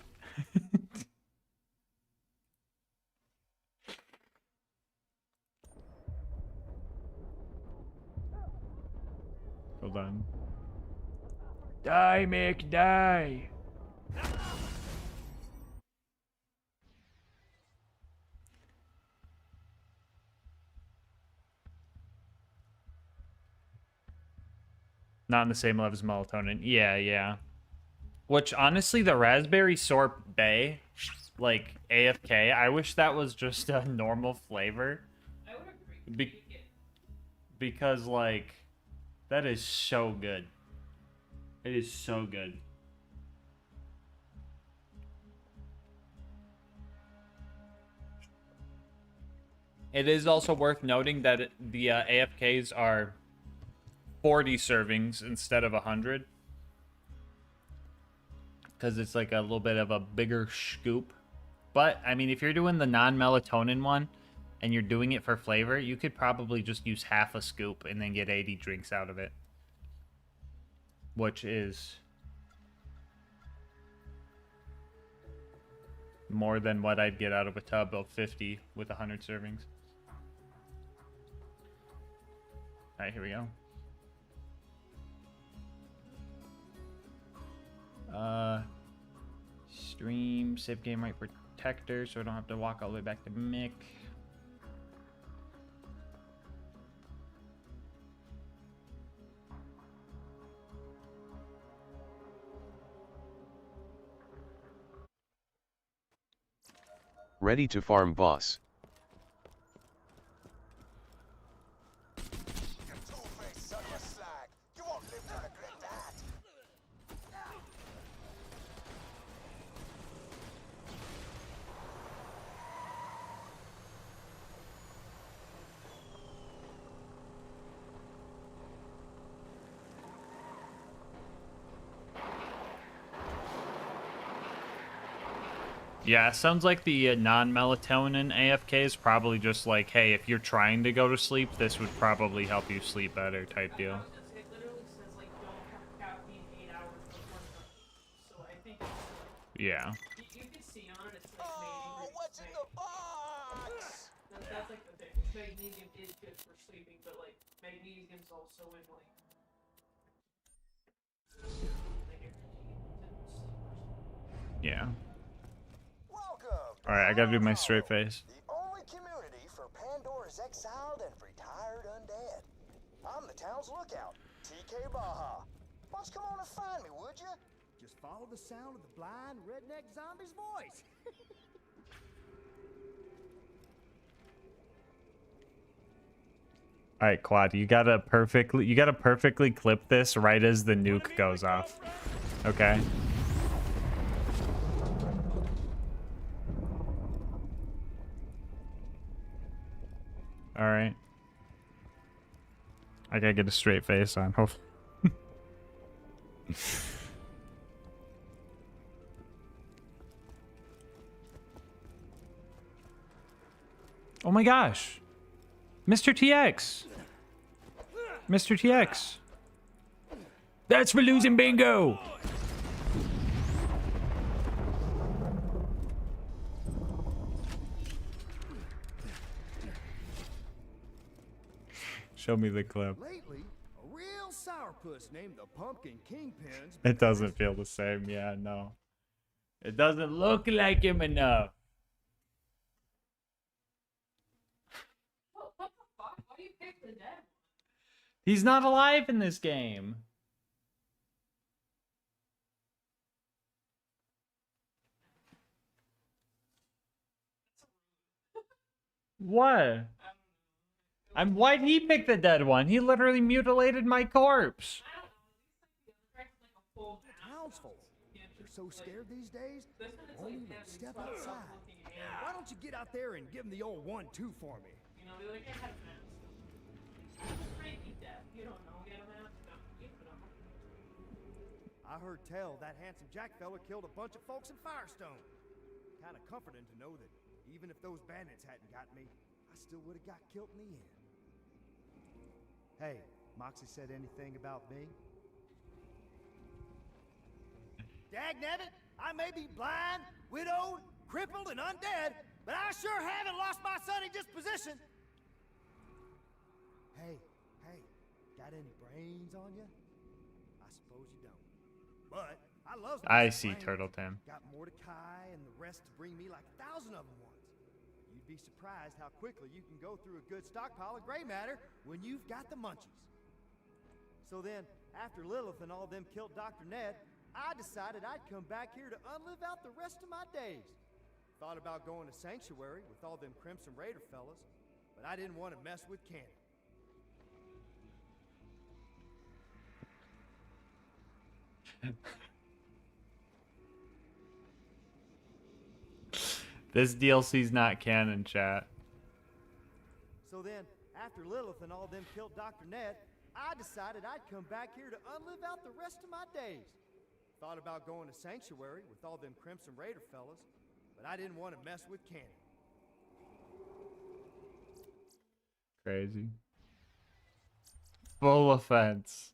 Hold on. Die, Mick, die. Not on the same level as melatonin. Yeah. Which, honestly, the raspberry sorbet, like, AFK, I wish that was just a normal flavor. I would agree. Because, like, that is so good. It is so good. It is also worth noting that the AFKs are 40 servings instead of 100. Because it's like a little bit of a bigger scoop. But, I mean, if you're doing the non-melatonin one, and you're doing it for flavor, you could probably just use half a scoop and then get 80 drinks out of it. Which is more than what I'd get out of a tub of 50 with 100 servings. Alright, here we go. Stream, save game right protector, so I don't have to walk all the way back to Mick. Ready to farm, boss. Yeah, sounds like the non-melatonin AFK is probably just like, hey, if you're trying to go to sleep, this would probably help you sleep better type deal. It literally says like don't have caffeine 8 hours before sleep. So I think it's Yeah. you can see on it, it's like what's in the box? That's like the thing. Magnesium is good for sleeping, but like magnesium's also in like Yeah. Alright, I gotta do my straight face. The only community for Pandora's exiled and retired undead. I'm the town's lookout, TK Baja. Why don't you come on and find me, would you? Just follow the sound of the blind redneck zombie's voice. Alright, Quad, you gotta perfectly clip this right as the nuke goes off. Okay? Alright. I gotta get a straight face on. Hopefully. Oh my gosh. Mr. TX. Mr. TX. That's for losing bingo. Show me the clip. Lately, a real sourpuss named the Pumpkin Kingpin's It doesn't feel the same. Yeah, no. It doesn't look like him enough. what the fuck? Why do you pick the dead? He's not alive in this game. What? Why'd he pick the dead one? He literally mutilated my corpse. townsfolk. They're so scared these days, they won't even step outside. Why don't you get out there and give them the old 1-2 for me? You know, like I had a mask. I'm afraid to death. You don't know. Get a mask. I heard tell that handsome Jack fella killed a bunch of folks in Firestone. Kind of comforting to know that even if those bandits hadn't got me, I still would have got killed in the end. Hey, Moxie said anything about me? Dagnabbit, I may be blind, widowed, crippled, and undead, but I sure haven't lost my sunny disposition. Hey, got any brains on you? I suppose you don't. But I love I see Turtle Tim. Got Mordecai and the rest to bring me like 1,000 of them once. You'd be surprised how quickly you can go through a good stockpile of gray matter when you've got the munchies. So then, after Lilith and all them killed Dr. Ned, I decided I'd come back here to unlive out the rest of my days. Thought about going to Sanctuary with all them Crimson Raider fellas, but I didn't want to mess with Cannon. This DLC's not canon, chat. So then, after Lilith and all them killed Dr. Ned, I decided I'd come back here to unlive out the rest of my days. Thought about going to Sanctuary with all them Crimson Raider fellas, but I didn't want to mess with Cannon. Crazy. Full offense.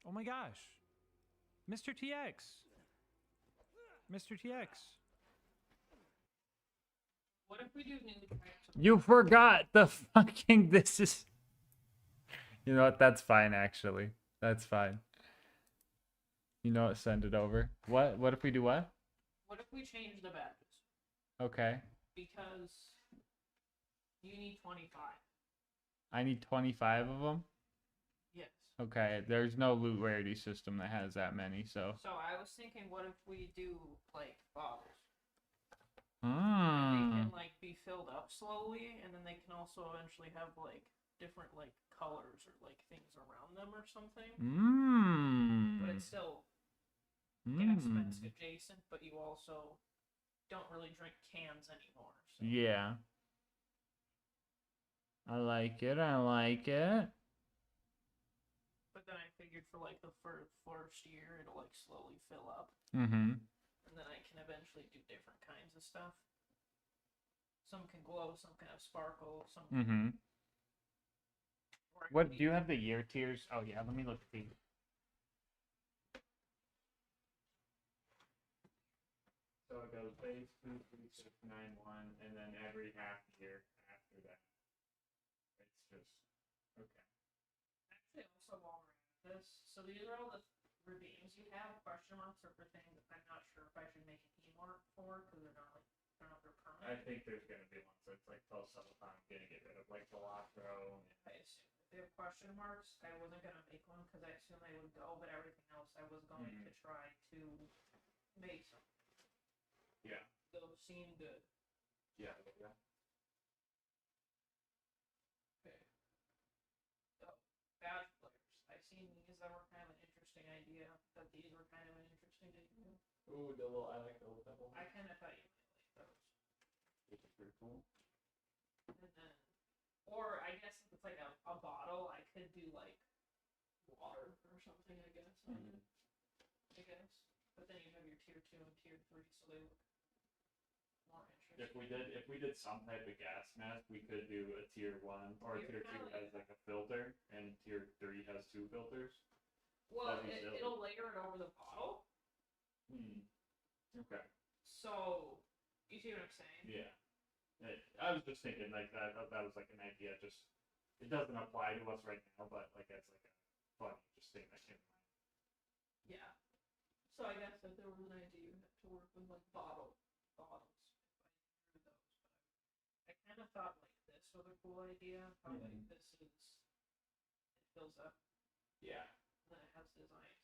Oh my gosh. Mr. TX. Mr. TX. What if we do new types of You forgot the fucking this is. You know what? That's fine actually. That's fine. You know what? Send it over. What? What if we do what? What if we change the badges? Okay. Because you need 25. I need 25 of them. Yes. Okay. There's no loot rarity system that has that many, so. So I was thinking, what if we do like bottles? Hmm. And they can like be filled up slowly, and then they can also eventually have like different like colors or like things around them or something. But it's still gas mask adjacent, but you also don't really drink cans anymore. So. Yeah. I like it. I like it. But then I figured for like the first year, it'll like slowly fill up. Mm-hmm. And then I can eventually do different kinds of stuff. Some can glow, some can have sparkle, some. Mm-hmm. What do you have the year tiers? Oh yeah, let me look at these. So it goes base 2, 3, 6, 9, 1, and then every half year after that. It's just okay. Actually, also while we're at this, so these are all the redeems you have. Question marks are for things that I'm not sure if I should make an e-mark for because they're not like they're permanent. I think there's gonna be ones that's like post subathon, I'm gonna get rid of like the Velocro. I assume if they have question marks, I wasn't gonna make one because I assumed they would go, but everything else I was going to try to make some. Yeah. Those seem good. Yeah. Yeah. Okay. So, badge players. I seen these that were kind of an interesting idea. That these were kind of an interesting idea. Ooh, the little I like the little double. I kind of thought you might like those. Which is pretty cool. And then, or I guess if it's like a bottle, I could do like water or something. I guess. I guess. But then you have your tier 2 and tier 3, so they look more interesting. If we did some type of gas mask, we could do a tier 1 or tier 2 has like a filter, and tier 3 has 2 filters. Well, it'll layer it over the bottle. Okay. So, you see what I'm saying? Yeah. I was just thinking like that. I thought that was like an idea. Just it doesn't apply to us right now, but like that's like a fun, interesting that came to mind. Yeah. So I guess if there was an idea, you have to work with like bottles. If I through those, but I kind of thought like this was a cool idea. How like this is, it fills up. Yeah. And then it has designs.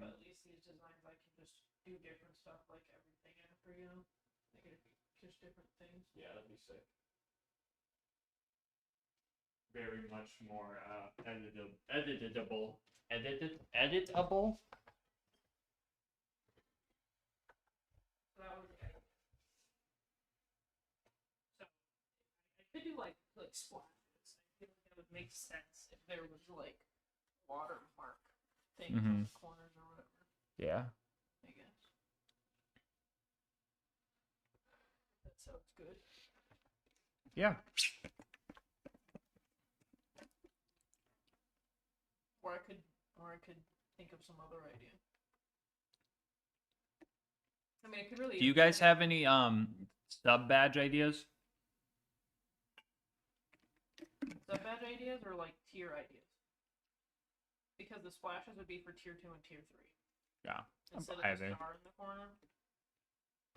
But at least these designs I can just do different stuff like everything after, you know? They could be just different things. Yeah, that'd be sick. Very much more editable. Editable? So that was it. So I could do like splashes. I feel like that would make sense if there was like watermark things on the corners or whatever. Yeah. I guess. That sounds good. Yeah. Or I could think of some other idea. I mean, I could really. Do you guys have any sub badge ideas? Sub badge ideas or like tier ideas? Because the splashes would be for tier 2 and tier 3. Yeah. Instead of the star in the corner.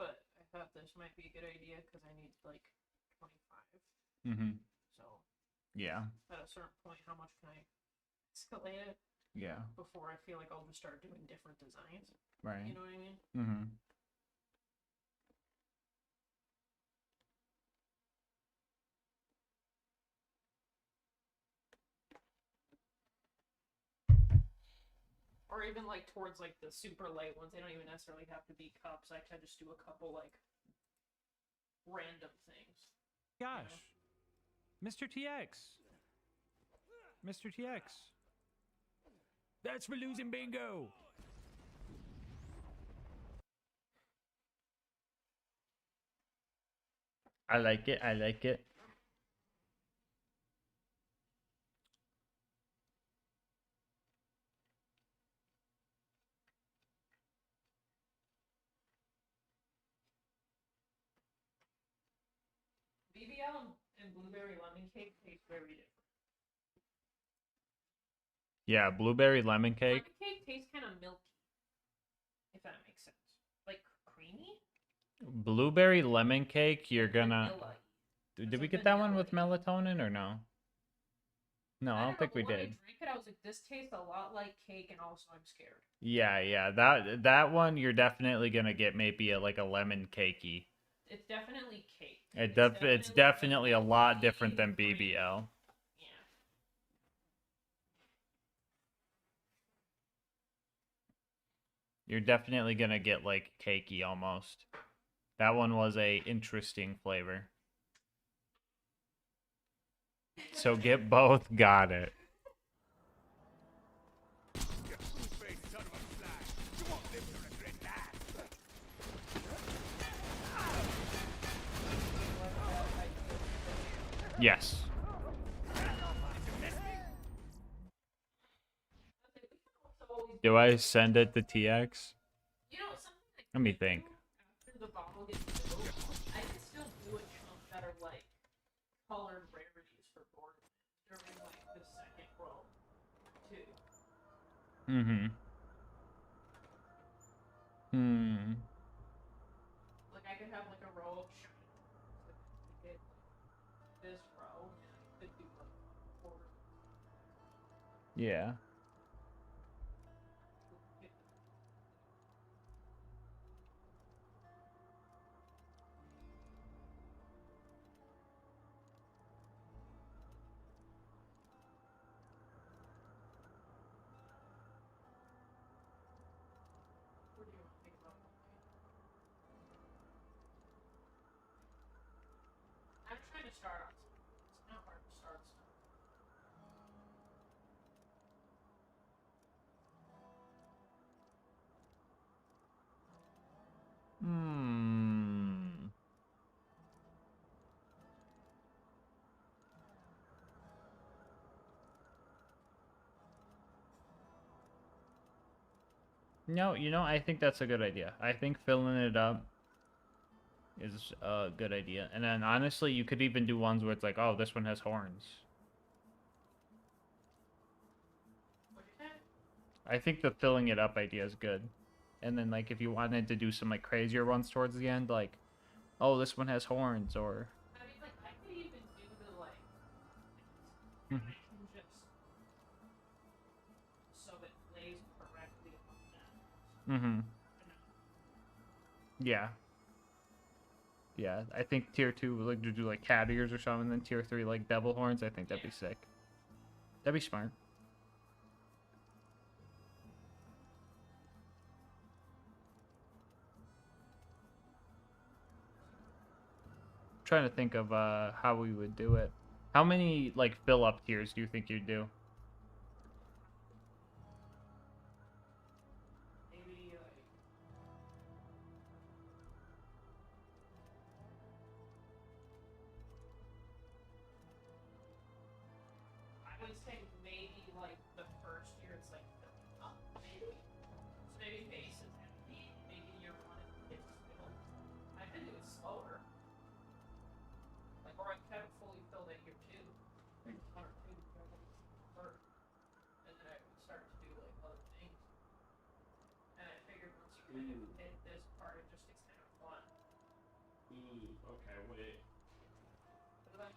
But I thought this might be a good idea because I need like 25. So. Yeah. At a certain point, how much can I escalate it? Yeah. Before I feel like I'll just start doing different designs. Right. You know what I mean? Or even like towards like the super light ones, they don't even necessarily have to be cups. I could just do a couple like random things. Gosh. Mr. TX. Mr. TX. That's for losing bingo. I like it. I like it. BBL and blueberry lemon cake taste very different. Yeah, blueberry lemon cake. Lemon cake tastes kind of milky, if that makes sense. Like creamy. Blueberry lemon cake, you're gonna. Vanilla-y. Did we get that one with melatonin or no? No, I don't think we When I did. drank it, I was like, this tastes a lot like cake, and also I'm scared. Yeah, that one you're definitely gonna get maybe like a lemon cakey. It's definitely cake. It's definitely a lot different than BBL. You're definitely gonna get like cakey almost. That one was a interesting flavor. So get both, got it. Yes. Do I send it to TX? You know, something Let me think. after the bottle gets filled, I can still do a chunk that are like colored rarities for Borderlands during like the second row, too. Like I could have like a row of shiny ones, and then I could get like this row, and I could do like Borderlands. Yeah. What do you want to think about? I'm trying to start on something. It's not hard to start stuff. No, I think that's a good idea. I think filling it up is a good idea. And then honestly, you could even do ones where it's like, oh, this one has horns. I think the filling it up idea is good. And then like if you wanted to do some like crazier ones towards the end, like, oh, this one has horns, or I mean, like I could even do the like, Mhm. I can just so it lays correctly on that. Yeah. Yeah, I think tier 2 would like to do like cat ears or something, and then tier 3 like devil horns. I think that'd be sick. That'd be smart. Trying to think of how we would do it. How many like fill up tiers do you think you'd do? Maybe like I would say maybe like the first year it's like filling up, maybe. So maybe base is empty, maybe year one it's filled. I could do it slower. Like, or I could have it fully filled at year two. Like one or two, first. And then I would start to do like other things. And I figured once you kind of hit this part, it just gets kind of fun. Okay, wait. But like,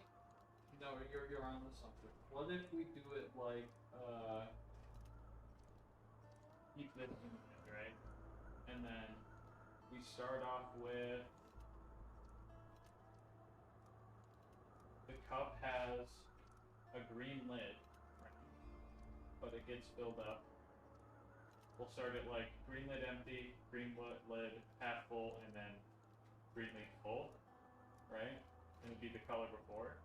No, you're on to something. What if we do it like keep this in mind, right? And then we start off with the cup has a green lid, right? But it gets filled up. We'll start it like green lid empty, green lid half full, and then green lid full, right? And it'd be the color before.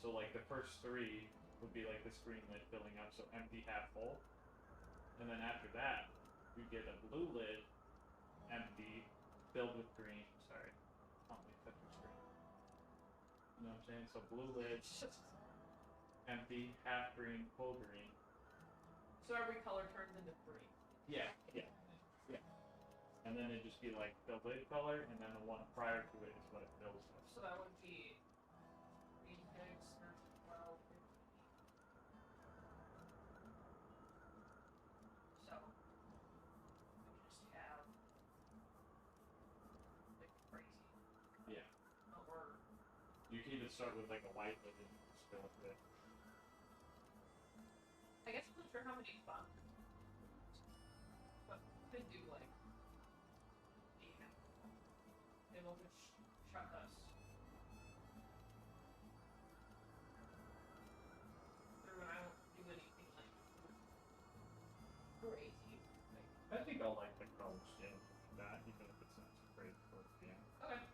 So like the first three would be like this green lid filling up, so empty, half full. And then after that, you get a blue lid, empty, filled with green. Sorry, let me touch the screen. You know what I'm saying? So blue lid, empty, half green, full green. So every color turns into green. Yeah, yeah, yeah. And then it'd just be like the lid color, and then the one prior to it is what it fills with. So that would be green pigs or 12. So we just have like crazy. Yeah. Or You can either start with like a white lid and just fill it with. I guess I'm not sure how many fun. But could do like 8. They will just shut us. Through and I won't do anything like crazy. I think I'll like the color scheme of that, even if it's not too crazy towards the end. Okay.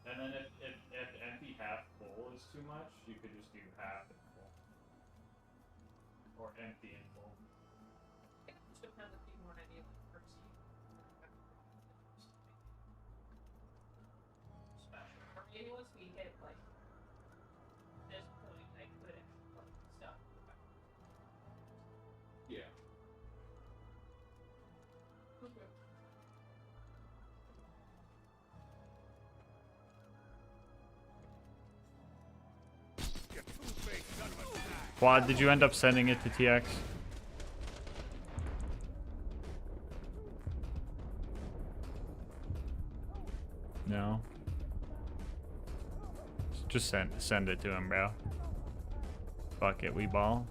And then if empty half full is too much, you could just do half and full. Or empty and full. It just depends if you want any of the crazy. Special. For me, once we hit like this point, I could actually put stuff. Yeah. Okay. Quad, did you end up sending it to TX? No. Just send it to him, bro. Fuck it, we ball.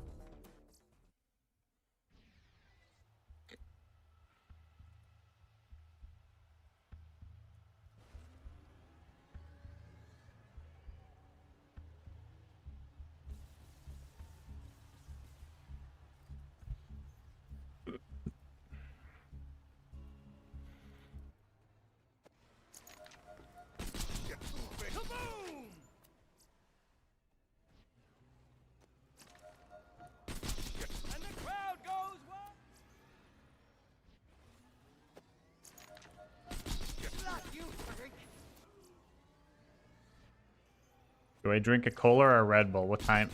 Do I drink a cola or a Red Bull? What time?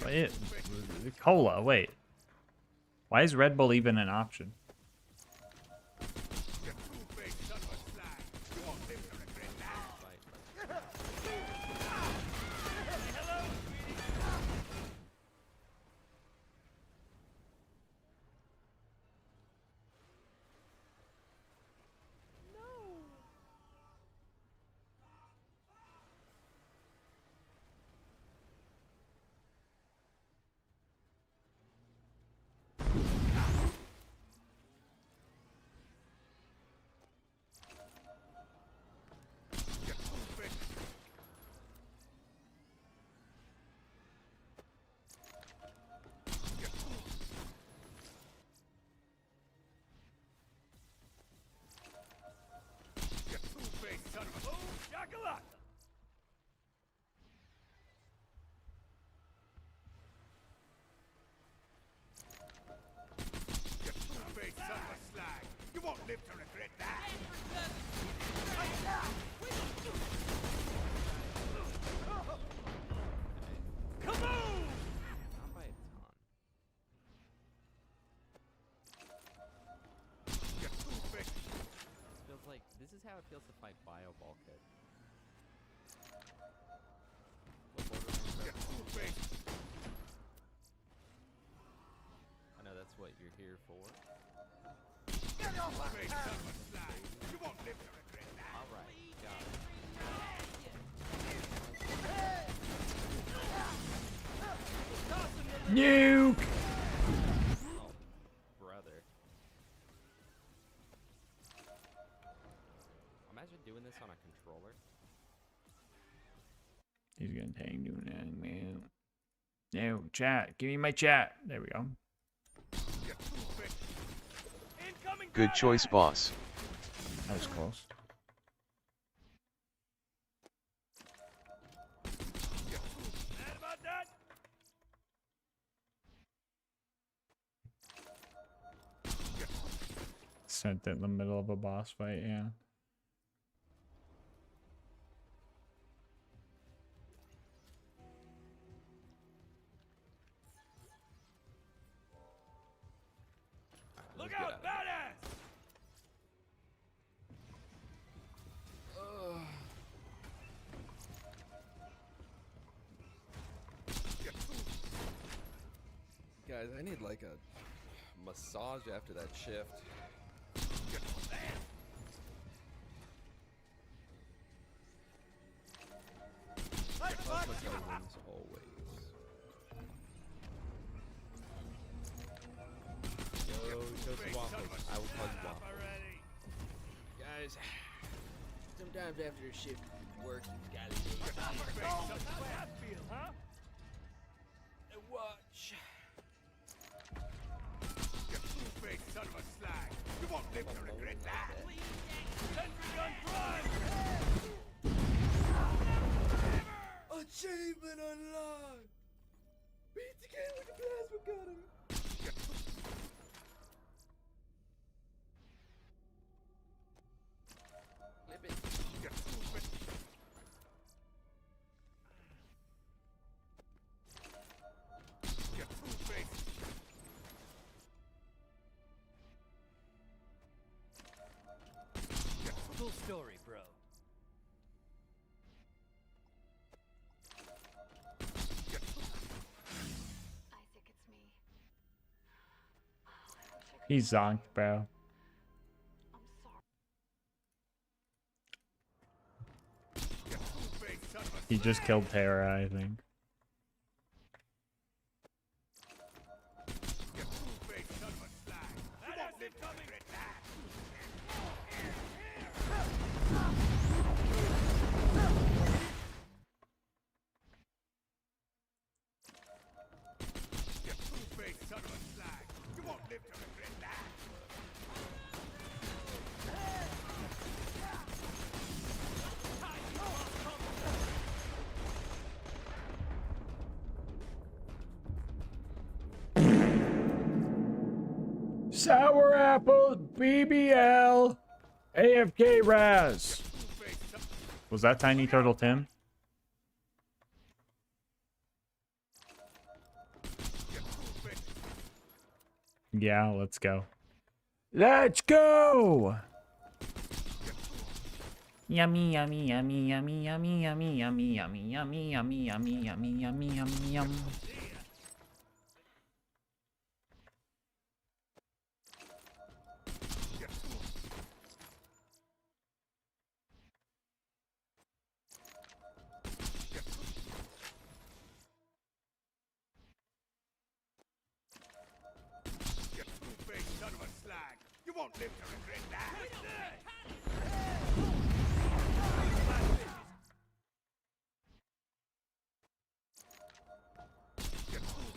Cola, wait. Why is Red Bull even an option? You won't live to regret that. Come on! Not by a ton. Feels like this is how it feels to fight Bio Bulkhead. I know that's what you're here for. Get off my slide. You won't live to regret that. Alright, got it. Nuke! Oh, brother. Imagine doing this on a controller. He's gonna take doing that, man. No, chat. Give me my chat. There we go. Good choice, boss. That was close. Sent it in the middle of a boss fight, yeah. guys, I need like a massage after that shift. Wins always. Yo, Joseph Waffles. I will call you Waffles. Guys, sometimes after a shift of work, you've got to and watch. You two-faced son of a slag. You won't live to regret that. Sentry gun prime! Achievement unlocked! Beat the kid with the plasma cutter! Flip it. You two-faced. Full story, bro. He's zonked, bro. He just killed Tara, I think. Sour apples, BBL, AFK Raz. Was that Tiny Turtle Tim? Yeah, let's go. Let's go! Yummy, yummy, yummy, yummy, yummy, yummy, yummy, yummy, yummy, yummy, yummy, yummy, yummy, yummy, yum. You won't live to regret that.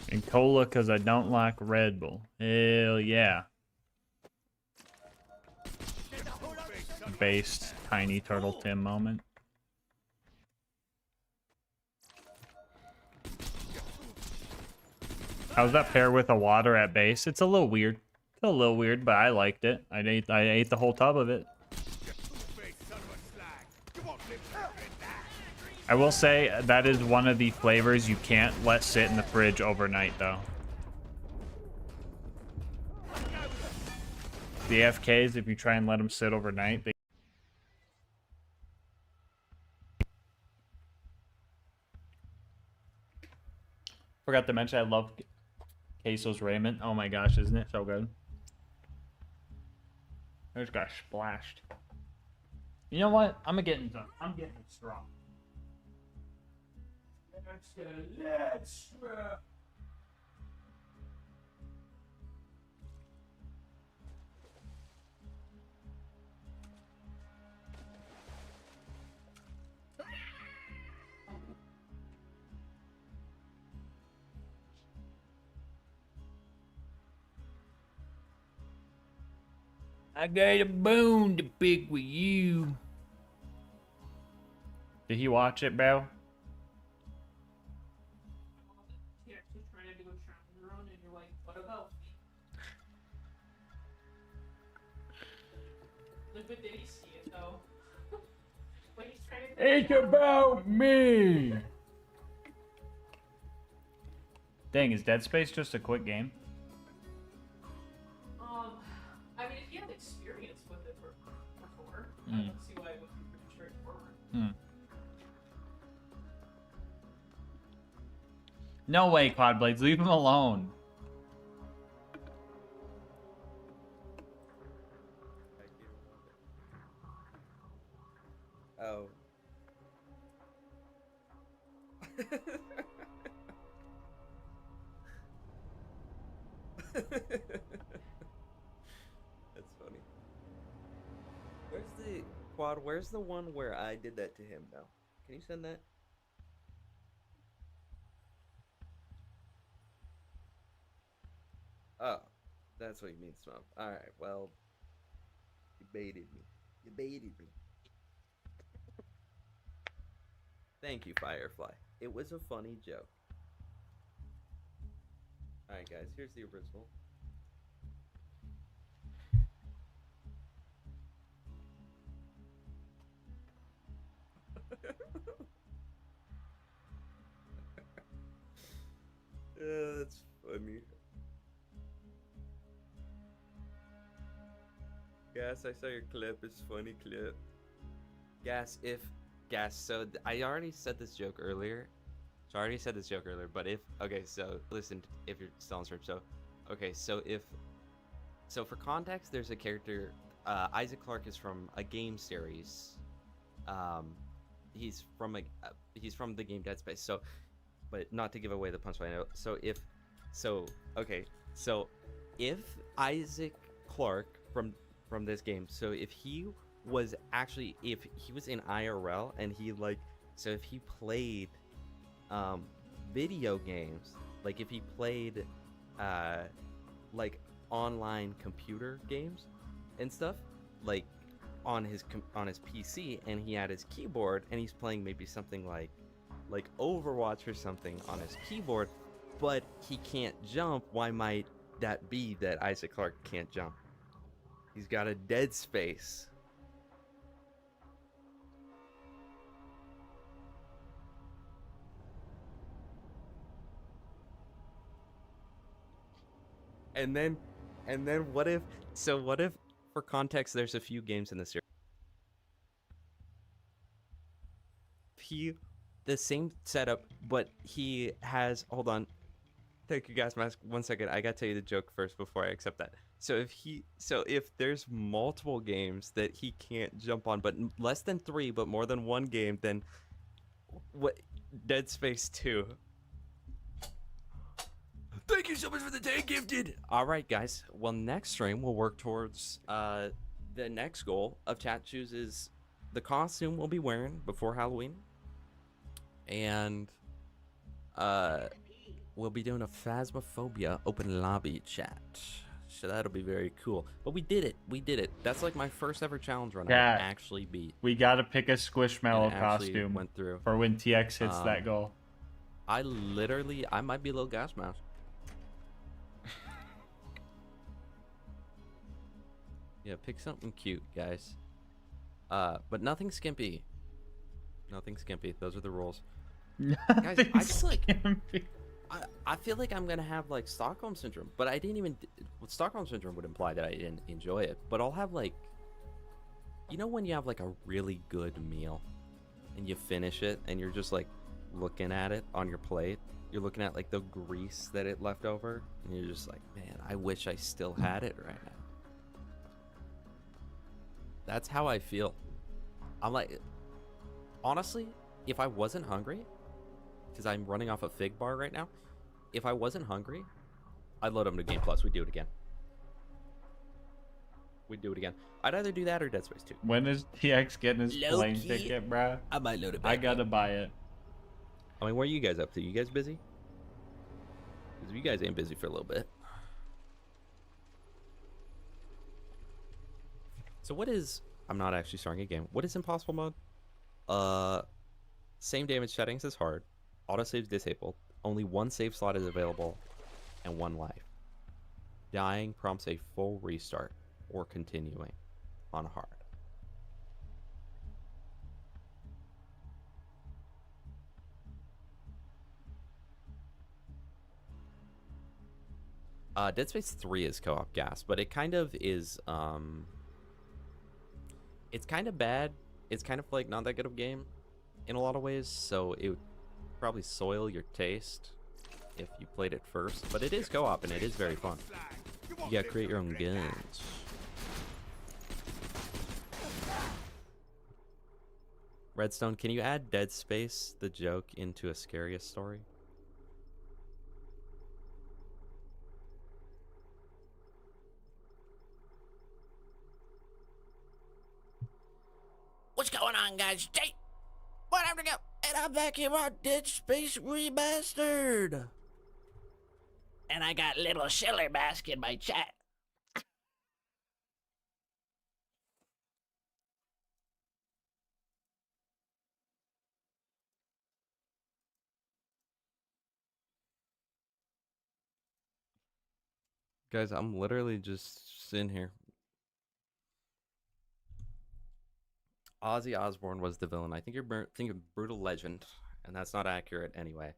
And cola because I don't like Red Bull. Hell yeah. Based Tiny Turtle Tim moment. How's that pair with a water at base? It's a little weird. It's a little weird, but I liked it. I ate the whole tub of it. I will say that is one of the flavors you can't let sit in the fridge overnight, though. The AFKs, if you try and let them sit overnight, they... Forgot to mention I love Queso's raiment. Oh my gosh, isn't it so good? I just got splashed. You know what? I'm getting done. I'm getting strong. Let's I got a bone to pick with you. Did he watch it, bro? You're actually trying to do a challenge run and you're like, what about me? Like, but did he see it though? Like he's trying to It's about me. Dang, is Dead Space just a quick game? I mean, if you have experience with it before, I Mm. don't see why it would be pretty straightforward. No way, Quad Blades. Leave him alone. That's funny. Where's the quad? Where's the one where I did that to him now? Can you send that? Oh, that's what you mean, Smub. Alright, well, you baited me. You baited me. Thank you, Firefly. It was a funny joke. Alright, guys, here's the original. Yeah, that's funny. Gas, I saw your clip. It's a funny clip. Gas, so I already said this joke earlier. But okay, so listen, if you're still on stream, so for context, there's a character, Isaac Clarke is from a game series. He's from the game Dead Space. So, but not to give away the punchline. So if Isaac Clarke from this game, so if he was in IRL and if he played video games, like if he played like online computer games and stuff, like on his PC, and he had his keyboard and he's playing maybe something like Overwatch or something on his keyboard, but he can't jump, why might that be that Isaac Clarke can't jump? He's got a dead space. And then what if for context, there's a few games in the series. The same setup, but he has, hold on. Thank you, GASMASK. 1 second. I gotta tell you the joke first before I accept that. So if there's multiple games that he can't jump on, but less than 3, but more than 1 game, then what? Dead Space 2. Thank you so much for the day gifted. All right, guys. Well, next stream we'll work towards the next goal of Chat chooses the costume we'll be wearing before Halloween, and we'll be doing a Phasmophobia open lobby chat. So that'll be very cool. But we did it. That's like my first ever challenge run. Yeah, I actually beat. We gotta pick a Squishmallow costume went through for when TX hits that goal. I might be LilGasmask. Yeah, pick something cute, guys. But nothing skimpy. Nothing skimpy. Those are the rules. Guys, I just I feel like I'm gonna have like Stockholm syndrome, but I didn't even. Stockholm syndrome would imply that I didn't enjoy it, but I'll have like, you know, when you have like a really good meal, and you finish it, and you're just like looking at it on your plate. You're looking at like the grease that it left over, and you're just like, man, I wish I still had it right now. That's how I feel. I'm like, honestly, if I wasn't hungry, because I'm running off a fig bar right now, if I wasn't hungry, I'd load them to Game Plus. We'd do it again. I'd either do that or Dead Space 2. When is TX getting his plane Low-key, ticket, bruh? I might load it back. I gotta buy it. I mean, where are you guys up to? You guys busy? Because if you guys ain't busy for a little bit. So what is... I'm not actually starting a game. What is impossible mode? Same damage settings as hard. Autosave's disabled. Only 1 save slot is available. And 1 life. Dying prompts a full restart. Or continuing on hard. Dead Space 3 is co-op gas, but it kind of is, it's kind of bad. It's kind of like not that good of a game in a lot of ways, so it would probably soil your taste if you played it first, but it is co-op and it is very fun. You gotta create your own guns. Redstone, can you add Dead Space, the joke, into a Scariest story? on, guys. Hey, what have to go? And I'm back here on Dead Space Remastered. And I got little Schiller Mask in my chat. Guys, I'm literally just sitting here. Ozzy Osbourne was the villain. I think you're thinking Brutal Legend, and that's not accurate anyway.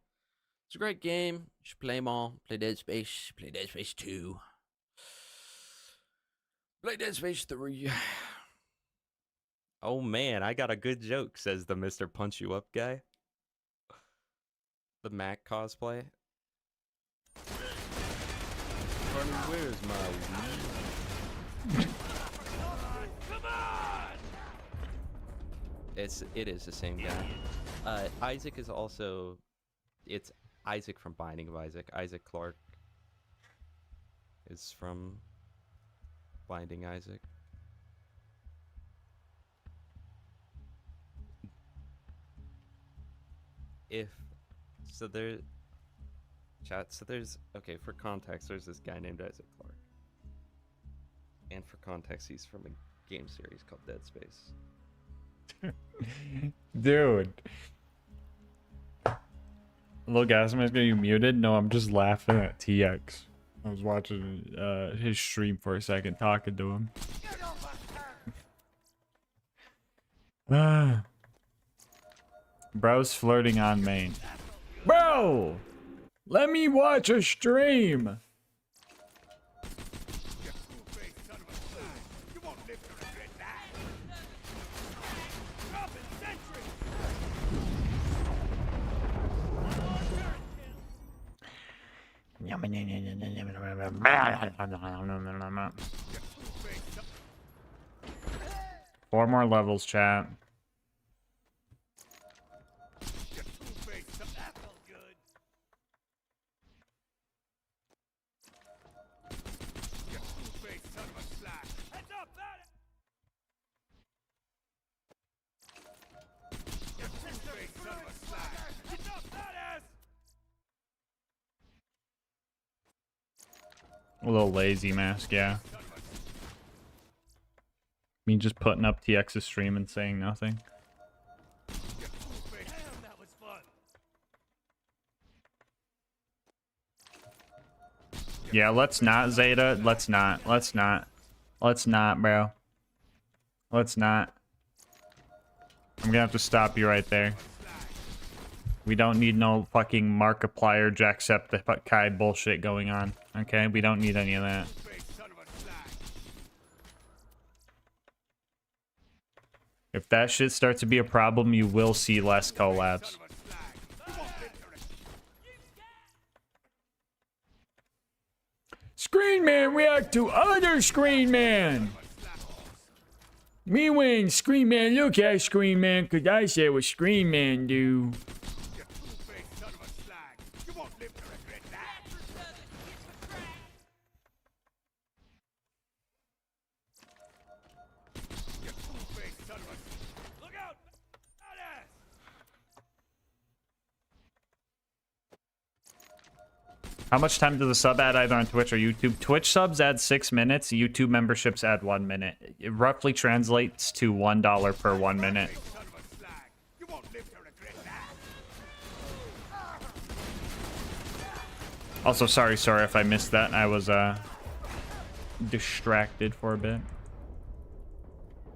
It's a great game. You should play them all. Play Dead Space. Play Dead Space 2. Play Dead Space 3. Oh man, I got a good joke, says the Mr. Punch You Up guy. The Mac cosplay. Honey, where's my weed? It is the same guy. Isaac is also, it's Isaac from Binding of Isaac. Isaac Clarke is from Binding Isaac. Okay, for context, there's this guy named Isaac Clarke. And for context, he's from a game series called Dead Space. Dude. LilGasmask, are you muted? No, I'm just laughing at TX. I was watching his stream for a second, talking to him. Bro's flirting on main. Bro! Let me watch a stream! Four more levels, chat. A little lazy mask, yeah. Me just putting up TX's stream and saying nothing. Yeah, let's not, Zeta. Let's not. Let's not. Let's not, bro. Let's not. I'm gonna have to stop you right there. We don't need no fucking Markiplier Jacksepticeye bullshit going on. Okay? We don't need any of that. If that shit starts to be a problem, you will see less collabs. Screen Man react to other Screen Man! Me when Screen Man look at Screen Man, cause I said what Screen Man do. How much time does a sub add either on Twitch or YouTube? Twitch subs add 6 minutes. YouTube memberships add 1 minute. It roughly translates to $1 per 1 minute. Also, sorry if I missed that. I was distracted for a bit.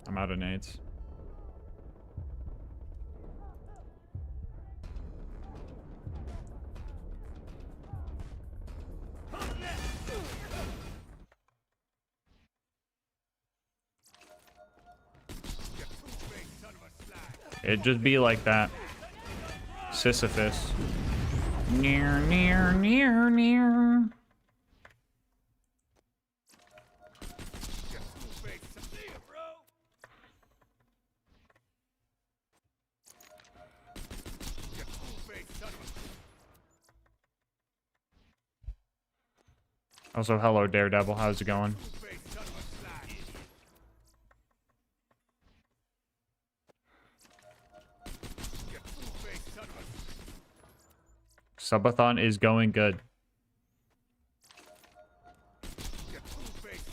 I'm out of nades. It'd just be like that. Sisyphus. Near. Also, hello, Daredevil. How's it going? Subathon is going good.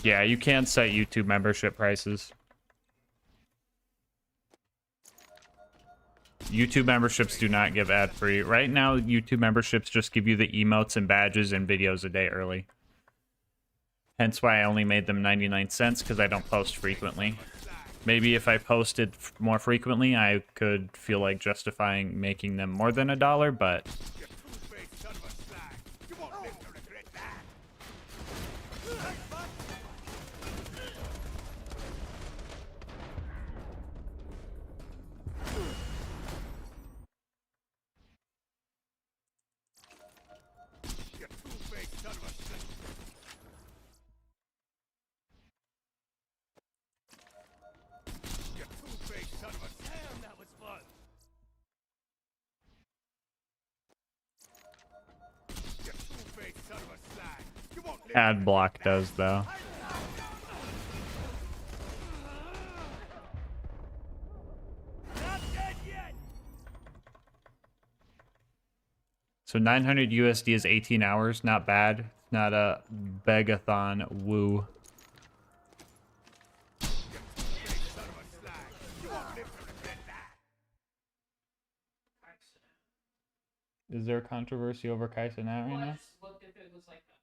Yeah, you can set YouTube membership prices. YouTube memberships do not give ad-free. Right now, YouTube memberships just give you the emotes and badges and videos a day early. Hence why I only made them 99 cents, because I don't post frequently. Maybe if I posted more frequently, I could feel like justifying making them more than $1, but... Ad block does, though. So 900 USD is 18 hours. Not bad. Not a begathon. Woo. Is there a controversy over Kaisen right Well, I now? just looked if it was like a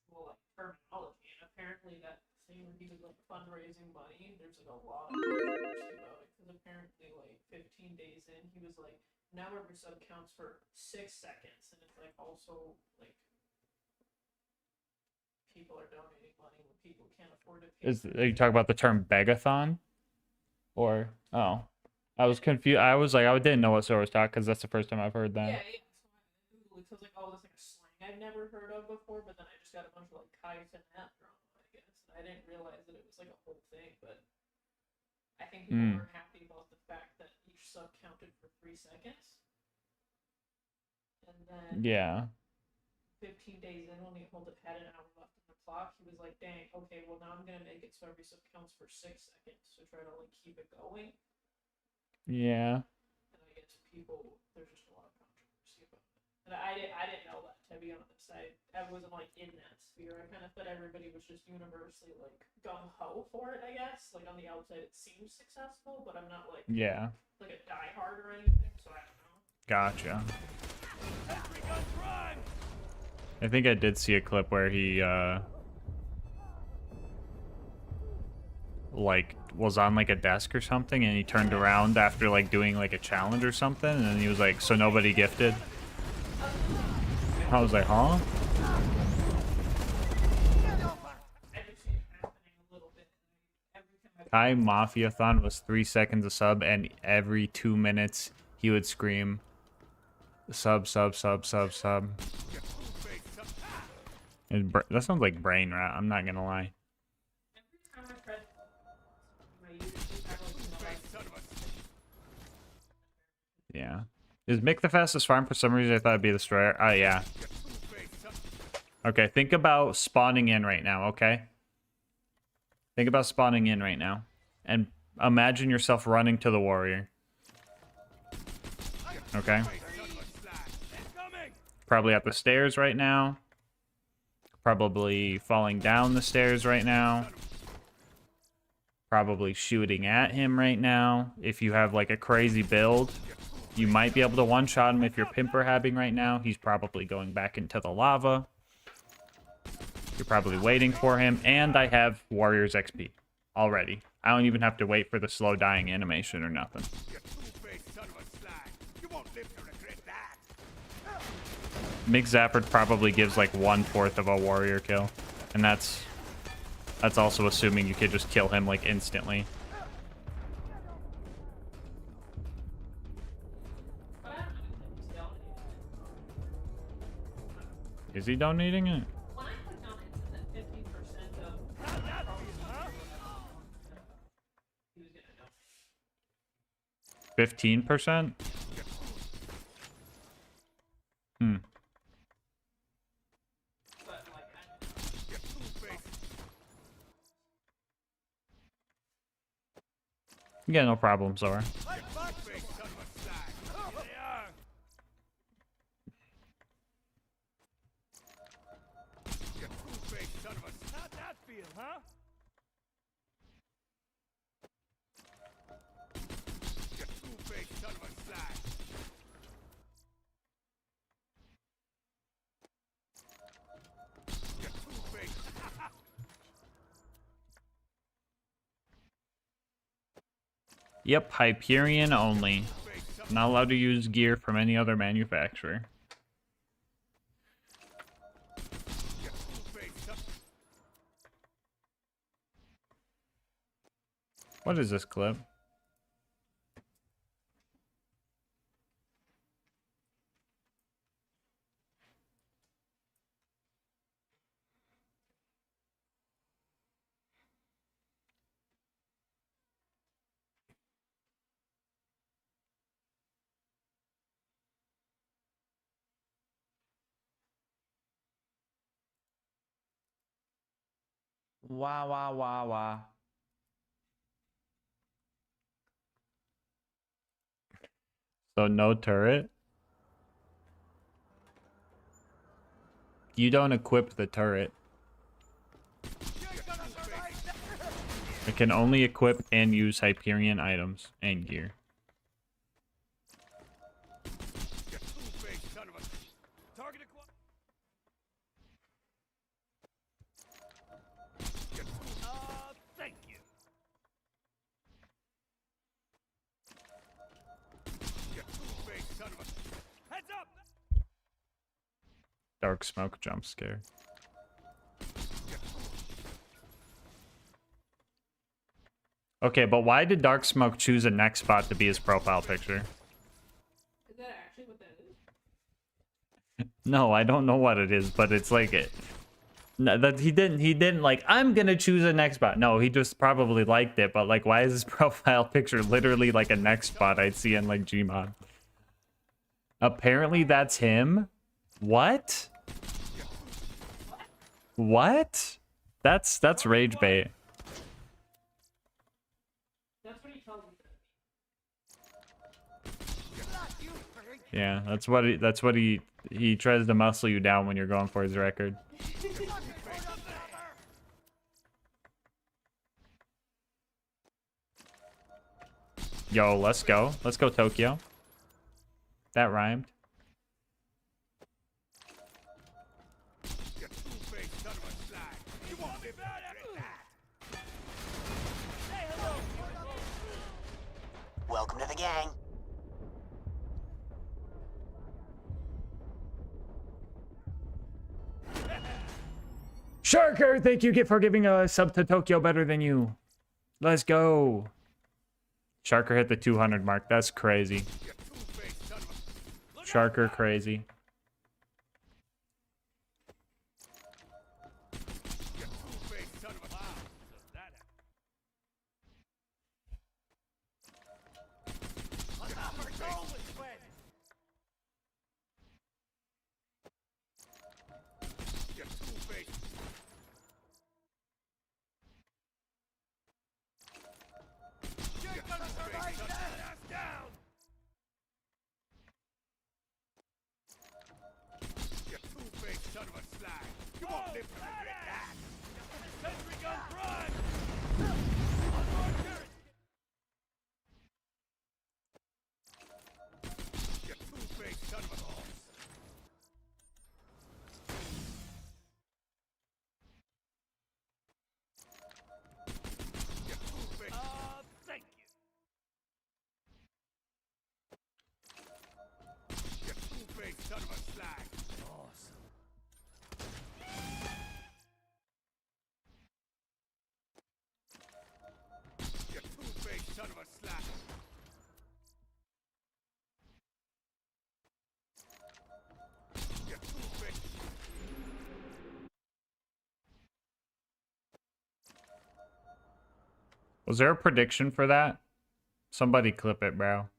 well, like terminology, and apparently that thing where he was like fundraising money, there's like a lot of controversy about it, because apparently like 15 days in, he was like, now every sub counts for 6 seconds, and it's like also like people are donating money when people can't afford to pay. Are you talking about the term begathon? Or oh, I was confused. I was like, I didn't know what Sora was talking, because that's the first time I've heard that. Yeah, so I was like, oh, that's like a slang I've never heard of before, but then I just got a bunch of like Kaisen that drama, I guess. And I didn't realize that it was like a whole thing, but I think people were happy about the fact that each sub counted for 3 seconds. And then Yeah. 15 days in, when he had an hour left on the clock, he was like, dang, okay, well now I'm gonna make it so every sub counts for 6 seconds to try to like keep it going. Yeah. And I guess people, there's just a lot of controversy about it. And I didn't know that, to be honest. I wasn't like in that sphere. I kind of thought everybody was just universally like gung ho for it, I guess. Like on the outside it seems successful, but I'm not like Yeah. like a diehard or anything, so I don't know. Gotcha. I think I did see a clip where he like was on like a desk or something, and he turned around after like doing like a challenge or something, and then he was like, so nobody gifted. I was like, huh? Kai Mafiathon was 3 seconds a sub, and every 2 minutes he would scream sub, sub, sub, sub, sub. That sounds like brain rot, I'm not gonna lie. Yeah. Is Mick the fastest farm? For some reason I thought it'd be the Destroyer. Oh, yeah. Okay, think about spawning in right now, okay? Think about spawning in right now. And imagine yourself running to the warrior. Okay? Probably up the stairs right now. Probably falling down the stairs right now. Probably shooting at him right now. If you have like a crazy build, you might be able to one-shot him. If you're pimper-habbing right now, he's probably going back into the lava. You're probably waiting for him. And I have Warriors XP already. I don't even have to wait for the slow dying animation or nothing. Mig Zappard probably gives like 1/4 of a warrior kill. And that's also assuming you could just kill him like instantly. Is he donating it? 15%? Hmm. Yeah, no problem, Zora. feel, huh? You two-faced son of a slag. You two-faced. Yep, Hyperion only. Not allowed to use gear from any other manufacturer. What is this clip? Wah, wah, wah, wah. So no turret? You don't equip the turret. It can only equip and use Hyperion items and gear. Thank you. You two-faced son of a. Heads up. Dark smoke jump scare. Okay, but why did Dark Smoke choose a next spot to be his profile picture? Is that actually what that is? No, I don't know what it is, but it's like it. No, that he didn't like, I'm gonna choose a next spot. No, he just probably liked it, but like, why is his profile picture literally like a next spot I'd see in like Gmod? Apparently that's him. What? What? That's rage bait. That's what he tells me. Yeah, that's what he tries to muscle you down when you're going for his record. Yo, let's go. Let's go, Tokyo. That rhymed. Welcome to the gang. Sharker, thank you for giving a sub to Tokyo better than you. Let's go. Sharker hit the 200 mark. That's crazy. Sharker crazy. Was there a prediction for that? Somebody clip it, bro.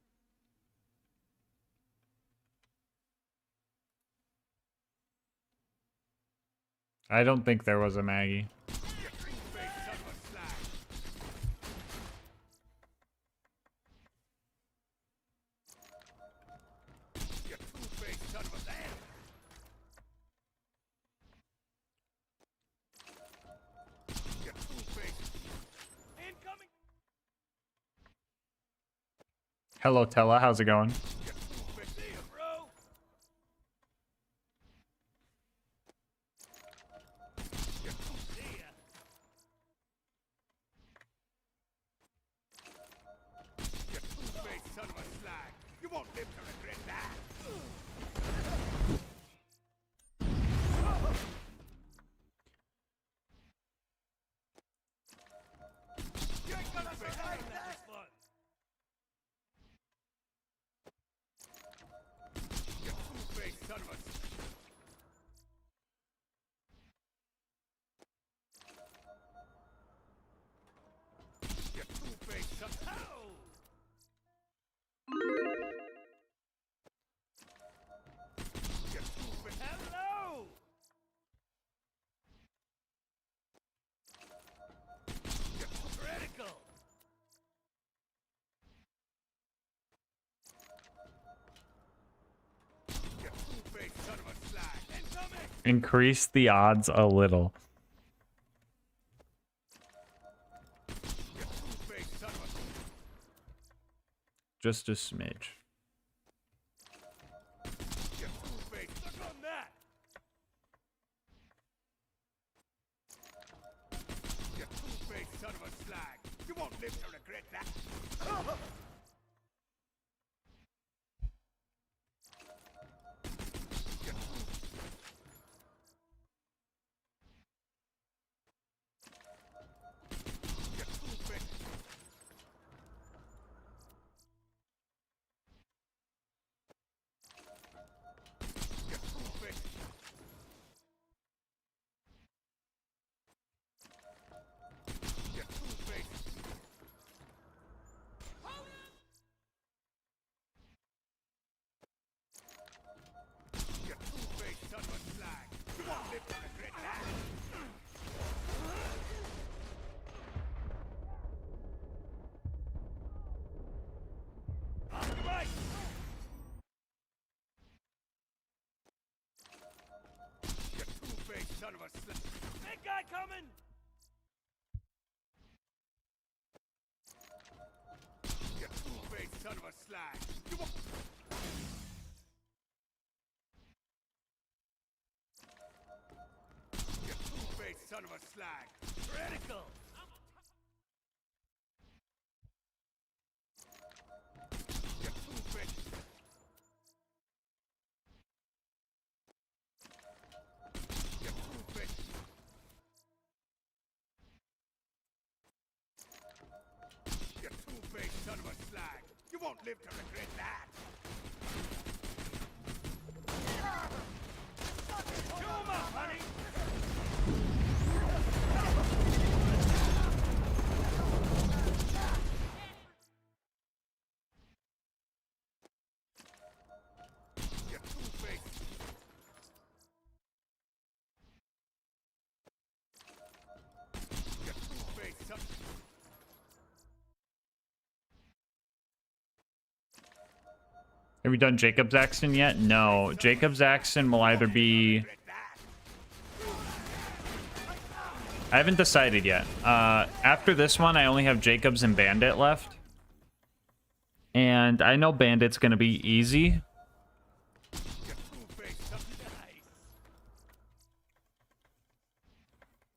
I don't think there was a Maggie. Hello, Tella. How's it going? Son of a slag. You won't live to regret that. You ain't gonna survive that one. You two-faced son of a... You two-faced son... Ow! Hello! Critical! You two-faced son of a slag! Incoming! Increase the odds a little. You two-faced son of a... Just a smidge. You two-faced... Look on that! You two-faced son of a slag! You won't live to regret that! You two-faced... You two-faced... You two-faced... You two-faced son of a slag! You won't live to regret that! On the right! You two-faced son of a slag! Big guy coming! You two-faced son of a slag! You won't... You two-faced son of a slag! Critical! You two-faced... You two-faced... You two-faced son of a slag! You won't live to regret that! Come on, honey! You two-faced... You two-faced son... Have we done Jacob's Axton yet? No. Jacob's Axton will either be... I haven't decided yet. After this one, I only have Jacob's and Bandit left. And I know Bandit's going to be easy.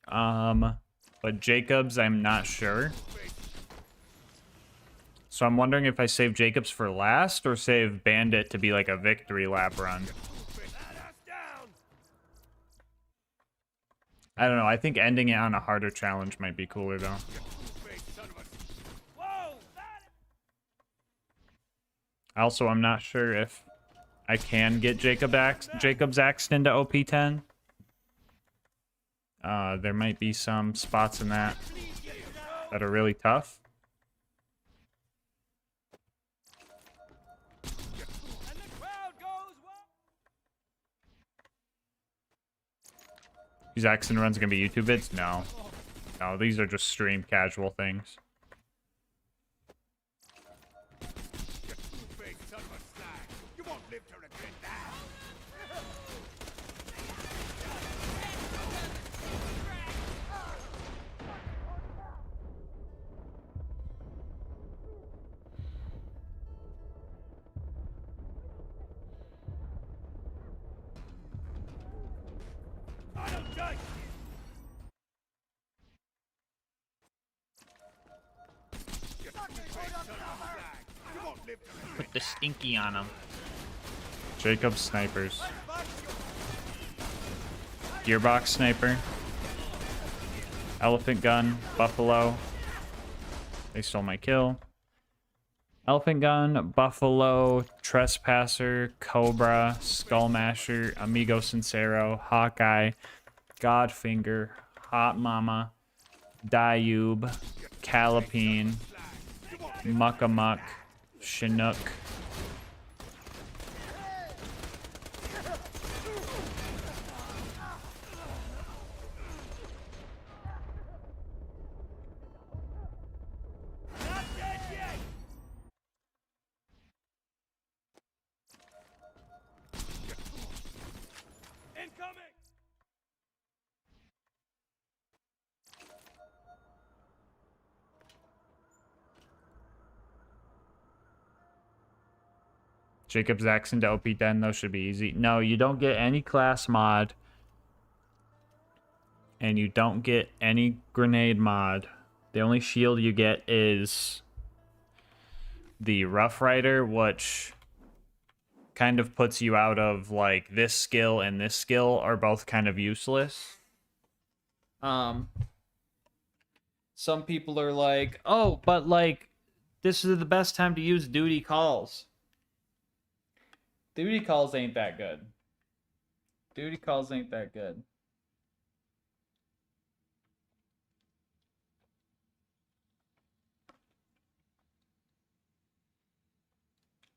But Jacob's, I'm not sure. So I'm wondering if I save Jacob's for last or save Bandit to be like a victory lap run. I don't know. I think ending it on a harder challenge might be cooler though. Also, I'm not sure if I can get Jacob's Axton to OP10. There might be some spots in that are really tough. These Axton runs gonna be YouTube vids? No. No, these are just stream casual things. Put the stinky on him. Jacob's snipers. Gearbox sniper. Elephant gun. Buffalo. They stole my kill. Elephant gun, Buffalo, Trespasser, Cobra, Skullmasher, Amigo Sincero, Hawkeye, Godfinger, Hot Mama, Diube, Calipine, Muckamuck, Chinook. Jacob's accent to OP10, those should be easy. No, you don't get any class mod. And you don't get any grenade mod. The only shield you get is the Rough Rider, which kind of puts you out of, like, this skill and this skill are both kind of useless. Some people are like, oh, but, like, this is the best time to use duty calls. Duty calls ain't that good. Duty calls ain't that good.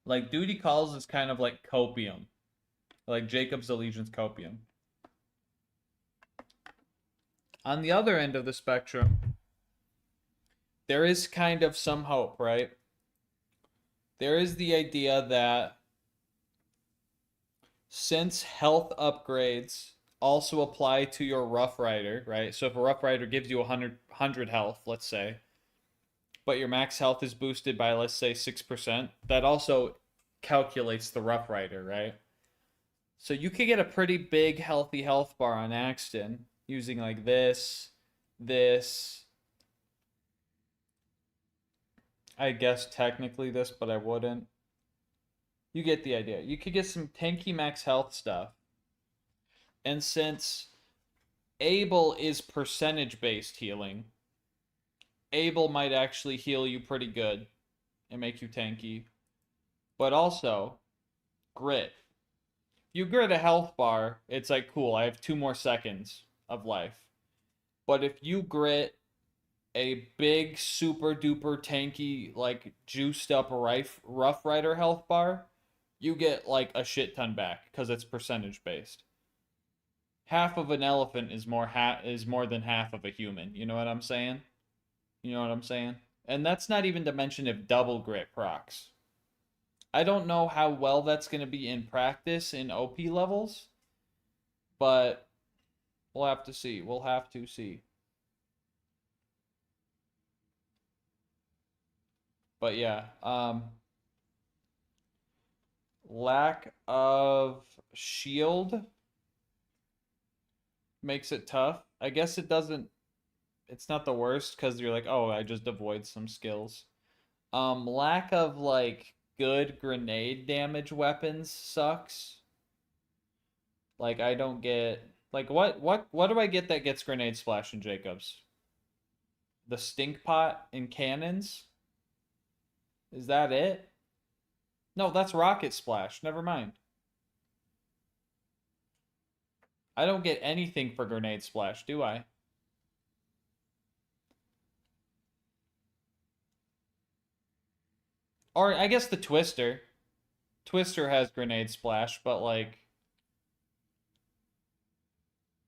Like, duty calls is kind of like copium. Like Jacob's Allegiance copium. On the other end of the spectrum, there is kind of some hope, right? There is the idea that since health upgrades also apply to your Rough Rider, right? So if a Rough Rider gives you 100 health, let's say, but your max health is boosted by, let's say, 6%, that also calculates the Rough Rider, right? So you could get a pretty big healthy health bar on Axton using like this, I guess technically this, but I wouldn't. You get the idea. You could get some tanky max health stuff. And since Able is percentage-based healing, Able might actually heal you pretty good and make you tanky. But also, grit. You grit a health bar, it's like, cool, I have 2 more seconds of life. But if you grit a big, super duper tanky, like, juiced up Rough Rider health bar, you get, like, a shit ton back, because it's percentage-based. Half of an elephant is more than half of a human. You know what I'm saying? You know what I'm saying? And that's not even to mention if double grit procs. I don't know how well that's going to be in practice in OP levels, but we'll have to see. We'll have to see. But yeah, lack of shield makes it tough. I guess it doesn't, it's not the worst because you're like, oh, I just avoid some skills. Lack of, like, good grenade damage weapons sucks. Like, I don't get, like, what do I get that gets grenade splash in Jacobs? The stink pot and cannons? Is that it? No, that's rocket splash. Never mind. I don't get anything for grenade splash, do I? Or I guess the Twister. Twister has grenade splash, but like,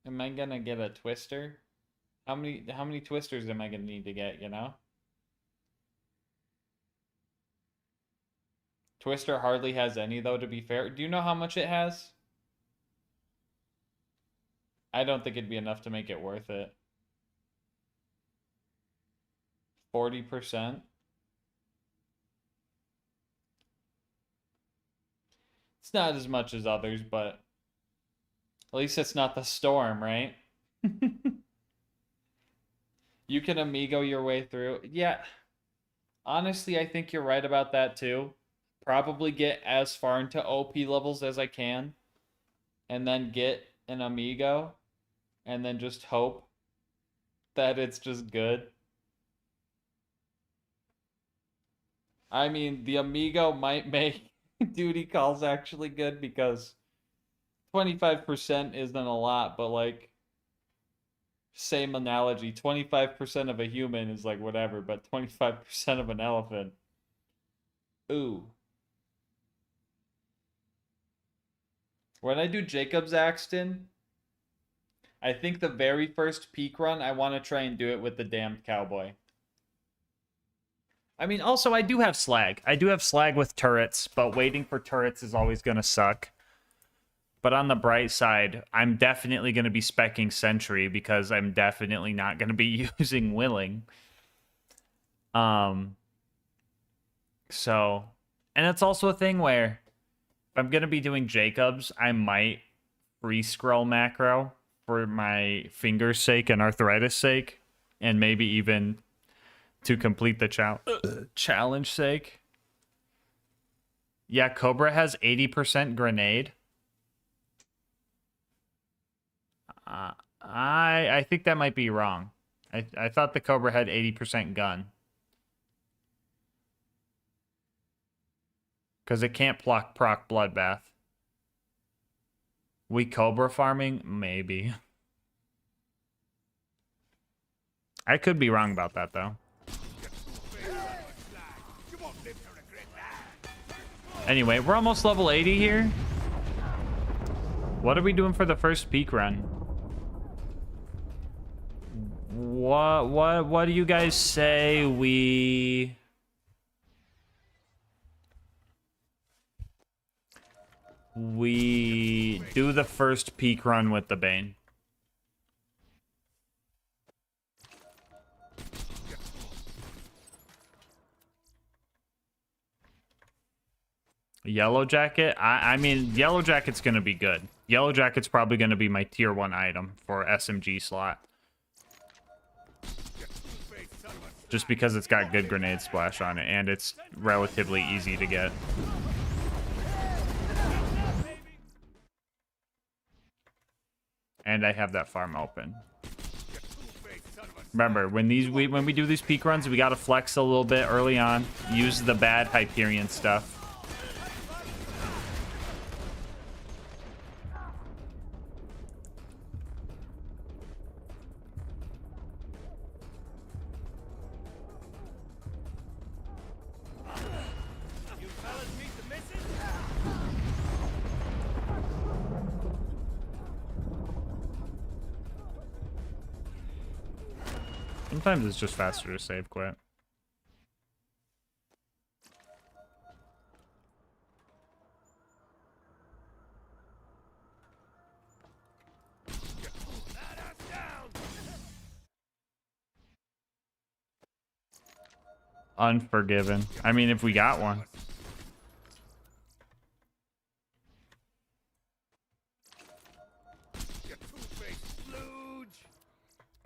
am I gonna get a Twister? How many Twisters am I gonna need to get, you know? Twister hardly has any, though, to be fair. Do you know how much it has? I don't think it'd be enough to make it worth it. 40%? It's not as much as others, but at least it's not the storm, right? You can amigo your way through. Yeah. Honestly, I think you're right about that too. Probably get as far into OP levels as I can, and then get an Amigo, and then just hope that it's just good. I mean, the Amigo might make duty calls actually good because 25% isn't a lot, but like, same analogy, 25% of a human is like whatever, but 25% of an elephant. Ooh. When I do Jacob's Axton, I think the very first peak run, I want to try and do it with the damned cowboy. I mean, also, I do have slag. I do have slag with turrets, but waiting for turrets is always going to suck. But on the bright side, I'm definitely going to be specking Sentry because I'm definitely not going to be using Willing. So, and it's also a thing where if I'm going to be doing Jacobs, I might free scroll macro for my finger's sake and arthritis sake, and maybe even to complete the challenge sake. Yeah, Cobra has 80% grenade. I think that might be wrong. I thought the Cobra had 80% gun. Because it can't proc Bloodbath. We Cobra farming? Maybe. I could be wrong about that, though. Anyway, we're almost level 80 here. What are we doing for the first peak run? What do you guys say we do the first peak run with the Bane? Yellow Jacket? I mean, Yellow Jacket's going to be good. Yellow Jacket's probably going to be my tier 1 item for SMG slot. Just because it's got good grenade splash on it, and it's relatively easy to get. And I have that farm open. Remember, when we do these peak runs, we gotta flex a little bit early on. Use the bad Hyperion stuff. Sometimes it's just faster to save quit. Unforgiven. I mean, if we got one.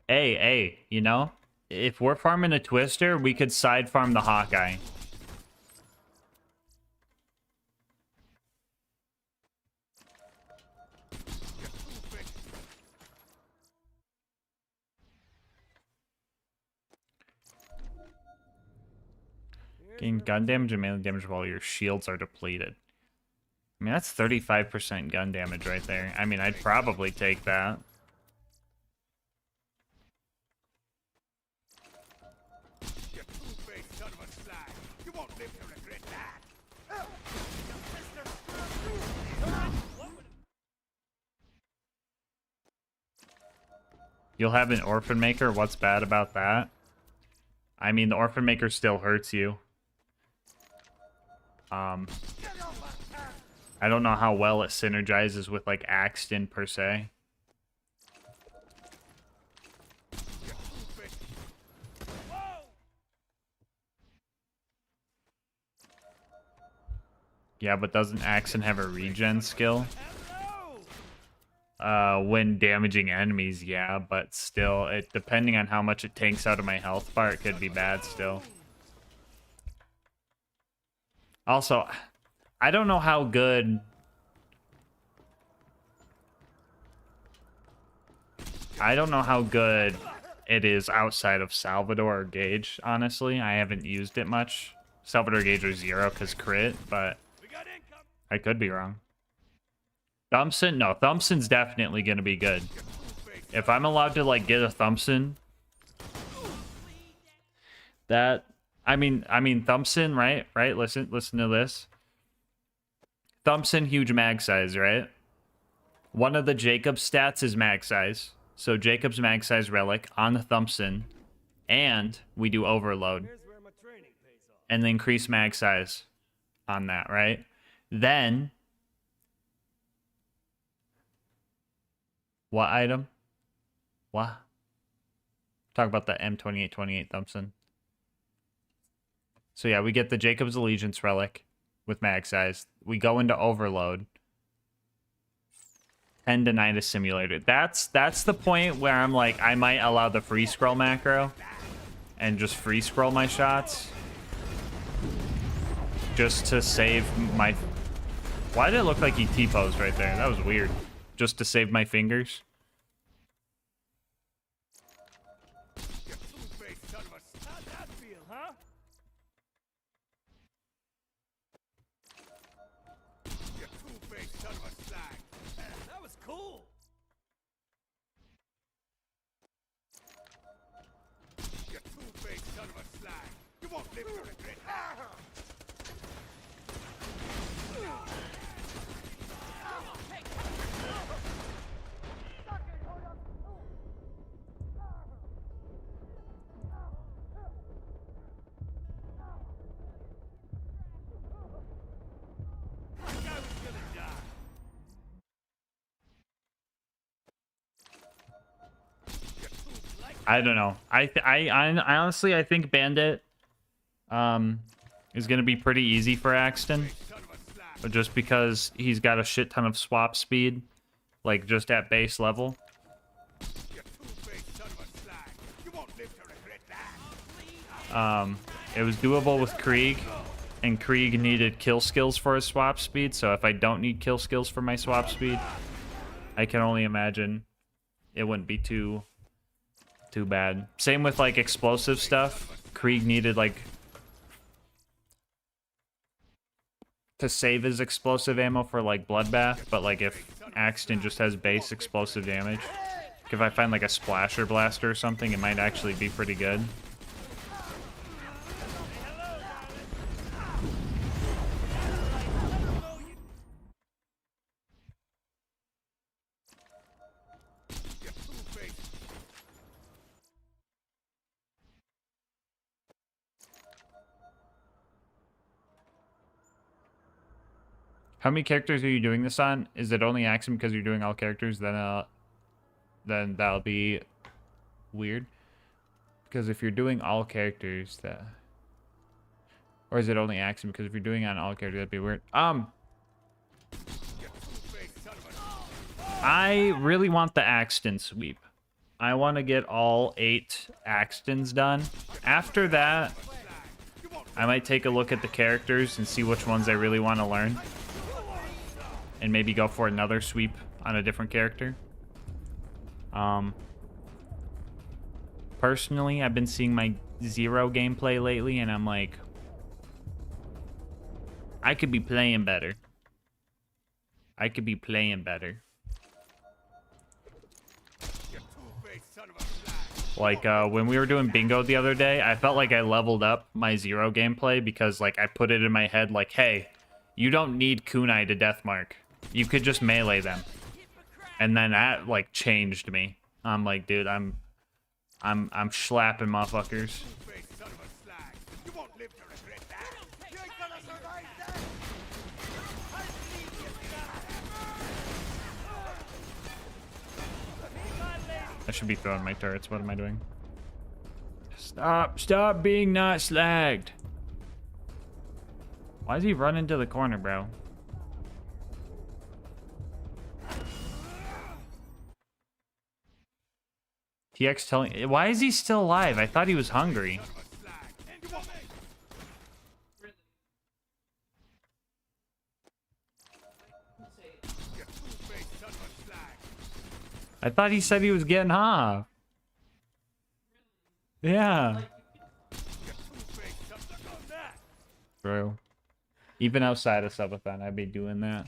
Hey, you know, if we're farming a Twister, we could side farm the Hawkeye. Gain gun damage and melee damage while your shields are depleted. I mean, that's 35% gun damage right there. I mean, I'd probably take that. You'll have an Orphan Maker. What's bad about that? I mean, the Orphan Maker still hurts you. I don't know how well it synergizes with, like, Axton, per se. Yeah, but doesn't Axton have a regen skill? When damaging enemies, yeah, but still, depending on how much it tanks out of my health bar, it could be bad still. Also, I don't know how good... I don't know how good it is outside of Salvador or Gage, honestly. I haven't used it much. Salvador Gage was 0 because crit, but I could be wrong. Thompson? No, Thompson's definitely going to be good. If I'm allowed to, like, get a Thompson... That... I mean, Thompson, right? Listen to this. Thompson, huge mag size, right? One of the Jacob stats is mag size. So Jacob's mag size relic on the Thompson, and we do overload. And the increase mag size on that, right? Then, what item? What? Talk about the M2828 Thompson. So yeah, we get the Jacob's Allegiance relic with mag size. We go into overload. 10 to 9 to simulator. That's the point where I'm like, I might allow the free scroll macro and just free scroll my shots. Just to save my... Why did it look like he T-posed right there? That was weird. Just to save my fingers. I don't know. I honestly, I think Bandit is going to be pretty easy for Axton. But just because he's got a shit ton of swap speed, like just at base level. It was doable with Krieg, and Krieg needed kill skills for his swap speed, so if I don't need kill skills for my swap speed, I can only imagine it wouldn't be too bad. Same with like explosive stuff. Krieg needed like to save his explosive ammo for like bloodbath, but like if Axton just has base explosive damage, if I find like a splasher blaster or something, it might actually be pretty good. How many characters are you doing this on? Is it only Axum because you're doing all characters? Then that'll be weird. Because if you're doing all characters, or is it only Axum? Because if you're doing on all characters, that'd be weird. I really want the Axton sweep. I want to get all 8 Axtons done. After that, I might take a look at the characters and see which ones I really want to learn. And maybe go for another sweep on a different character. Personally, I've been seeing my 0 gameplay lately, and I'm like, I could be playing better. I could be playing better. Like, when we were doing bingo the other day, I felt like I leveled up my 0 gameplay because, like, I put it in my head, like, hey, you don't need kunai to deathmark. You could just melee them. And then that, like, changed me. I'm like, dude, I'm schlapping motherfuckers. I should be throwing my turrets. What am I doing? Stop being not slagged. Why does he run into the corner, bro? TX telling... Why is he still alive? I thought he was hungry. I thought he said he was getting off. Yeah. True. Even outside of Subathon, I'd be doing that.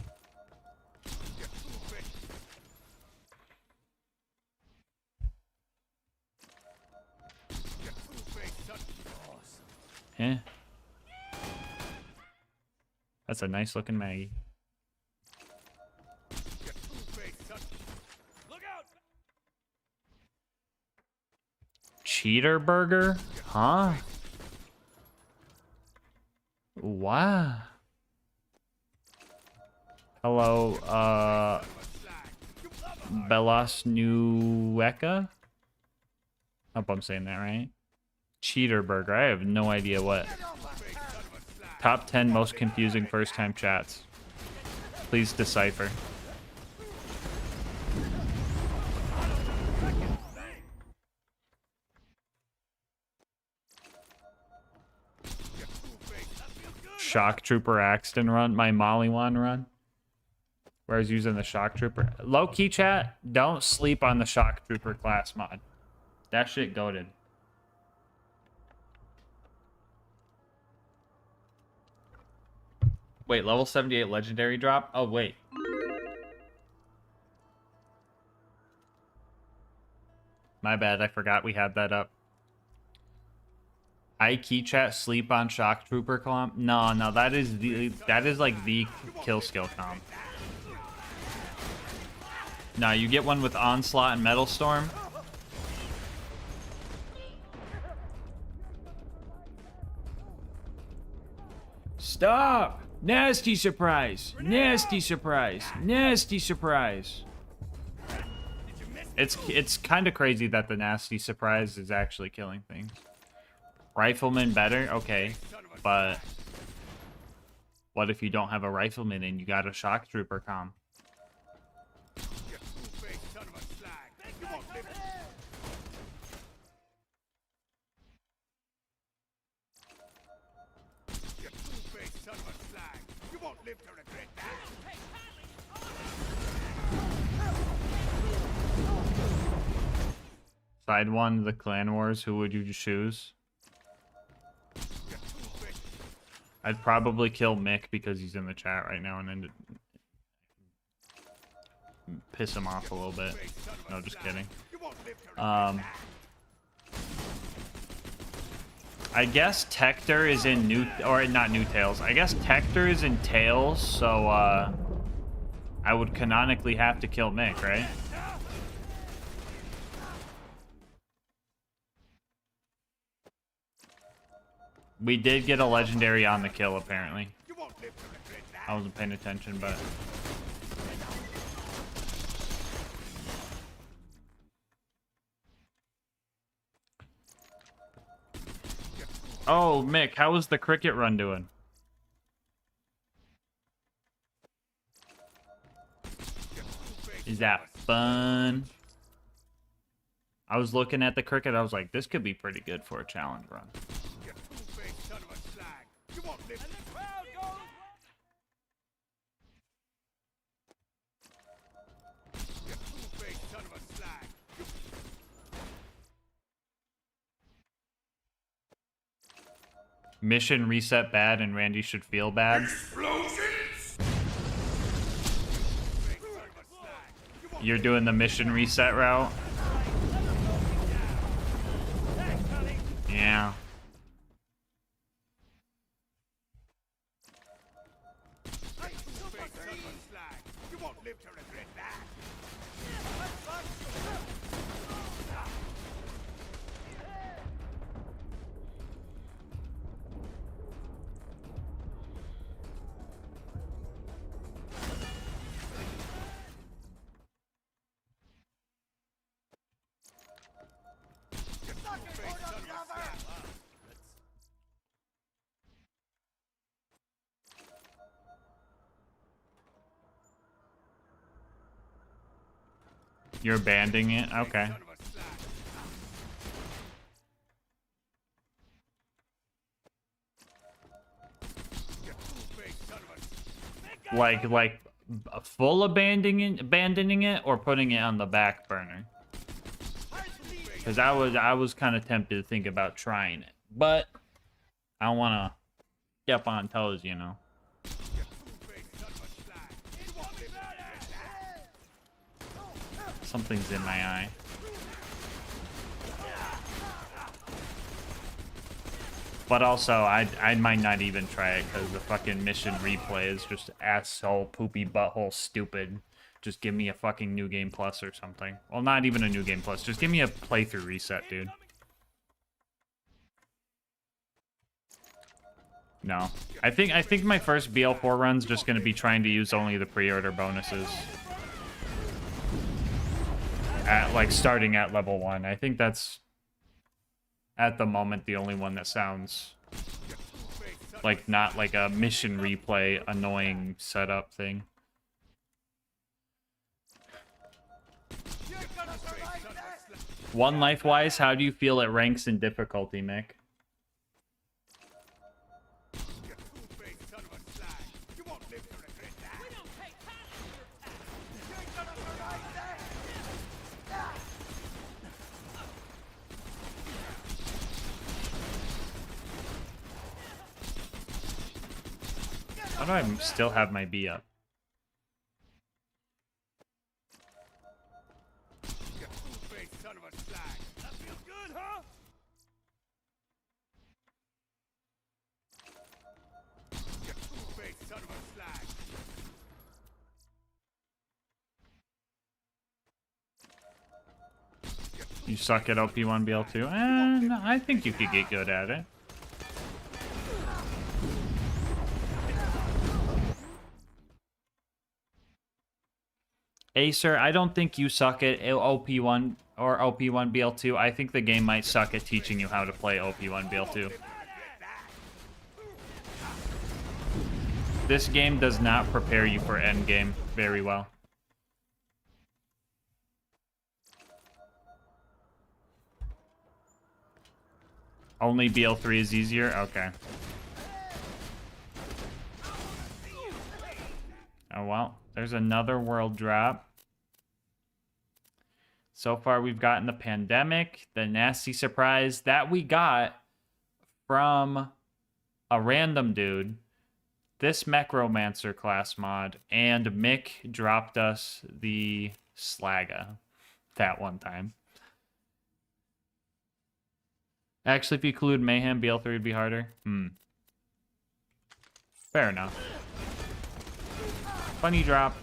Yeah. That's a nice looking Maggie. Cheater burger? Huh? Wow. Hello, Belas Nueka? Hope I'm saying that right. Cheater burger. I have no idea what. Top 10 most confusing first time chats. Please decipher. Shock Trooper Axton run, my Mollywan run, where I was using the Shock Trooper. Low key chat, don't sleep on the Shock Trooper class mod. That shit goated. Wait, level 78 legendary drop? Oh, wait. My bad, I forgot we had that up. I key chat sleep on Shock Trooper comp. No, that is like the kill skill comp. No, you get one with Onslaught and Metal Storm. Stop! Nasty surprise! Nasty surprise! Nasty surprise! It's kind of crazy that the nasty surprise is actually killing things. Rifleman better? Okay. But what if you don't have a rifleman and you got a shock trooper comm? Side one, the Clan Wars, who would you choose? I'd probably kill Mick because he's in the chat right now and then piss him off a little bit. No, just kidding. I guess Tector is in not New Tales. I guess Tector is in Tails, so I would canonically have to kill Mick, right? We did get a legendary on the kill, apparently. I wasn't paying attention, but... Oh, Mick, how was the cricket run doing? Is that fun? I was looking at the cricket, I was like, this could be pretty good for a challenge run. Mission reset bad and Randy should feel bad. You're doing the mission reset route? Yeah. You're banding it? Okay. Like full abandoning it or putting it on the back burner. Because I was kind of tempted to think about trying it, but I don't want to step on toes, you know. Something's in my eye. But also, I might not even try it because the fucking mission replay is just asshole, poopy, butthole, stupid. Just give me a fucking New Game Plus or something. Well, not even a New Game Plus. Just give me a playthrough reset, dude. No. I think my first BL4 run's just gonna be trying to use only the pre-order bonuses. At, like, starting at level 1. I think that's, at the moment, the only one that sounds like not like a mission replay annoying setup thing. One life-wise, how do you feel it ranks in difficulty, Mick? How do I still have my B up? You suck at OP1 BL2? No, I think you could get good at it. Acer, I don't think you suck at OP1 or OP1 BL2. I think the game might suck at teaching you how to play OP1 BL2. This game does not prepare you for endgame very well. Only BL3 is easier? Okay. Oh, well. There's another world drop. So far, we've gotten the pandemic, the nasty surprise that we got from a random dude, this Mechromancer class mod, and Mick dropped us the Slaga that one time. Actually, if you include Mayhem, BL3 would be harder. Fair enough. Funny drop.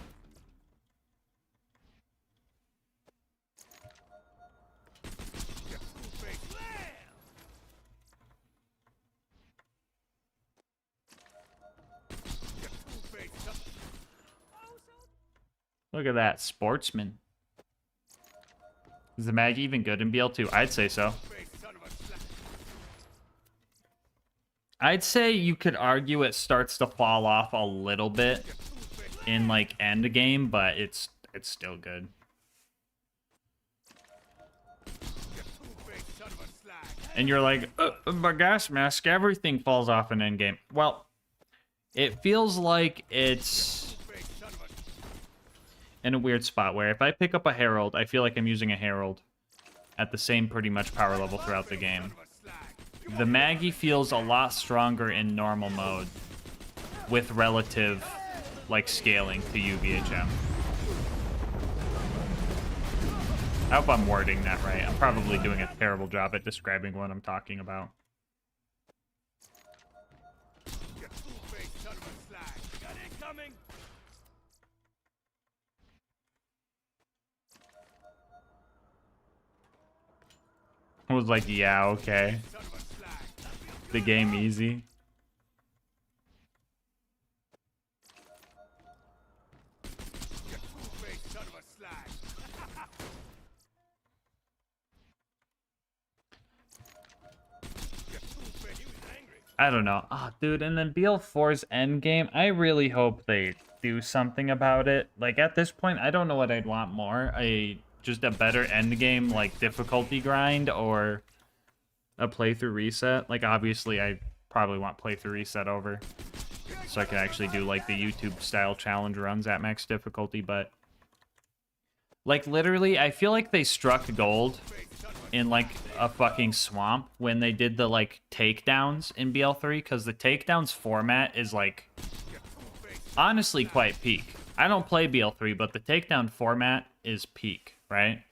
Look at that, sportsman. Is the mag even good in BL2? I'd say so. I'd say you could argue it starts to fall off a little bit in like end game, but it's still good. And you're like, but GASMASK, everything falls off in end game. Well, it feels like it's in a weird spot where if I pick up a Herald, I feel like I'm using a Herald at the same pretty much power level throughout the game. The Maggie feels a lot stronger in normal mode with relative like scaling to UVHM. I hope I'm wording that right. I'm probably doing a terrible job at describing what I'm talking about. I was like, yeah, okay. The game easy. I don't know. Ah, dude, and then BL4's endgame, I really hope they do something about it. Like, at this point, I don't know what I'd want more. Just a better endgame, like, difficulty grind, or a playthrough reset. Like, obviously, I probably want playthrough reset over so I can actually do like the YouTube style challenge runs at max difficulty. But like literally, I feel like they struck gold in like a fucking swamp when they did the like takedowns in BL3, because the takedowns format is like honestly quite peak. I don't play BL3, but the takedown format is peak, right?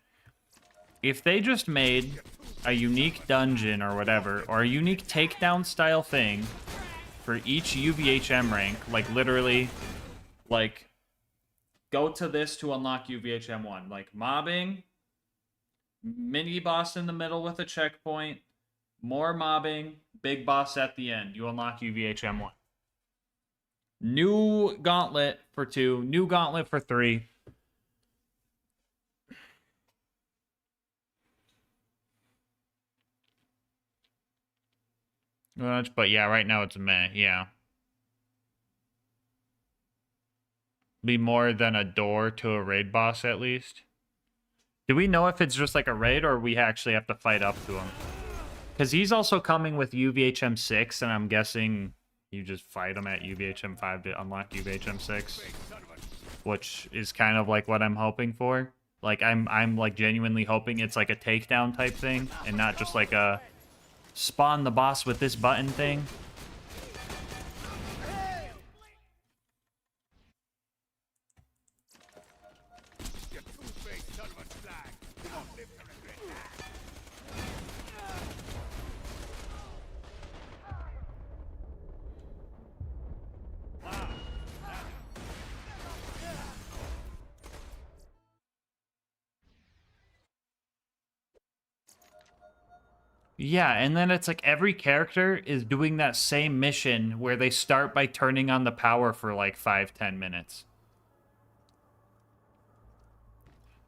If they just made a unique dungeon or whatever, or a unique takedown style thing for each UVHM rank, like literally, like, go to this to unlock UVHM 1. Like, mobbing, mini boss in the middle with a checkpoint, more mobbing, big boss at the end. You unlock UVHM 1. New gauntlet for 2, new gauntlet for 3. But yeah, right now it's meh, yeah. Be more than a door to a raid boss at least. Do we know if it's just like a raid or we actually have to fight up to him? Because he's also coming with UVHM 6, and I'm guessing you just fight him at UVHM 5 to unlock UVHM 6. Which is kind of like what I'm hoping for. Like, I'm like genuinely hoping it's like a takedown type thing, and not just like a spawn the boss with this button thing. Yeah, and then it's like every character is doing that same mission where they start by turning on the power for like 5-10 minutes.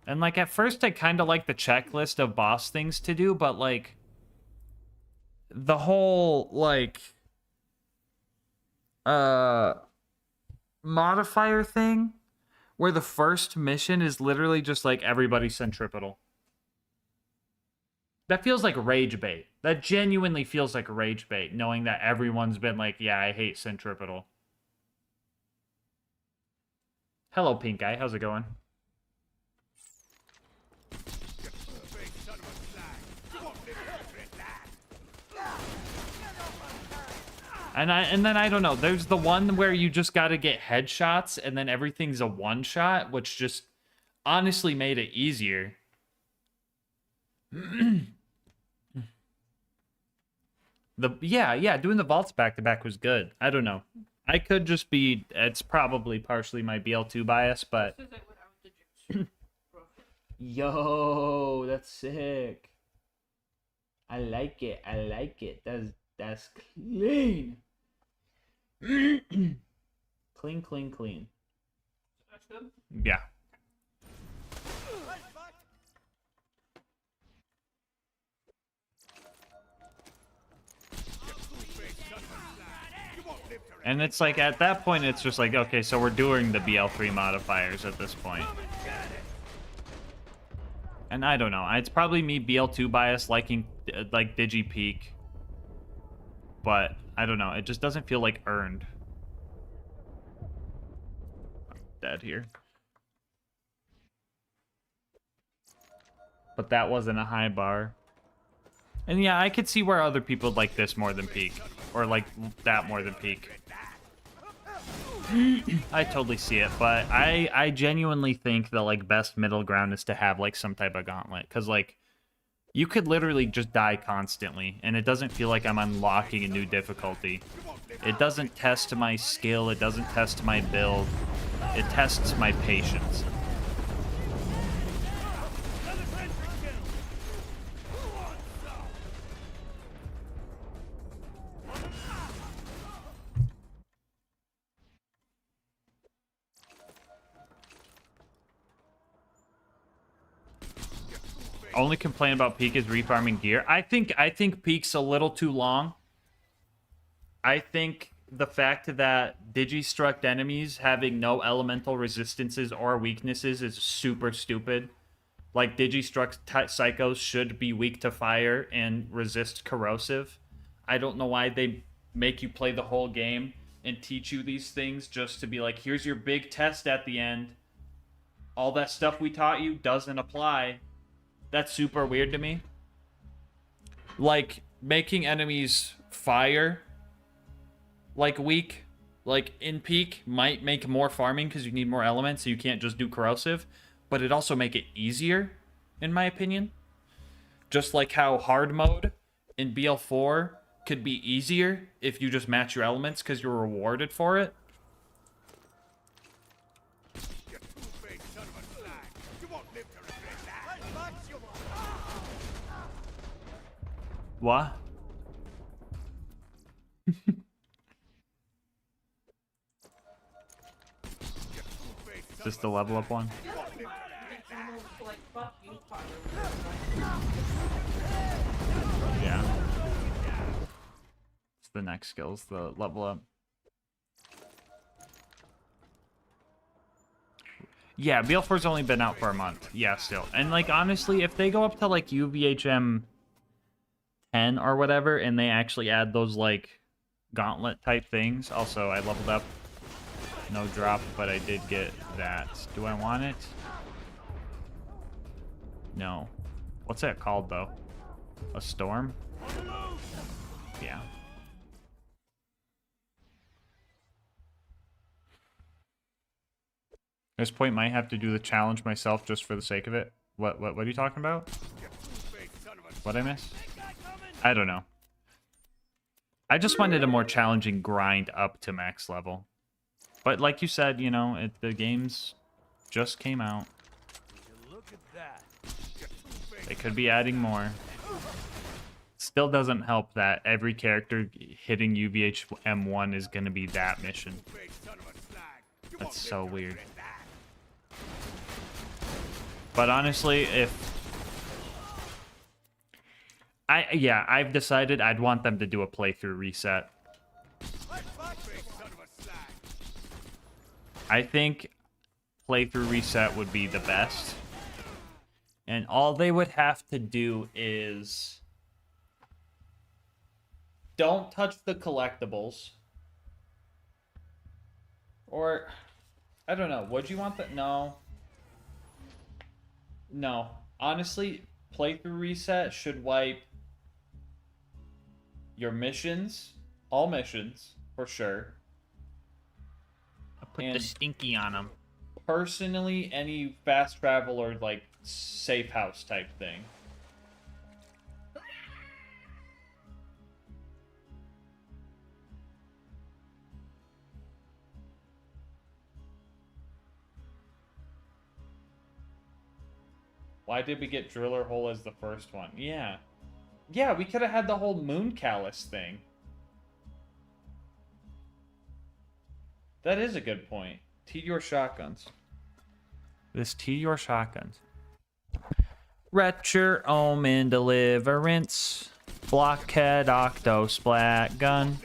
And like at first I kind of like the checklist of boss things to do, but like the whole like modifier thing where the first mission is literally just like everybody centripetal. That feels like rage bait. That genuinely feels like rage bait, knowing that everyone's been like, yeah, I hate centripetal. Hello, Pink Eye. How's it going? And then I don't know. There's the one where you just got to get headshots, and then everything's a one-shot, which just honestly made it easier. Yeah, doing the vaults back-to-back was good. I don't know. I could just be... It's probably partially my BL2 bias, but... Yo, that's sick. I like it. I like it. That's clean. Clean, clean, clean. That's good. Yeah. And it's like, at that point, it's just like, okay, so we're doing the BL3 modifiers at this point. And I don't know. It's probably me BL2 bias liking, like, DigiPeak. But, I don't know. It just doesn't feel, like, earned. I'm dead here. But that wasn't a high bar. And yeah, I could see where other people like this more than Peak. Or like that more than Peak. I totally see it, but I genuinely think the like best middle ground is to have like some type of gauntlet. Because like, you could literally just die constantly, and it doesn't feel like I'm unlocking a new difficulty. It doesn't test my skill, it doesn't test my build. It tests my patience. Only complaint about Peak is refarming gear. I think Peak's a little too long. I think the fact that Digi-struct enemies having no elemental resistances or weaknesses is super stupid. Like, Digi-struct psychos should be weak to fire and resist corrosive. I don't know why they make you play the whole game and teach you these things just to be like, here's your big test at the end. All that stuff we taught you doesn't apply. That's super weird to me. Like, making enemies fire, like, weak, like, in peak, might make more farming because you need more elements, so you can't just do corrosive. But it also make it easier, in my opinion. Just like how hard mode in BL4 could be easier if you just match your elements because you're rewarded for it. What? Is this the level up one? Yeah. It's the next skills, the level up. Yeah, BL4's only been out for a month. Yeah, still. And, like, honestly, if they go up to, like, UVHM 10 or whatever, and they actually add those, like, gauntlet type things. Also, I leveled up. No drop, but I did get that. Do I want it? No. What's that called, though? A storm? Yeah. At this point, might have to do the challenge myself just for the sake of it. What are you talking about? What'd I miss? I don't know. I just wanted a more challenging grind up to max level. But like you said, you know, the games just came out. They could be adding more. Still doesn't help that every character hitting UVHM1 is going to be that mission. That's so weird. But honestly, I've decided I'd want them to do a playthrough reset. I think playthrough reset would be the best. And all they would have to do is don't touch the collectibles. Or, I don't know, would you want that? No. No. Honestly, playthrough reset should wipe your missions, all missions, for sure. I'll put the stinky on them. Personally, any fast travel or, like, safe house type thing. Why did we get Driller Hole as the first one? Yeah. Yeah, we could have had the whole Moon Callus thing. That is a good point. T-Your shotguns. This T-Your shotguns. Retcher Omen Deliverance. Blockhead Octo Splat Gun.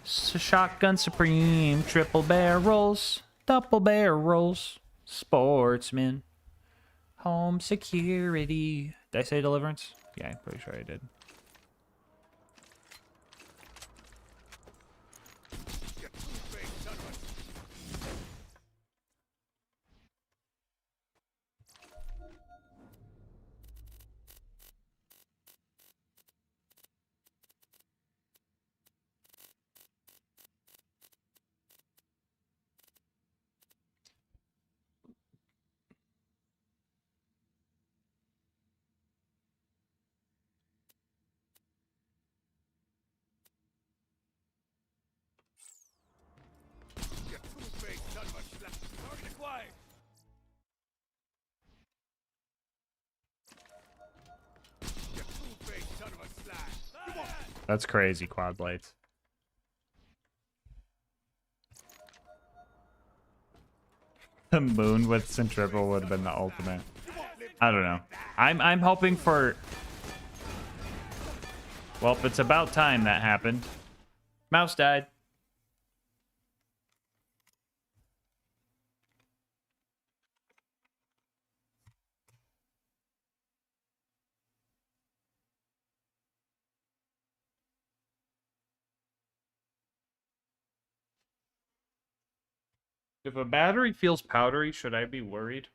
Shotgun Supreme. Triple Barrels. Double Barrels. Sportsman. Home Security. Did I say Deliverance? Yeah, I'm pretty sure I did. That's crazy, quad blades. The moon with Centrifugal would have been the ultimate. I don't know. I'm hoping for... Well, it's about time that happened. Mouse died. If a battery feels powdery, should I be worried?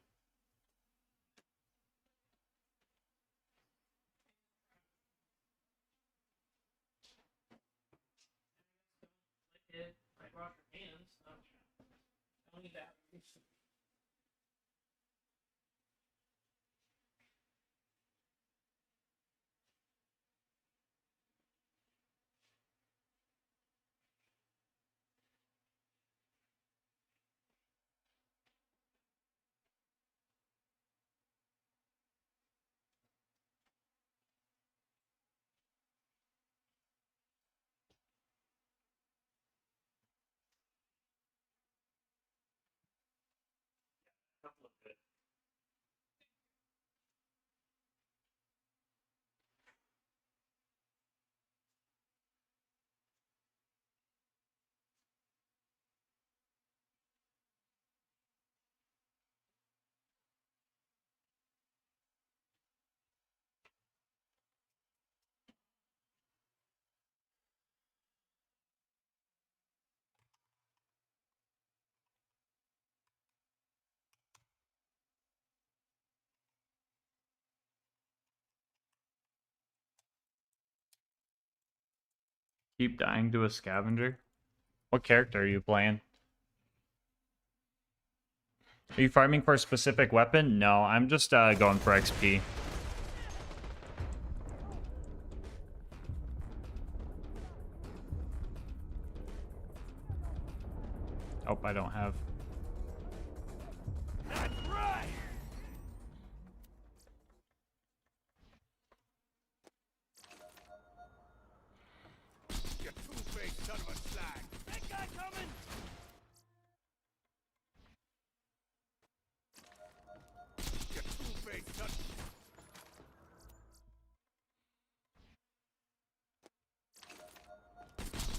Keep dying to a scavenger? What character are you playing? Are you farming for a specific weapon? No, I'm just going for XP. Oh, I don't have. That's right! You two-faced son of a slag! Big guy coming! You two-faced son...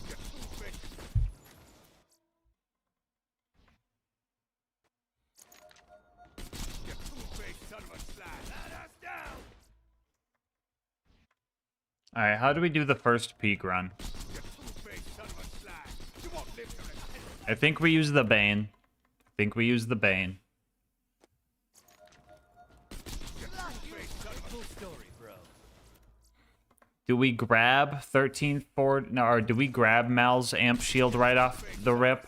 You two-faced... You two-faced son of a slag! Let us down! Alright, how do we do the first peak run? I think we use the Bane. Do we grab 13th Ford? No, or do we grab Mal's amp shield right off the rip?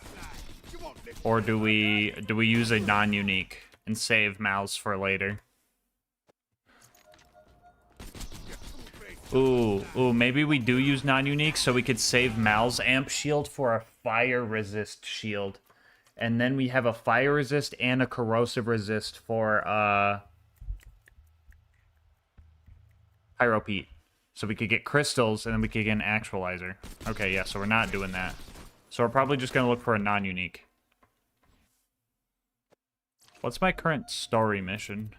Or do we use a non-unique and save Mal's for later? Ooh, maybe we do use non-unique so we could save Mal's amp shield for a fire resist shield. And then we have a fire resist and a corrosive resist for Pyro Pete. So we could get crystals and then we could get an actualizer. Okay, yeah, so we're not doing that. So we're probably just gonna look for a non-unique. What's my current story mission?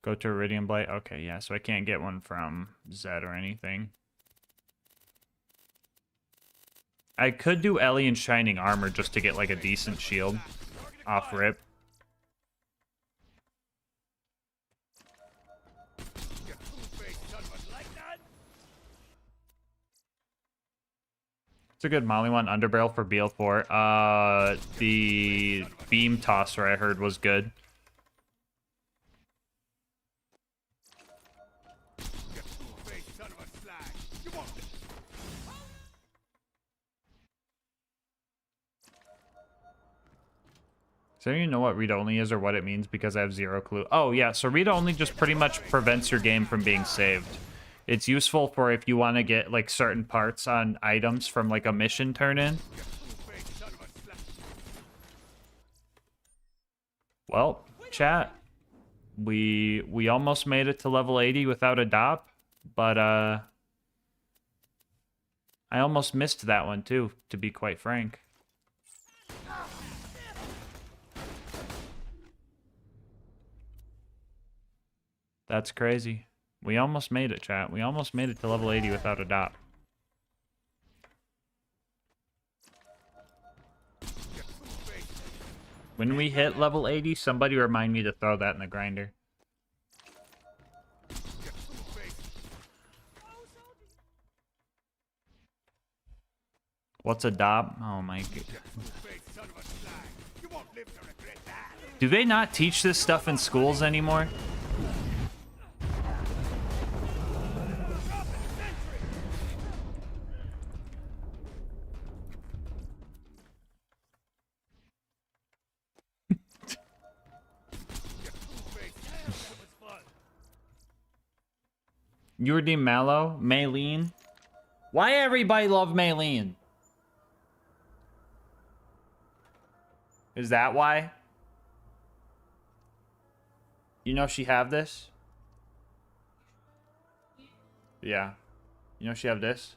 Go to Iridium Blight. Okay, yeah, so I can't get one from Zed or anything. I could do Ellie in Shining Armor just to get like a decent shield off rip. It's a good Molly one. Underbarrel for BL4. The Beam Tosser I heard was good. Does anyone know what read-only is or what it means? Because I have zero clue. Oh, yeah, so read-only just pretty much prevents your game from being saved. It's useful for if you want to get, like, certain parts on items from, like, a mission turn-in. Well, chat, we almost made it to level 80 without a DOP, but, I almost missed that one, too, to be quite frank. That's crazy. We almost made it, chat. We almost made it to level 80 without a DOP. When we hit level 80, somebody remind me to throw that in the grinder. What's a DOP? Oh my god. Do they not teach this stuff in schools anymore? You're the Mallow? Maylene? Why everybody love Maylene? Is that why? You know she have this? Yeah. You know she have this?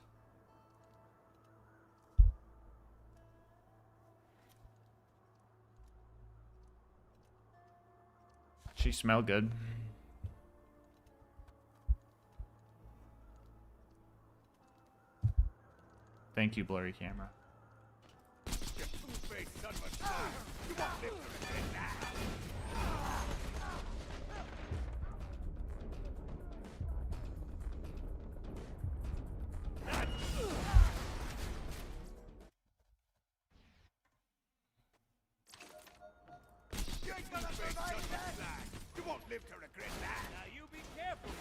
She smell good. Thank you, blurry camera. You won't live to regret that. Now you be careful,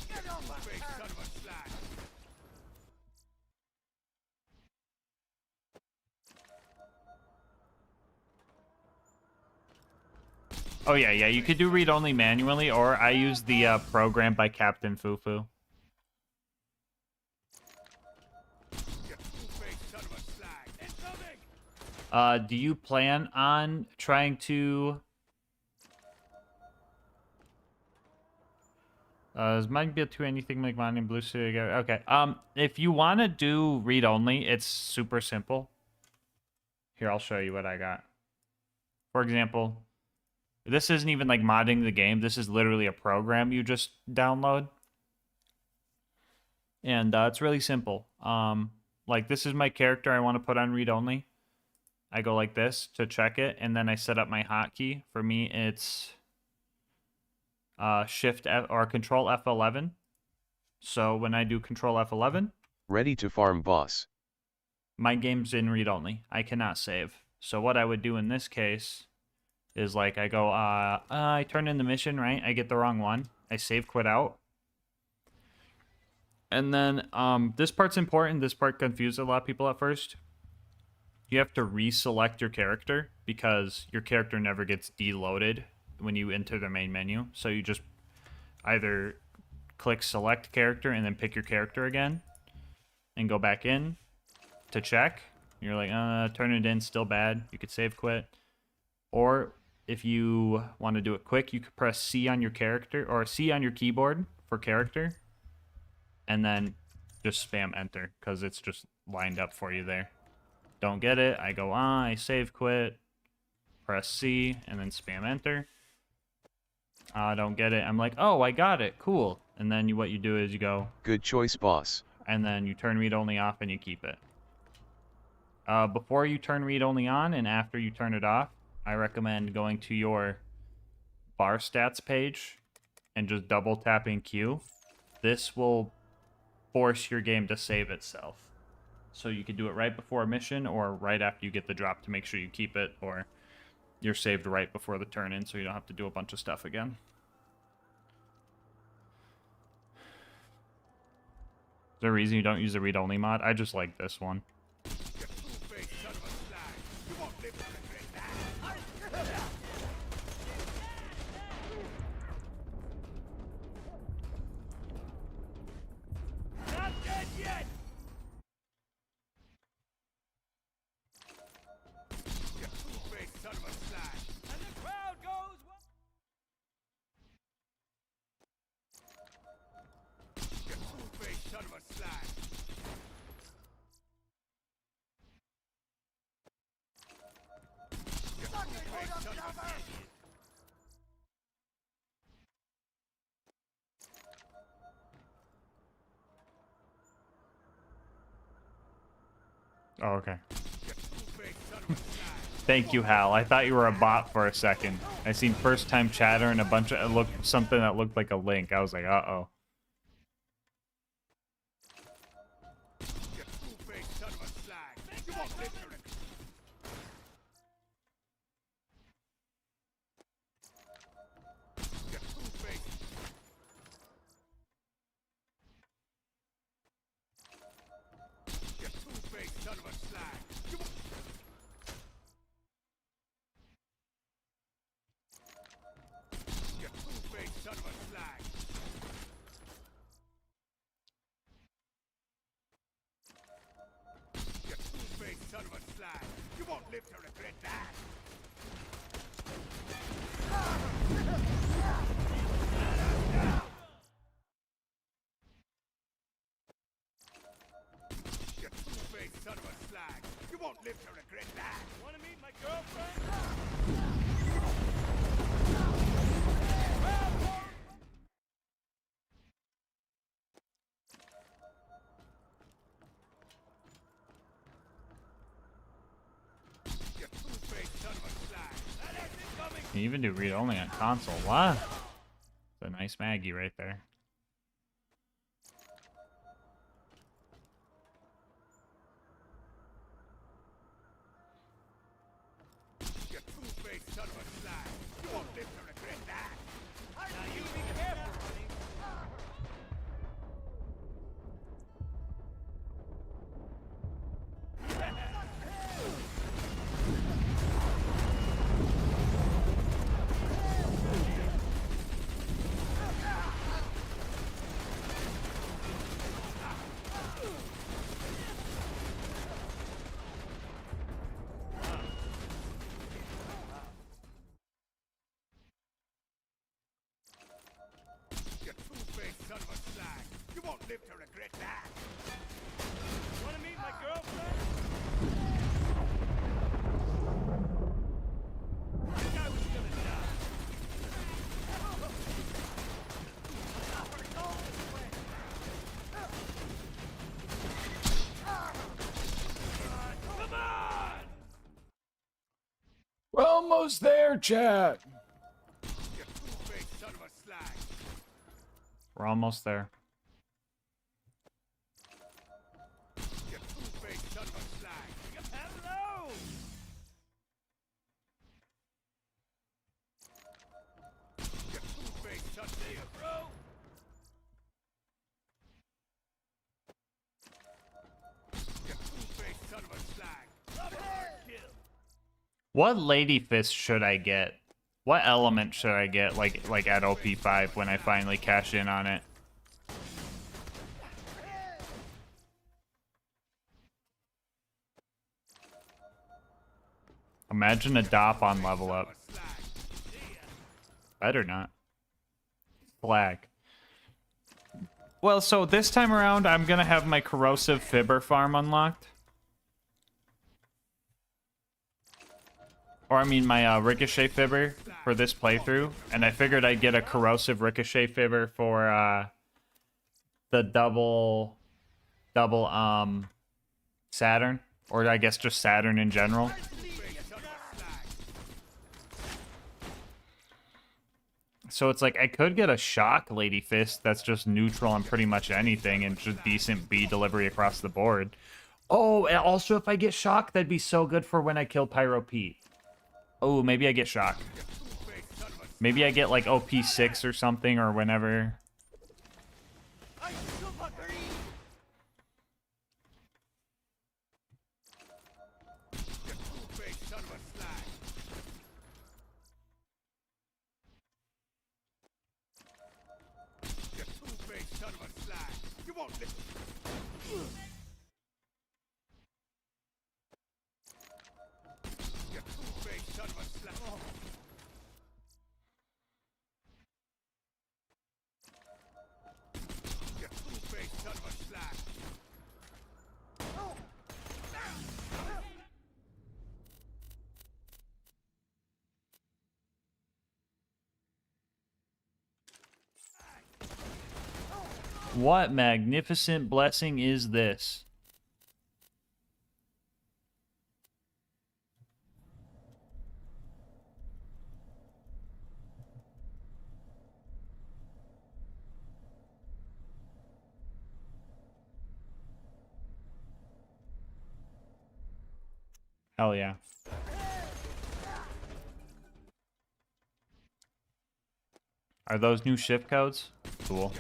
Get on my face, son of a slag. Oh yeah, you could do read only manually, or I use the program by Captain Fufu. Do you plan on trying to... this might be to anything like mine in Blue City. Okay. If you want to do read only, it's super simple. Here, I'll show you what I got. For example, this isn't even like modding the game. This is literally a program you just download. And it's really simple. Like this is my character I want to put on read only. I go like this to check it, and then I set up my hotkey. For me, it's Shift F or Control F11. So when I do Control F11, ready to farm, boss. My game's in read only. I cannot save. So what I would do in this case is like I go, I turn in the mission, right? I get the wrong one. I save quit out. And then this part's important. This part confused a lot of people at first. You have to reselect your character because your character never gets deloaded when you enter the main menu. So you just either click select character and then pick your character again and go back in to check. You're like, turn it in, still bad. You could save quit. Or if you want to do it quick, you could press C on your character or C on your keyboard for character and then just spam enter because it's just lined up for you there. Don't get it, I go on, I save quit, press C, and then spam enter. Don't get it, I'm like, oh, I got it, cool. And then what you do is you go... Good choice, boss. And then you turn read only off and you keep it. Before you turn read only on and after you turn it off, I recommend going to your bar stats page and just double tapping Q. This will force your game to save itself. So you could do it right before a mission or right after you get the drop to make sure you keep it, or you're saved right before the turn in so you don't have to do a bunch of stuff again. Is there a reason you don't use the read-only mod? I just like this one. Oh, okay. Thank you, Hal. I thought you were a bot for a second. I seen first time chatter and a bunch of something that looked like a link. I was like, uh-oh. You two-faced son of a slag. You won't live through it. You two-faced. You two-faced son of a slag. You won't. You two-faced son of a slag. You two-faced son of a slag. You won't live to regret that. You two-faced son of a slag. You won't live to regret that. Wanna meet my girlfriend? You two-faced son of a slag. That ain't incoming. You even do read only on console. What? It's a nice Maggie right there. You two-faced son of a slag. You won't live to regret that. Now you be careful, honey. You two-faced son of a slag. You won't live to regret that. Wanna meet my girlfriend? Think I was gonna die. Come on! We're almost there, chat. You two-faced son of a slag. We're almost there. You two-faced son of a slag. Hello! You two-faced son of a bro. You two-faced son of a slag. Love hard kill. What Lady Fist should I get? What element should I get, like at OP5 when I finally cash in on it? Imagine a DOP on level up. Better not. Flag. Well, so this time around, I'm gonna have my corrosive fibber farm unlocked. Or I mean my ricochet fibber for this playthrough, and I figured I'd get a corrosive ricochet fibber for the double Saturn, or I guess just Saturn in general. So it's like I could get a shock Lady Fist that's just neutral on pretty much anything and just decent B delivery across the board. Oh, and also if I get shock, that'd be so good for when I kill Pyro Pete. Oh, maybe I get shock. Maybe I get like OP6 or something, or whenever. What magnificent blessing is this? Hell yeah. Are those new shift codes? Cool.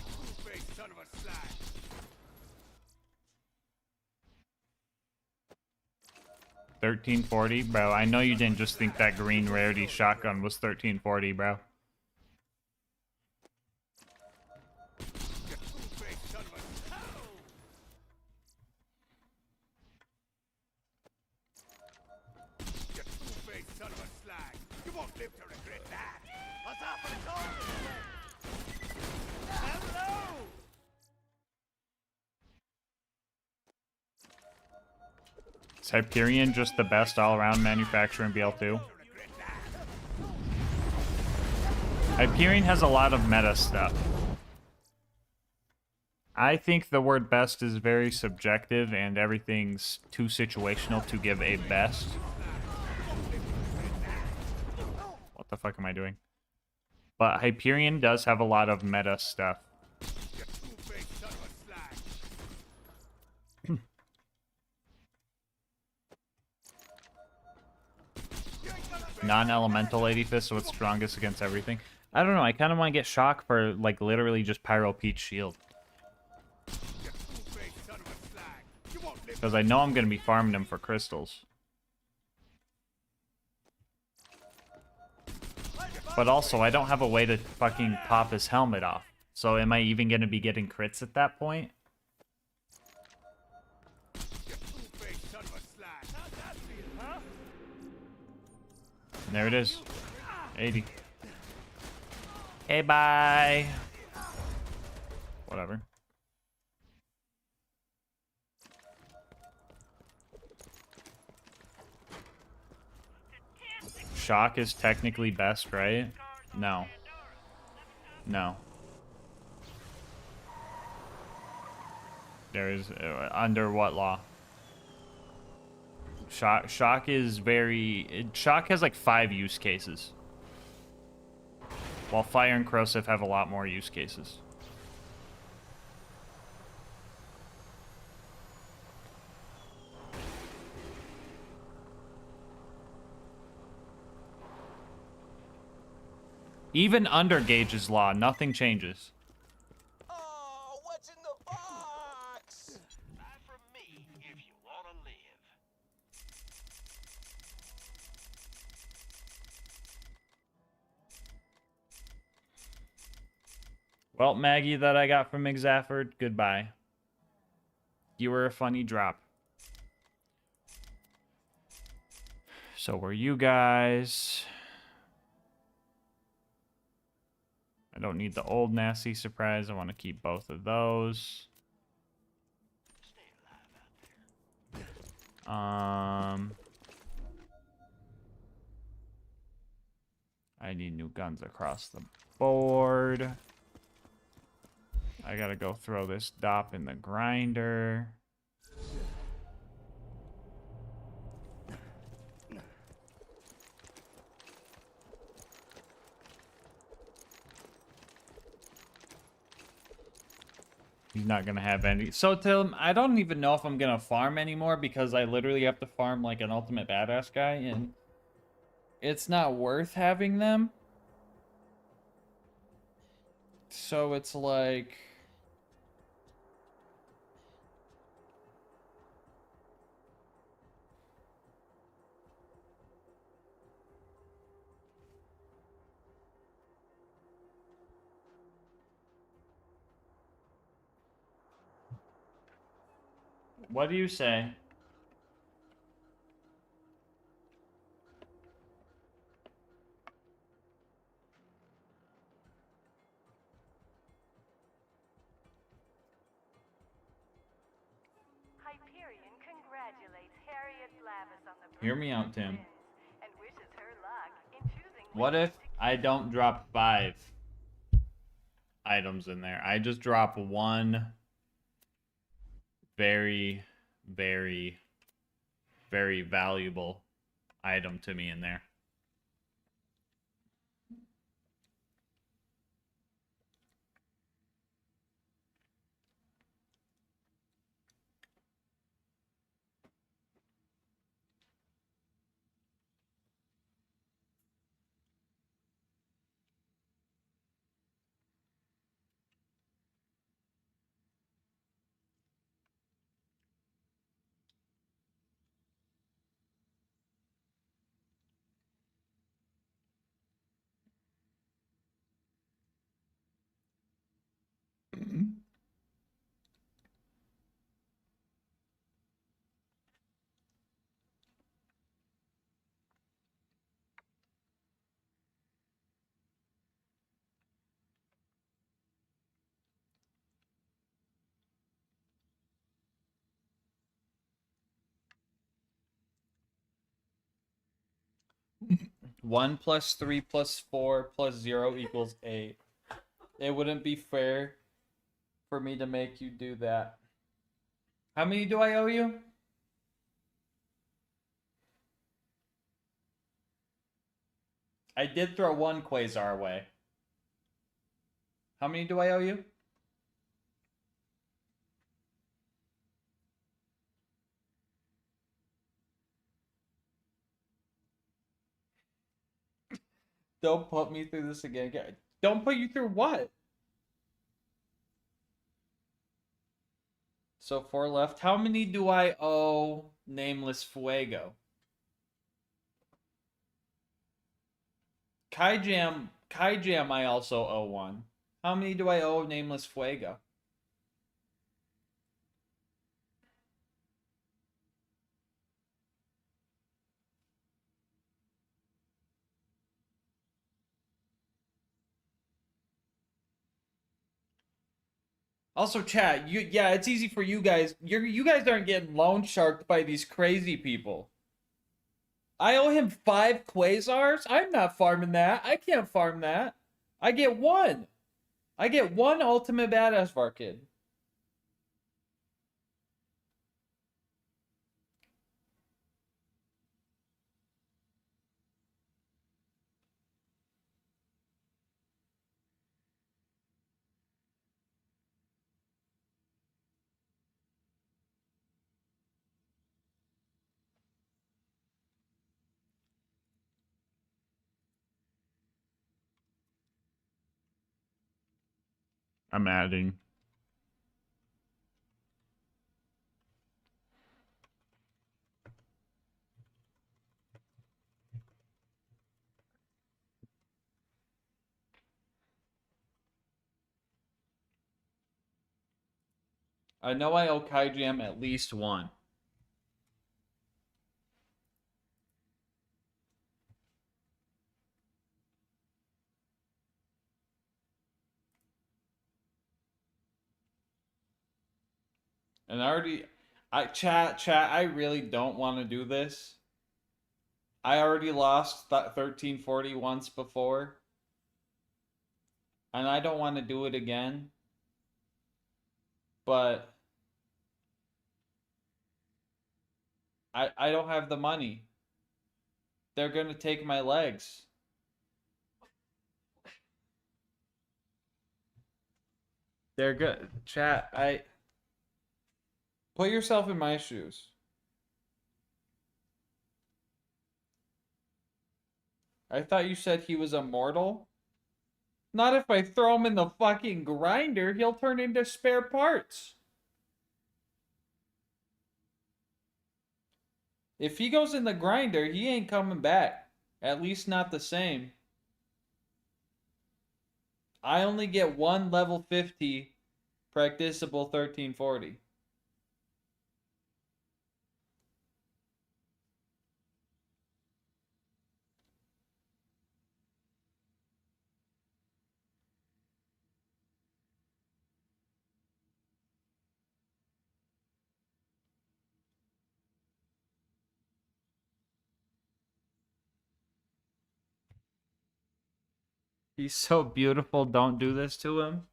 1340, bro. I know you didn't just think that green rarity shotgun was 1340, bro. Is Hyperion just the best all-around manufacturer in BL2? Hyperion has a lot of meta stuff. I think the word best is very subjective and everything's too situational to give a best. What the fuck am I doing? But Hyperion does have a lot of meta stuff. Non-elemental 85th, so it's strongest against everything. I don't know, I kind of want to get Shock for, like, literally just Pyro Peach Shield. Because I know I'm going to be farming him for crystals. But also, I don't have a way to fucking pop his helmet off. So am I even going to be getting crits at that point? There it is. 80. Hey, bye. Whatever. Shock is technically best, right? No. No. There is... under what law? Shock is very... Shock has like 5 use cases. While Fire and Corrosive have a lot more use cases. Even under Gage's law, nothing changes. Oh, what's in the box? Buy from me if you want to live. Well, Maggie that I got from Exafford, goodbye. You were a funny drop. So were you guys. I don't need the old nasty surprise. I want to keep both of those. I need new guns across the board. I gotta go throw this DOP in the grinder. He's not gonna have any. So Tim, I don't even know if I'm gonna farm anymore because I literally have to farm like an ultimate badass guy, and it's not worth having them. So it's like... What do you say? Hyperion congratulates Harriet Blavis on the Hear me out, Tim. and wishes her luck in choosing What if I don't drop 5 items in there? I just drop one very, very, very valuable item to me in there. 1 plus 3 plus 4 plus 0 equals 8. It wouldn't be fair for me to make you do that. How many do I owe you? I did throw 1 quasar away. How many do I owe you? Don't put me through this again. Don't put you through what? So 4 left. How many do I owe Nameless Fuego? Kai Jam I also owe 1. How many do I owe Nameless Fuego? Also, chat, yeah, it's easy for you guys. You guys aren't getting loan sharked by these crazy people. I owe him 5 quasars? I'm not farming that. I can't farm that. I get 1. I get 1 ultimate badass var kid. I'm adding. I know I owe Kaijam at least 1. And chat, I really don't want to do this. I already lost 1340 once before. And I don't want to do it again. But I don't have the money. They're going to take my legs. They're good. Chat, put yourself in my shoes. I thought you said he was immortal? Not if I throw him in the fucking grinder, he'll turn into spare parts. If he goes in the grinder, he ain't coming back. At least not the same. I only get 1 level 50 practicable 1340. He's so beautiful, don't do this to him.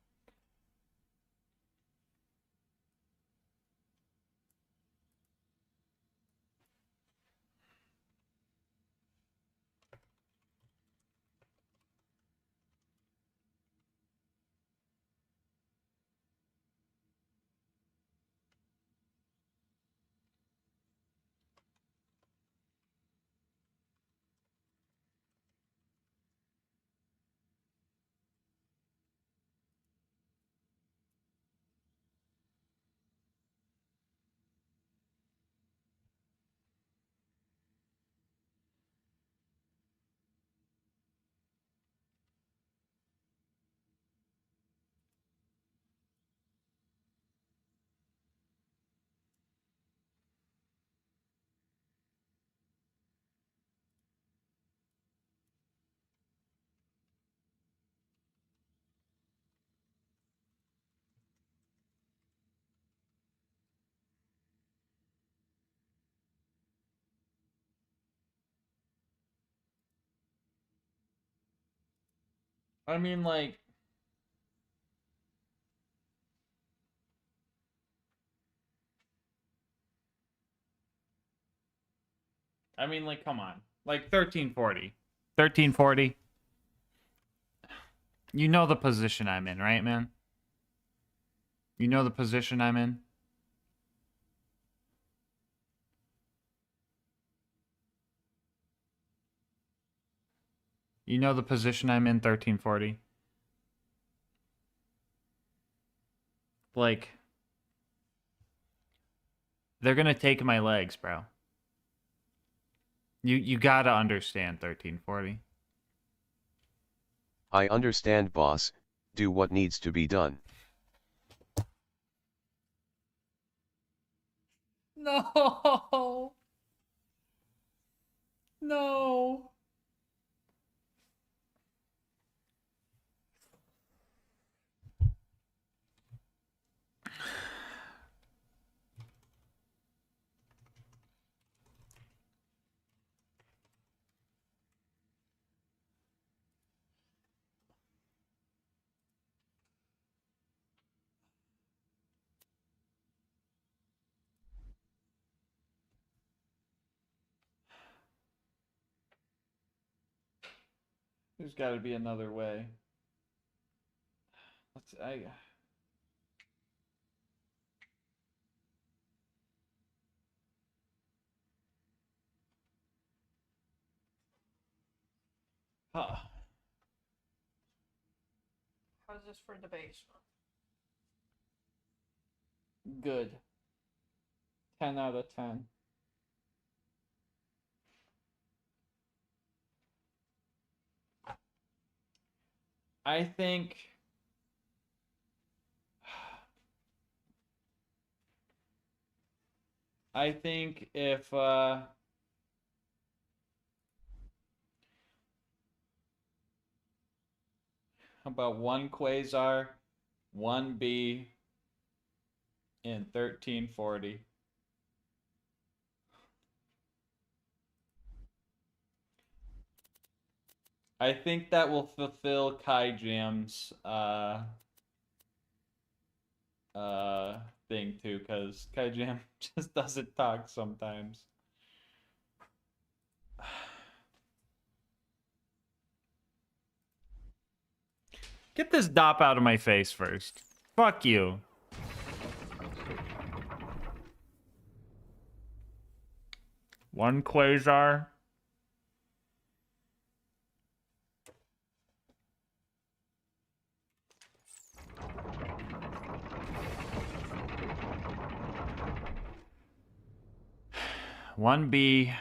I mean, like... come on. Like, 1340. 1340. You know the position I'm in, right, man? You know the position I'm in? You know the position I'm in, 1340? Like, they're gonna take my legs, bro. You gotta understand, 1340. I understand, boss. Do what needs to be done. No! No! There's got to be another way. Huh. How's this for the basement? Good. 10 out of 10. I think... I think if, about one Quasar, one B, and 1340. I think that will fulfill Kai Jam's thing too, because Kai Jam just doesn't talk sometimes. Get this dop out of my face first. Fuck you. One Quasar. One B.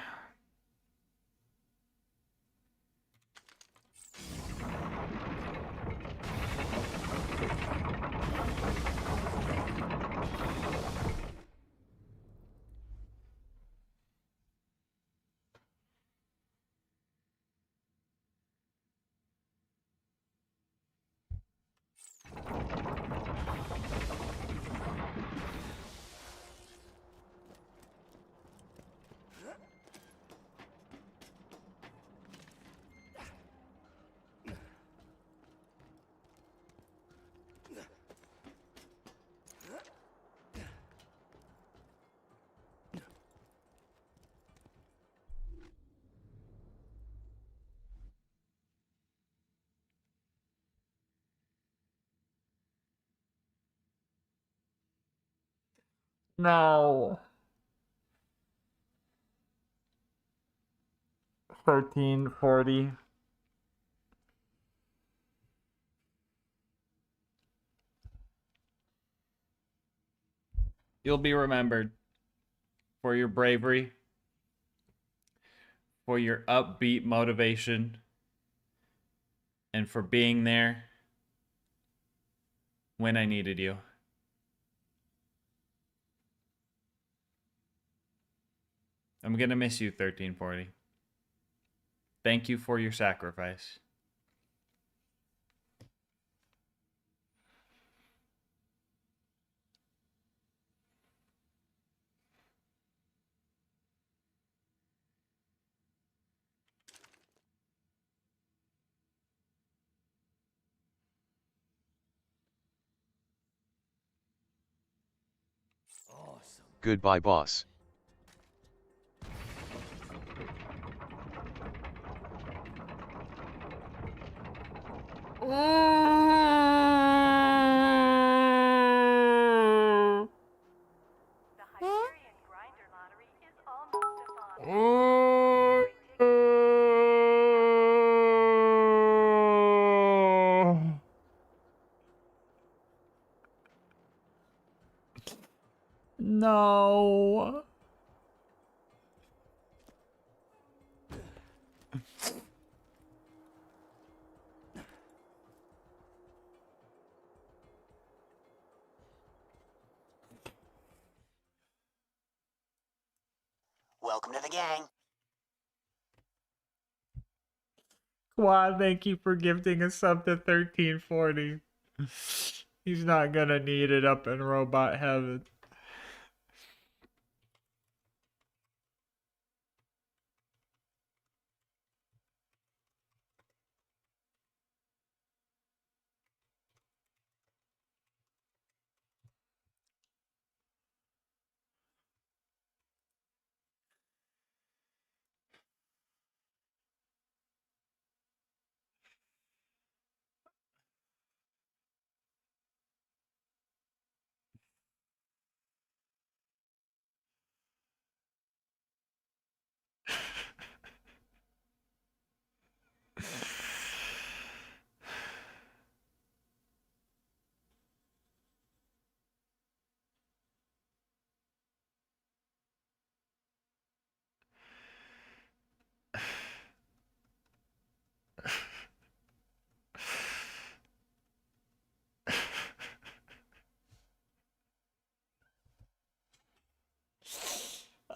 No. 1340. You'll be remembered for your bravery, for your upbeat motivation, and for being there when I needed you. I'm gonna miss you, 1340. Thank you for your sacrifice. Goodbye, boss. The Hyperion Grinder Lottery is almost upon us. No. Welcome to the gang. Quad, thank you for gifting a sub to 1340. He's not gonna need it up in robot heaven.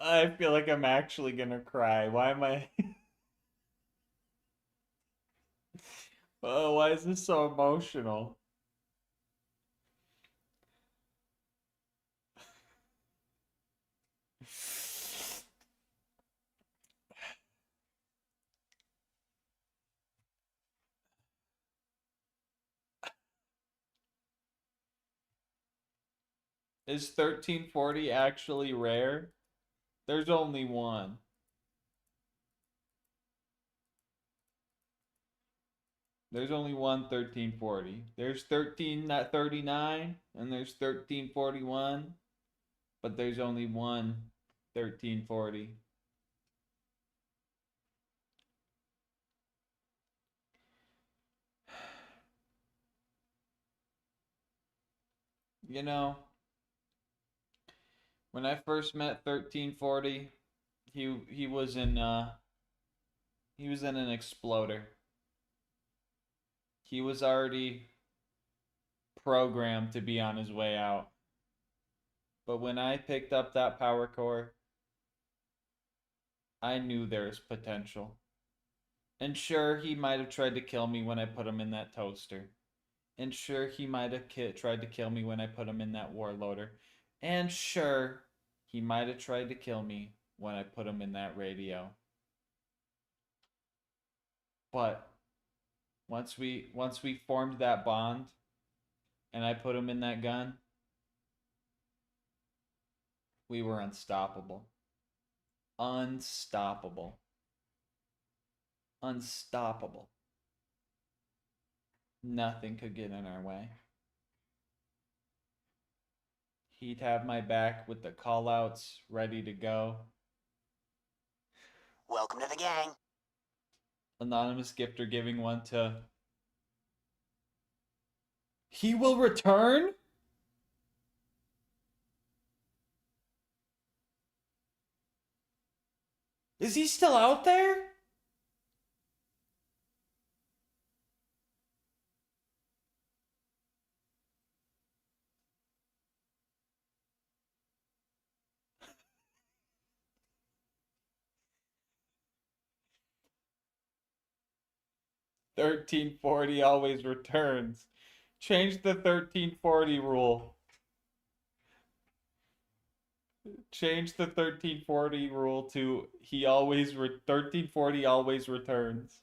I feel like I'm actually gonna cry. Why am I? Oh, why is this so emotional? Is 1340 actually rare? There's only one. There's only one 1340. There's 1339 and there's 1341, but there's only one 1340. You know, when I first met 1340, he was in an exploder. He was already programmed to be on his way out. But when I picked up that power core, I knew there's potential. And sure, he might have tried to kill me when I put him in that toaster. And sure, he might have tried to kill me when I put him in that warloader. And sure, he might have tried to kill me when I put him in that radio. But once we formed that bond and I put him in that gun, we were unstoppable. Unstoppable. Unstoppable. Nothing could get in our way. He'd have my back with the callouts ready to go. Welcome to the gang. Anonymous gifter giving one to... He will return? Is he still out there? $13.40 always returns. Change the 1340 rule. Change the 1340 rule to 1340 always returns.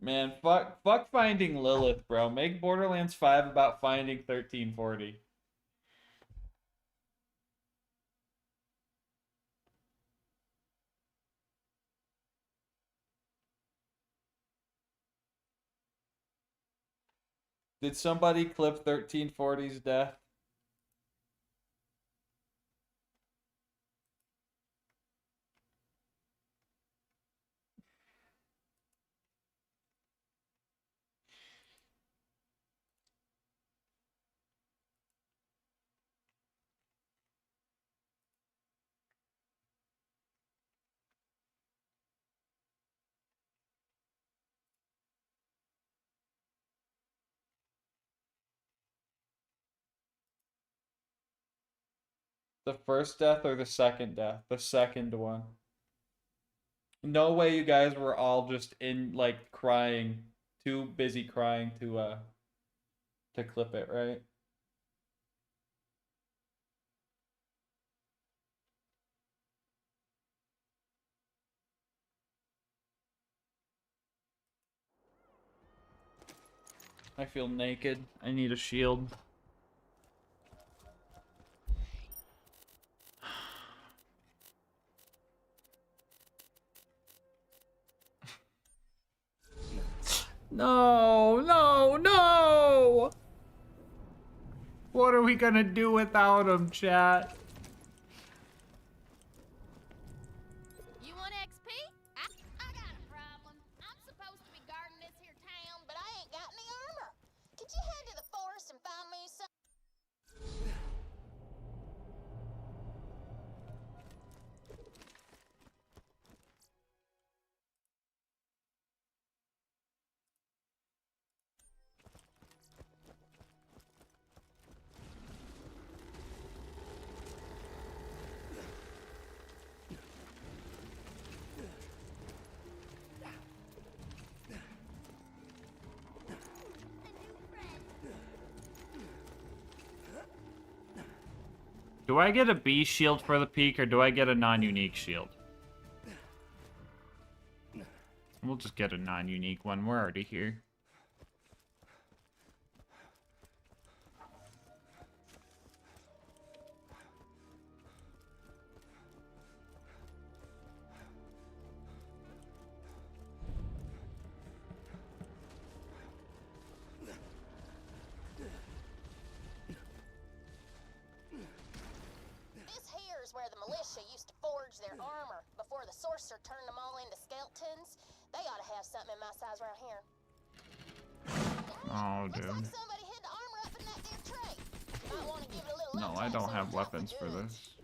Man, fuck finding Lilith, bro. Make Borderlands 5 about finding 1340. Did somebody clip 1340's death? The first death or the second death? The second one. No way you guys were all just in like crying, too busy crying to clip it, right? I feel naked. I need a shield. No, no, no! What are we gonna do without him, chat? You want XP? I got a problem. I'm supposed to be guarding this here town, but I ain't got any armor. Could you head to the forest and find me some? Do I get a B shield for the peak, or do I get a non-unique shield? We'll just get a non-unique one. We're already here. Where the militia used to forge their armor before the sorcerer turned them all into skeletons. They ought to have something in my size around here. Oh, dude. Looks like somebody hid the armor up in that there tray. Might want to give it a little No, I don't have weapons for this.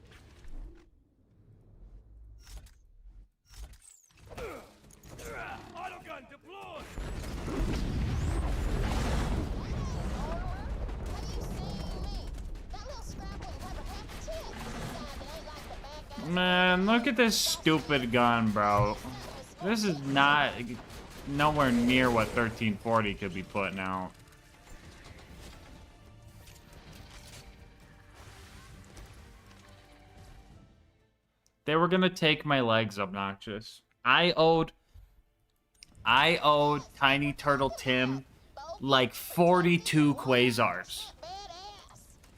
Autogun deployed! Man, look at this stupid gun, bro. This is not nowhere near what 1340 could be putting out. They were gonna take my legs, obnoxious. I owed Tiny Turtle Tim like 42 quasars.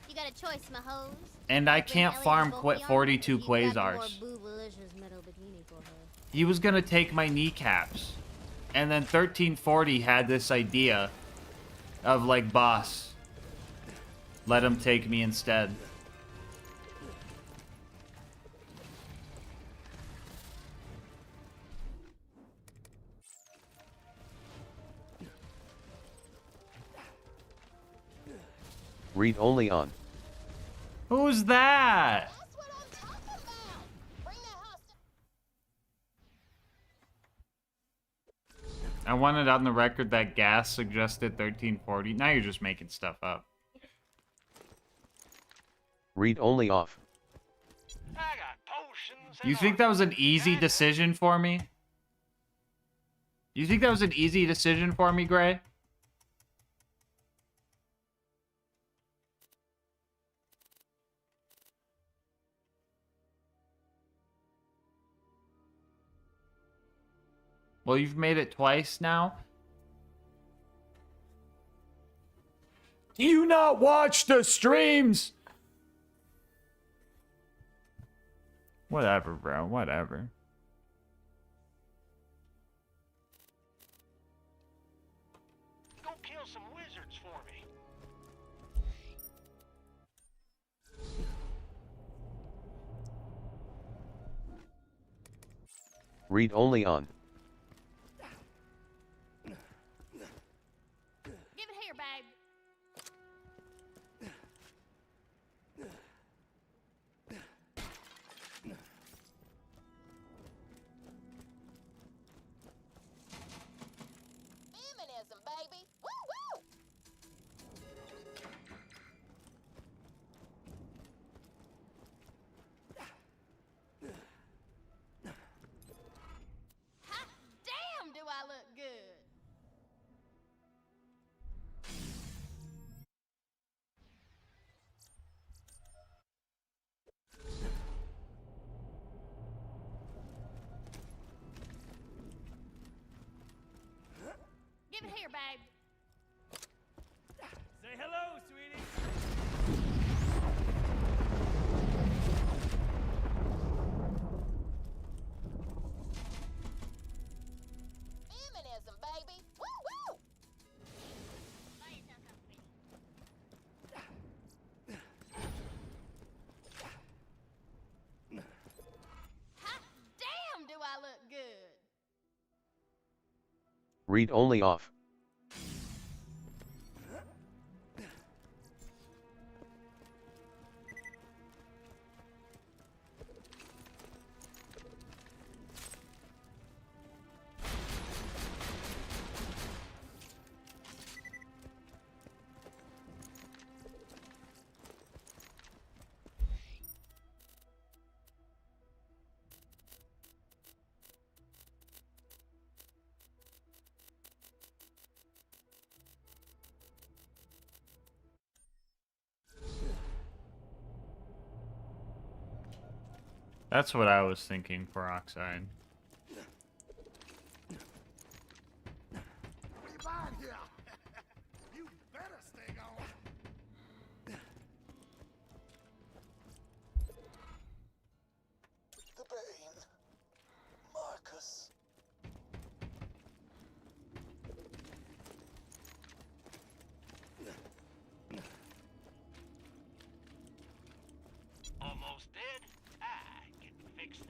You got a choice, my hose. And I can't farm quit 42 quasars. He was gonna take my kneecaps. And then 1340 had this idea of like, boss, let him take me instead. Read only on. Who's that? I wanted on the record that Gas suggested 1340. Now you're just making stuff up. Read only off. You think that was an easy decision for me? You think that was an easy decision for me, Gray? Well, you've made it twice now. Do you not watch the streams? Whatever, bro. Whatever. Go kill some wizards for me. Read only on. Give it here, babe. Feminism, baby. Woo woo! Hot damn, do I look good? Give it here, babe. Say hello, sweetie. Feminism, baby. Woo woo! Hot damn, do I look good? Read only off. That's what I was thinking for Oxide. What are you buying here? You better stay gone. The Bane. Marcus. Almost dead? I can fix that.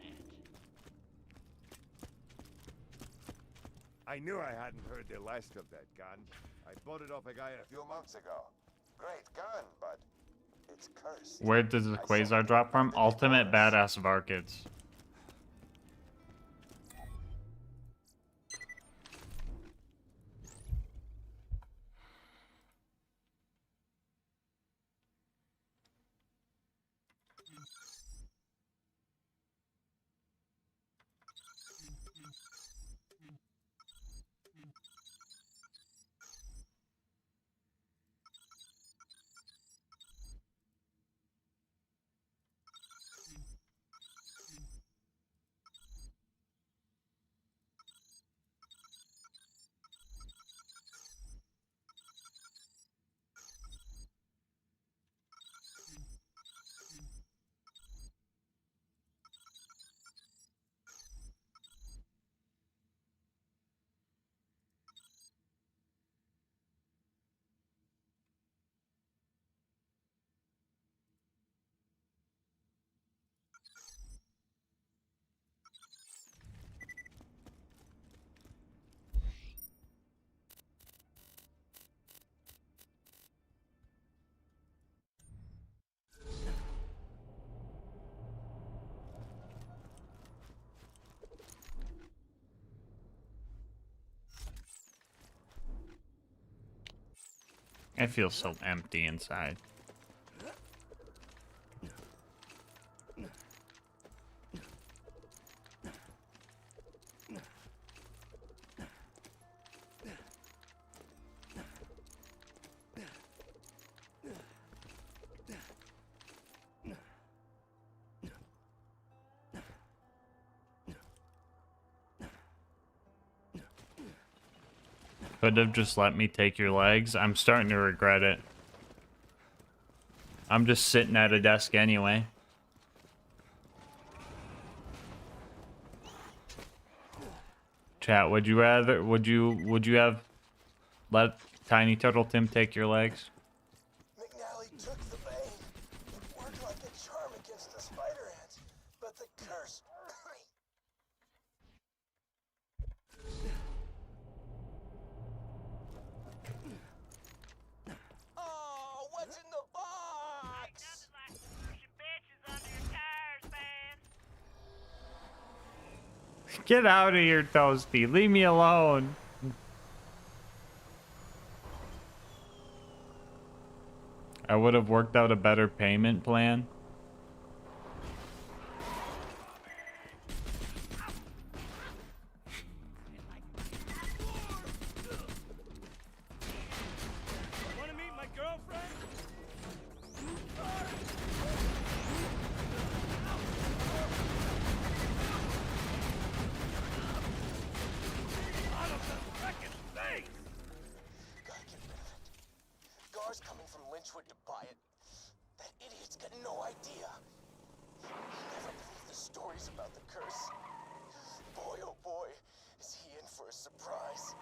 I knew I hadn't heard the last of that gun. I bought it off a guy A few months ago. Great gun, but it's cursed. Where does the Quasar drop from? Ultimate Badass Varkids. I feel so empty inside. Could have just let me take your legs. I'm starting to regret it. I'm just sitting at a desk anyway. Chat, would you have let Tiny Turtle Tim take your legs? McNally took the bait. It worked like a charm against the spider ants, but the curse. Oh, what's in the box? Get out of here, Toasty. Leave me alone. I would have worked out a better payment plan. Wanna meet my girlfriend? Out of the frickin' face! Gotta get rid of it. Gar's coming from Lynchwood to buy it. That idiot's got no idea. He never believed the stories about the curse. Boy, oh boy, is he in for a surprise.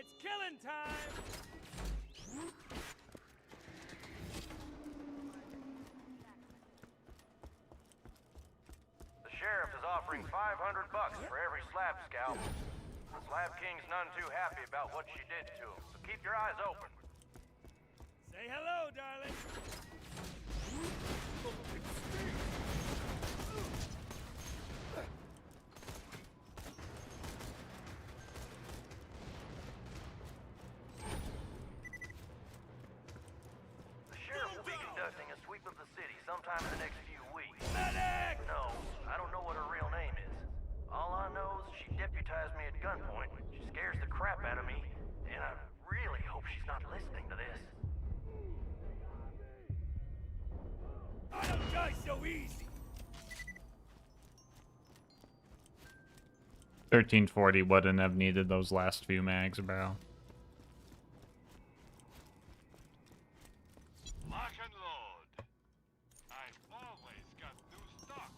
It's killing time! The sheriff is offering $500 for every slab scalp. The Slab King's none too happy about what she did to him, so keep your eyes open. Say hello, darling! The sheriff will be conducting a sweep of the city sometime in the next few weeks. Medic! No, I don't know what her real name is. All I know is she deputized me at gunpoint. She scares the crap out of me, and I really hope she's not listening to this. I don't die so easy! 1340 wouldn't have needed those last few mags, bro. Lock and load. I've always got new stock.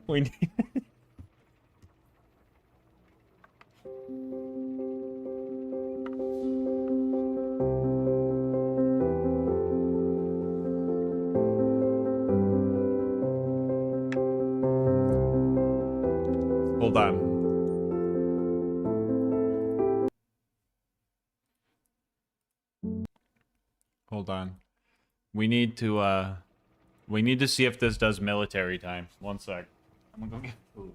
We need... Hold on. Hold on. We need to see if this does military time. One sec. I'm gonna go get food.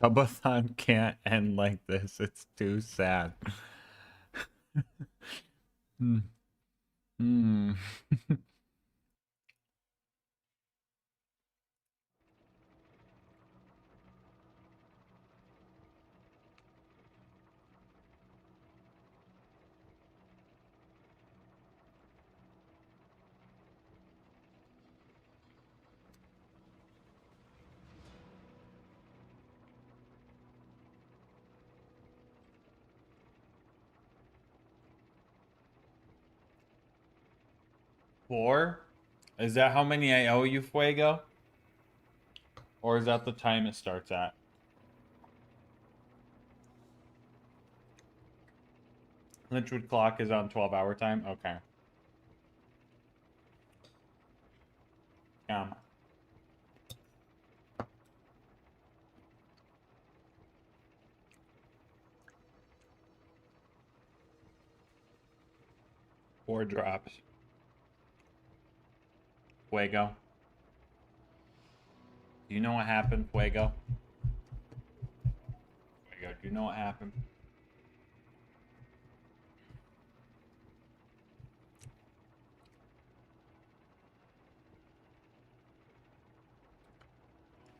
Subathon can't end like this. It's too sad. Hmm. Hmm. Four? Is that how many I owe you, Fuego? Or is that the time it starts at? Lynchwood clock is on 12-hour time? Okay. Um. 4 drops. Fuego. Do you know what happened, Fuego? Fuego, do you know what happened?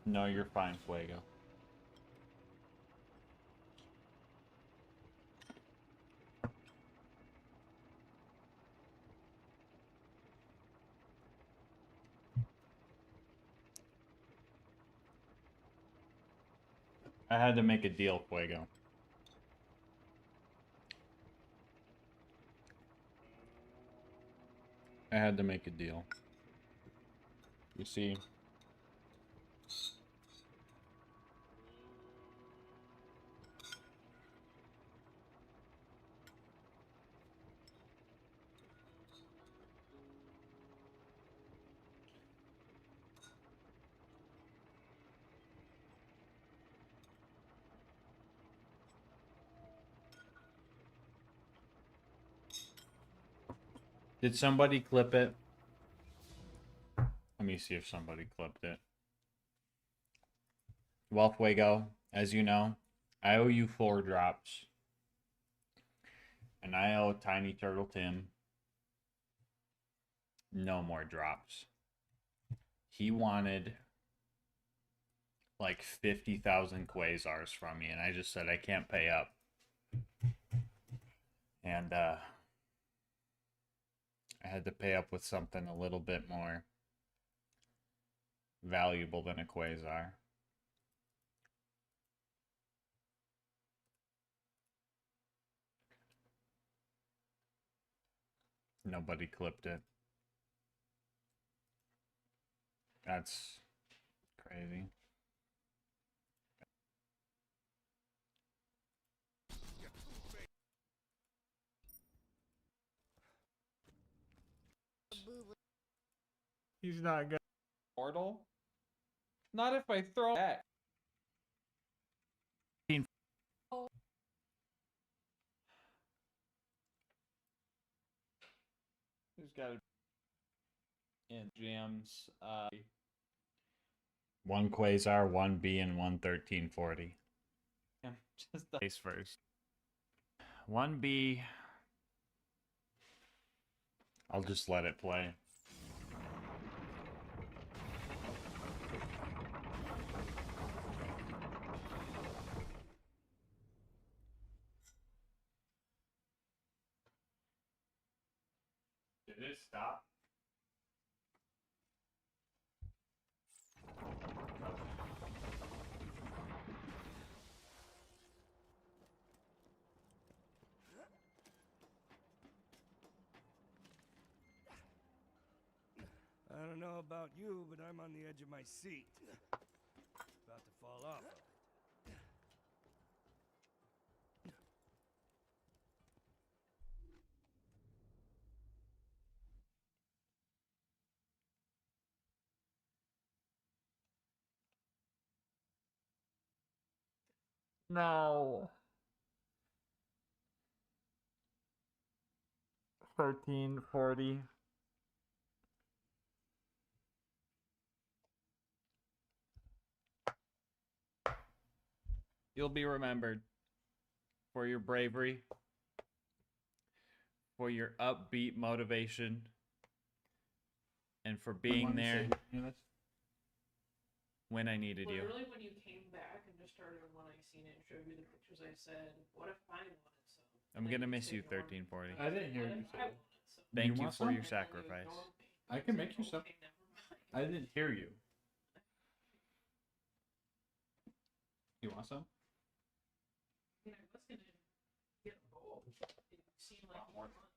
No, you're fine, Fuego. I had to make a deal, Fuego. I had to make a deal. You see? Did somebody clip it? Let me see if somebody clipped it. Well, Fuego, as you know, I owe you 4 drops. And I owe Tiny Turtle Tim no more drops. He wanted like 50,000 quasars from me, and I just said I can't pay up. And I had to pay up with something a little bit more valuable than a quasar. Nobody clipped it. That's crazy. He's not good. Mortal? Not if I throw back. There's gotta be in jams. 1 quasar, 1 B, and 1 1340. Yeah, just the base first. 1 B. I'll just let it play. Did it stop? I don't know about you, but I'm on the edge of my seat. About to fall off of it. No. 1340. You'll be remembered for your bravery, for your upbeat motivation, and for being there when I needed you. Literally, when you came back and just started when I seen it and showed you the pictures, I said, "What if I wanted some?" I'm gonna miss you, 1340. I didn't hear you say that. Thank you want for some? your sacrifice. I can make you some. I didn't hear you. You want some? I mean, I was gonna get a bowl. It seemed like more fun.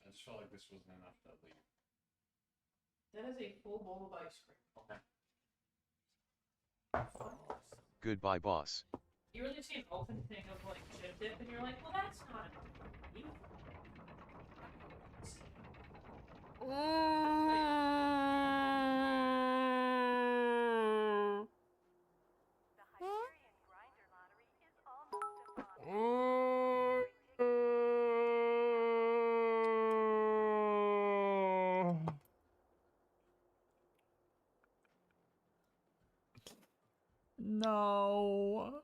I just felt like this wasn't enough to leave. That is a full bowl of ice cream. Okay. Goodbye, boss. You really see an open thing of like chip dip, and you're like, well, that's not enough. No.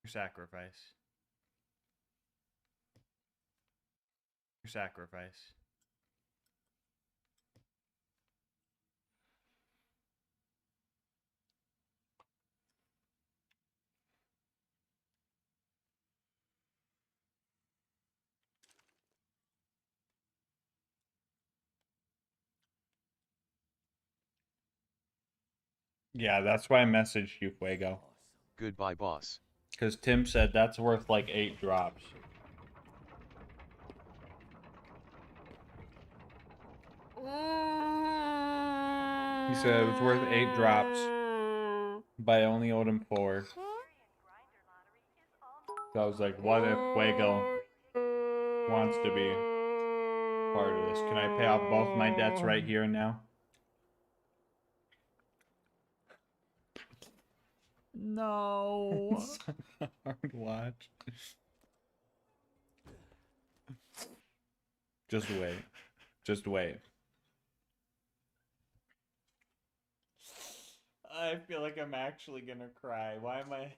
Your sacrifice. Your sacrifice. Yeah, that's why I messaged you, Fuego. Goodbye, boss. Because Tim said that's worth like 8 drops. He said it was worth 8 drops, but I only owed him 4. So I was like, what if Fuego wants to be part of this? Can I pay off both my debts right here and now? No. Hard watch. Just wait. Just wait. I feel like I'm actually gonna cry. Why am I...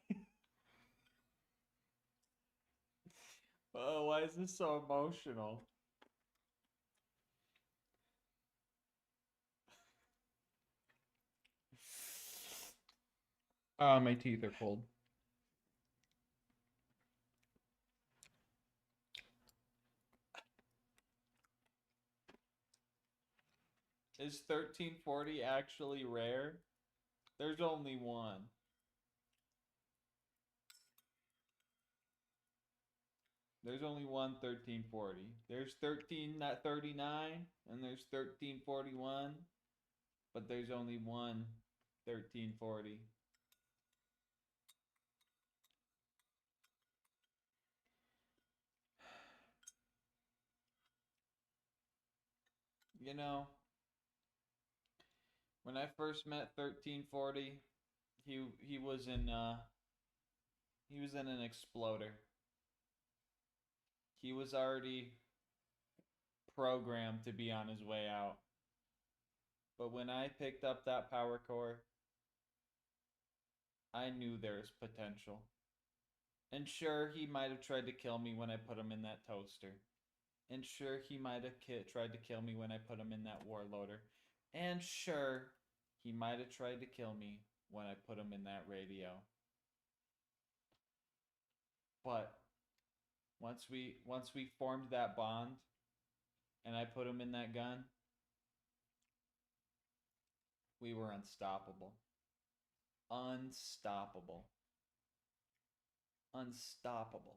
Oh, why is this so emotional? My teeth are cold. Is 1340 actually rare? There's only one. There's only one 1340. There's 1339 and there's 1341, but there's only one 1340. You know, when I first met 1340, he was in an exploder. He was already programmed to be on his way out. But when I picked up that power core, I knew there was potential. And sure, he might have tried to kill me when I put him in that toaster. And sure, he might have tried to kill me when I put him in that warloader. And sure, he might have tried to kill me when I put him in that radio. But once we formed that bond and I put him in that gun, we were unstoppable. Unstoppable. Unstoppable.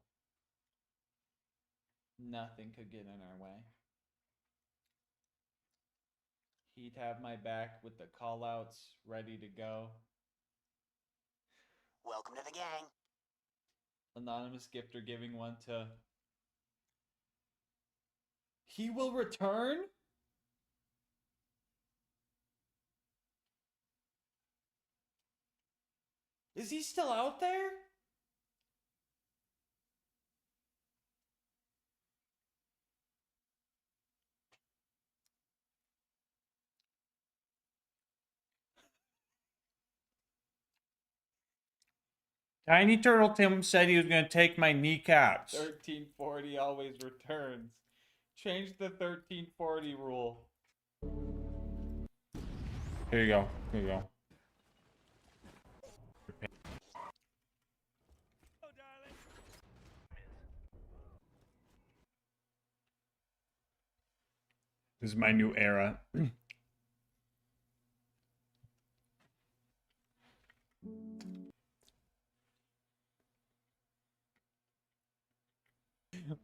Nothing could get in our way. He'd have my back with the callouts ready to go. Welcome to the gang. Anonymous gifter giving one to... He will return? Is he still out there? Tiny Turtle Tim said he was going to take my kneecaps. 1340 always returns. Change the 1340 rule. Here you go. Here you go. This is my new era.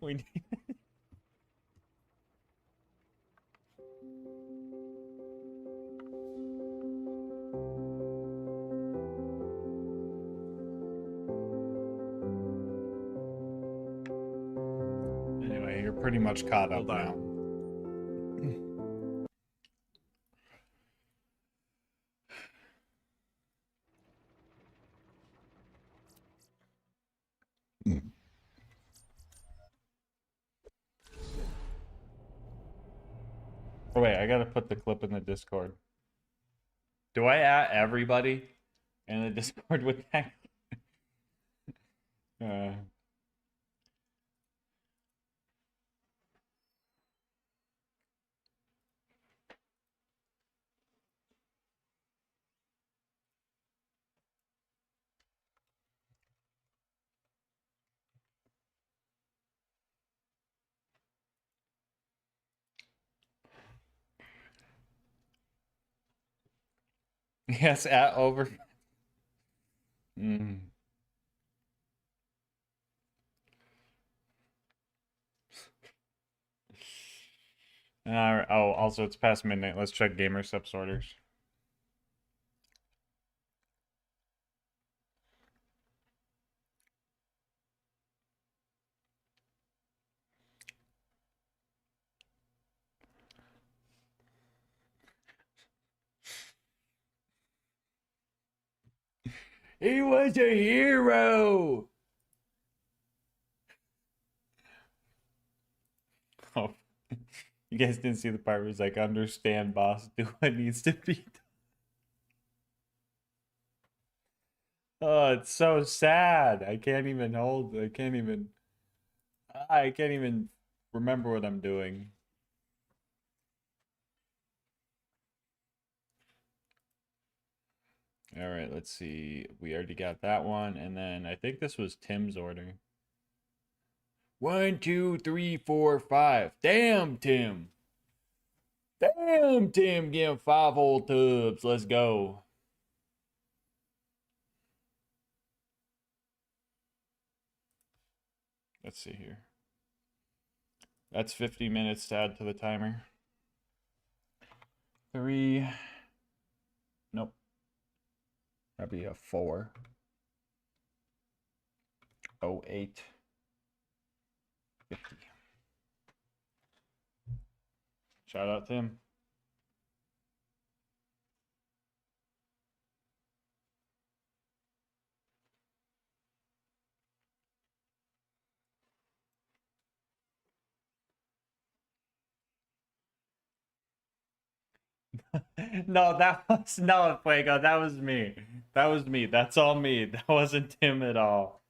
We need... Anyway, you're pretty much caught up now. Oh wait, I gotta put the clip in the Discord. Do I add everybody in the Discord with that? Yes, at over. Oh, also it's past midnight. Let's check gamer subs orders. He was a hero. Oh, you guys didn't see the part where he's like, "Understand, boss. Do what needs to be done." Oh, it's so sad. I can't even hold. I can't even remember what I'm doing. All right, let's see. We already got that one, and then I think this was Tim's order. 1, 2, 3, 4, 5. Damn, Tim. Damn, Tim, getting 5 whole tubs. Let's go. Let's see here. That's 50 minutes to add to the timer. 3. Nope. That'd be a 4. 08. 50. Shout out Tim. No, that was no Fuego. That was me. That was me. That's all me. That wasn't Tim at all.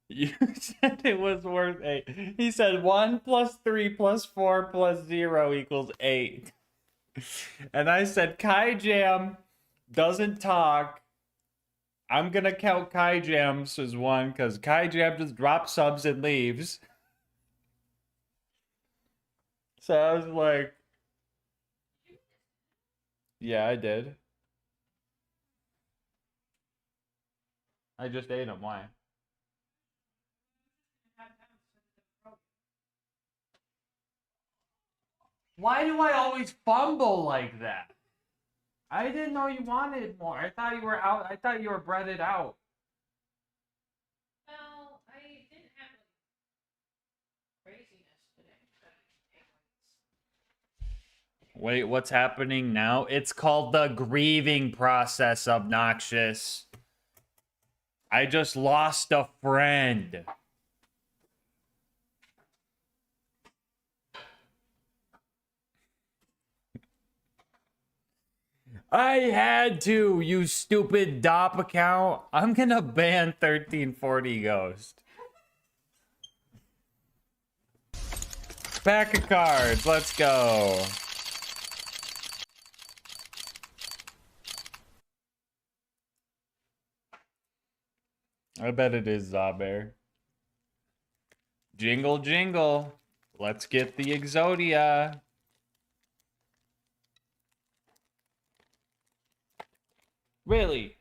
You said it was worth 8. He said 1 + 3 + 4 + 0 = 8. And I said Kai Jam doesn't talk. I'm gonna count Kai Jams as 1 because Kai Jam just drops subs and leaves. So I was like, yeah, I did. I just ate them. Why? Why do I always fumble like that? I didn't know you wanted more. I thought you were out. I thought you were breaded out. Well, I didn't have craziness today. Wait, what's happening now? It's called the grieving process, obnoxious. I just lost a friend. I had to, you stupid DOP account. I'm gonna ban 1340 Ghost. Pack of cards, let's go. I bet it is Zabear. Jingle, jingle. Let's get the Exodia. Really?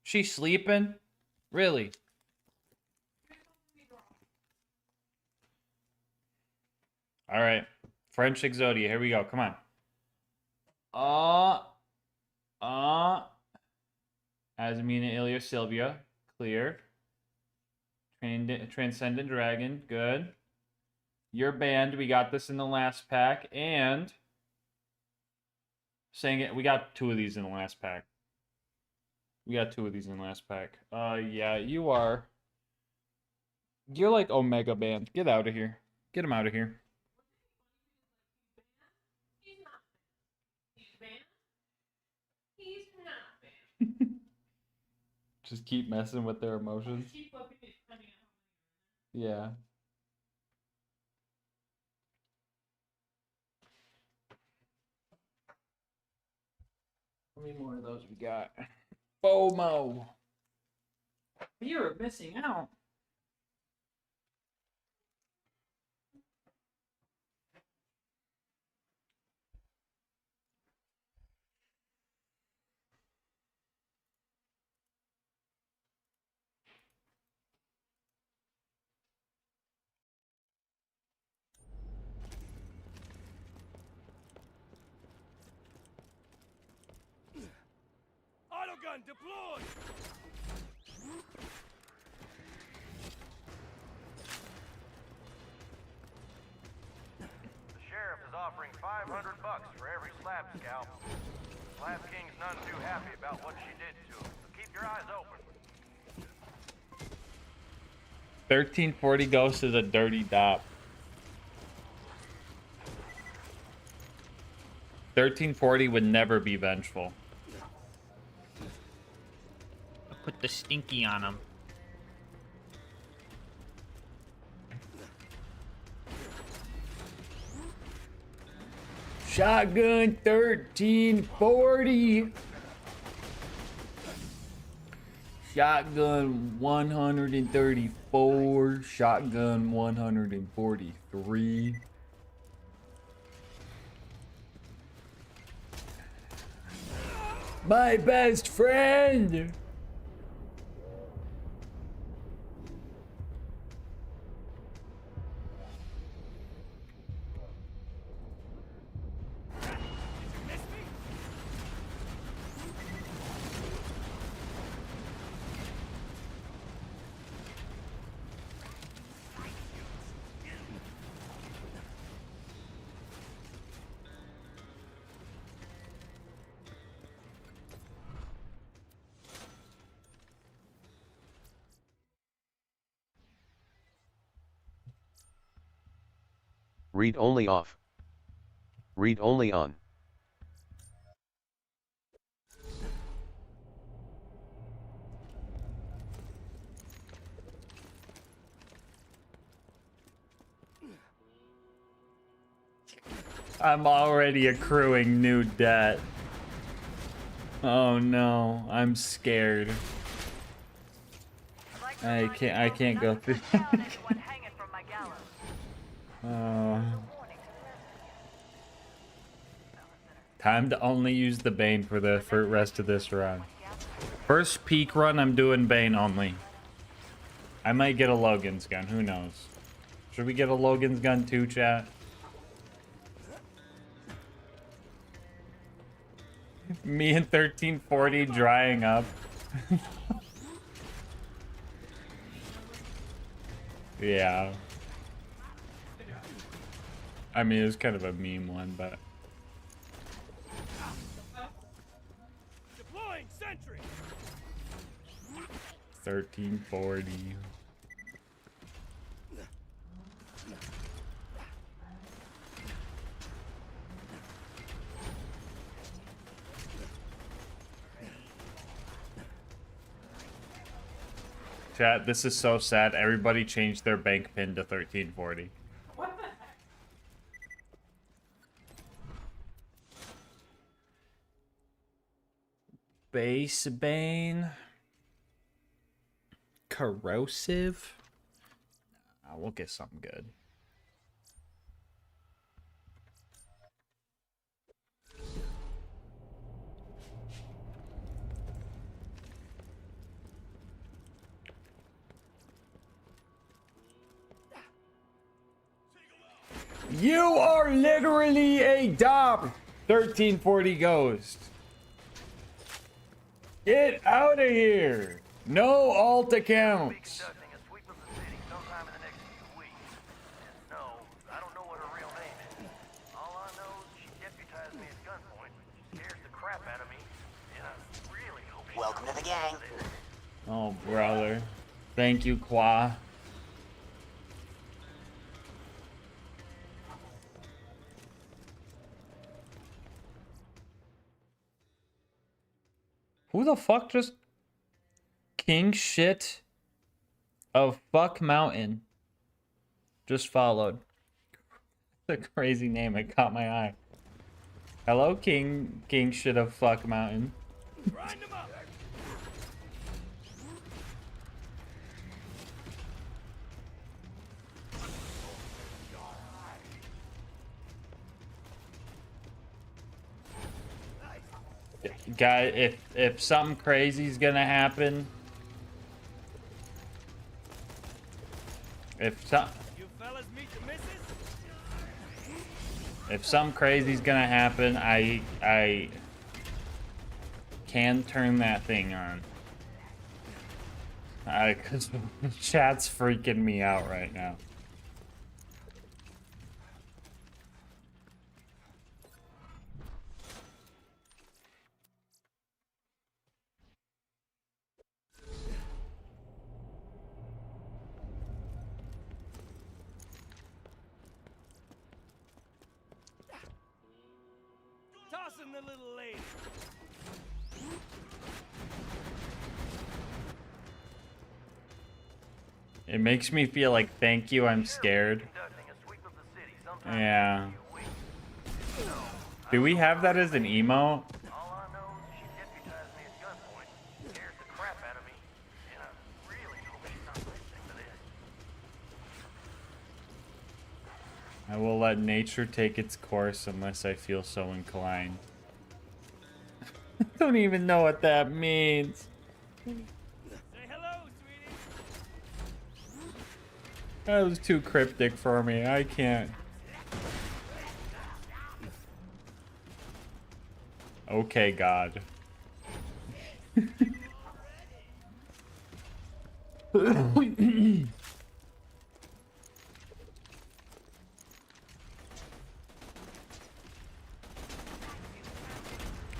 She sleeping? Really? All right. French Exodia. Here we go. Come on. Azamina Ilya Sylvia. Clear. Transcendent Dragon. Good. You're banned. We got this in the last pack. And saying it, we got 2 of these in the last pack. Yeah, you are. You're like Omega banned. Get out of here. Get him out of here. Just keep messing with their emotions. Yeah. How many more of those we got? FOMO. Fear of missing out. Autogun deployed! The sheriff is offering $500 for every slab scalp. Slab King's none too happy about what she did to him, so keep your eyes open. 1340 Ghost is a dirty dop. 1340 would never be vengeful. Put the stinky on him. Shotgun 1340. Shotgun 134. Shotgun 143. My best friend. Read only off. Read only on. I'm already accruing new debt. Oh no, I'm scared. I can't go through. Time to only use the Bane for the rest of this run. First peak run, I'm doing Bane only. I might get a Logan's gun, who knows? Should we get a Logan's gun too, chat? Me and 1340 drying up. Yeah. I mean, it was kind of a meme one, but 1340. Chat, this is so sad. Everybody changed their bank pin to 1340. What the heck? Base Bane. Corrosive. We'll get something good. You are literally a dop. 1340 ghost. Get out of here. No alt accounts. Welcome to the gang. Oh, brother. Thank you, Qua. Who the fuck just king shit of fuck mountain just followed? It's a crazy name. It caught my eye. Hello, king shit of fuck mountain. Grind 'em up. Guy, if something crazy's gonna happen, if something crazy's gonna happen, I can turn that thing on. Cause chat's freaking me out right now. Tossing the little lady. It makes me feel like thank you, I'm scared. Yeah. Do we have that as an emo? I will let nature take its course unless I feel so inclined. I don't even know what that means. Say hello, sweetie. That was too cryptic for me. I can't. Okay, God.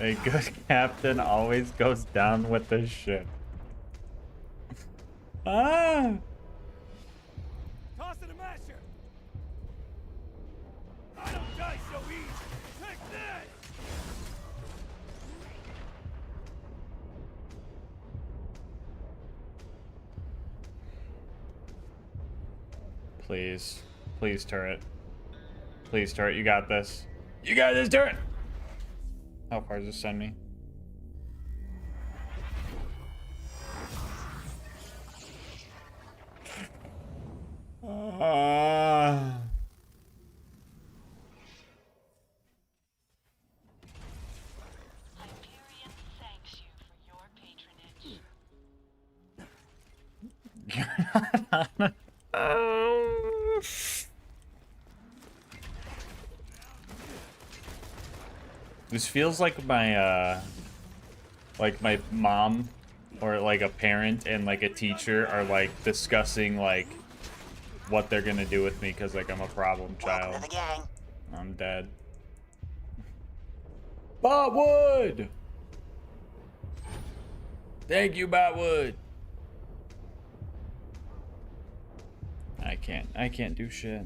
A good captain always goes down with the ship. Ah! Tossing a masher. I don't die so easy. Take this. Please. Please, turret. Please, turret. You got this. You got this, turret! How far does this send me? This feels like my mom or like a parent and like a teacher are like discussing like what they're gonna do with me because like I'm a problem child. Welcome to the gang. I'm dead. Botwood! Thank you, Botwood. I can't do shit.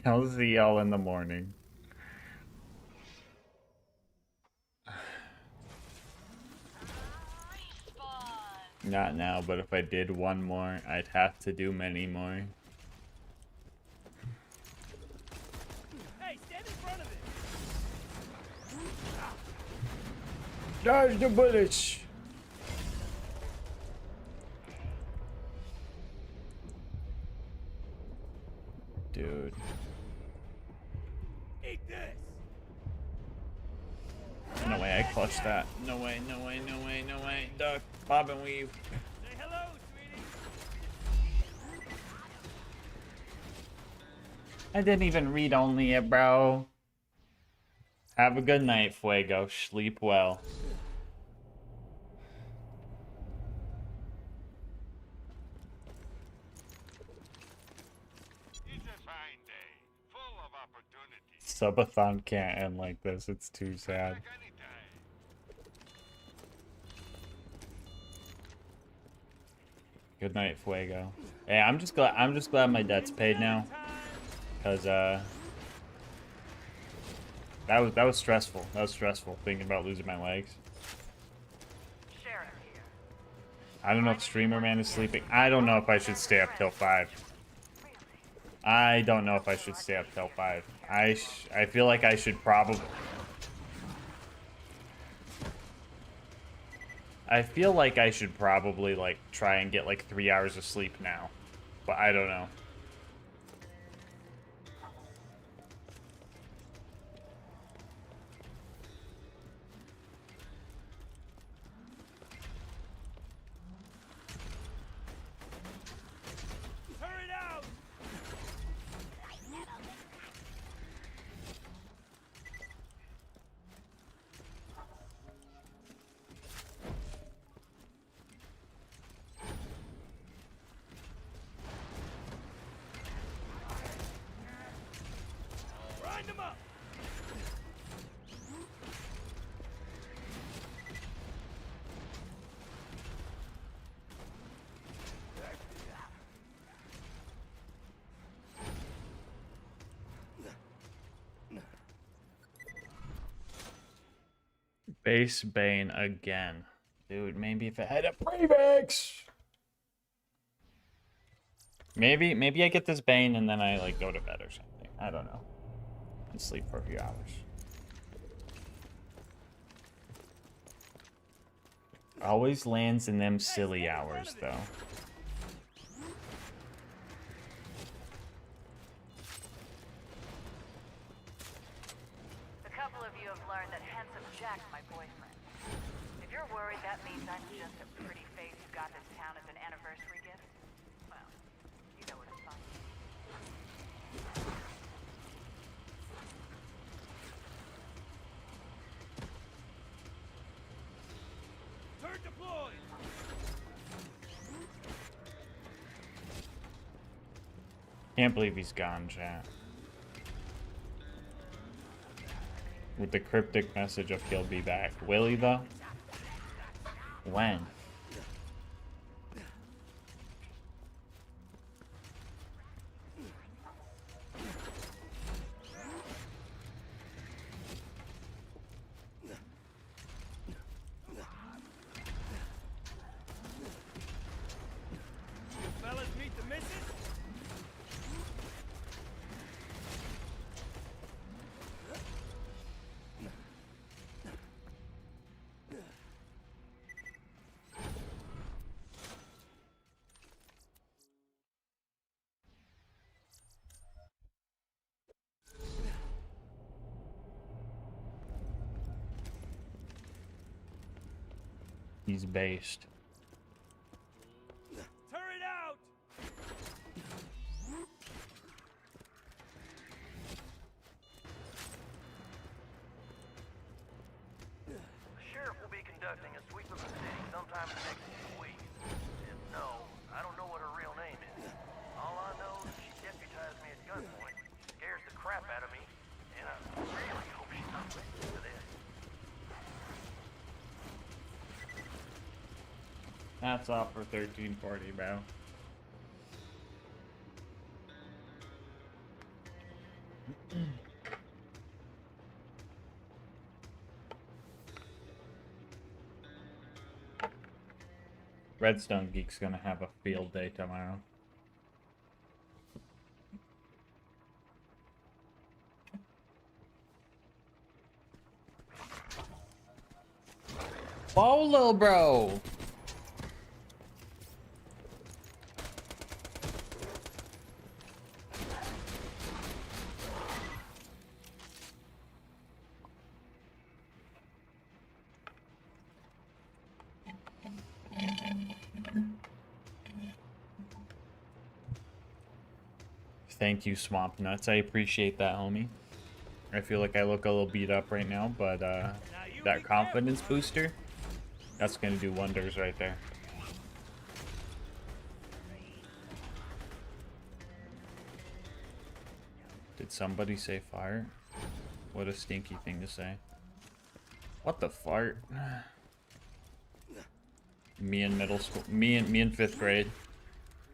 I'll see y'all in the morning. Not now, but if I did one more, I'd have to do many more. Hey, stand in front of it. Dodge the bullets! Dude. Eat this. No way I clutched that. No way, no way, no way, no way. Duck, bob and weave. Say hello, sweetie. I didn't even read only it, bro. Have a good night, Fuego. Sleep well. Subathon can't end like this. It's too sad. Good night, Fuego. Hey, I'm just glad my debt's paid now. Cause that was stressful. That was stressful thinking about losing my legs. I don't know if Streamer Man is sleeping. I don't know if I should stay up till 5. I don't know if I should stay up till 5. I feel like I should probably... I feel like I should probably, like, try and get, like, 3 hours of sleep now. But I don't know. Hurry out. Grind them up. Base Bane again. Dude, maybe if I had a premix. Maybe I get this Bane and then I like go to bed or something. I don't know. And sleep for a few hours. Always lands in them silly hours though. A couple of you have learned that Handsome Jack's my boyfriend. If you're worried that means I'm just a pretty face who got this town as an anniversary gift, well, you know where to find me. Turret deployed. Can't believe he's gone, chat. With the cryptic message of he'll be back. Will he though? When? You fellas meet the missus? He's based. Turret out. The sheriff will be conducting a sweep of the city sometime in the next few weeks. And no, I don't know what her real name is. All I know is she deputized me at gunpoint, scares the crap out of me, and I really hope she's not listening to this. That's off for 1340, bro. Redstone Geek's gonna have a field day tomorrow. Whoa, little bro! Thank you, Swamp Nuts. I appreciate that, homie. I feel like I look a little beat up right now, but that confidence booster, that's gonna do wonders right there. Did somebody say fart? What a stinky thing to say. What the fart? Me in middle school. Me in 5th grade.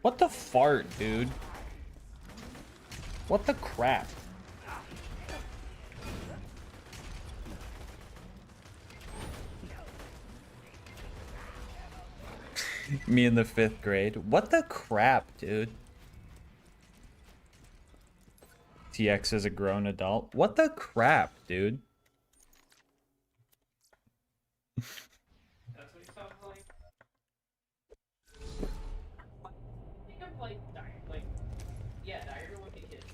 What the fart, dude? What the crap? Me in the 5th grade. What the crap, dude? TX is a grown adult. What the crap, dude? That's what he sounds like. Think of like, yeah, Dagger would be kid.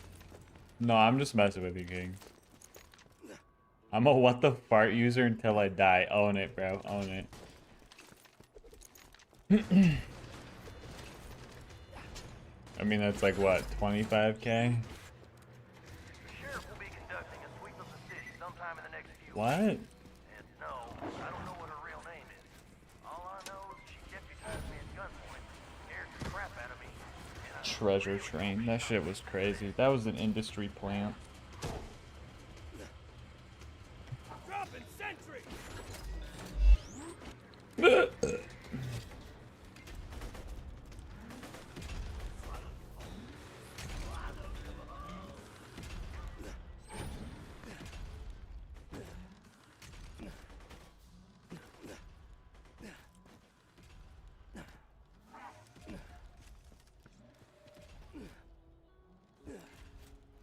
No, I'm just messing with you, King. I'm a what the fart user until I die. Own it, bro. Own it. I mean, that's like, what, 25K? What? And no, I don't know what her real name is. All I know is she deputized me at gunpoint, scared the crap out of me. Treasure train. That shit was crazy. That was an industry plant. Dropping sentry.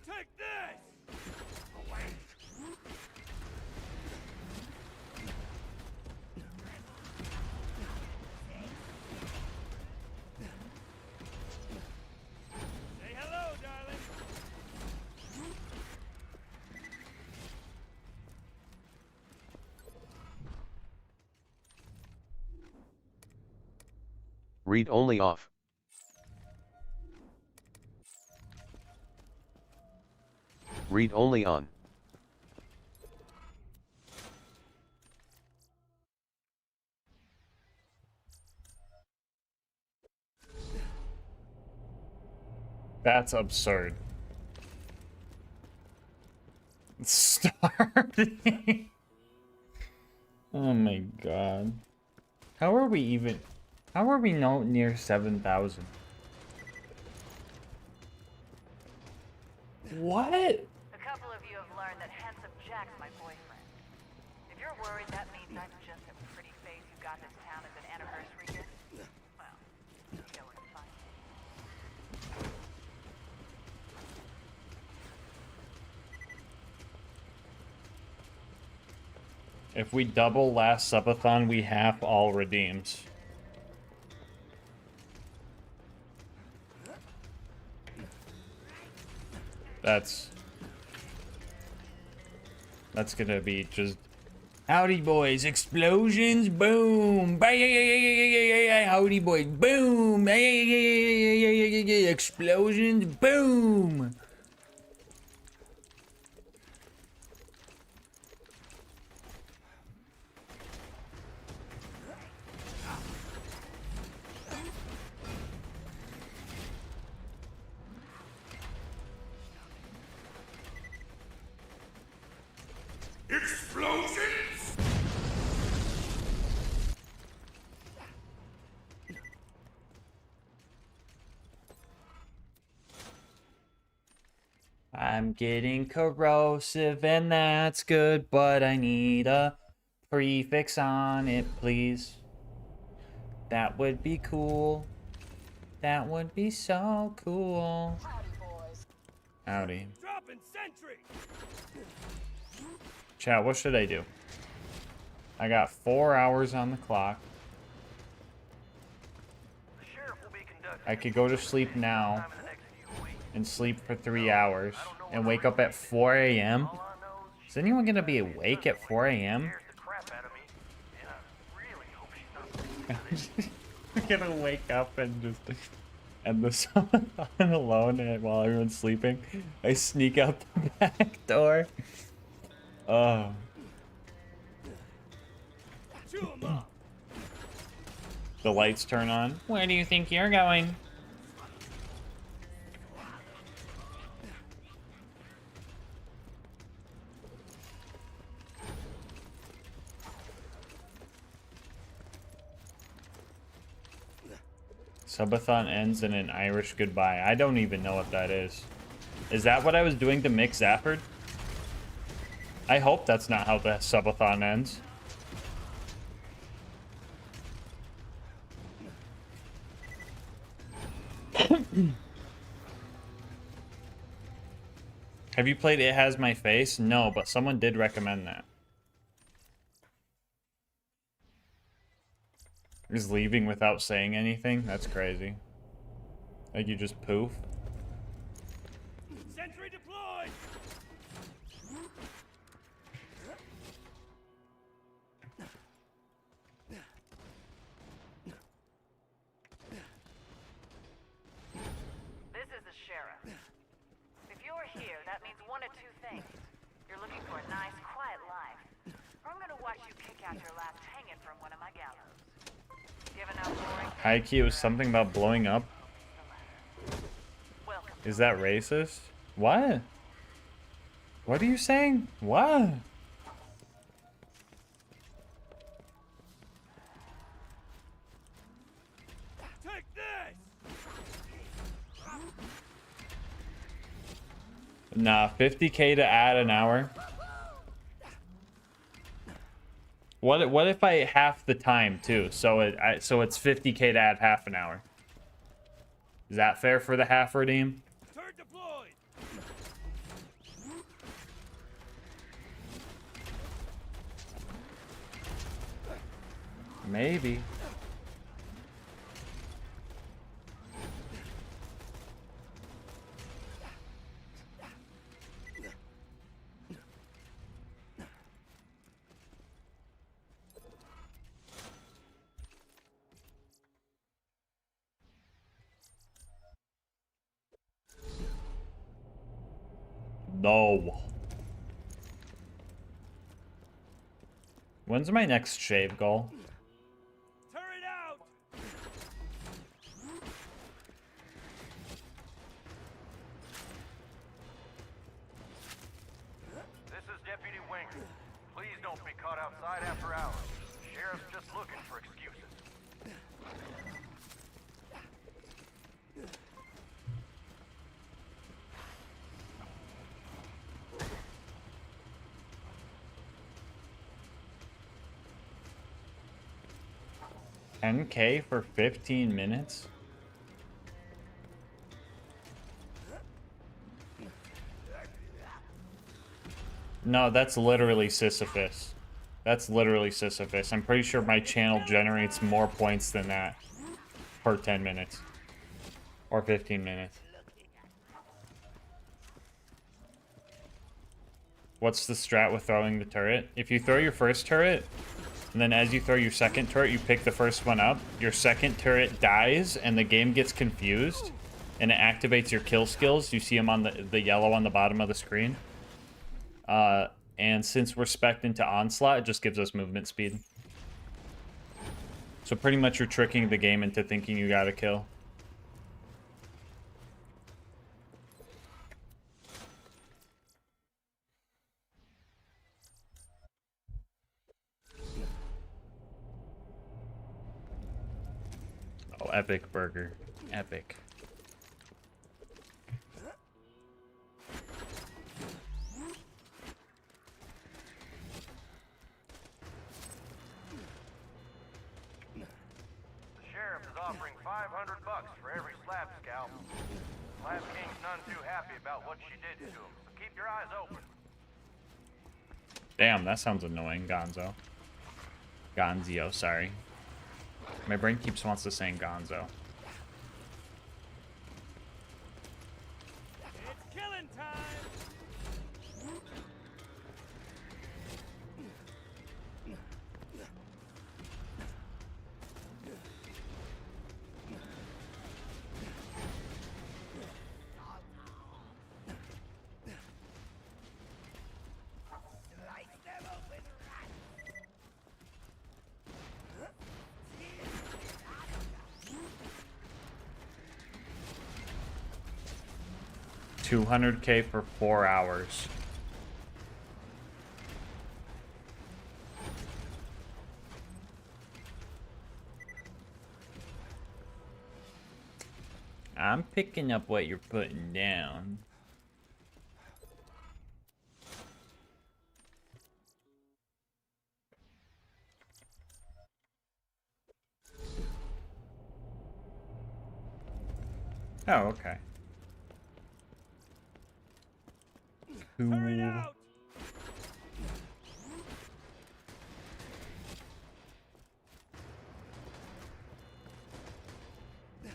Take this! Say hello, darling. Read only off. Read only on. That's absurd. Starting. Oh my god. How are we even... How are we not near 7,000? What? A couple of you have learned that Handsome Jack's my boyfriend. If you're worried that means I'm just a pretty face who got this town as an anniversary gift, well, you know where to find me. If we double last subathon, we have all redeems. That's gonna be just... Howdy, boys. Explosions. Boom. Howdy, boys. Boom. Explosions. Boom. Explosions! I'm getting corrosive and that's good, but I need a prefix on it, please. That would be cool. That would be so cool. Howdy. Dropping sentry. Chat, what should I do? I got 4 hours on the clock. I could go to sleep now and sleep for 3 hours and wake up at 4 a.m. Is anyone gonna be awake at 4 a.m.? I'm gonna wake up and just end the summon alone and while everyone's sleeping. I sneak out the back door. Oh. The lights turn on. Where do you think you're going? Subathon ends in an Irish goodbye. I don't even know what that is. Is that what I was doing to Mick Zafford? I hope that's not how the subathon ends. Have you played It Has My Face? No, but someone did recommend that. Is leaving without saying anything? That's crazy. Like you just poof. Sentry deployed. This is the sheriff. If you're here, that means one of two things. You're looking for a nice, quiet life, or I'm gonna watch you kick out your last hanging from one of my gallows. Given up boring. High key, it was something about blowing up. Is that racist? What? What are you saying? What? Take this. Nah, 50k to add an hour. What if I half the time too? So it's 50k to add half an hour. Is that fair for the half redeem? Turret deployed. Maybe. No. When's my next shave goal? Turret out. This is Deputy Winger. Please don't be caught outside after hours. Sheriff's just looking for excuses. $10K for 15 minutes? No, that's literally Sisyphus. That's literally Sisyphus. I'm pretty sure my channel generates more points than that per 10 minutes. Or 15 minutes. What's the strat with throwing the turret? If you throw your first turret, and then as you throw your second turret, you pick the first one up, your second turret dies, and the game gets confused, and it activates your kill skills. You see them on the yellow on the bottom of the screen. And since we're spec'd into Onslaught, it just gives us movement speed. So pretty much you're tricking the game into thinking you got a kill. Oh, epic burger. Epic. offering 500 bucks for every slab scalp. Slab King's none too happy about what she did to him, so keep your eyes open. Damn, that sounds annoying, Gonzo. Gonzio, sorry. My brain wants to saying Gonzo. It's killing time! 200K for 4 hours. I'm picking up what you're putting down. Oh, okay. Cool.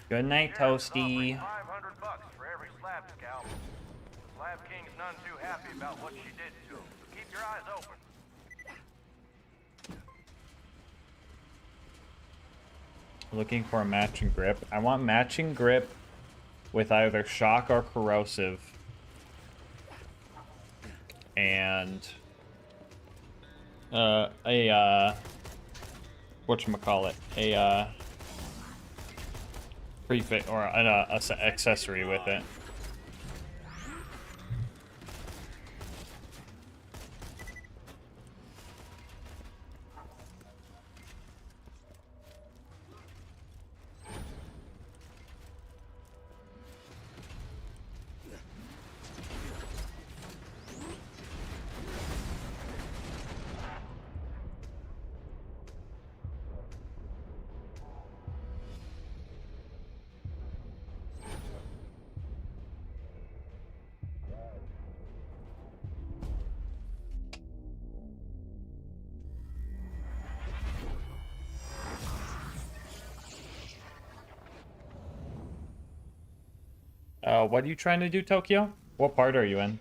Good night, Toasty. 500 bucks for every slab scalp. Slab King's none too happy about what she did to him, so keep your eyes open. Looking for a matching grip. I want matching grip with either shock or corrosive. And whatchamacallit, a prefix or an accessory with it. What are you trying to do, Tokyo? What part are you in?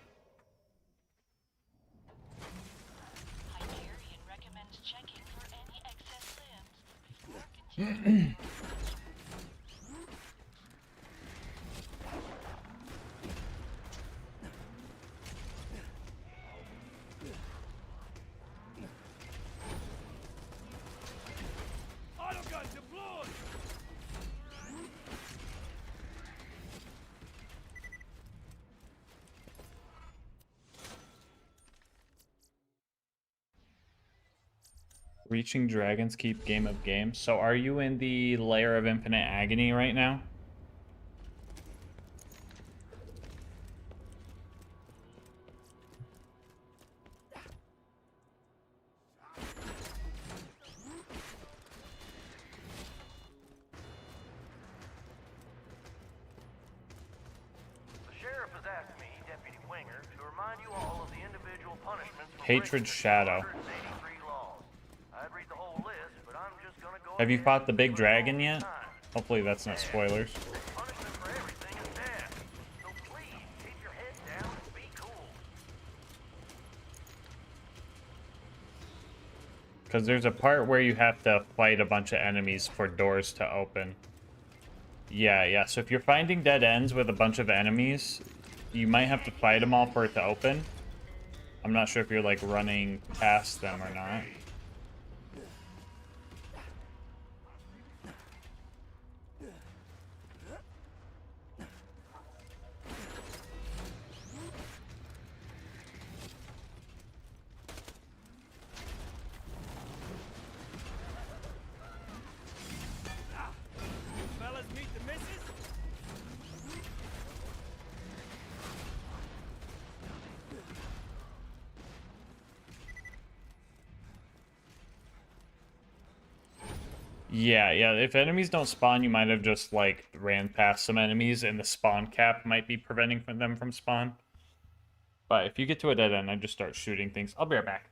Autogun deployed! Reaching Dragon's Keep game of games. So are you in the Lair of Infinite Agony right now? The sheriff has asked me, Deputy Winger, to remind you all of the individual punishments for Hatred Shadow. 183 laws. I'd read the whole list, but I'm just gonna go Have you ahead fought the and big give it dragon all yet? the time. Hopefully that's not spoilers. Punishment for everything is death. So please, keep your head down and be cool. Because there's a part where you have to fight a bunch of enemies for doors to open. Yeah. So if you're finding dead ends with a bunch of enemies, you might have to fight them all for it to open. I'm not sure if you're like running past them or not. Fellas, meet the missus? Yeah, yeah. If enemies don't spawn, you might have just like ran past some enemies, and the spawn cap might be preventing them from spawn. But if you get to a dead end, I just start shooting things. I'll be right back.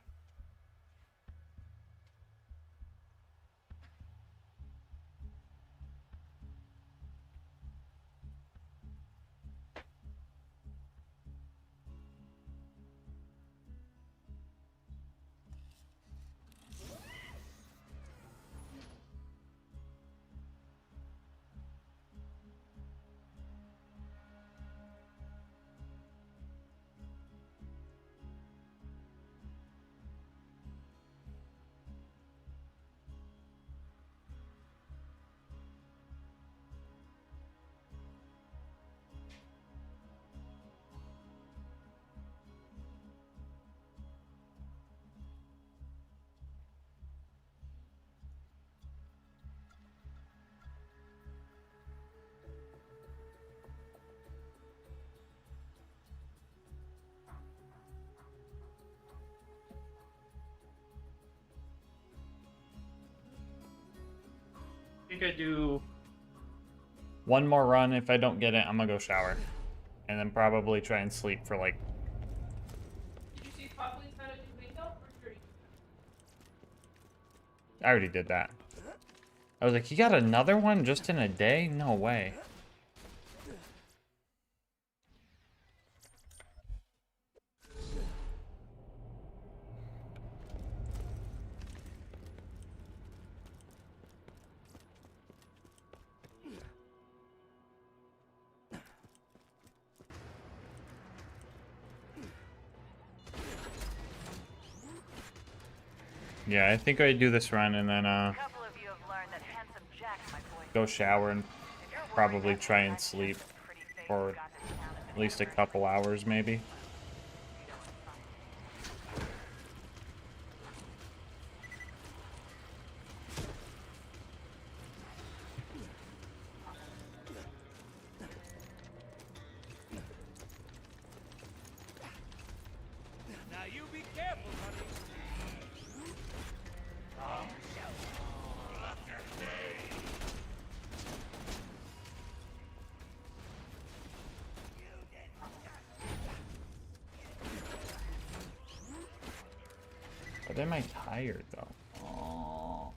I think I do one more run. If I don't get it, I'm gonna go shower. And then probably try and sleep for like... Did you see Puffly's how to do makeup or dirty? I already did that. I was like, you got another one just in a day? No way. Yeah, I think I do this run and then go shower and probably try and sleep for at least a couple hours maybe. Now you be careful, honey. But am I tired though? Aww.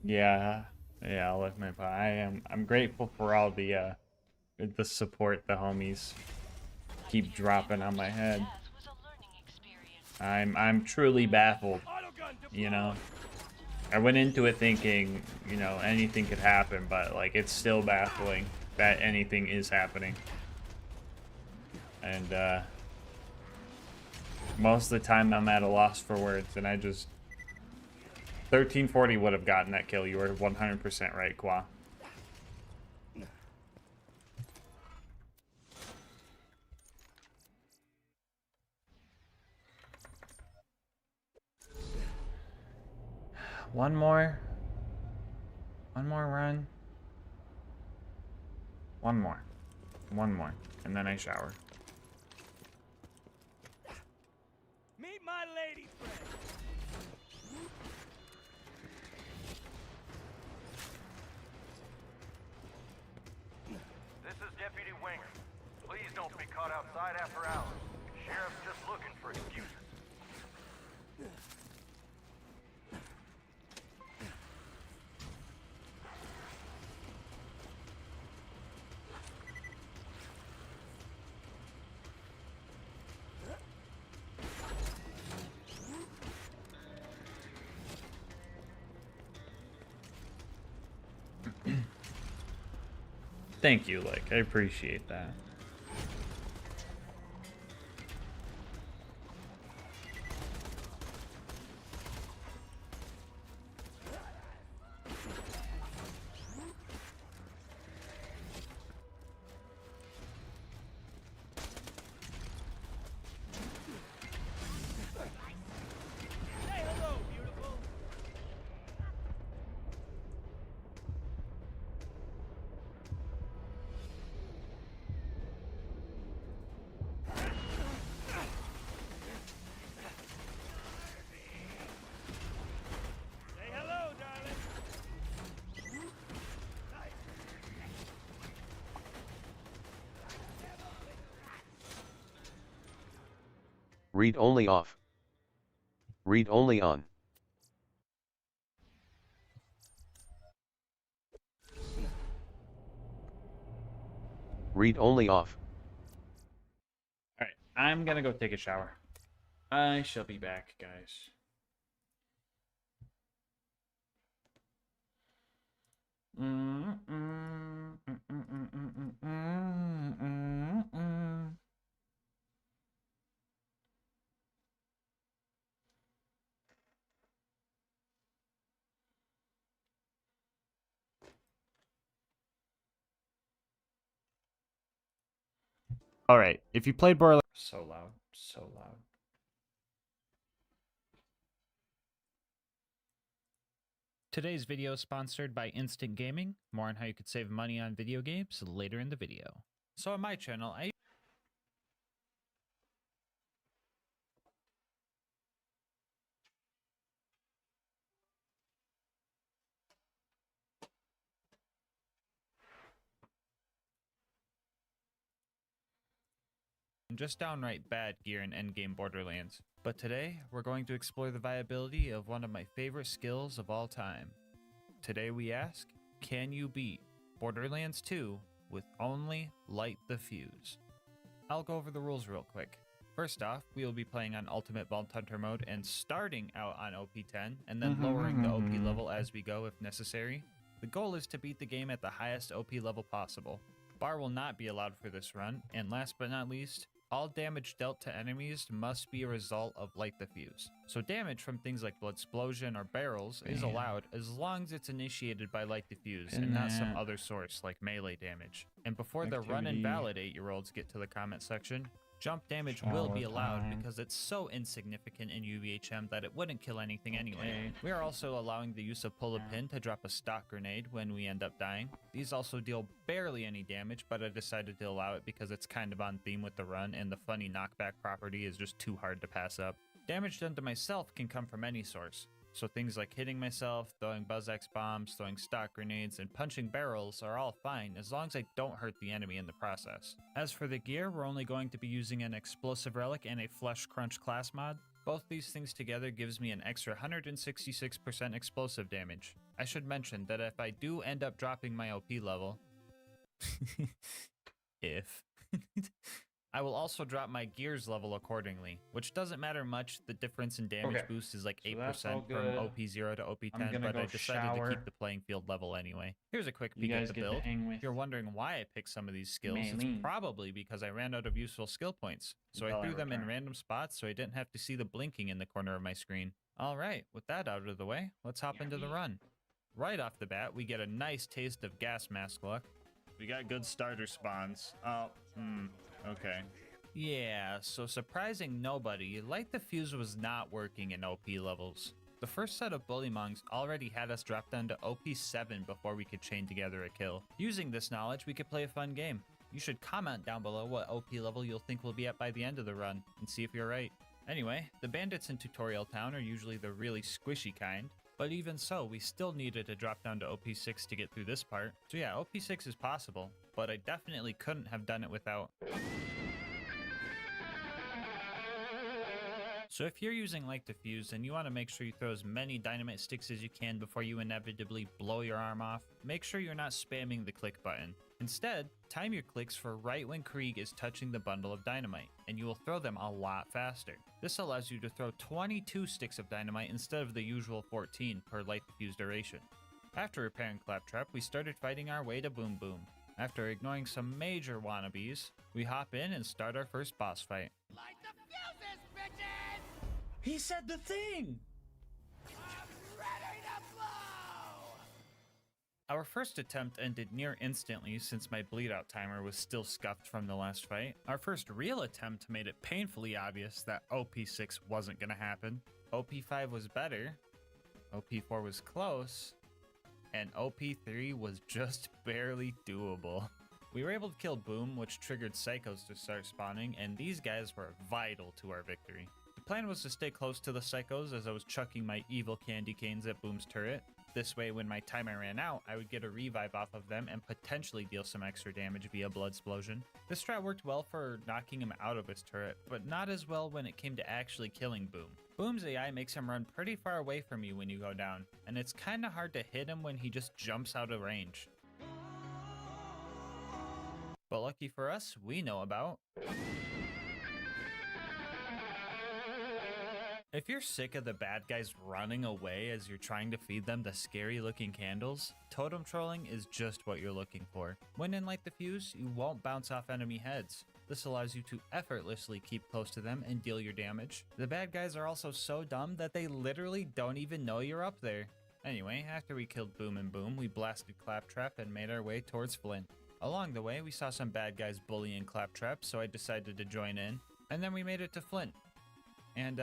Yeah, yeah, I'll lift my pie. I'm grateful for all the support the homies keep dropping on my head. I'm truly baffled, you know. I went into it thinking, you know, anything could happen, but like it's still baffling that anything is happening. And most of the time I'm at a loss for words, and I just 1340 would have gotten that kill. You were 100% right, Kwa. One more run. One more, and then I shower. Meet my lady friend. This is Deputy Winger. Please don't be caught outside after hours. Sheriff's just looking for excuses. Thank you, like, I appreciate that. Read only off. Read only on. Read only off. Alright, I'm gonna go take a shower. I shall be back, guys. Alright, if you played Borderlands... So loud, so loud. Today's video is sponsored by Instant Gaming. More on how you could save money on video games later in the video. So on my channel, just downright bad gear in endgame Borderlands. But today, we're going to explore the viability of one of my favorite skills of all time. Today we ask, can you beat Borderlands 2 with only light the fuse? I'll go over the rules real quick. First off, we will be playing on Ultimate Vault Hunter mode and starting out on OP10, and then lowering the OP level as we go if necessary. The goal is to beat the game at the highest OP level possible. Bar will not be allowed for this run, and last but not least, all damage dealt to enemies must be a result of light the fuse. So damage from things like Bloodsplosion or barrels is allowed as long as it's initiated by light the fuse and not some other source like melee damage. And before the run and validate year olds get to the comment section, jump damage will be allowed because it's so insignificant in UVHM that it wouldn't kill anything anyway. We are also allowing the use of pull a pin to drop a stock grenade when we end up dying. These also deal barely any damage, but I decided to allow it because it's kind of on theme with the run and the funny knockback property is just too hard to pass up. Damage done to myself can come from any source. So things like hitting myself, throwing Buzz-X bombs, throwing stock grenades, and punching barrels are all fine as long as I don't hurt the enemy in the process. As for the gear, we're only going to be using an explosive relic and a flesh crunch class mod. Both these things together gives me an extra 166% explosive damage. I should mention that if I do end up dropping my OP level, I will also drop my gears level accordingly, which doesn't matter much. The difference in damage boost is like 8% from OP0 to OP10, but I decided to keep the playing field level anyway. Here's a quick peek at the build. If you're wondering why I picked some of these skills, it's probably because I ran out of useful skill points. So I threw them in random spots so I didn't have to see the blinking in the corner of my screen. Alright, with that out of the way, let's hop into the run. Right off the bat, we get a nice taste of gas mask luck. We got good starter spawns. Okay. Yeah, so surprising nobody, light the fuse was not working in OP levels. The first set of Bullymongs already had us drop down to OP 7 before we could chain together a kill. Using this knowledge, we could play a fun game. You should comment down below what OP level you'll think we'll be at by the end of the run, and see if you're right. Anyway, the bandits in Tutorial Town are usually the really squishy kind, but even so, we still needed to drop down to OP6 to get through this part. So yeah, OP6 is possible, but I definitely couldn't have done it without. So if you're using Light Diffuse and you want to make sure you throw as many dynamite sticks as you can before you inevitably blow your arm off, make sure you're not spamming the click button. Instead, time your clicks for right when Krieg is touching the bundle of dynamite, and you will throw them a lot faster. This allows you to throw 22 sticks of dynamite instead of the usual 14 per Light Diffuse duration. After repairing Claptrap, we started fighting our way to Boom Boom. After ignoring some major wannabes, we hop in and start our first boss fight. Light the fuses, bitches! He said the thing! Ready to blow! Our first attempt ended near instantly since my bleed out timer was still scuffed from the last fight. Our first real attempt made it painfully obvious that OP6 wasn't gonna happen. OP5 was better, OP4 was close, and OP3 was just barely doable. We were able to kill Boom, which triggered Psychos to start spawning, and these guys were vital to our victory. The plan was to stay close to the Psychos as I was chucking my evil candy canes at Boom's turret. This way, when my timer ran out, I would get a revive off of them and potentially deal some extra damage via blood explosion. This strat worked well for knocking him out of his turret, but not as well when it came to actually killing Boom. Boom's AI makes him run pretty far away from you when you go down, and it's kinda hard to hit him when he just jumps out of range. But lucky for us, we know about... If you're sick of the bad guys running away as you're trying to feed them the scary looking candles, totem trolling is just what you're looking for. When in Light the Fuse, you won't bounce off enemy heads. This allows you to effortlessly keep close to them and deal your damage. The bad guys are also so dumb that they literally don't even know you're up there. Anyway, after we killed Boom and Boom, we blasted Claptrap and made our way towards Flint. Along the way, we saw some bad guys bullying Claptrap, so I decided to join in. And then we made it to Flint. And,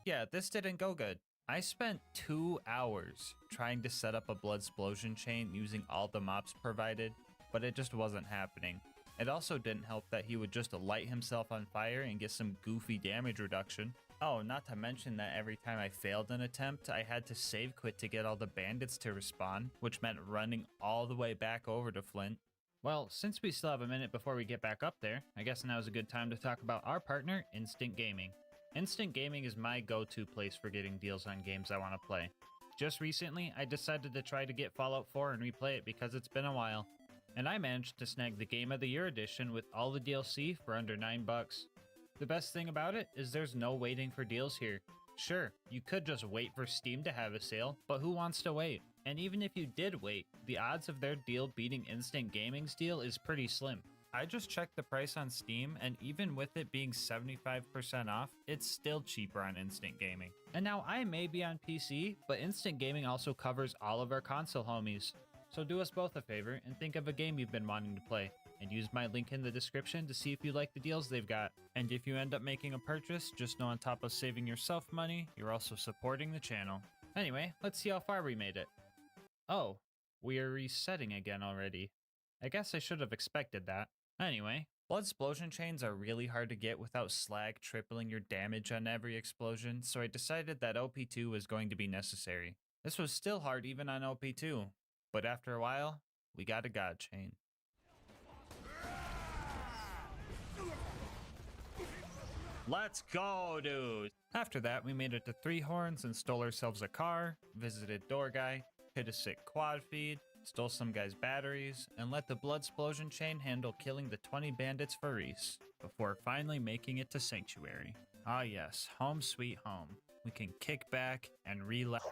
yeah, this didn't go good. I spent 2 hours trying to set up a blood explosion chain using all the mobs provided, but it just wasn't happening. It also didn't help that he would just light himself on fire and get some goofy damage reduction. Oh, not to mention that every time I failed an attempt, I had to save quit to get all the bandits to respawn, which meant running all the way back over to Flint. Well, since we still have a minute before we get back up there, I guess now is a good time to talk about our partner, Instant Gaming. Instant Gaming is my go-to place for getting deals on games I want to play. Just recently, I decided to try to get Fallout 4 and replay it because it's been a while. And I managed to snag the Game of the Year edition with all the DLC for under $9. The best thing about it is there's no waiting for deals here. Sure, you could just wait for Steam to have a sale, but who wants to wait? And even if you did wait, the odds of their deal beating Instant Gaming's deal is pretty slim. I just checked the price on Steam, and even with it being 75% off, it's still cheaper on Instant Gaming. And now I may be on PC, but Instant Gaming also covers all of our console homies. So do us both a favor and think of a game you've been wanting to play, and use my link in the description to see if you like the deals they've got. And if you end up making a purchase, just know on top of saving yourself money, you're also supporting the channel. Anyway, let's see how far we made it. Oh, we are resetting again already. I guess I should have expected that. Anyway, blood explosion chains are really hard to get without slag tripling your damage on every explosion, so I decided that OP2 was going to be necessary. This was still hard even on OP2, but after a while, we got a god chain. Let's go, dude! After that, we made it to Three Horns and stole ourselves a car, visited Door Guy, hit a sick quad feed, stole some guy's batteries, and let the blood explosion chain handle killing the 20 bandits for Reese, before finally making it to Sanctuary. Ah yes, home sweet home. We can kick back and relax.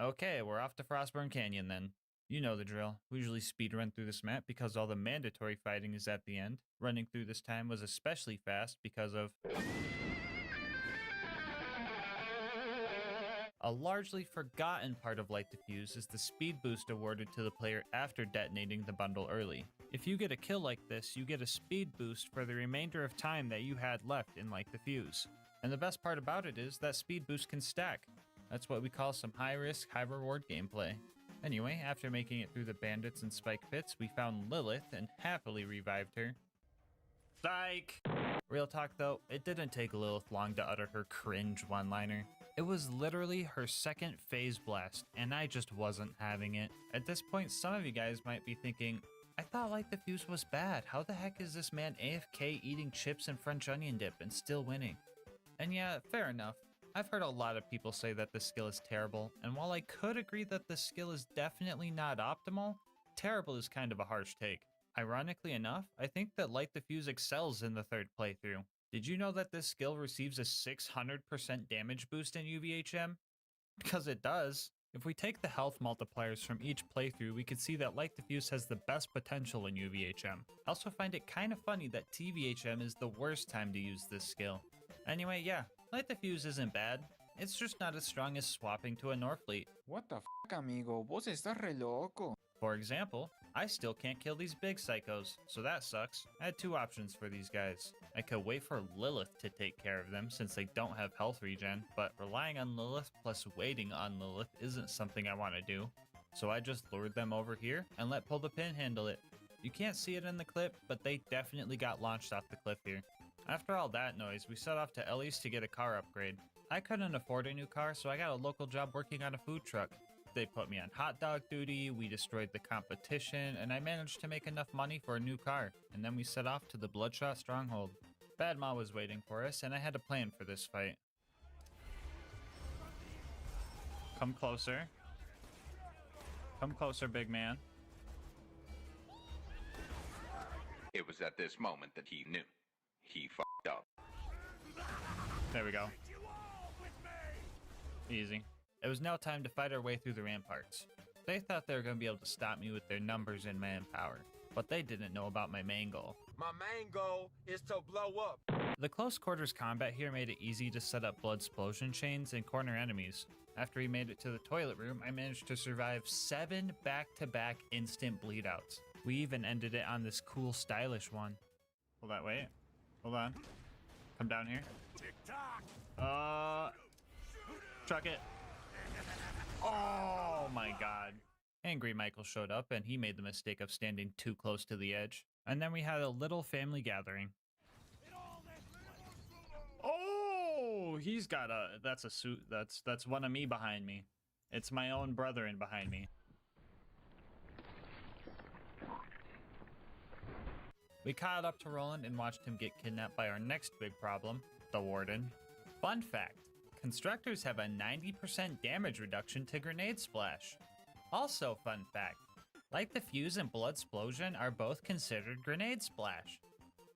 Okay, we're off to Frostburn Canyon then. You know the drill. We usually speedrun through this map because all the mandatory fighting is at the end. Running through this time was especially fast because of... A largely forgotten part of Light the Fuse is the speed boost awarded to the player after detonating the bundle early. If you get a kill like this, you get a speed boost for the remainder of time that you had left in Light the Fuse. And the best part about it is that speed boost can stack. That's what we call some high risk, high reward gameplay. Anyway, after making it through the bandits and spike pits, we found Lilith and happily revived her. Psych! Real talk though, it didn't take Lilith long to utter her cringe one-liner. It was literally her second phase blast, and I just wasn't having it. At this point, some of you guys might be thinking, I thought Light the Fuse was bad. How the heck is this man AFK eating chips and French onion dip and still winning? And yeah, fair enough. I've heard a lot of people say that this skill is terrible, and while I could agree that this skill is definitely not optimal, terrible is kind of a harsh take. Ironically enough, I think that Light the Fuse excels in the third playthrough. Did you know that this skill receives a 600% damage boost in UVHM? Because it does. If we take the health multipliers from each playthrough, we can see that Light the Fuse has the best potential in UVHM. I also find it kind of funny that TVHM is the worst time to use this skill. Anyway, yeah, Light the Fuse isn't bad. It's just not as strong as swapping to a Norfleet. What the f, amigo? Vos estás re loco. For example, I still can't kill these big psychos, so that sucks. I had two options for these guys. I could wait for Lilith to take care of them since they don't have health regen, but relying on Lilith plus waiting on Lilith isn't something I want to do. So I just lured them over here and let Pull the Pin handle it. You can't see it in the clip, but they definitely got launched off the cliff here. After all that noise, we set off to Ellie's to get a car upgrade. I couldn't afford a new car, so I got a local job working on a food truck. They put me on hot dog duty, we destroyed the competition, and I managed to make enough money for a new car, and then we set off to the Bloodshot Stronghold. Bad Ma was waiting for us, and I had a plan for this fight. Come closer. Come closer, big man. It was at this moment that he knew. He fucked up. There we go. Easy. It was now time to fight our way through the ramparts. They thought they were going to be able to stop me with their numbers and manpower, but they didn't know about my main goal. My main goal is to blow up. The close quarters combat here made it easy to set up blood explosion chains and corner enemies. After we made it to the toilet room, I managed to survive 7 back-to-back instant bleedouts. We even ended it on this cool, stylish one. Hold that, wait. Hold on. Come down here. Truck it. Oh my god. Angry Michael showed up and he made the mistake of standing too close to the edge. And then we had a little family gathering. Oh, he's got a, that's a suit, that's one of me behind me. It's my own brethren behind me. We caught up to Roland and watched him get kidnapped by our next big problem, the Warden. Fun fact, Constructors have a 90% damage reduction to Grenade Splash. Also fun fact, Light the Fuse and Blood Explosion are both considered Grenade Splash.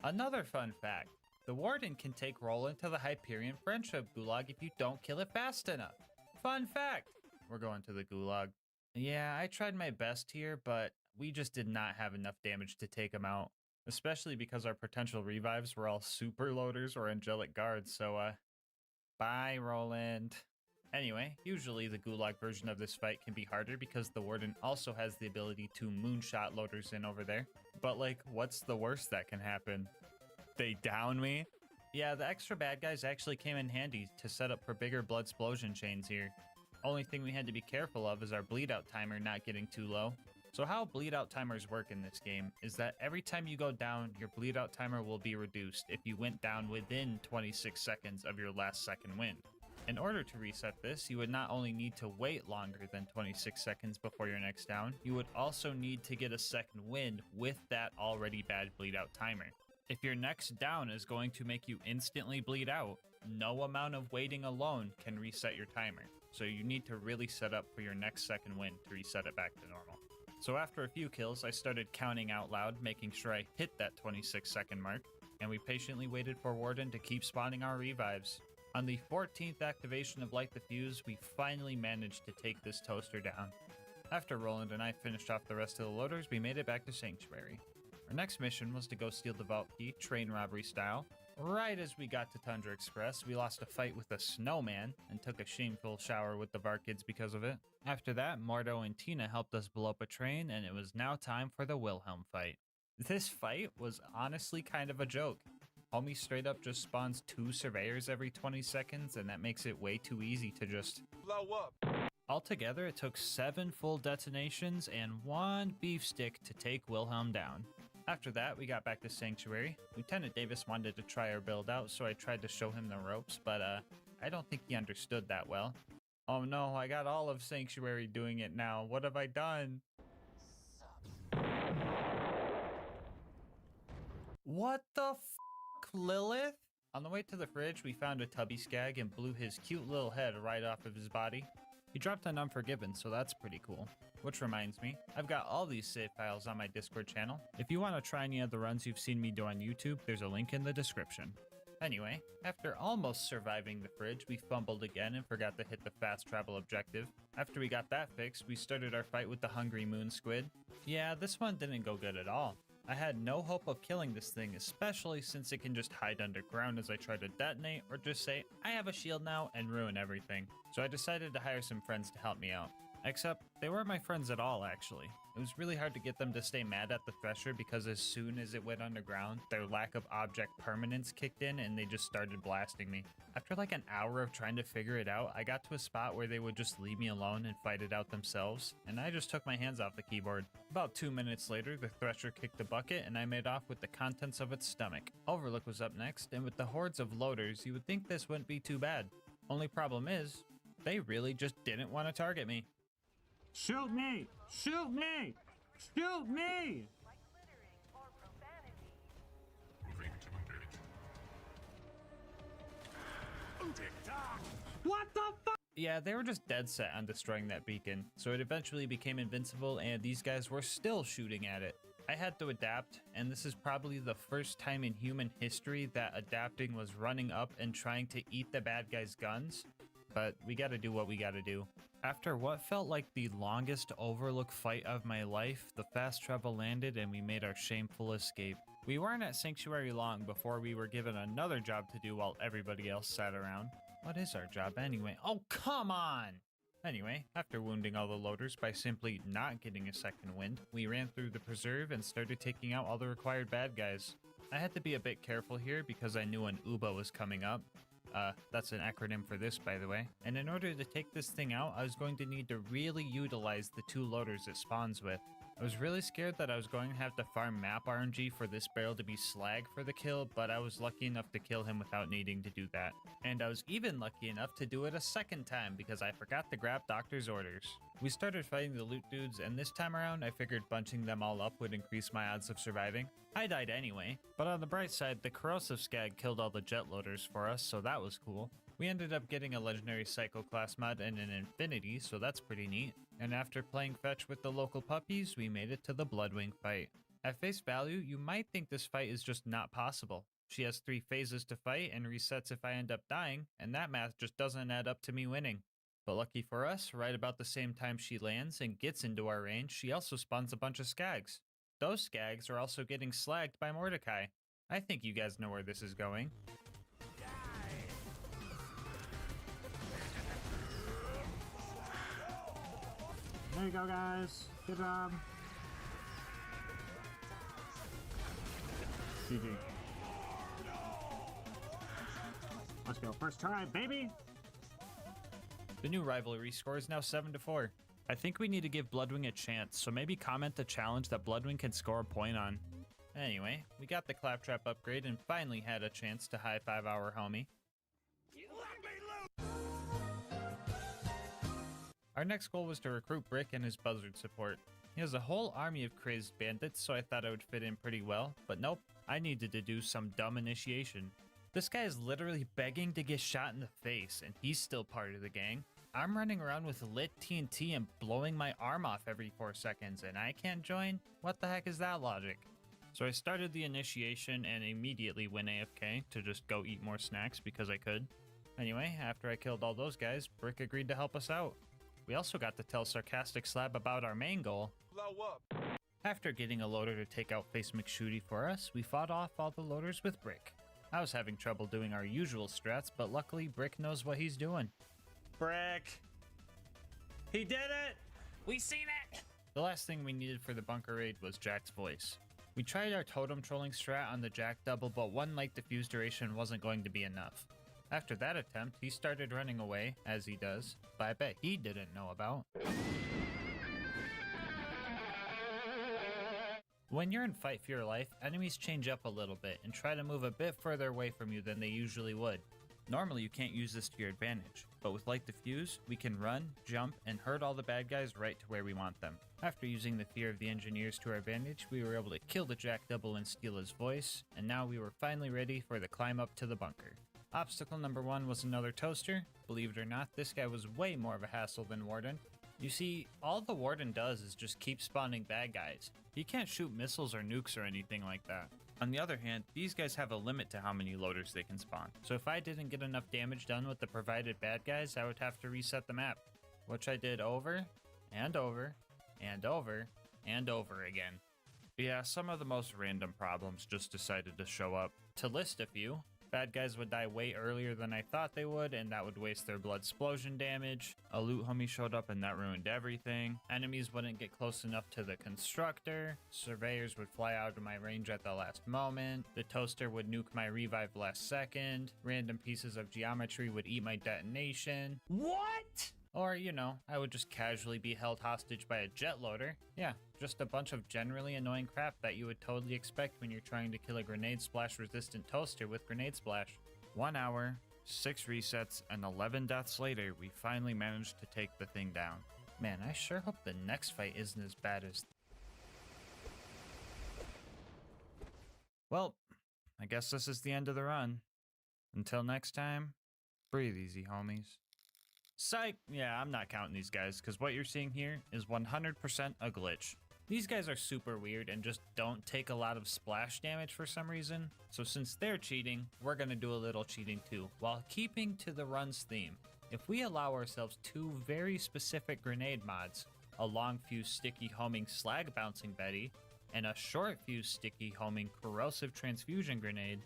Another fun fact, the Warden can take Roland to the Hyperion Friendship Gulag if you don't kill it fast enough. Fun fact, we're going to the Gulag. Yeah, I tried my best here, but we just did not have enough damage to take him out. Especially because our potential revives were all super loaders or angelic guards, so bye Roland. Anyway, usually the Gulag version of this fight can be harder because the Warden also has the ability to moonshot loaders in over there. But like, what's the worst that can happen? They down me? Yeah, the extra bad guys actually came in handy to set up for bigger blood explosion chains here. Only thing we had to be careful of is our bleed out timer not getting too low. So how bleed out timers work in this game is that every time you go down, your bleed out timer will be reduced if you went down within 26 seconds of your last second wind. In order to reset this, you would not only need to wait longer than 26 seconds before your next down, you would also need to get a second wind with that already bad bleed out timer. If your next down is going to make you instantly bleed out, no amount of waiting alone can reset your timer. So you need to really set up for your next second wind to reset it back to normal. So after a few kills, I started counting out loud, making sure I hit that 26-second mark, and we patiently waited for Warden to keep spawning our revives. On the 14th activation of Light the Fuse, we finally managed to take this toaster down. After Roland and I finished off the rest of the loaders, we made it back to Sanctuary. Our next mission was to go steal the vault key, train robbery style. Right as we got to Tundra Express, we lost a fight with a snowman and took a shameful shower with the bar kids because of it. After that, Mardo and Tina helped us blow up a train, and it was now time for the Wilhelm fight. This fight was honestly kind of a joke. Homie straight up just spawns 2 surveyors every 20 seconds, and that makes it way too easy to just blow up. Altogether, it took 7 full detonations and 1 beef stick to take Wilhelm down. After that, we got back to Sanctuary. Lieutenant Davis wanted to try our build out, so I tried to show him the ropes, but I don't think he understood that well. Oh no, I got all of Sanctuary doing it now. What have I done? What the f***, Lilith? On the way to the fridge, we found a tubby skag and blew his cute little head right off of his body. He dropped an Unforgiven, so that's pretty cool. Which reminds me, I've got all these save files on my Discord channel. If you want to try any of the runs you've seen me do on YouTube, there's a link in the description. Anyway, after almost surviving the fridge, we fumbled again and forgot to hit the fast travel objective. After we got that fixed, we started our fight with the Hungry Moon Squid. Yeah, this one didn't go good at all. I had no hope of killing this thing, especially since it can just hide underground as I try to detonate or just say, I have a shield now, and ruin everything. So I decided to hire some friends to help me out. Except, they weren't my friends at all, actually. It was really hard to get them to stay mad at the Thresher because as soon as it went underground, their lack of object permanence kicked in and they just started blasting me. After like an hour of trying to figure it out, I got to a spot where they would just leave me alone and fight it out themselves, and I just took my hands off the keyboard. About 2 minutes later, the Thresher kicked a bucket and I made off with the contents of its stomach. Overlook was up next, and with the hordes of loaders, you would think this wouldn't be too bad. Only problem is, they really just didn't want to target me. Shoot me! Shoot me! Shoot me! What the fuck? Yeah, they were just dead set on destroying that beacon, so it eventually became invincible and these guys were still shooting at it. I had to adapt, and this is probably the first time in human history that adapting was running up and trying to eat the bad guys' guns, but we gotta do what we gotta do. After what felt like the longest overlook fight of my life, the fast travel landed and we made our shameful escape. We weren't at Sanctuary long before we were given another job to do while everybody else sat around. What is our job anyway? Oh, come on! Anyway, after wounding all the loaders by simply not getting a second wind, we ran through the preserve and started taking out all the required bad guys. I had to be a bit careful here because I knew an UBA was coming up. That's an acronym for this, by the way. And in order to take this thing out, I was going to need to really utilize the 2 loaders it spawns with. I was really scared that I was going to have to farm map RNG for this barrel to be slag for the kill, but I was lucky enough to kill him without needing to do that. And I was even lucky enough to do it a second time because I forgot to grab Doctor's orders. We started fighting the loot dudes, and this time around I figured bunching them all up would increase my odds of surviving. I died anyway, but on the bright side, the corrosive skag killed all the jet loaders for us, so that was cool. We ended up getting a legendary Psycho class mod and an Infinity, so that's pretty neat. And after playing fetch with the local puppies, we made it to the Bloodwing fight. At face value, you might think this fight is just not possible. She has 3 phases to fight and resets if I end up dying, and that math just doesn't add up to me winning. But lucky for us, right about the same time she lands and gets into our range, she also spawns a bunch of skags. Those skags are also getting slagged by Mordecai. I think you guys know where this is going. There you go, guys. Good job. GG. Let's go. First try, baby! The new rivalry score is now 7-4. I think we need to give Bloodwing a chance, so maybe comment the challenge that Bloodwing can score a point on. Anyway, we got the Claptrap upgrade and finally had a chance to high-five our homie. Our next goal was to recruit Brick and his buzzard support. He has a whole army of crazed bandits, so I thought I would fit in pretty well, but nope, I needed to do some dumb initiation. This guy is literally begging to get shot in the face, and he's still part of the gang. I'm running around with lit TNT and blowing my arm off every 4 seconds, and I can't join? What the heck is that logic? So I started the initiation and immediately went AFK to just go eat more snacks because I could. Anyway, after I killed all those guys, Brick agreed to help us out. We also got to tell Sarcastic Slab about our main goal. Blow up. After getting a loader to take out Face McShooty for us, we fought off all the loaders with Brick. I was having trouble doing our usual strats, but luckily Brick knows what he's doing. Brick! He did it! We seen it! The last thing we needed for the bunker raid was Jack's voice. We tried our totem trolling strat on the Jack double, but 1 light diffuse duration wasn't going to be enough. After that attempt, he started running away, as he does, but I bet he didn't know about. When you're in fight for your life, enemies change up a little bit and try to move a bit further away from you than they usually would. Normally you can't use this to your advantage, but with light diffuse, we can run, jump, and herd all the bad guys right to where we want them. After using the fear of the engineers to our advantage, we were able to kill the Jack double and steal his voice, and now we were finally ready for the climb up to the bunker. Obstacle number 1 was another toaster. Believe it or not, this guy was way more of a hassle than Warden. You see, all the Warden does is just keep spawning bad guys. He can't shoot missiles or nukes or anything like that. On the other hand, these guys have a limit to how many loaders they can spawn. So if I didn't get enough damage done with the provided bad guys, I would have to reset the map. Which I did over, and over, and over, and over again. Yeah, some of the most random problems just decided to show up. To list a few, bad guys would die way earlier than I thought they would, and that would waste their blood explosion damage. A loot homie showed up and that ruined everything. Enemies wouldn't get close enough to the constructor. Surveyors would fly out of my range at the last moment. The toaster would nuke my revive last second. Random pieces of geometry would eat my detonation. What? Or, you know, I would just casually be held hostage by a jet loader. Yeah, just a bunch of generally annoying crap that you would totally expect when you're trying to kill a grenade splash resistant toaster with grenade splash. 1 hour, 6 resets and 11 deaths later, we finally managed to take the thing down. Man, I sure hope the next fight isn't as bad as... Well, I guess this is the end of the run. Until next time, breathe easy, homies. Psych! Yeah, I'm not counting these guys, because what you're seeing here is 100% a glitch. These guys are super weird and just don't take a lot of splash damage for some reason, so since they're cheating, we're gonna do a little cheating too, while keeping to the run's theme. If we allow ourselves 2 very specific grenade mods, a long fuse sticky homing slag bouncing Betty, and a short fuse sticky homing corrosive transfusion grenade,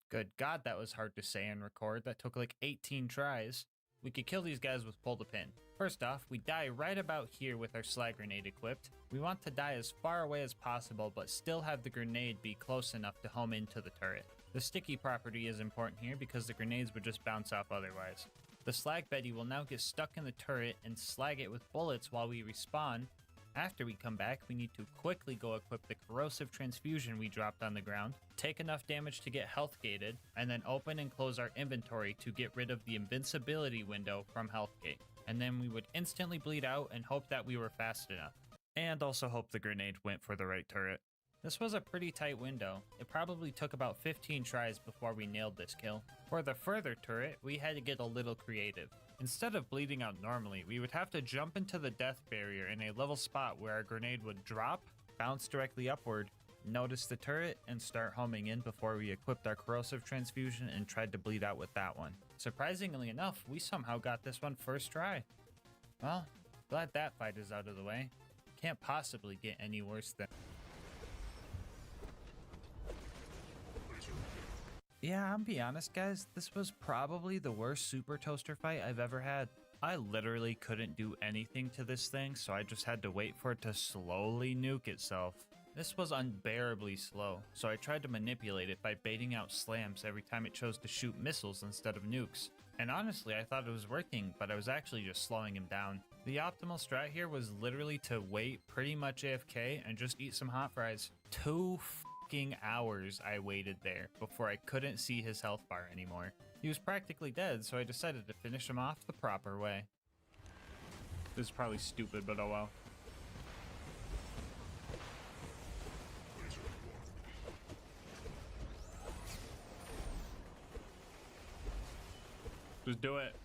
good god that was hard to say and record, that took like 18 tries, we could kill these guys with pull to pin. First off, we die right about here with our slag grenade equipped. We want to die as far away as possible, but still have the grenade be close enough to home into the turret. The sticky property is important here because the grenades would just bounce off otherwise. The slag Betty will now get stuck in the turret and slag it with bullets while we respawn. After we come back, we need to quickly go equip the corrosive transfusion we dropped on the ground, take enough damage to get health gated, and then open and close our inventory to get rid of the invincibility window from health gate. And then we would instantly bleed out and hope that we were fast enough. And also hope the grenade went for the right turret. This was a pretty tight window. It probably took about 15 tries before we nailed this kill. For the further turret, we had to get a little creative. Instead of bleeding out normally, we would have to jump into the death barrier in a level spot where our grenade would drop, bounce directly upward, notice the turret, and start homing in before we equipped our corrosive transfusion and tried to bleed out with that one. Surprisingly enough, we somehow got this one first try. Well, glad that fight is out of the way. Can't possibly get any worse than... Yeah, I'll be honest guys, this was probably the worst Super Toaster fight I've ever had. I literally couldn't do anything to this thing, so I just had to wait for it to slowly nuke itself. This was unbearably slow, so I tried to manipulate it by baiting out slams every time it chose to shoot missiles instead of nukes. And honestly, I thought it was working, but I was actually just slowing him down. The optimal strat here was literally to wait pretty much AFK and just eat some hot fries. 2 fucking hours I waited there before I couldn't see his health bar anymore. He was practically dead, so I decided to finish him off the proper way. This is probably stupid, but oh well. Just do it.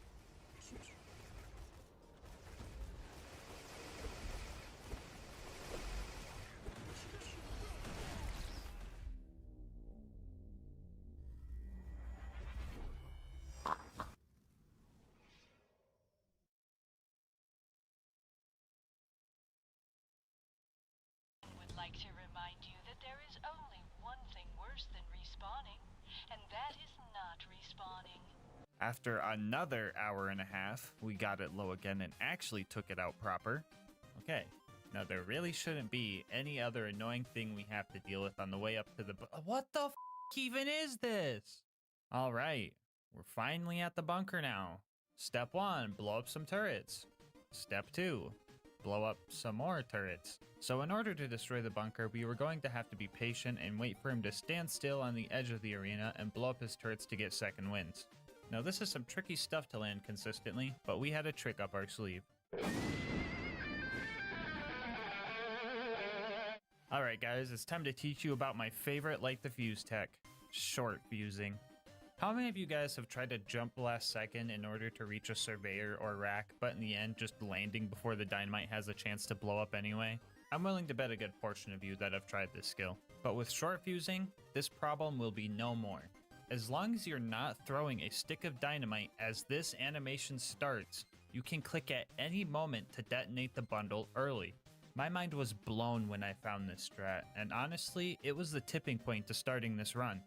Would like to remind you that there is only one thing worse than respawning, and that is not respawning. After another hour and a half, we got it low again and actually took it out proper. Okay, now there really shouldn't be any other annoying thing we have to deal with on the way up to the... What the f even is this? Alright, we're finally at the bunker now. Step 1, blow up some turrets. Step 2, blow up some more turrets. So in order to destroy the bunker, we were going to have to be patient and wait for him to stand still on the edge of the arena and blow up his turrets to get second wins. Now this is some tricky stuff to land consistently, but we had a trick up our sleeve. Alright guys, it's time to teach you about my favorite light the fuse tech, short fusing. How many of you guys have tried to jump last second in order to reach a surveyor or rack, but in the end just landing before the dynamite has a chance to blow up anyway? I'm willing to bet a good portion of you that have tried this skill. But with short fusing, this problem will be no more. As long as you're not throwing a stick of dynamite as this animation starts, you can click at any moment to detonate the bundle early. My mind was blown when I found this strat, and honestly, it was the tipping point to starting this run.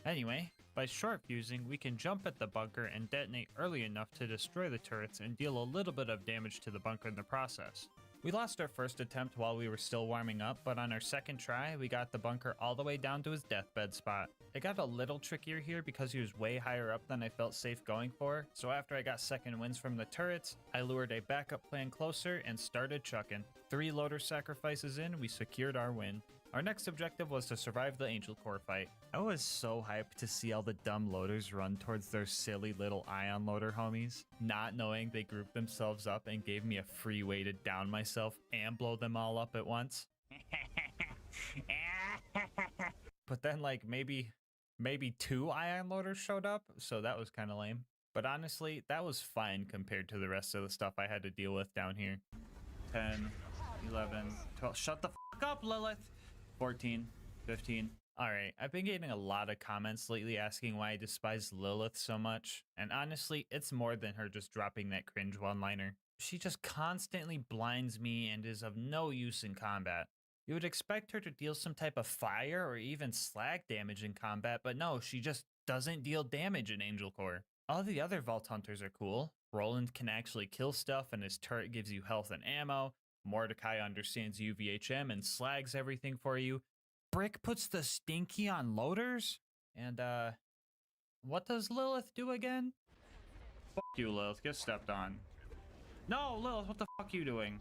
Anyway, by short fusing, we can jump at the bunker and detonate early enough to destroy the turrets and deal a little bit of damage to the bunker in the process. We lost our first attempt while we were still warming up, but on our second try, we got the bunker all the way down to his deathbed spot. It got a little trickier here because he was way higher up than I felt safe going for, so after I got second wins from the turrets, I lured a backup plan closer and started chucking. 3 loader sacrifices in, we secured our win. Our next objective was to survive the Angel Core fight. I was so hyped to see all the dumb loaders run towards their silly little ion loader homies, not knowing they grouped themselves up and gave me a free way to down myself and blow them all up at once. But then like maybe 2 ion loaders showed up, so that was kind of lame. But honestly, that was fine compared to the rest of the stuff I had to deal with down here. 10, 11, 12. Shut the fuck up, Lilith. 14, 15. All right, I've been getting a lot of comments lately asking why I despise Lilith so much. And honestly, it's more than her just dropping that cringe one-liner. She just constantly blinds me and is of no use in combat. You would expect her to deal some type of fire or even slag damage in combat, but no, she just doesn't deal damage in Angel Core. All the other Vault Hunters are cool. Roland can actually kill stuff and his turret gives you health and ammo. Mordecai understands UVHM and slags everything for you. Brick puts the stinky on loaders? And, what does Lilith do again? Fuck you, Lilith. Get stepped on. No, Lilith, what the fuck are you doing?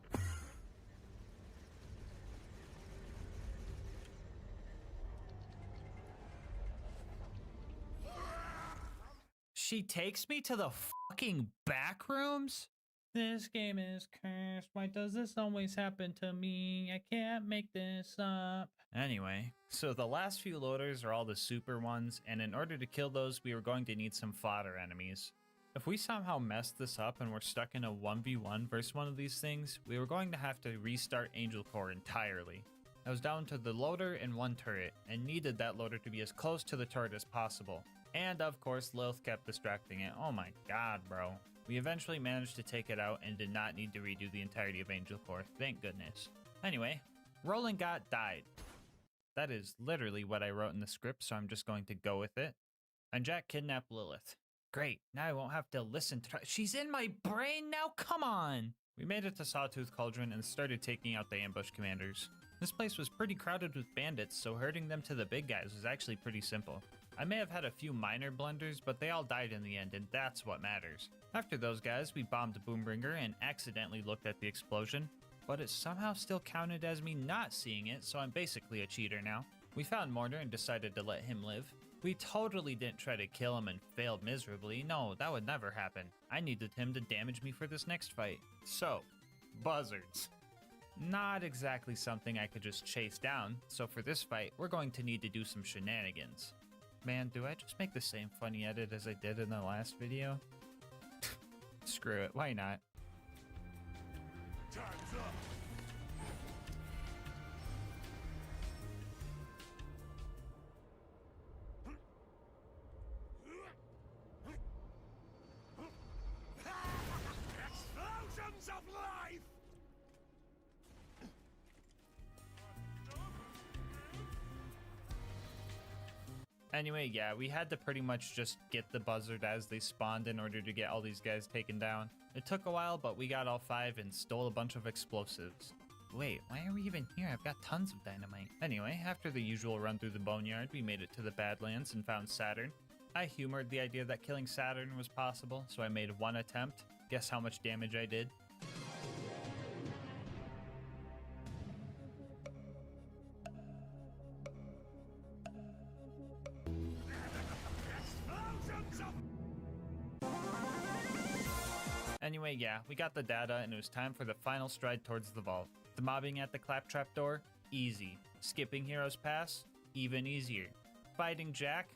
She takes me to the fucking back rooms? This game is cursed. Why does this always happen to me? I can't make this up. Anyway, so the last few loaders are all the super ones, and in order to kill those, we were going to need some fodder enemies. If we somehow messed this up and we're stuck in a 1v1 versus one of these things, we were going to have to restart Angel Core entirely. I was down to the loader and 1 turret, and needed that loader to be as close to the turret as possible. And of course, Lilith kept distracting it. Oh my god, bro. We eventually managed to take it out and did not need to redo the entirety of Angel Core, thank goodness. Anyway, Roland died. That is literally what I wrote in the script, so I'm just going to go with it. And Jack kidnapped Lilith. Great, now I won't have to listen to her. She's in my brain now, come on! We made it to Sawtooth Cauldron and started taking out the ambush commanders. This place was pretty crowded with bandits, so herding them to the big guys was actually pretty simple. I may have had a few minor blunders, but they all died in the end, and that's what matters. After those guys, we bombed Boombringer and accidentally looked at the explosion, but it somehow still counted as me not seeing it, so I'm basically a cheater now. We found Mortar and decided to let him live. We totally didn't try to kill him and failed miserably. No, that would never happen. I needed him to damage me for this next fight. So, buzzards. Not exactly something I could just chase down, so for this fight, we're going to need to do some shenanigans. Man, do I just make the same funny edit as I did in the last video? Screw it, why not? Time's up. Explosions of life! Anyway, yeah, we had to pretty much just get the buzzard as they spawned in order to get all these guys taken down. It took a while, but we got all 5 and stole a bunch of explosives. Wait, why are we even here? I've got tons of dynamite. Anyway, after the usual run through the boneyard, we made it to the Badlands and found Saturn. I humored the idea that killing Saturn was possible, so I made 1 attempt. Guess how much damage I did? Anyway, yeah, we got the data and it was time for the final stride towards the vault. The mobbing at the claptrap door? Easy. Skipping Heroes Pass? Even easier. Fighting Jack?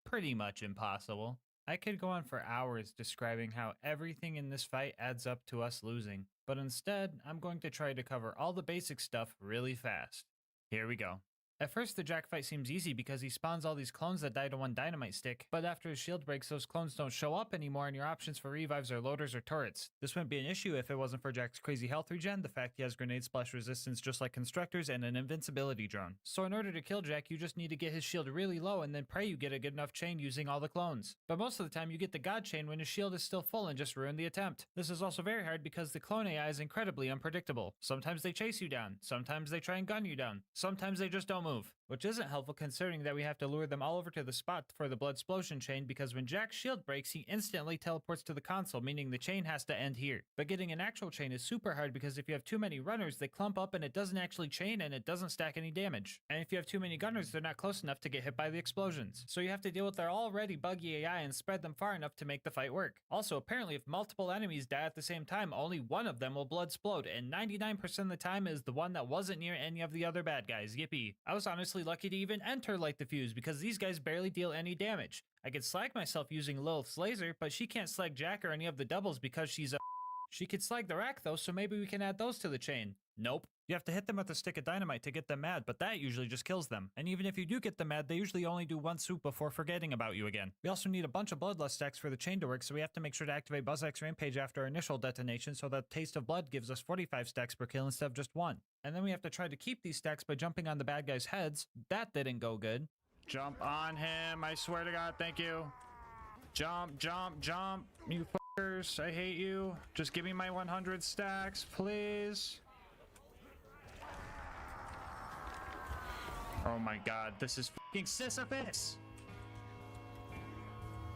Pretty much impossible. I could go on for hours describing how everything in this fight adds up to us losing, but instead, I'm going to try to cover all the basic stuff really fast. Here we go. At first, the Jack fight seems easy because he spawns all these clones that die to 1 dynamite stick, but after his shield breaks, those clones don't show up anymore and your options for revives are loaders or turrets. This wouldn't be an issue if it wasn't for Jack's crazy health regen, the fact he has grenade splash resistance just like constructors, and an invincibility drone. So in order to kill Jack, you just need to get his shield really low and then pray you get a good enough chain using all the clones. But most of the time, you get the god chain when his shield is still full and just ruin the attempt. This is also very hard because the clone AI is incredibly unpredictable. Sometimes they chase you down, sometimes they try and gun you down, sometimes they just don't move. which isn't helpful considering that we have to lure them all over to the spot for the blood explosion chain, because when Jack's shield breaks, he instantly teleports to the console, meaning the chain has to end here. But getting an actual chain is super hard because if you have too many runners, they clump up and it doesn't actually chain and it doesn't stack any damage. And if you have too many gunners, they're not close enough to get hit by the explosions. So you have to deal with their already buggy AI and spread them far enough to make the fight work. Also, apparently if multiple enemies die at the same time, only one of them will blood explode, and 99% of the time is the one that wasn't near any of the other bad guys. Yippee. I was honestly lucky to even enter Light the Fuse because these guys barely deal any damage. I could slag myself using Lilith's laser, but she can't slag Jack or any of the doubles because she's a She could slag the rack though, so maybe we can add those to the chain. Nope. You have to hit them with a stick of dynamite to get them mad, but that usually just kills them. And even if you do get them mad, they usually only do one swoop before forgetting about you again. We also need a bunch of bloodlust stacks for the chain to work, so we have to make sure to activate BuzzX Rampage after our initial detonation so that Taste of Blood gives us 45 stacks per kill instead of just 1. And then we have to try to keep these stacks by jumping on the bad guys' heads. That didn't go good. Jump on him, I swear to God, thank you. Jump, jump, jump, you fuckers, I hate you. Just give me my 100 stacks, please. Oh my God, this is fucking Sisyphus!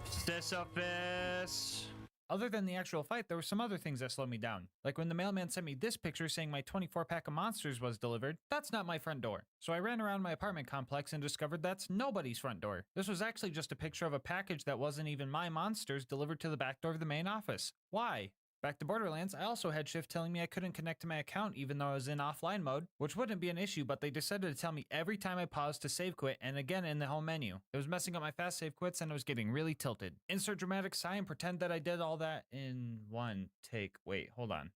Sisyphus! Other than the actual fight, there were some other things that slowed me down. Like when the mailman sent me this picture saying my 24-pack of monsters was delivered, that's not my front door. So I ran around my apartment complex and discovered that's nobody's front door. This was actually just a picture of a package that wasn't even my monsters delivered to the back door of the main office. Why? Back to Borderlands, I also had Shift telling me I couldn't connect to my account even though I was in offline mode, which wouldn't be an issue, but they decided to tell me every time I paused to save quit and again in the home menu. It was messing up my fast save quits and I was getting really tilted. Insert dramatic sigh and pretend that I did all that in one take. Wait, hold on.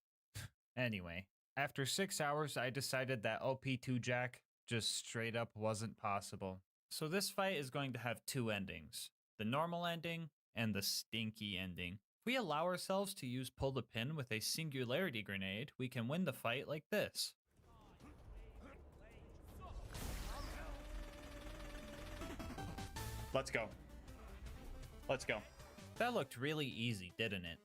Anyway, after 6 hours, I decided that OP2 Jack just straight up wasn't possible. So this fight is going to have two endings. The normal ending and the stinky ending. If we allow ourselves to use pull the pin with a singularity grenade, we can win the fight like this. Let's go. Let's go. That looked really easy, didn't it?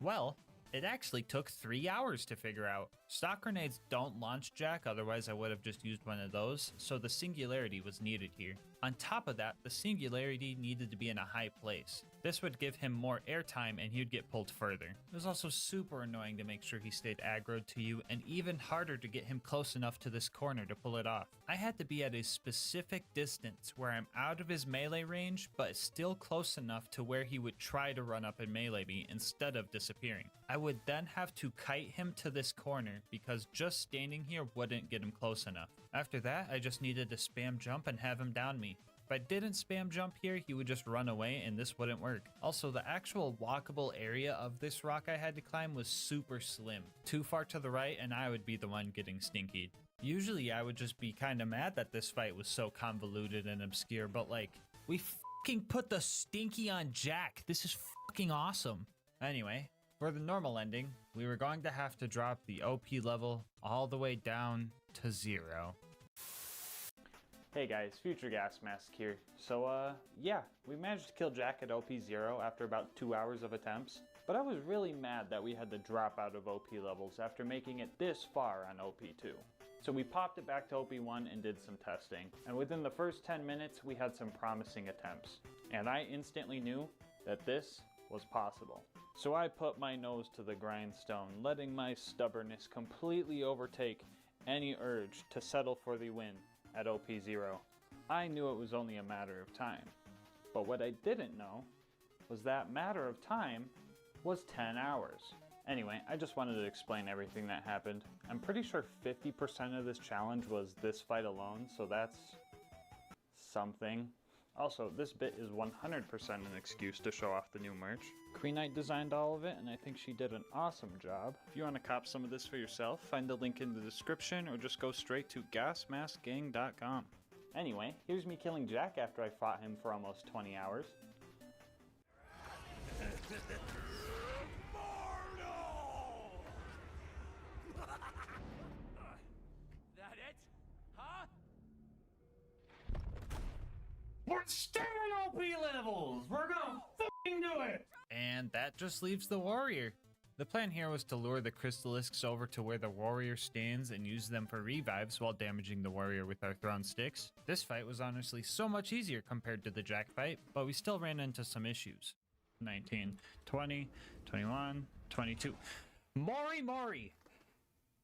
Well, it actually took 3 hours to figure out. Stock grenades don't launch Jack, otherwise I would have just used one of those, so the singularity was needed here. On top of that, the singularity needed to be in a high place. This would give him more airtime and he'd get pulled further. It was also super annoying to make sure he stayed aggroed to you, and even harder to get him close enough to this corner to pull it off. I had to be at a specific distance where I'm out of his melee range, but still close enough to where he would try to run up and melee me instead of disappearing. I would then have to kite him to this corner because just standing here wouldn't get him close enough. After that, I just needed to spam jump and have him down me. If I didn't spam jump here, he would just run away and this wouldn't work. Also, the actual walkable area of this rock I had to climb was super slim. Too far to the right and I would be the one getting stinkied. Usually I would just be kinda mad that this fight was so convoluted and obscure, but like, we fucking put the stinky on Jack. This is fucking awesome. Anyway, for the normal ending, we were going to have to drop the OP level all the way down to 0. Hey guys, Future GASMASK here. So yeah, we managed to kill Jack at OP 0 after about 2 hours of attempts, but I was really mad that we had to drop out of OP levels after making it this far on OP 2. So we popped it back to OP 1 and did some testing, and within the first 10 minutes we had some promising attempts, and I instantly knew that this was possible. So I put my nose to the grindstone, letting my stubbornness completely overtake any urge to settle for the win at OP 0. I knew it was only a matter of time, but what I didn't know was that matter of time was 10 hours. Anyway, I just wanted to explain everything that happened. I'm pretty sure 50% of this challenge was this fight alone, so that's something. Also, this bit is 100% an excuse to show off the new merch. Queen Knight designed all of it, and I think she did an awesome job. If you want to cop some of this for yourself, find the link in the description or just go straight to GASMASK'Gang.com. Anyway, here's me killing Jack after I fought him for almost 20 hours. That it? Huh? We're staying OP levels! We're gonna fucking do it! And that just leaves the warrior. The plan here was to lure the Crystalisks over to where the warrior stands and use them for revives while damaging the warrior with our thrown sticks. This fight was honestly so much easier compared to the Jack fight, but we still ran into some issues. 19, 20, 21, 22. Mori!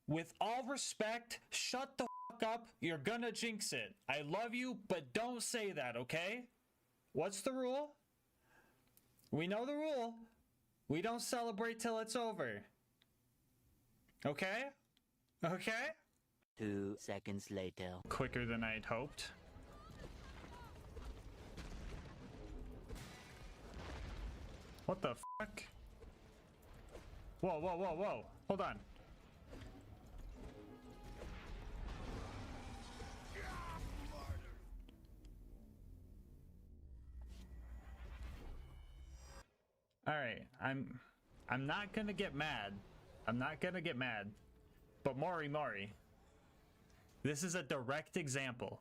With all respect, shut the fuck up. You're gonna jinx it. I love you, but don't say that, okay? What's the rule? We know the rule. We don't celebrate till it's over. Okay? Okay? 2 seconds later. Quicker than I'd hoped. What the fuck? Whoa. Hold on. Alright, I'm not gonna get mad. But Mori. This is a direct example.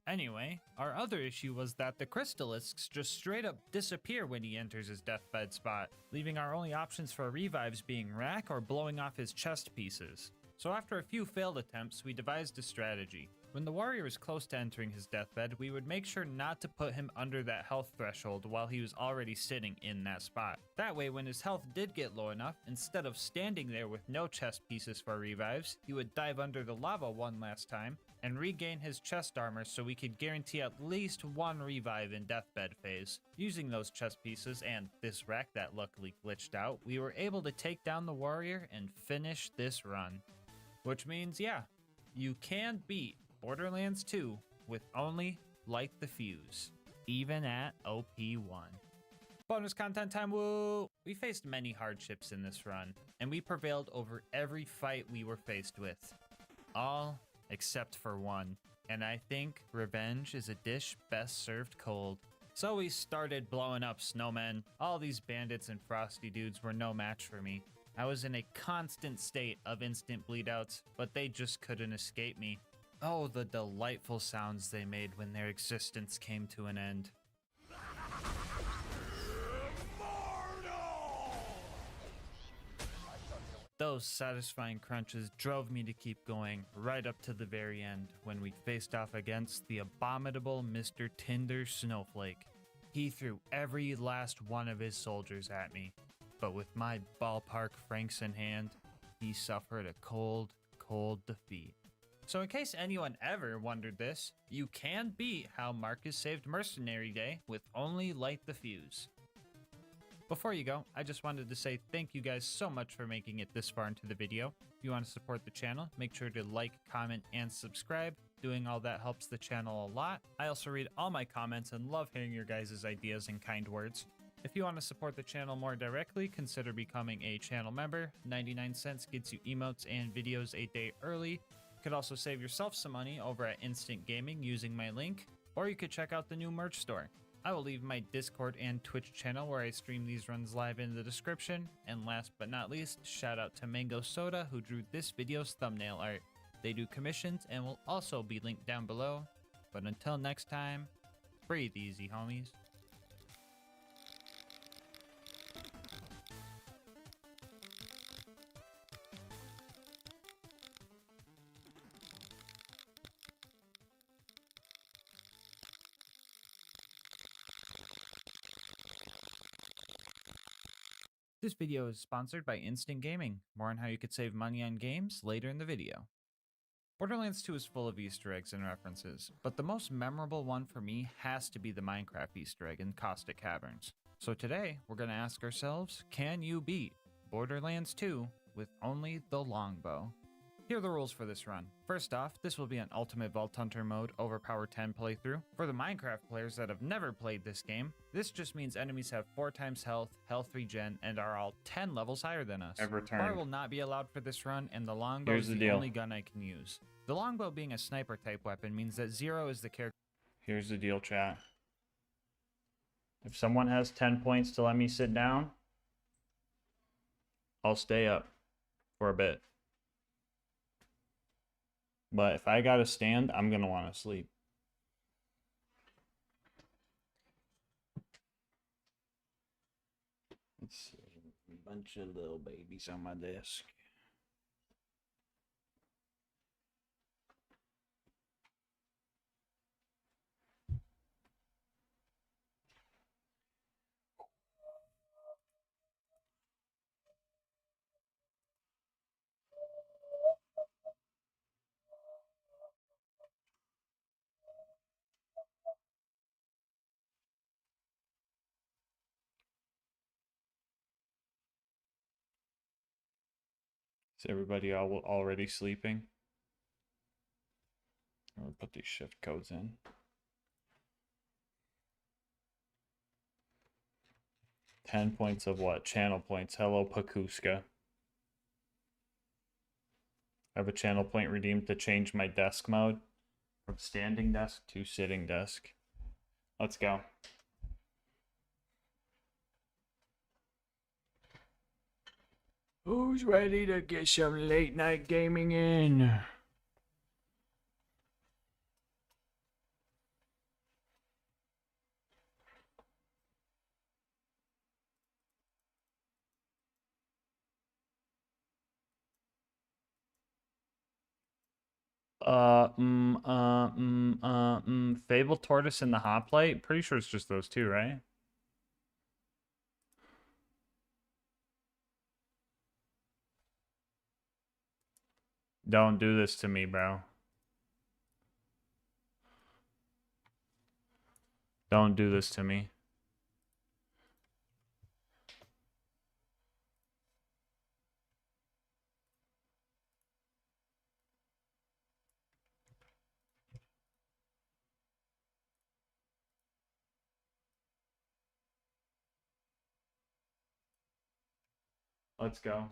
Anyway, our other issue was that the Crystalisks just straight up disappear when he enters his deathbed spot, leaving our only options for revives being rack or blowing off his chest pieces. So after a few failed attempts, we devised a strategy. When the warrior was close to entering his deathbed, we would make sure not to put him under that health threshold while he was already sitting in that spot. That way, when his health did get low enough, instead of standing there with no chest pieces for revives, he would dive under the lava one last time and regain his chest armor so we could guarantee at least one revive in deathbed phase. Using those chest pieces and this rack that luckily glitched out, we were able to take down the warrior and finish this run. Which means, yeah, you can beat Borderlands 2 with only Light the Fuse, even at OP1. Bonus content time, woo! We faced many hardships in this run, and we prevailed over every fight we were faced with. All except for one, and I think revenge is a dish best served cold. So we started blowing up snowmen. All these bandits and frosty dudes were no match for me. I was in a constant state of instant bleedouts, but they just couldn't escape me. Oh, the delightful sounds they made when their existence came to an end. Those satisfying crunches drove me to keep going right up to the very end when we faced off against the abominable Mr. Tinder Snowflake. He threw every last one of his soldiers at me, but with my ballpark francs in hand, he suffered a cold, cold defeat. So in case anyone ever wondered this, you can beat how Marcus saved Mercenary Day with only Light the Fuse. Before you go, I just wanted to say thank you guys so much for making it this far into the video. If you want to support the channel, make sure to like, comment, and subscribe. Doing all that helps the channel a lot. I also read all my comments and love hearing your guys' ideas and kind words. If you want to support the channel more directly, consider becoming a channel member. 99 cents gets you emotes and videos a day early. You could also save yourself some money over at Instant Gaming using my link, or you could check out the new merch store. I will leave my Discord and Twitch channel where I stream these runs live in the description. And last but not least, shout out to Mango Soda who drew this video's thumbnail art. They do commissions and will also be linked down below. But until next time, breathe easy, homies. This video is sponsored by Instant Gaming. More on how you could save money on games later in the video. Borderlands 2 is full of Easter eggs and references, but the most memorable one for me has to be the Minecraft Easter egg in Caustic Caverns. So today, we're going to ask ourselves, can you beat Borderlands 2 with only the longbow? Here are the rules for this run. First off, this will be an Ultimate Vault Hunter mode Overpower 10 playthrough. For the Minecraft players that have never played this game, this just means enemies have 4 times health, health regen, and are all 10 levels higher than us. Fire will not be allowed for this run, and the longbow is the only gun I can use. The longbow being a sniper type weapon means that Zero is the character. Here's the deal, chat. If someone has 10 points to let me sit down, I'll stay up for a bit. But if I gotta stand, I'm gonna want to sleep. Let's see. Bunch of little babies on my desk. Is everybody already sleeping? Or put these shift codes in. $10 points of what? Channel points. Hello, Pakuska. I have a channel point redeemed to change my desk mode from standing desk to sitting desk. Let's go. Who's ready to get some late night gaming in? Fable Tortoise and the Hoplite? Pretty sure it's just those two, right? Don't do this to me, bro. Don't do this to me. Let's go.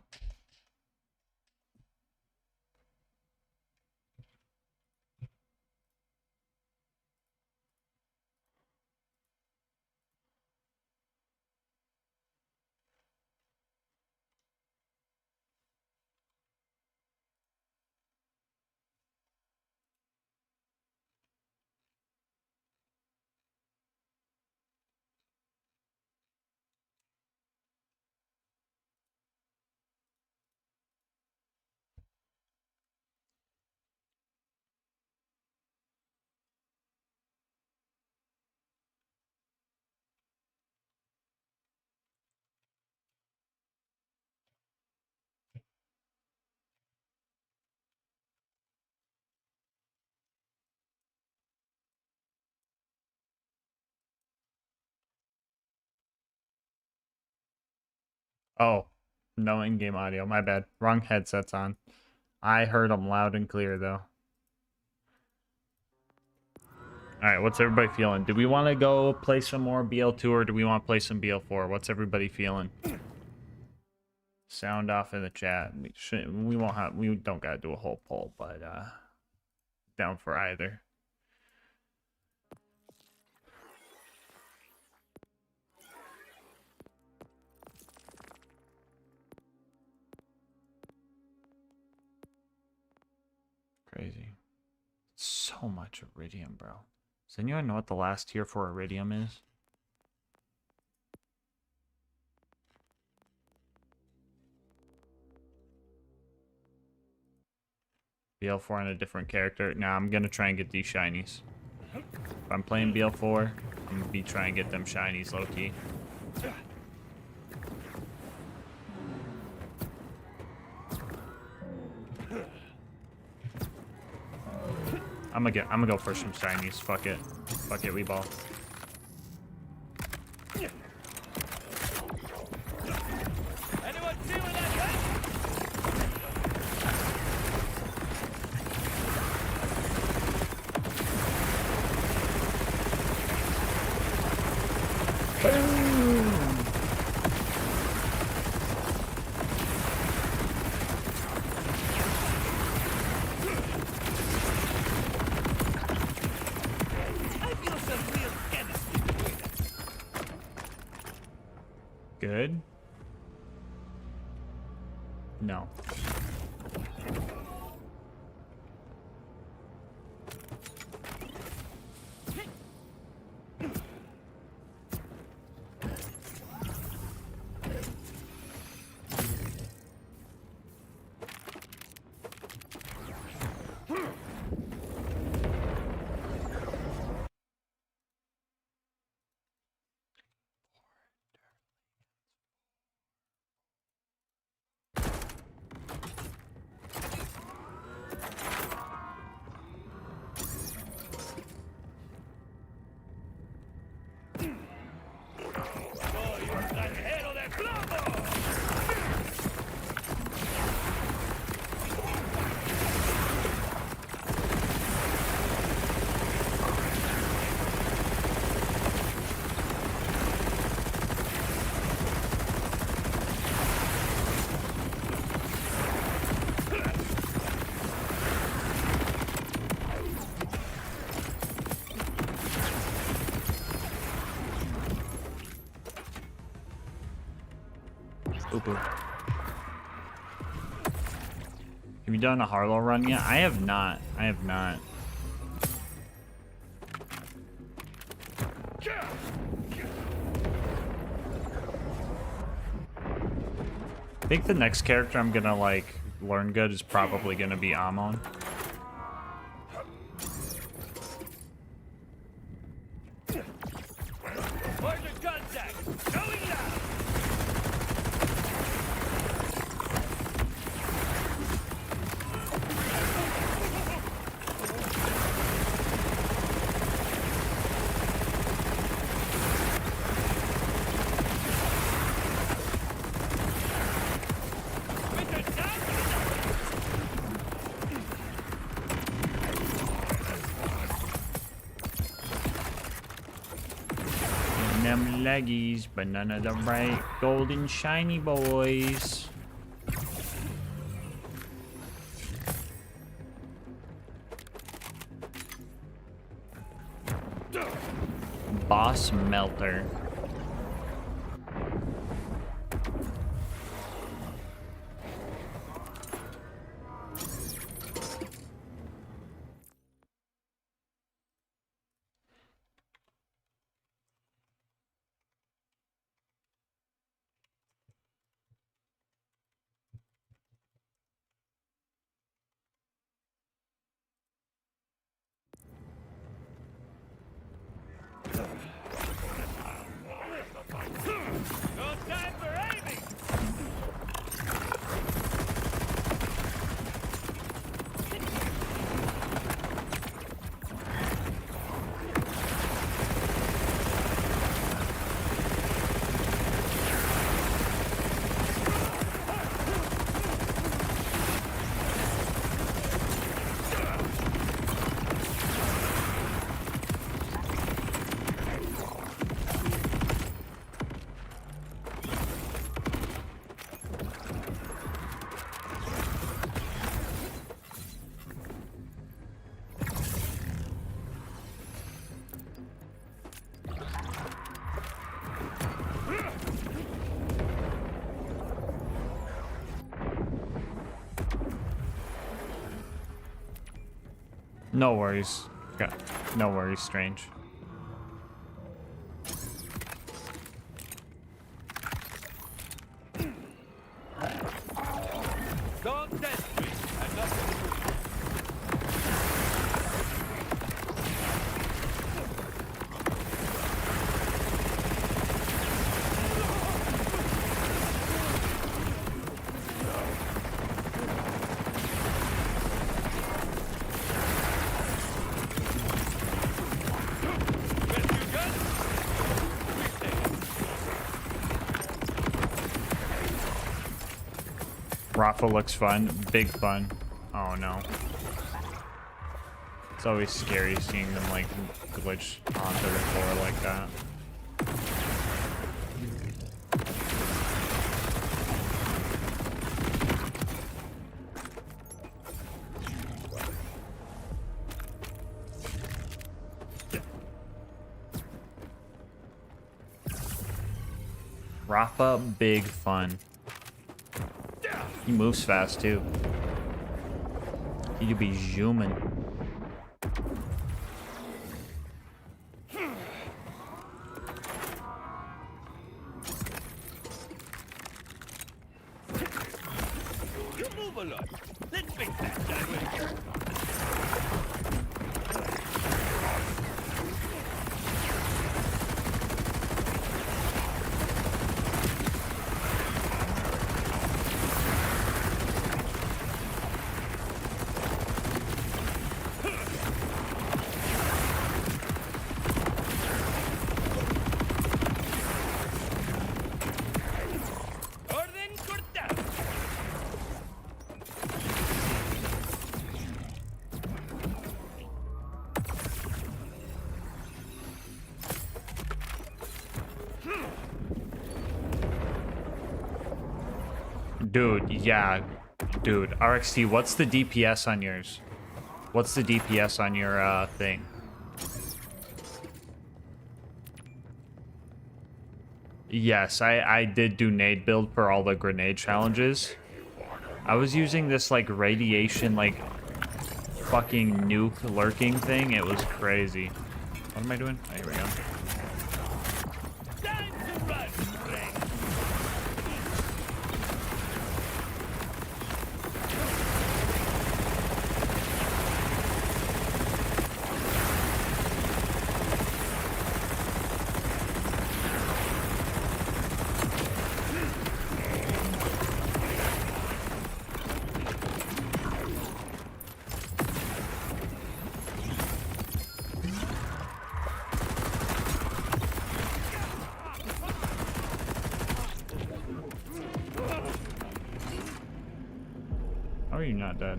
Oh, no in-game audio. My bad. Wrong headsets on. I heard them loud and clear, though. Alright, what's everybody feeling? Do we want to go play some more BL2 or do we want to play some BL4? What's everybody feeling? Sound off in the chat. We don't gotta do a whole poll, but down for either. Crazy. So much iridium, bro. Does anyone know what the last tier for iridium is? BL4 on a different character. Nah, I'm gonna try and get these shinies. If I'm playing BL4, I'm gonna be trying to get them shinies low-key. I'm gonna go for some shinies. Fuck it. Fuck it, we ball. Anyone feeling that gun? Good. No. poo. Have you done a Harlow run yet? I have not. I have not. I think the next character I'm gonna like learn good is probably gonna be Amon. Where's your contact? Going down! Them leggies, but none of the bright golden shiny boys. Boss Melter. No time for aiming! No worries. Okay. No worries, Strange. Don't test me. I'm not gonna do it. Rafa looks fun. Big fun. Oh no. It's always scary seeing them like glitch onto the floor like that. Rafa, big fun. He moves fast too. He could be zooming. You move a lot. Let's fix that, shall we? Orden cortado. Dude, yeah. Dude, RXT, what's the DPS on yours? What's the DPS on your thing? Yes, I did do nade build for all the grenade challenges. I was using this like radiation like fucking nuke lurking thing. It was crazy. What am I doing? Oh, here we go. How are you not dead?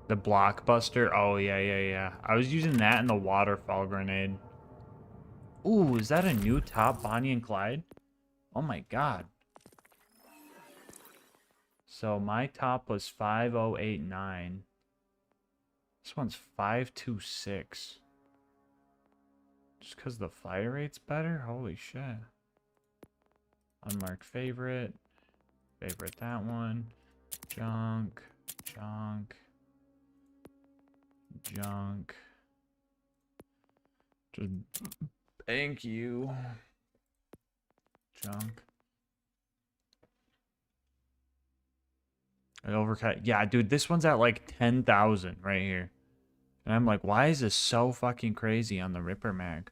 The blockbuster? Oh, yeah. I was using that in the waterfall grenade. Ooh, is that a new top, Bonnie and Clyde? Oh my god. So my top was 5089. This one's 526. Just because the fire rate's better? Holy shit. Unmarked favorite. Favorite that one. Junk. Just thank you. Junk. An overcut. Yeah, dude, this one's at like 10,000 right here. And I'm like, why is this so fucking crazy on the Ripper mag?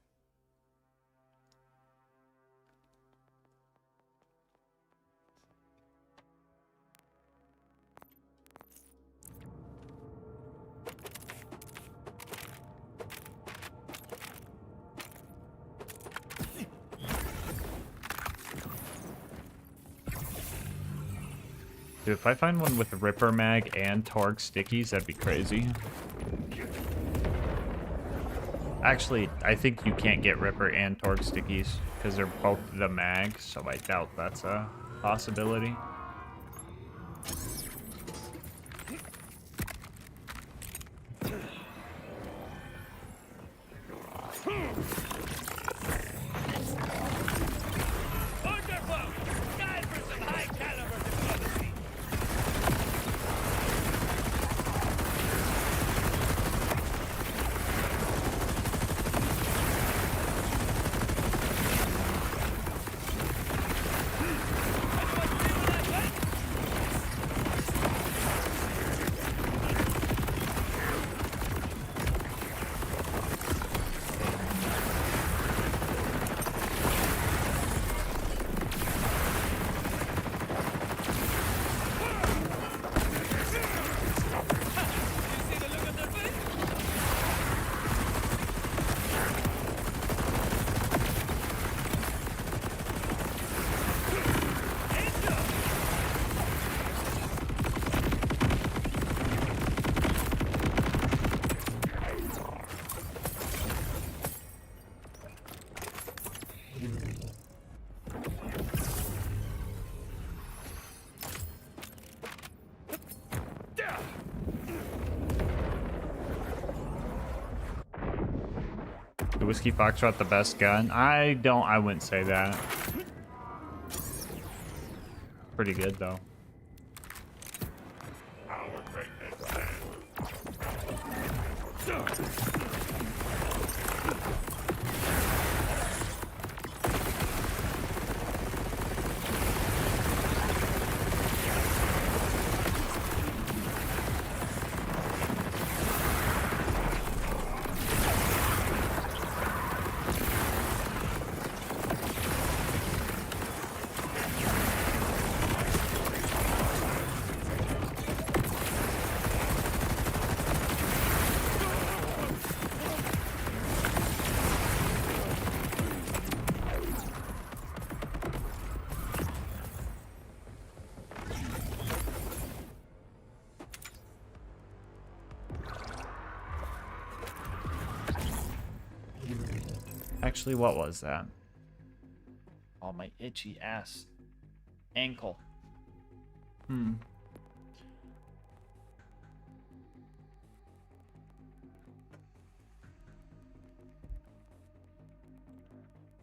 Dude, if I find one with Ripper mag and Torque stickies, that'd be crazy. Actually, I think you can't get Ripper and Torque stickies because they're both the mag, so I doubt that's a possibility. The Whiskey Foxtrot the best gun? I wouldn't say that. Pretty good though. Actually, what was that? Oh, my itchy ass ankle.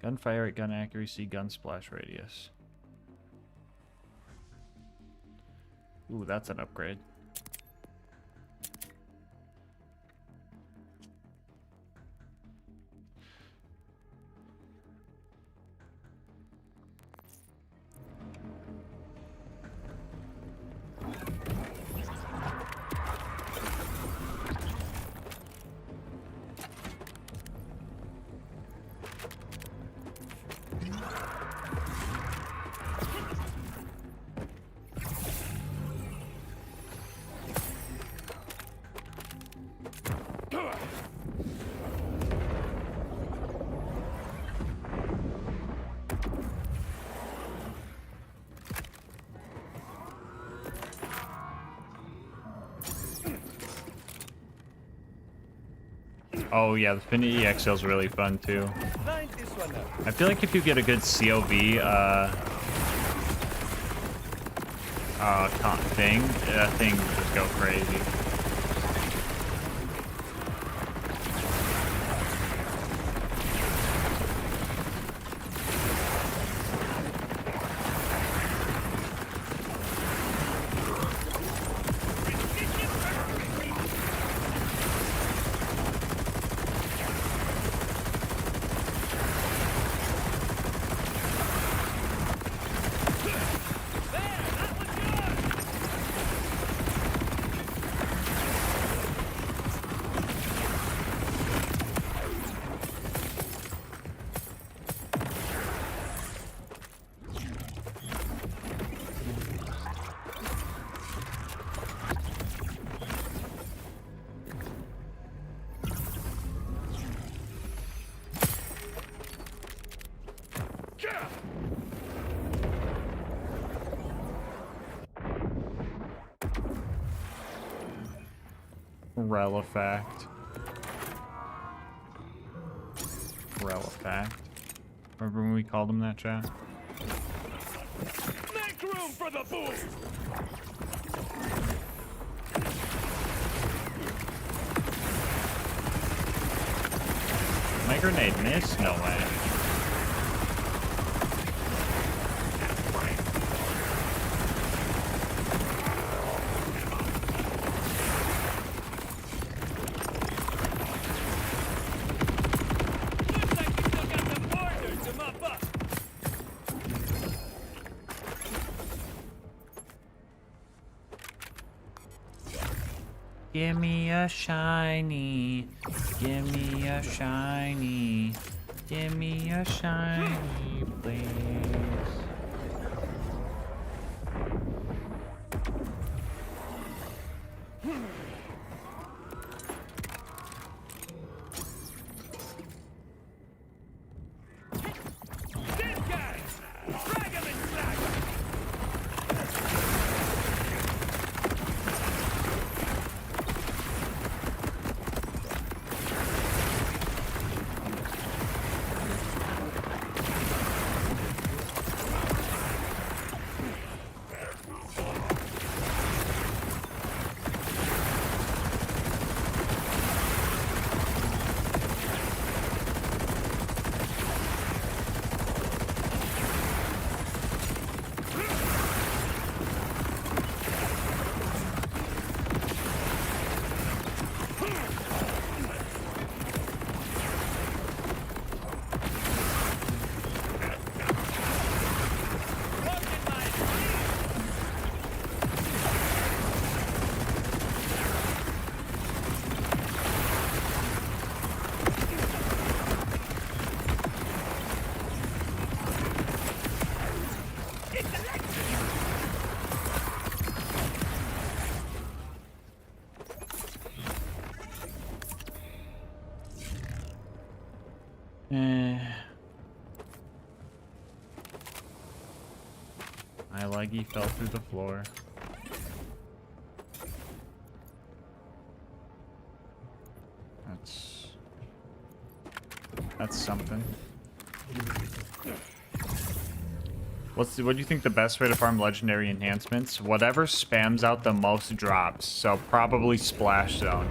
Gunfire rate, gun accuracy, gun splash radius. Ooh, that's an upgrade. Oh yeah, the Infinity EXL is really fun too. I feel like if you get a good COV thing, that thing will just go crazy. Relifact. Relifact. Remember when we called him that, chat? Make room for the boost! My grenade missed? No way. Give me a shiny, give me a shiny, give me a shiny, please. My leggy fell through the floor. That's something. What do you think the best way to farm legendary enhancements? Whatever spams out the most drops, so probably Splash Zone.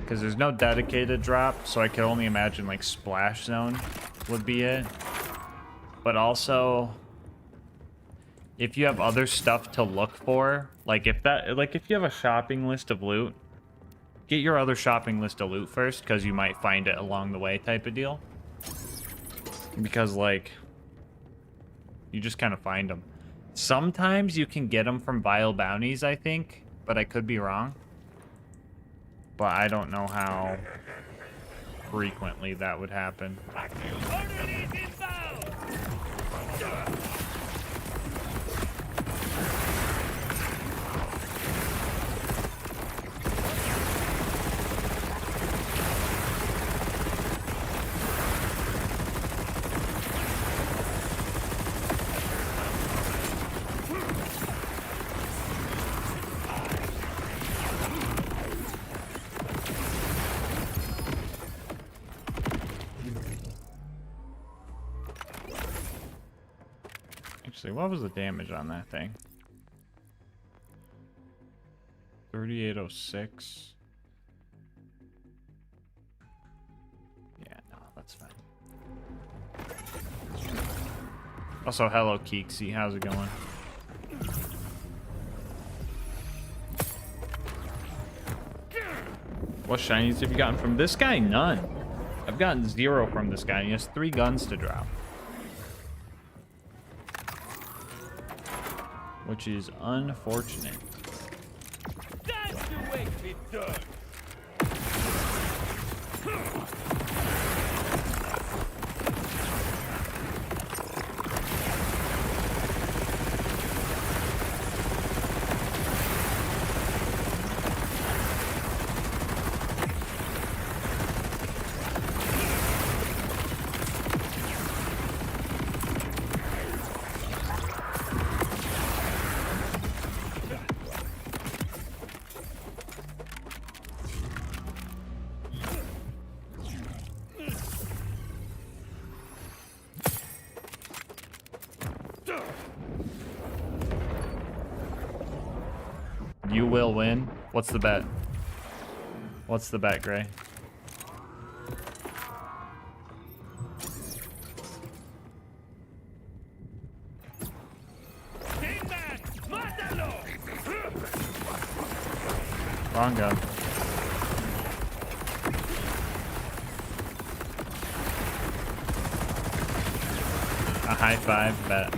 Because there's no dedicated drop, so I could only imagine like Splash Zone would be it. But also, if you have other stuff to look for, like if you have a shopping list of loot, get your other shopping list of loot first, because you might find it along the way type of deal. Because like, you just kind of find them. Sometimes you can get them from Vile Bounties, I think, but I could be wrong. But I don't know how frequently that would happen. Actually, what was the damage on that thing? 3806. Yeah, no, that's fine. Also, hello, Keeksy. How's it going? What shinies have you gotten from this guy? None. I've gotten 0 from this guy. He has 3 guns to drop. Which is unfortunate. Time to wait it done. You will win. What's the bet? What's the bet, Gray? Wrong gun. A high five bet.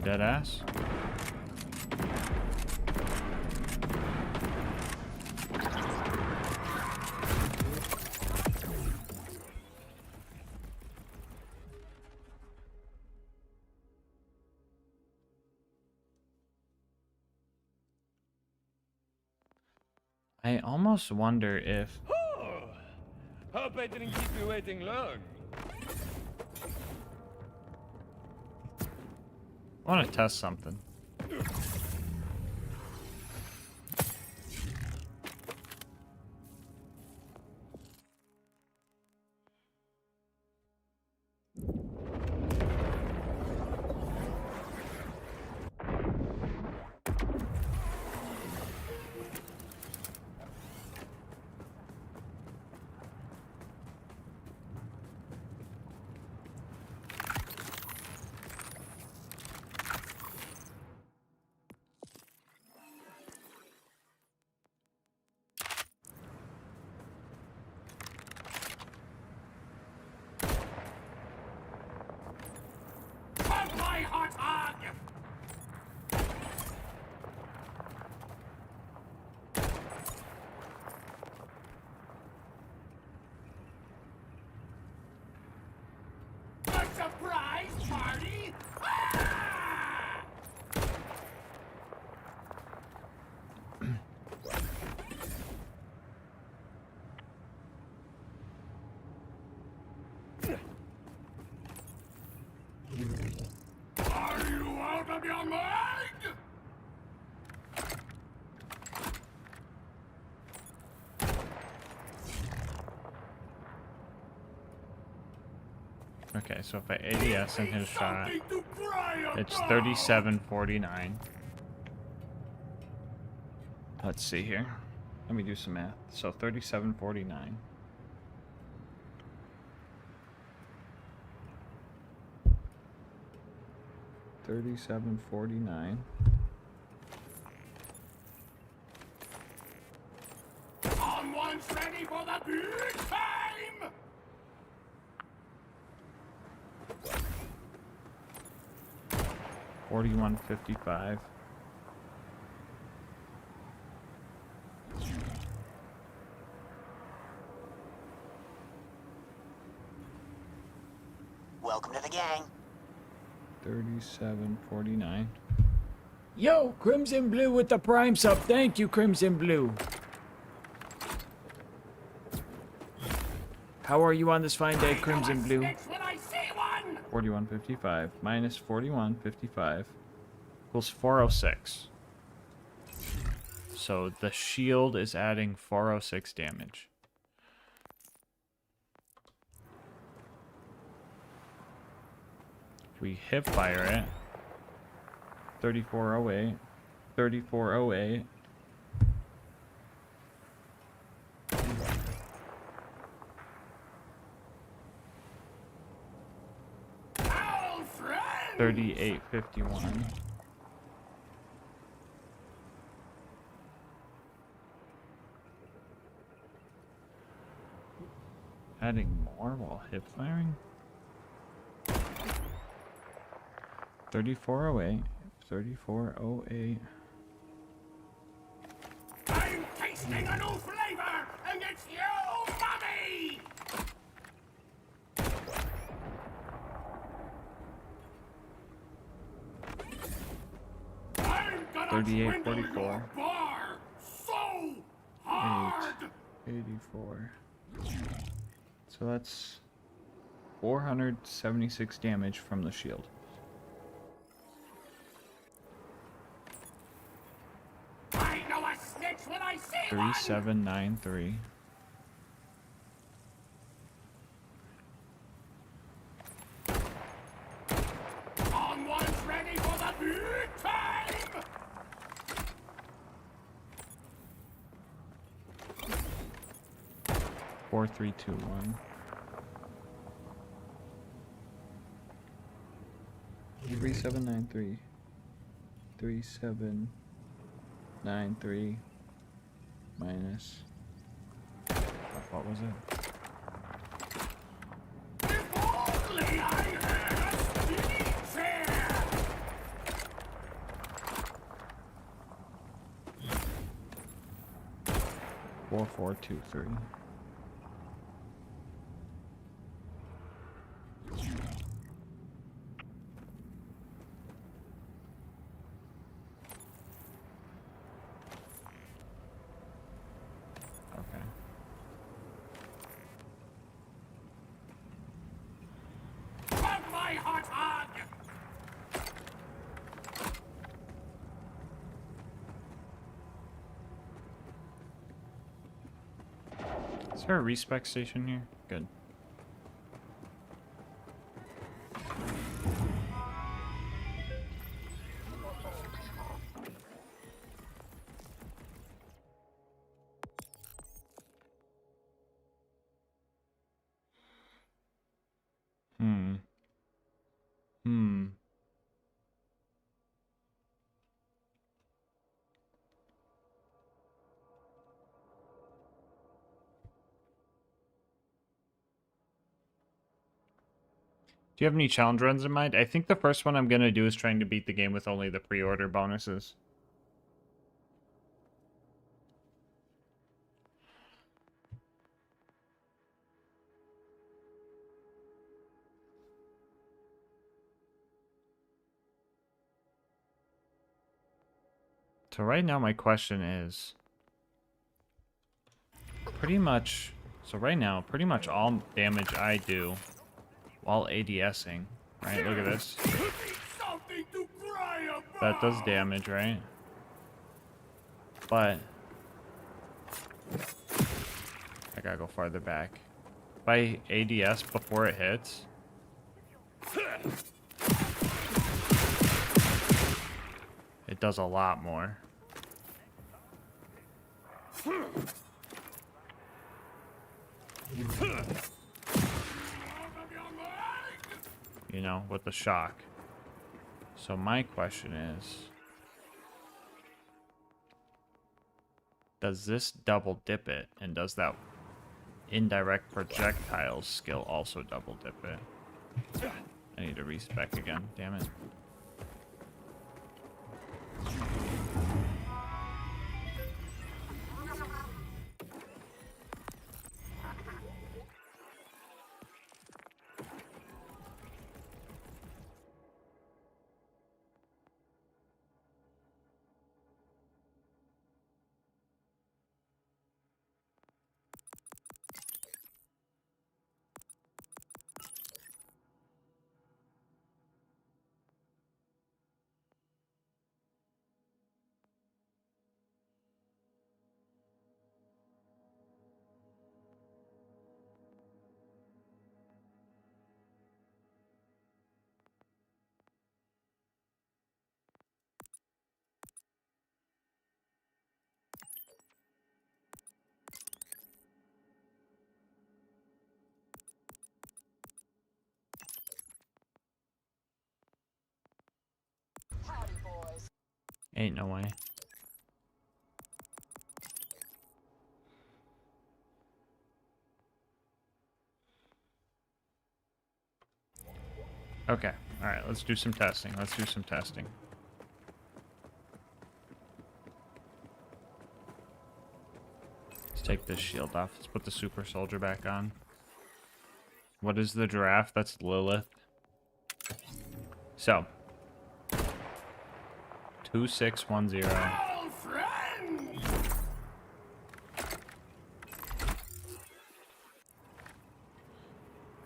Dead ass. I almost wonder if... Oh, hope I didn't keep you waiting long. I want to test something. of your mind? Okay, so if I ADS in his shot, it's 37.49. Let's see here. Let me do some math. So 37.49. 37.49. Someone's ready for the big time! 41.55. Welcome to the gang. 37.49. Yo, Crimson Blue with the Prime sub. Thank you, Crimson Blue. How are you on this fine day, Crimson Blue? 41.55 minus 41.55 equals 406. So the shield is adding 406 damage. If we hip fire it, 3408, 3408. Owl friend! 3851. Adding more while hip firing? 3408, 3408. I'm tasting a new flavor, and it's you, Bobby! 3844. Bar so hard! 84. So that's 476 damage from the shield. I know a snitch when I see 3793. Someone's ready for the big time! 4321. 3793. 3793 minus. What was it? Only I had a speedy chair! 4423. Okay. Hug my hot hug! Is there a respec station here? Good. Do you have any challenge runs in mind? I think the first one I'm going to do is trying to beat the game with only the pre-order bonuses. So right now my question is pretty much all damage I do while ADSing, right? Look at this. Something to cry That does damage, right? But I gotta go farther back. If I ADS before it hits, it does a lot more. You know, with the shock. So my question is, does this double dip it? And does that indirect projectiles skill also double dip it? I need to respec again, damn it. Ain't no way. Okay, alright, let's do some testing. Let's do some testing. Let's take this shield off. Let's put the super soldier back on. What is the giraffe? That's Lilith. So 2610.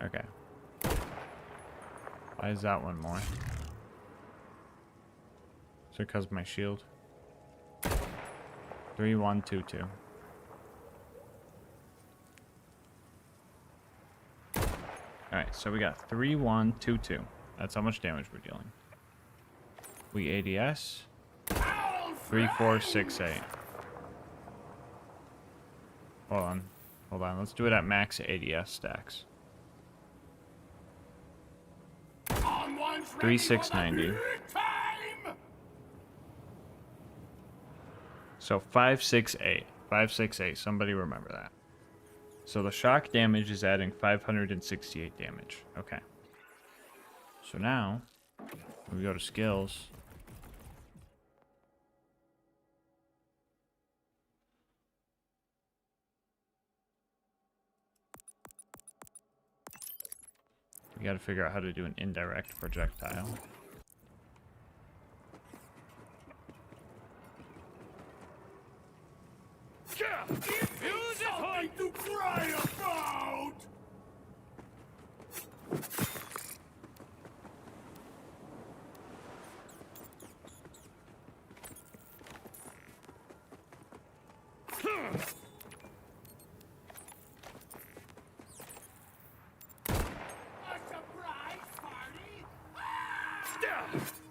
Okay. Why is that one more? Is it because of my shield? 3122. Alright, so we got 3122. That's how much damage we're dealing. We ADS 3468. Hold on. Hold on. Let's do it at max ADS stacks. 3690. So 568. 568. Somebody remember that. So the shock damage is adding 568 damage. Okay. So now we go to skills. We gotta figure out how to do an indirect projectile. Use something to cry about!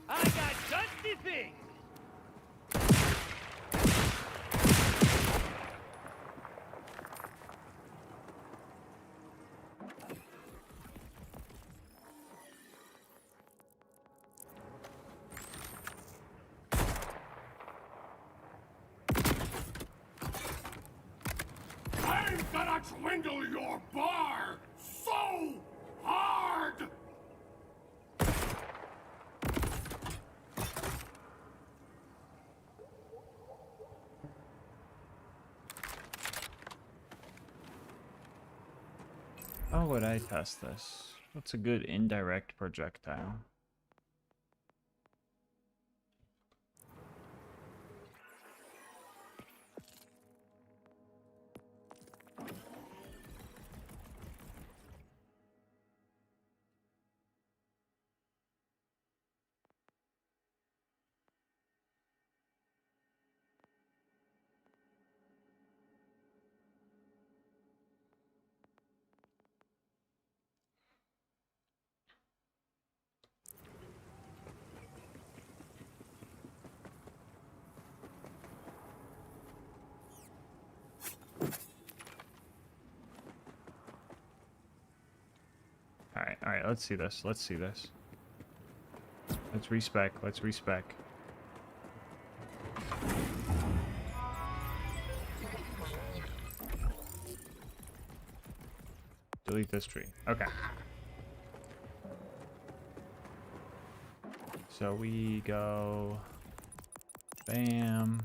I got just the thing! I'm gonna dwindle your bar so hard! How would I test this? What's a good indirect projectile? Alright, let's see this. Let's see this. Let's respec. Let's respec. Delete this tree. Okay. So we go... Bam.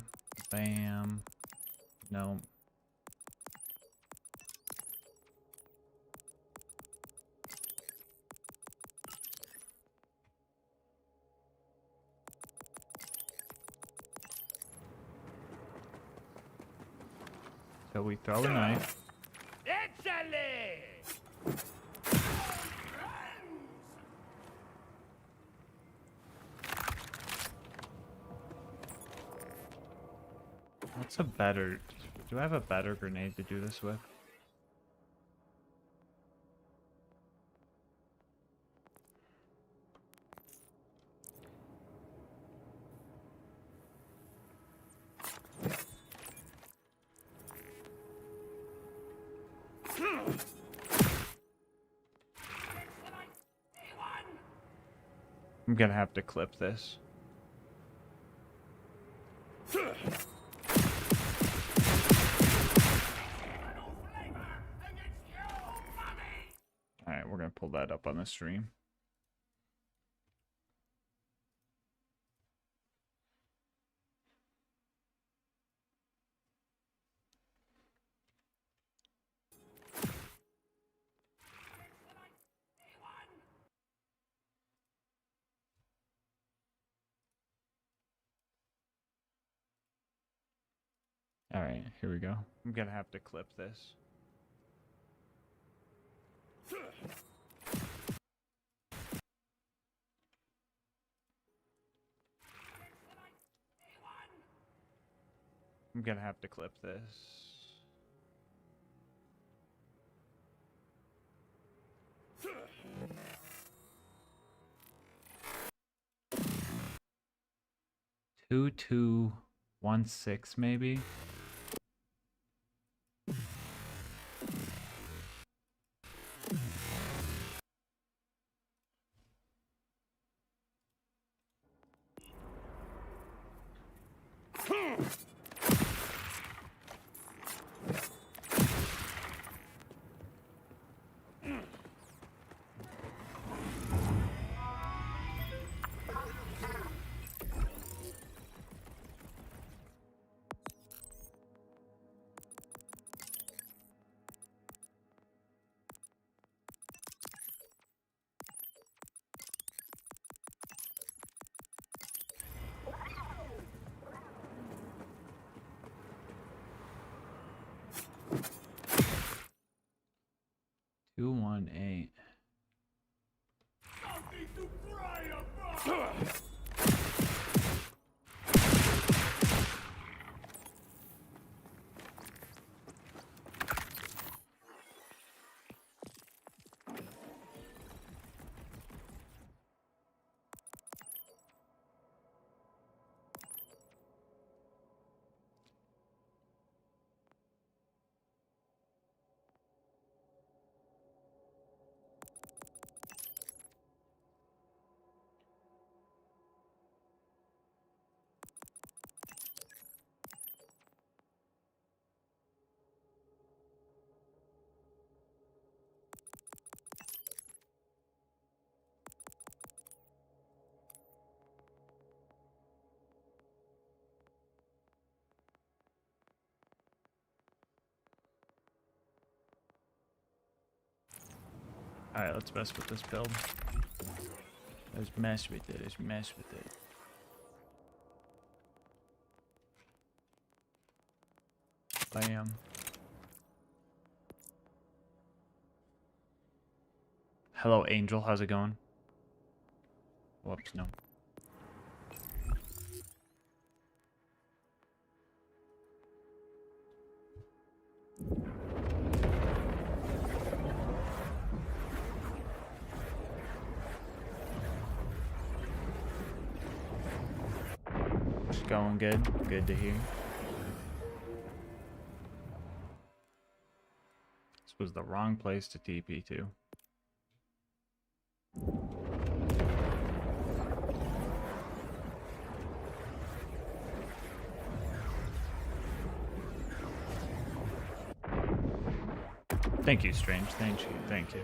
Bam. No. So we throw a knife. What's a better... Do I have a better grenade to do this with? I'm gonna have to clip this. Alright, we're gonna pull that up on the stream. Alright, here we go. I'm gonna have to clip this. I'm gonna have to clip this. Two, 2, 1, 6, maybe. Two, 1, 8. Alright, let's mess with this build. Let's mess with it. Let's mess with it. Bam. Hello, Angel. How's it going? Whoops, no. Going good. Good to hear. This was the wrong place to TP to. Thank you, Strange. Thank you. Thank you.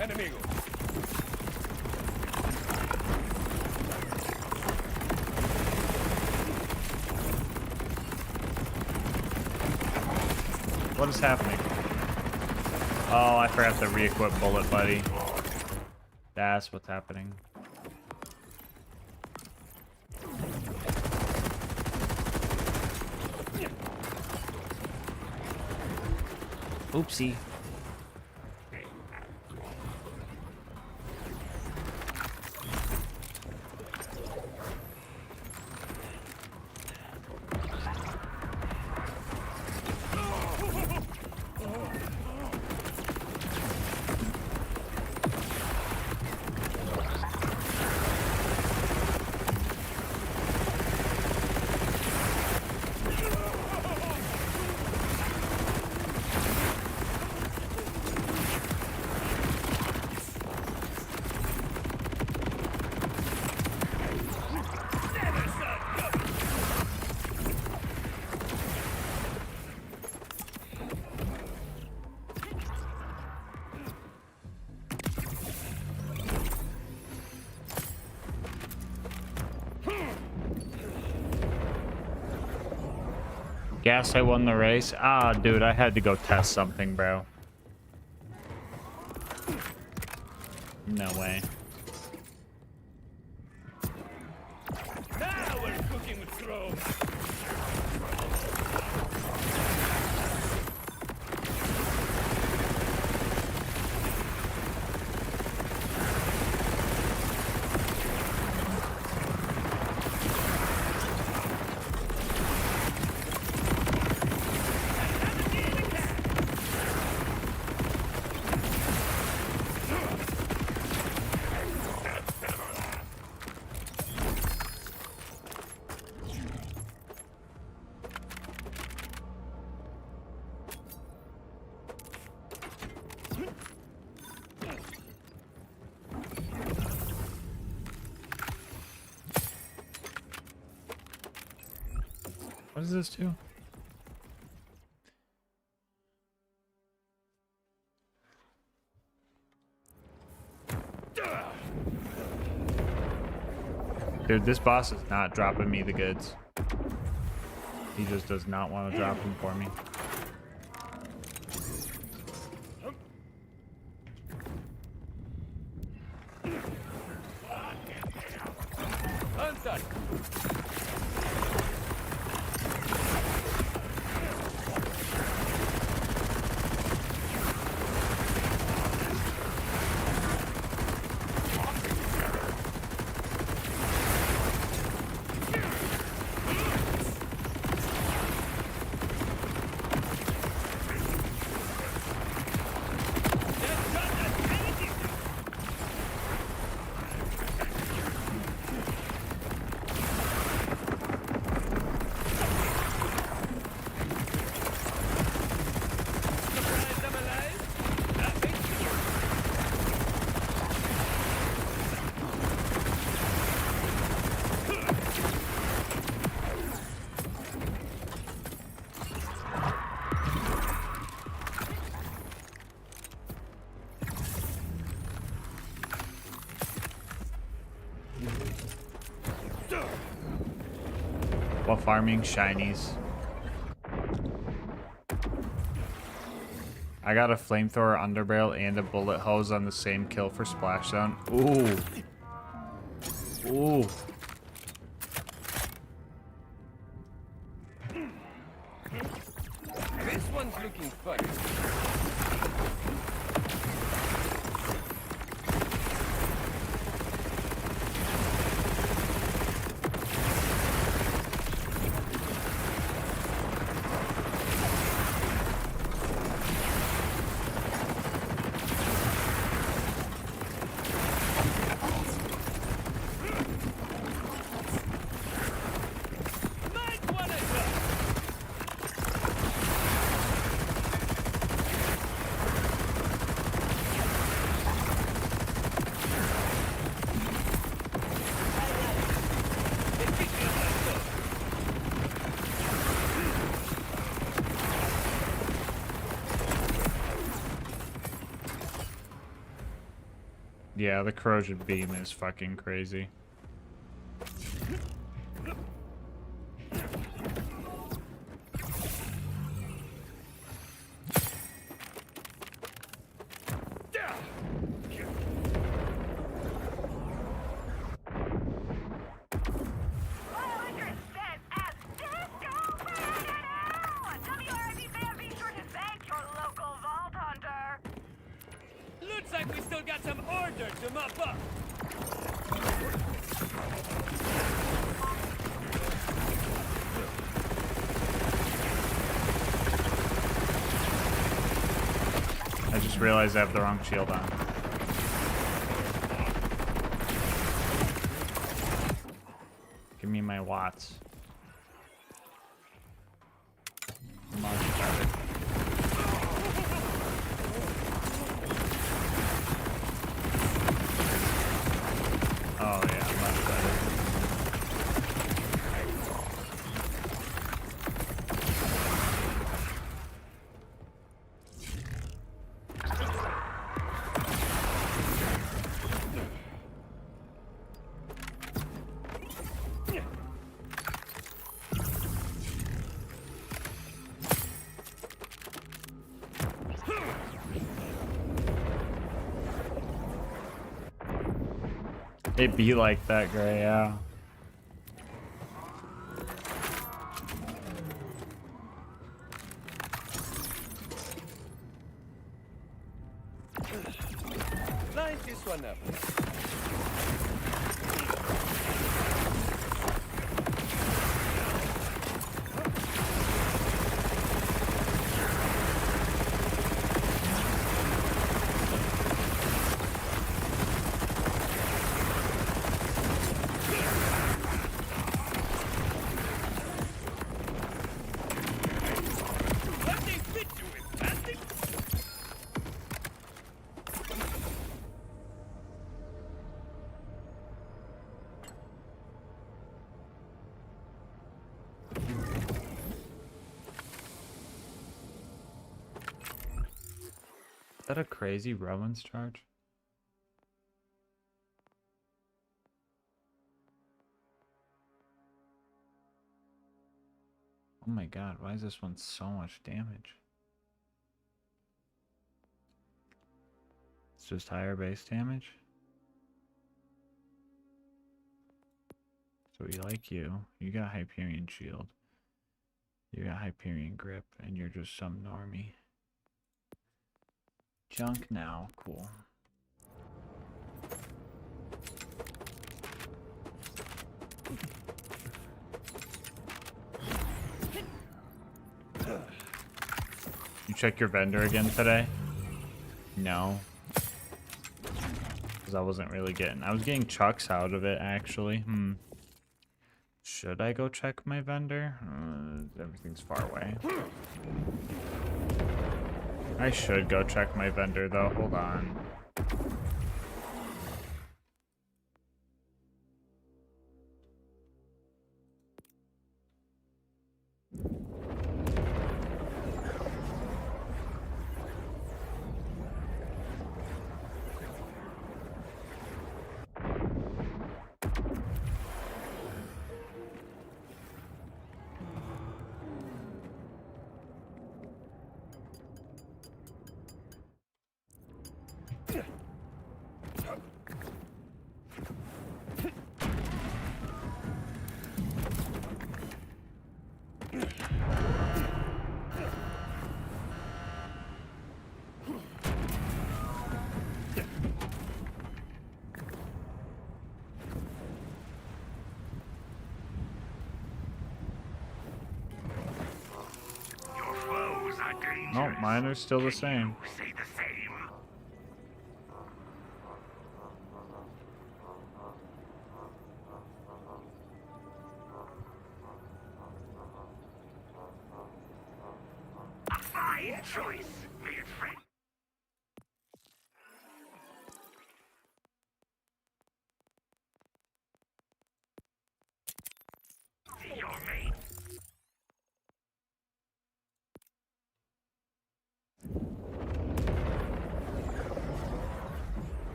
Enemigo. What is happening? Oh, I forgot to re-equip bullet, buddy. That's what's happening. Oopsie. Guess I won the race. Ah, dude, I had to go test something, bro. No way. Now we're cooking with throws. What does this do? Dude, this boss is not dropping me the goods. He just does not want to drop them for me. while farming shinies. I got a flamethrower underbarrel and a bullet hose on the same kill for splashdown. Ooh. Ooh. This one's looking funny. Yeah, the corrosion beam is fucking crazy. Looks like we still got some order to mop up. I just realized I have the wrong shield on. Give me my watts. Much better. Oh yeah, much better. It be like that, Gray, yeah. Line this one up. Is that a crazy Rowan's charge? Oh my god, why is this one so much damage? It's just higher base damage? So we like you. You got Hyperion Shield. You got Hyperion Grip, and you're just some normie. Junk now, cool. You check your vendor again today? No. Because I wasn't really getting... I was getting chucks out of it, actually. Should I go check my vendor? Everything's far away. I should go check my vendor, though. Hold on. No, mine are still the same. Say the same. A fine choice, weird friend. Your mate.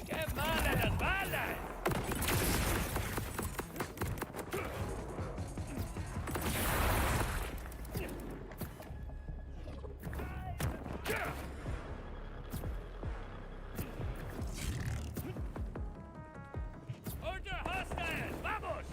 ¡Qué malas las balas! ¡Order hostile! ¡Vamos!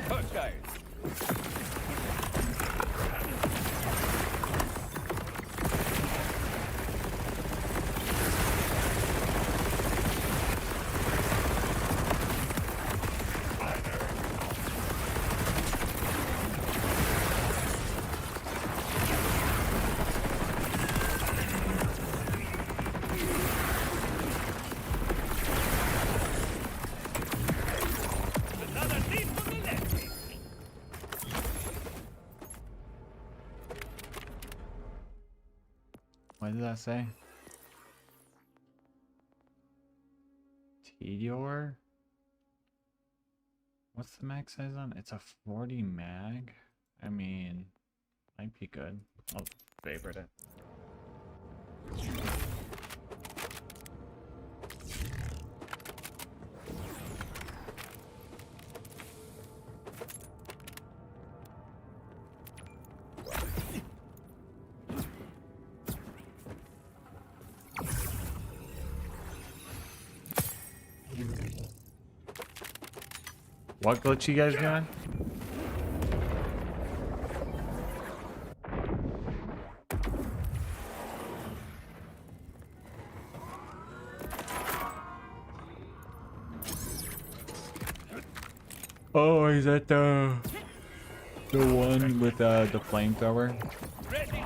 Hostile! Another thief from the left! What did that say? Tedior? What's the mag size on? It's a 40 mag? I mean, might be good. I'll favorite it. What glitch you guys doing? Oh, is that the one with the flamethrower? Ready?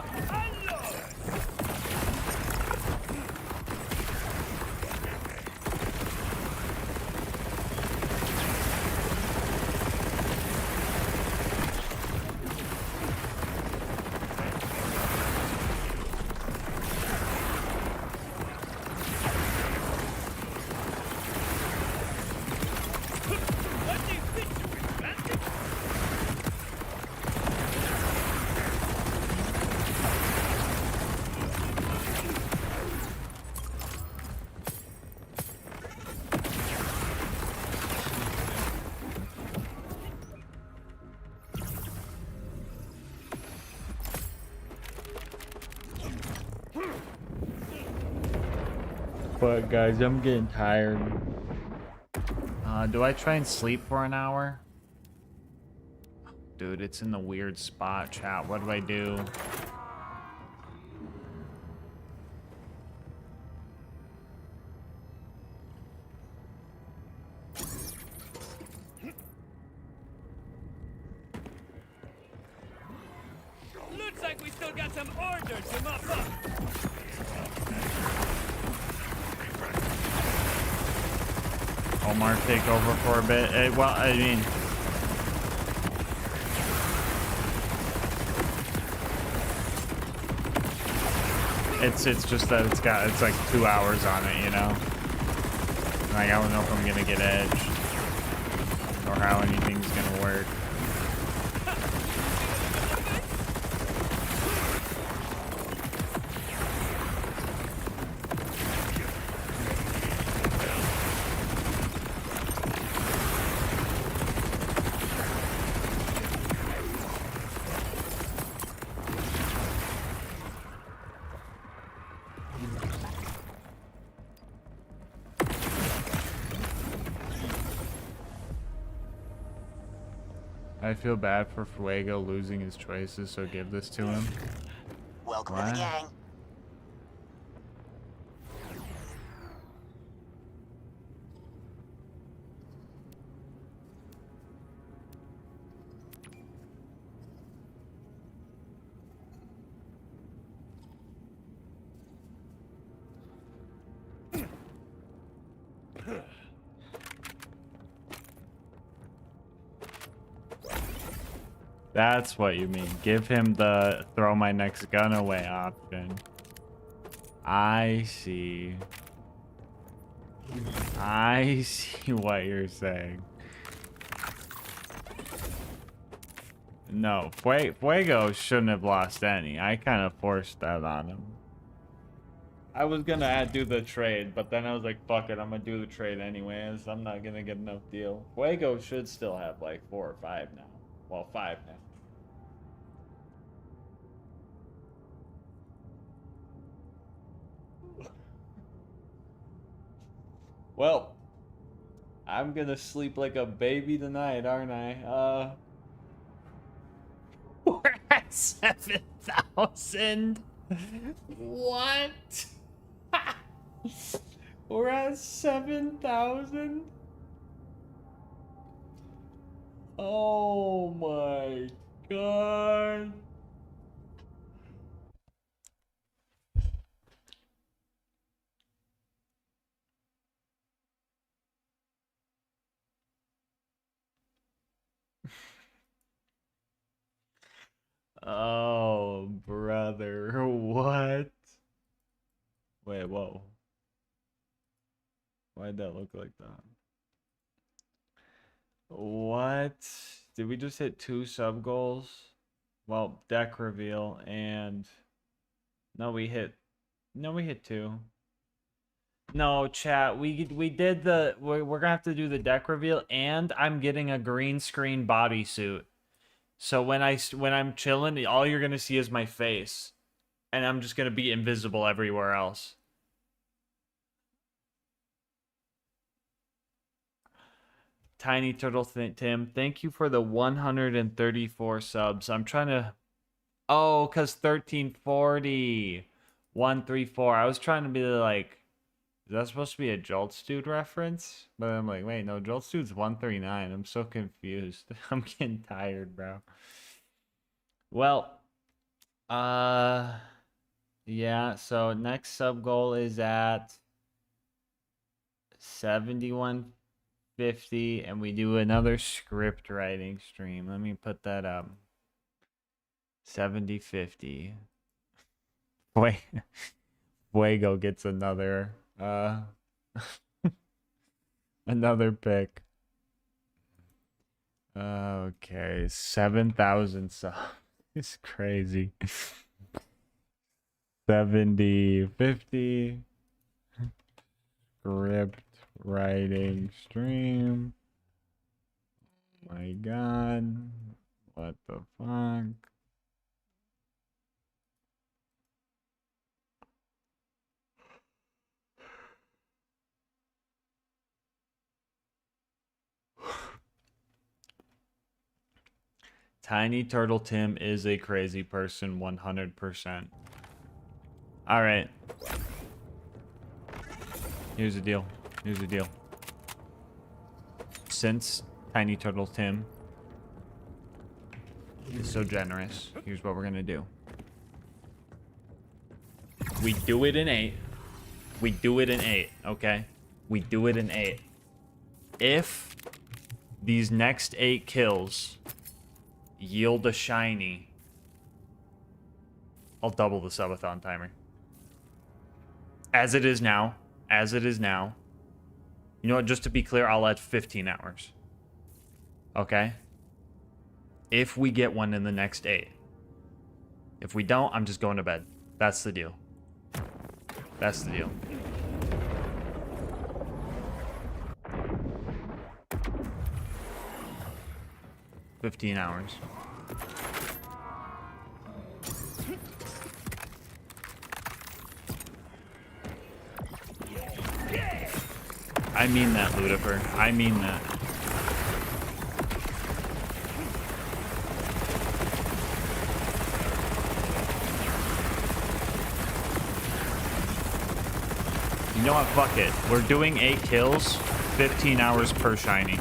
But guys, I'm getting tired. Do I try and sleep for an hour? Dude, it's in the weird spot, chat. What do I do? Looks like we still got some orders to mop up. Omar take over for a bit. Well, I mean, it's just that it's like 2 hours on it, you know. Like, I don't know if I'm gonna get edge or how anything's gonna work. I feel bad for Fuego losing his choices, so give this to him. Welcome What? to the gang. That's what you mean. Give him the throw my next gun away option. I see. I see what you're saying. No, Fuego shouldn't have lost any. I kind of forced that on him. I was gonna do the trade, but then I was like, fuck it, I'm gonna do the trade anyways. I'm not gonna get enough deal. Fuego should still have like 4 or 5 now. Well, 5 now. Well, I'm gonna sleep like a baby tonight, aren't I? We're at 7,000. What? We're at 7,000. Oh my god. Oh, brother, what? Wait, whoa. Why'd that look like that? What? Did we just hit 2 sub goals? Well, deck reveal and... No, we hit 2. No, chat, we did the... We're gonna have to do the deck reveal, and I'm getting a green screen bodysuit. So when I'm chilling, all you're gonna see is my face, and I'm just gonna be invisible everywhere else. Tiny Turtle Tim, thank you for the 134 subs. I'm trying to... Oh, cause 1340, 134. I was trying to be like, is that supposed to be a Jolts Dude reference? But I'm like, wait, no, Jolts Dude's 139. I'm so confused. I'm getting tired, bro. Well, yeah, so next sub goal is at 7150, and we do another script writing stream. Let me put that up. 7050. Wait, Fuego gets another another pick. Okay, 7,000 subs. It's crazy. 7050 script writing stream. Oh my god, what the fuck? Tiny Turtle Tim is a crazy person, 100%. All right. Here's the deal. Here's the deal. Since Tiny Turtle Tim is so generous, here's what we're gonna do. We do it in 8. We do it in 8, okay? We do it in 8. If these next 8 kills yield a shiny, I'll double the subathon timer. As it is now, You know what? Just to be clear, I'll add 15 hours. Okay? If we get one in the next 8. If we don't, I'm just going to bed. That's the deal. That's the deal. $15 hours. I mean that, Ludifer. I mean that. You know what? Fuck it. We're doing 8 kills, 15 hours per shiny.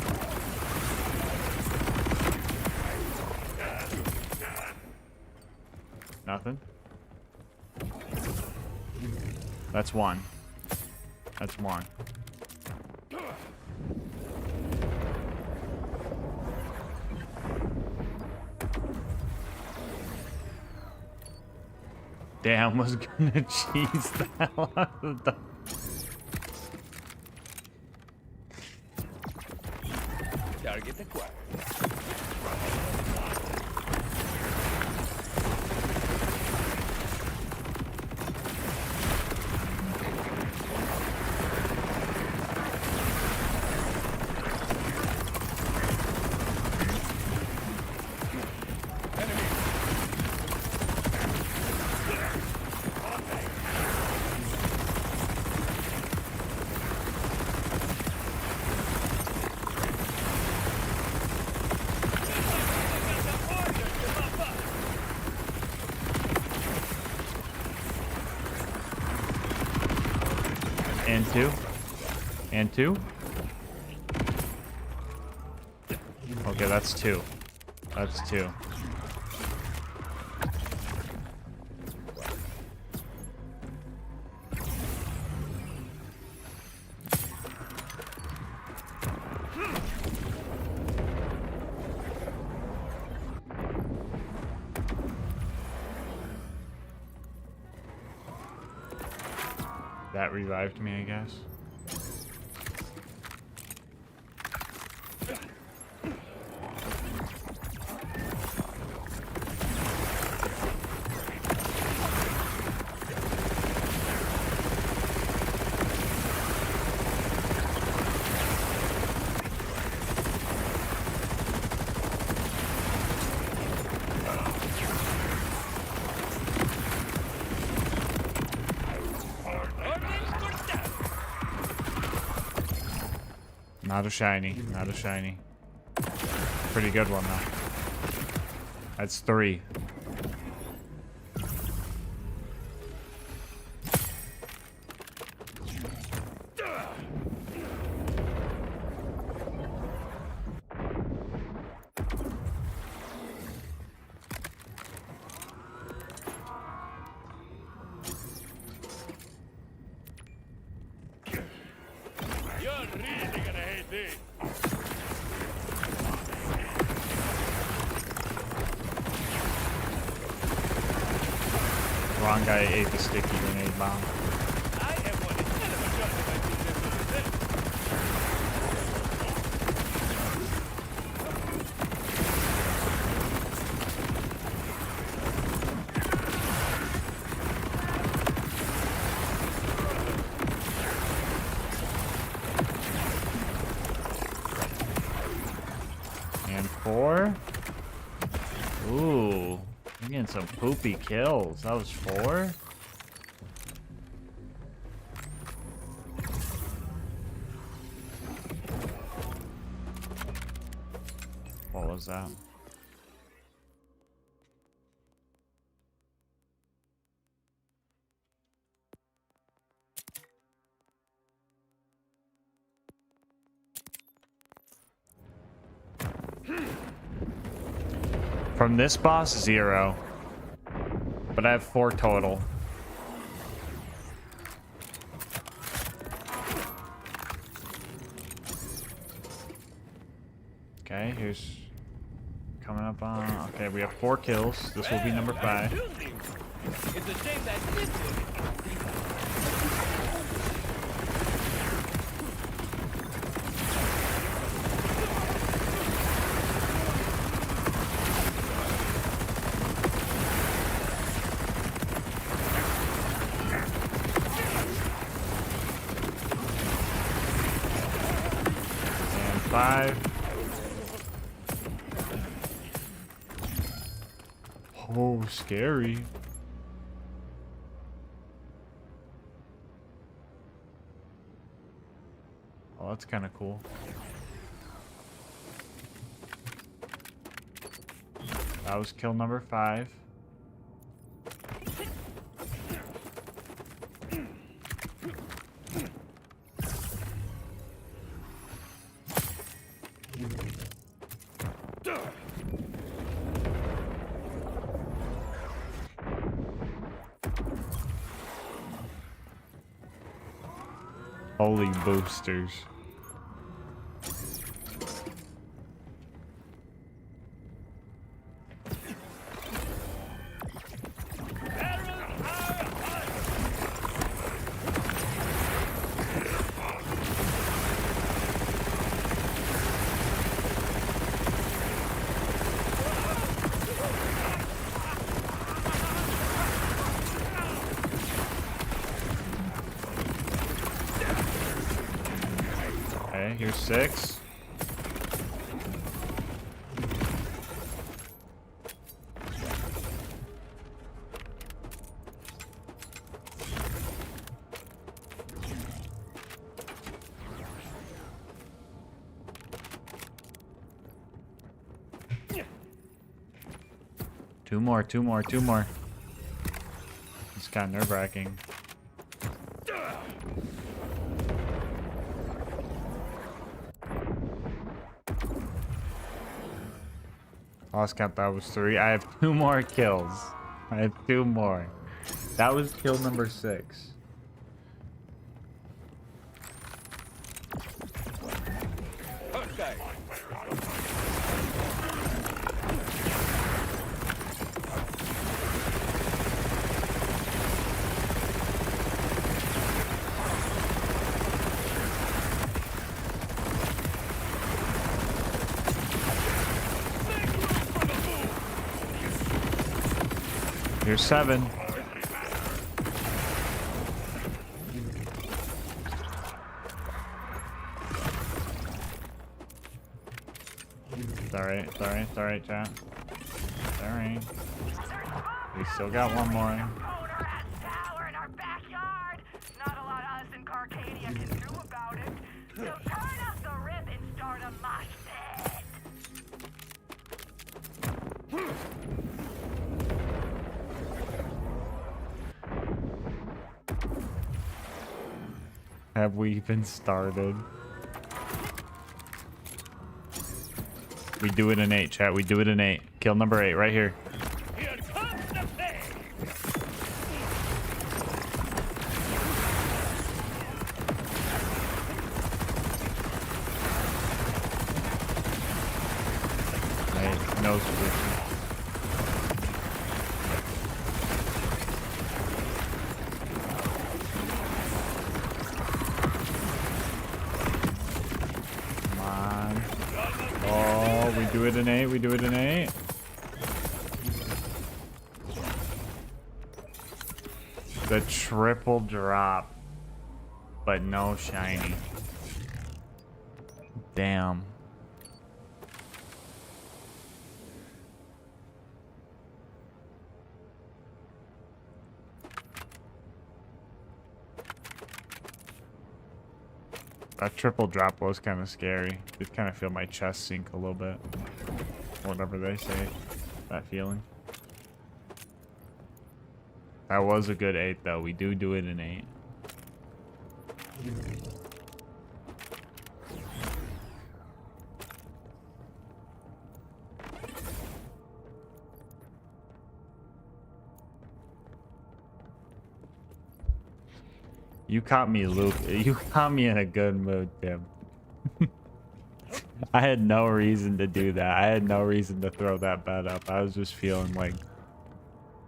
Nothing? That's 1. That's 1. Damn, was gonna cheese that one. Target acquired. And 2. And 2. Okay, that's 2. That's 2. That revived me, I guess. Not a shiny. Not a shiny. Pretty good one, though. That's 3. You're really gonna hate this. Wrong guy ate the sticky grenade bomb. I am one instead of a judge my business to yourself. And 4. Ooh. I'm getting some poopy kills. That was 4. What was that? From this boss, 0. But I have 4 total. Okay, here's coming up on. Okay, we have 4 kills. This will be number 5. It's a shame that this 5. Oh, scary. Oh, that's kind of cool. That was kill number 5. Holy boosters. Okay, here's 6. Two more. It's kind of nerve-wracking. Lost count, that was 3. I have 2 more kills. I have 2 more. That was kill number 6. Okay. Here's 7. It's alright, chat. It's alright. We still got one more. Tower in our backyard. Not a lot us in Carcadia can do about it. So turn up the rip and start a mosh pit. Have we even started? We do it in 8, chat. We do it in 8. Kill number 8 right here. Here comes the pig. Hey, nose position. Come on. Oh, we do it in 8. We do it in 8. The triple drop, but no shiny. Damn. That triple drop was kind of scary. Did kind of feel my chest sink a little bit. Whatever they say. That feeling. That was a good 8 though. We do it in 8. You caught me, Luke. You caught me in a good mood, Tim. I had no reason to do that. I had no reason to throw that bet up. I was just feeling like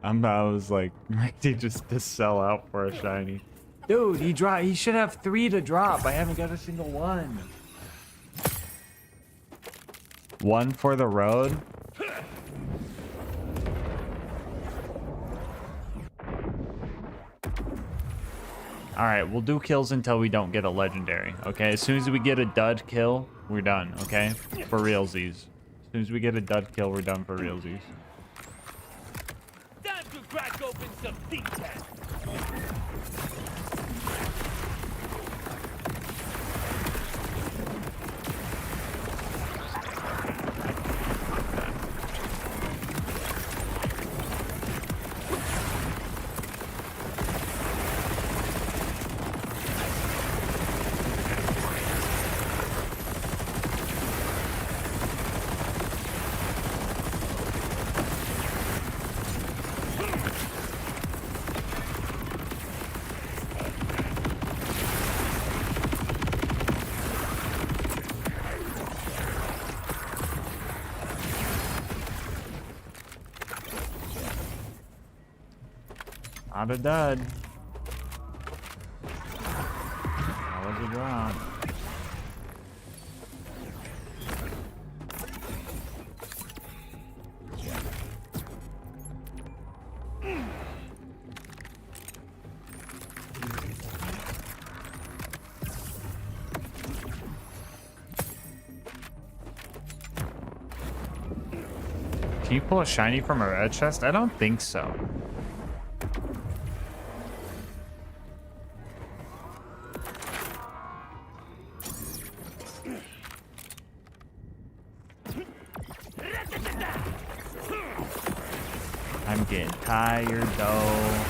I was like ready just to sell out for a shiny. Dude, he should have 3 to drop. I haven't got a single one. 1 for the road. All right, we'll do kills until we don't get a legendary. Okay, as soon as we get a dud kill, we're done, okay? For realsies. As soon as we get a dud kill, we're done for realsies. Time to crack open some think tank. Not a dud. That was a drop. Can you pull a shiny from a red chest? I don't think so. I'm getting tired though.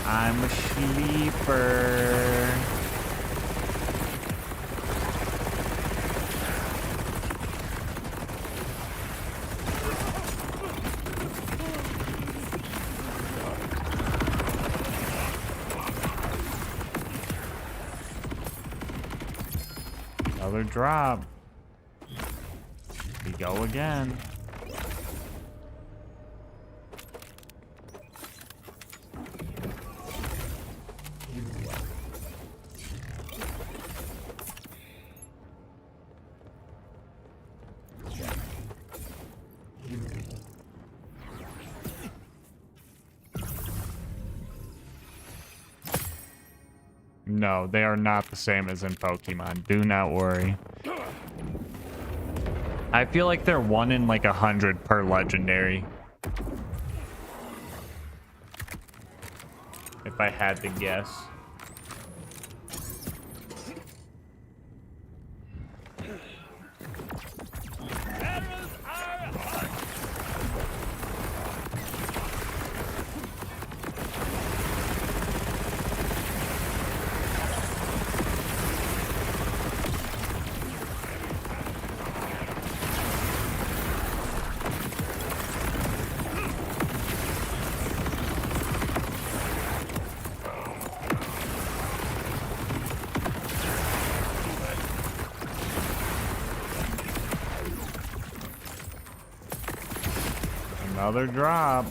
I'm a sleeper. Another drop. We go again. No, they are not the same as in Pokemon. Do not worry. I feel like they're 1 in like 100 per legendary. If I had to guess. Another drop.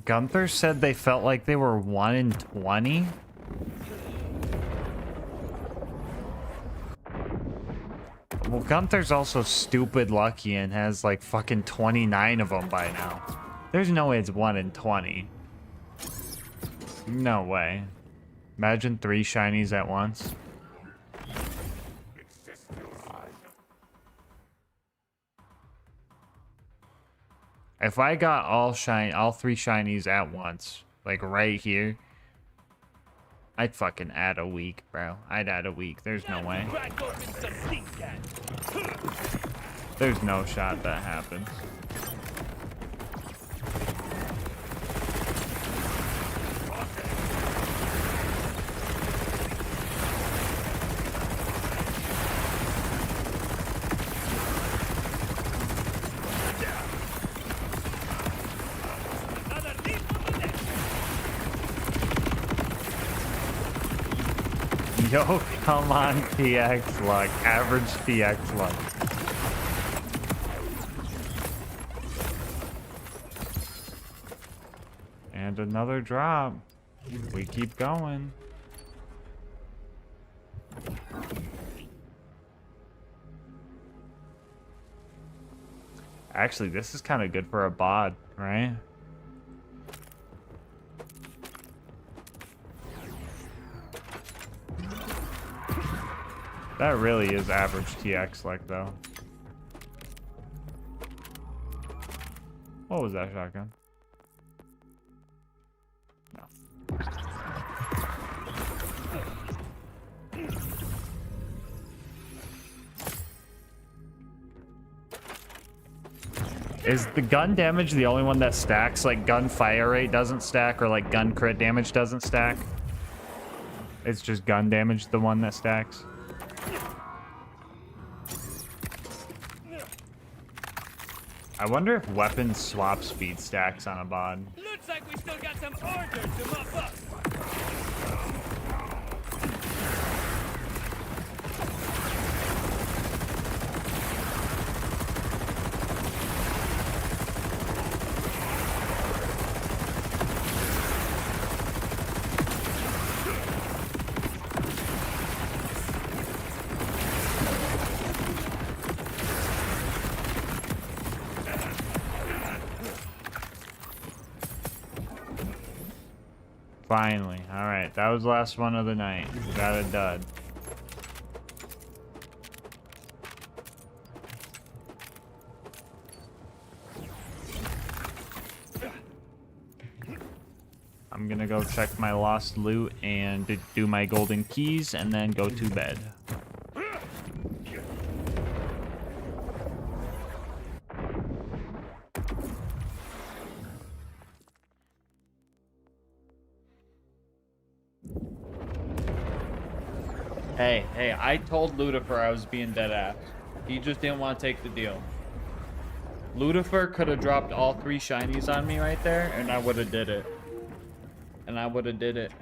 Gunther said they felt like they were 1 in 20. Well, Gunther's also stupid lucky and has like fucking 29 of them by now. There's no way it's 1 in 20. No way. Imagine 3 shinies at once. If I got all 3 shinies at once, like right here, I'd fucking add a week, bro. I'd add a week. There's no way. There's no shot that happens. Yo, come on, PX luck. Average PX luck. And another drop. We keep going. Actually, this is kind of good for a bod, right? That really is average TX like though. What was that shotgun? No. Is the gun damage the only one that stacks? Like gun fire rate doesn't stack, or like gun crit damage doesn't stack? It's just gun damage the one that stacks? I wonder if weapon swap speed stacks on a bod. Looks like we still got some orders to mop up. Finally. Alright, that was the last one of the night. Got a dud. I'm gonna go check my lost loot and do my golden keys and then go to bed. Hey, I told Lucifer I was being dead ass. He just didn't want to take the deal. Lucifer could have dropped all 3 shinies on me right there, and I would have did it. And I would have did it.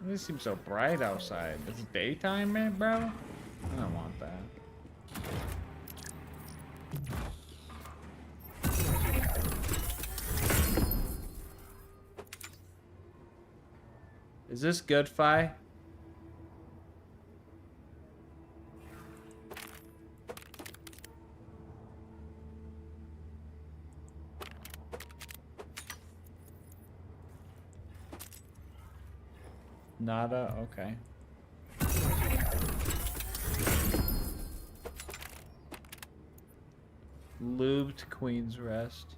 This seems so bright outside. It's daytime, man, bro? I don't want that. Is this good, Fi? Nada? Okay. Lubed Queen's Rest.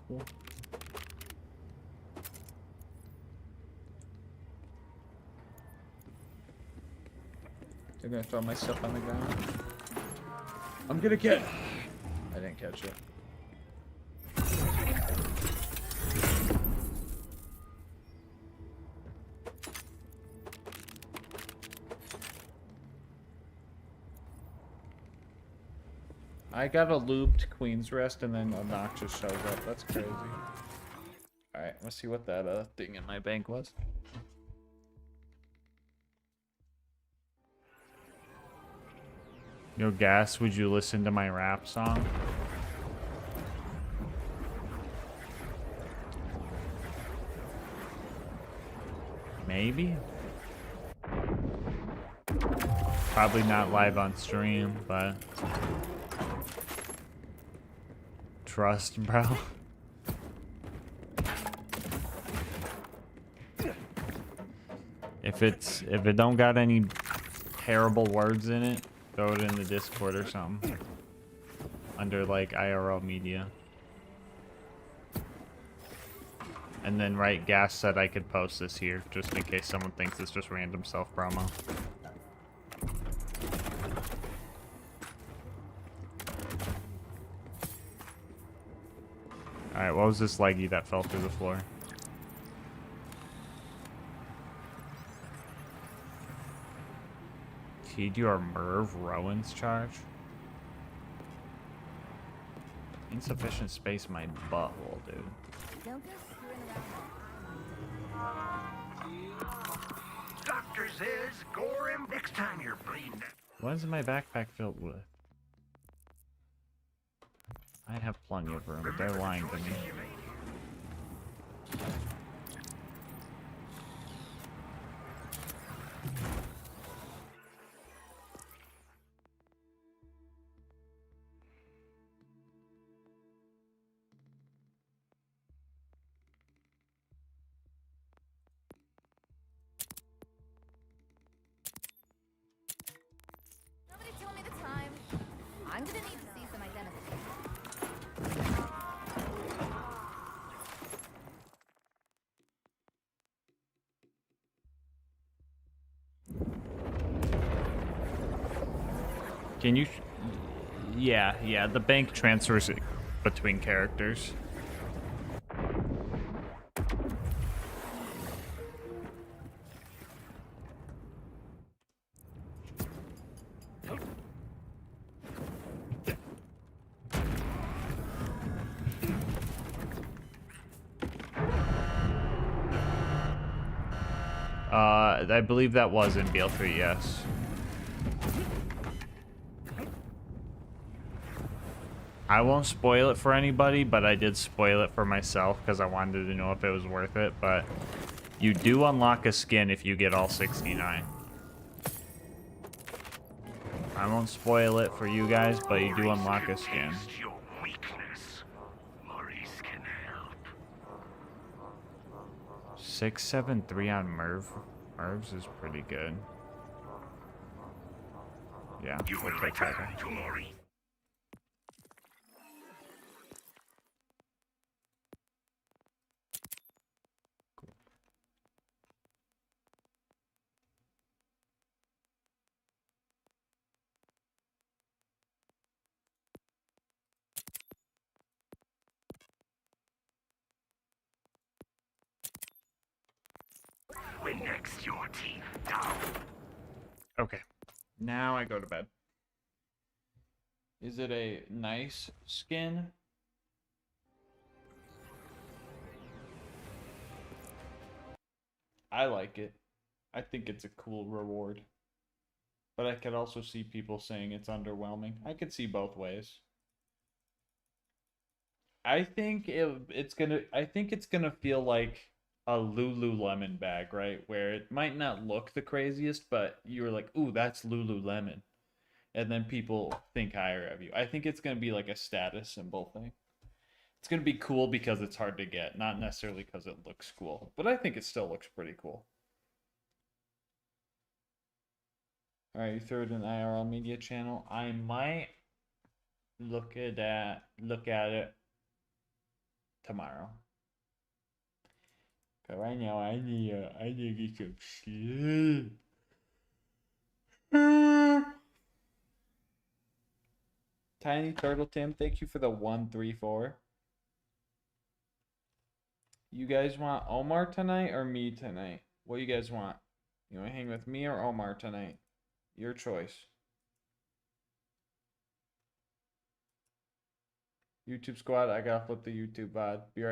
Cool. They're gonna throw my stuff on the ground. I'm gonna catch. I didn't catch it. I got a looped Queen's Rest and then Obnoxious shows up. That's crazy. Alright, let's see what that thing in my bank was. Yo, Gas, would you listen to my rap song? Maybe? Probably not live on stream, but... Trust, bro. If it don't got any terrible words in it, throw it in the Discord or something. Under like IRL media. And then Gas said I could post this here, just in case someone thinks it's just random self-promo. Alright, what was this leggy that fell through the floor? Heed your Merv Rowan's charge? Insufficient space in my butthole, dude. Don't go screwing around. Doctor says, gore him next time you're bleeding. What is my backpack filled with? I have plenty of room. They're lying to me. Nobody tell me the time. I'm gonna need to see some identification. Can you... Yeah, the bank transfers it between characters. I believe that was in BL3, yes. I won't spoil it for anybody, but I did spoil it for myself because I wanted to know if it was worth it, but you do unlock a skin if you get all 69. I won't spoil it for you guys, but you do unlock a skin. 673 on Mervs is pretty good. Yeah, we'll take that. When next your teeth down. Okay, now I go to bed. Is it a nice skin? I like it. I think it's a cool reward. But I could also see people saying it's underwhelming. I could see both ways. I think it's gonna feel like a Lululemon bag, right? Where it might not look the craziest, but you're like, ooh, that's Lululemon. And then people think higher of you. I think it's gonna be like a status symbol thing. It's gonna be cool because it's hard to get, not necessarily because it looks cool. But I think it still looks pretty cool. Alright, you throw it in the IRL media channel. I might look at it tomorrow. Cause right now I need to get some sleep. Tiny Turtle Tim, thank you for the 134. You guys want Omar tonight or me tonight? What do you guys want? You want to hang with me or Omar tonight? Your choice. YouTube squad, I gotta flip the YouTube VOD. Be right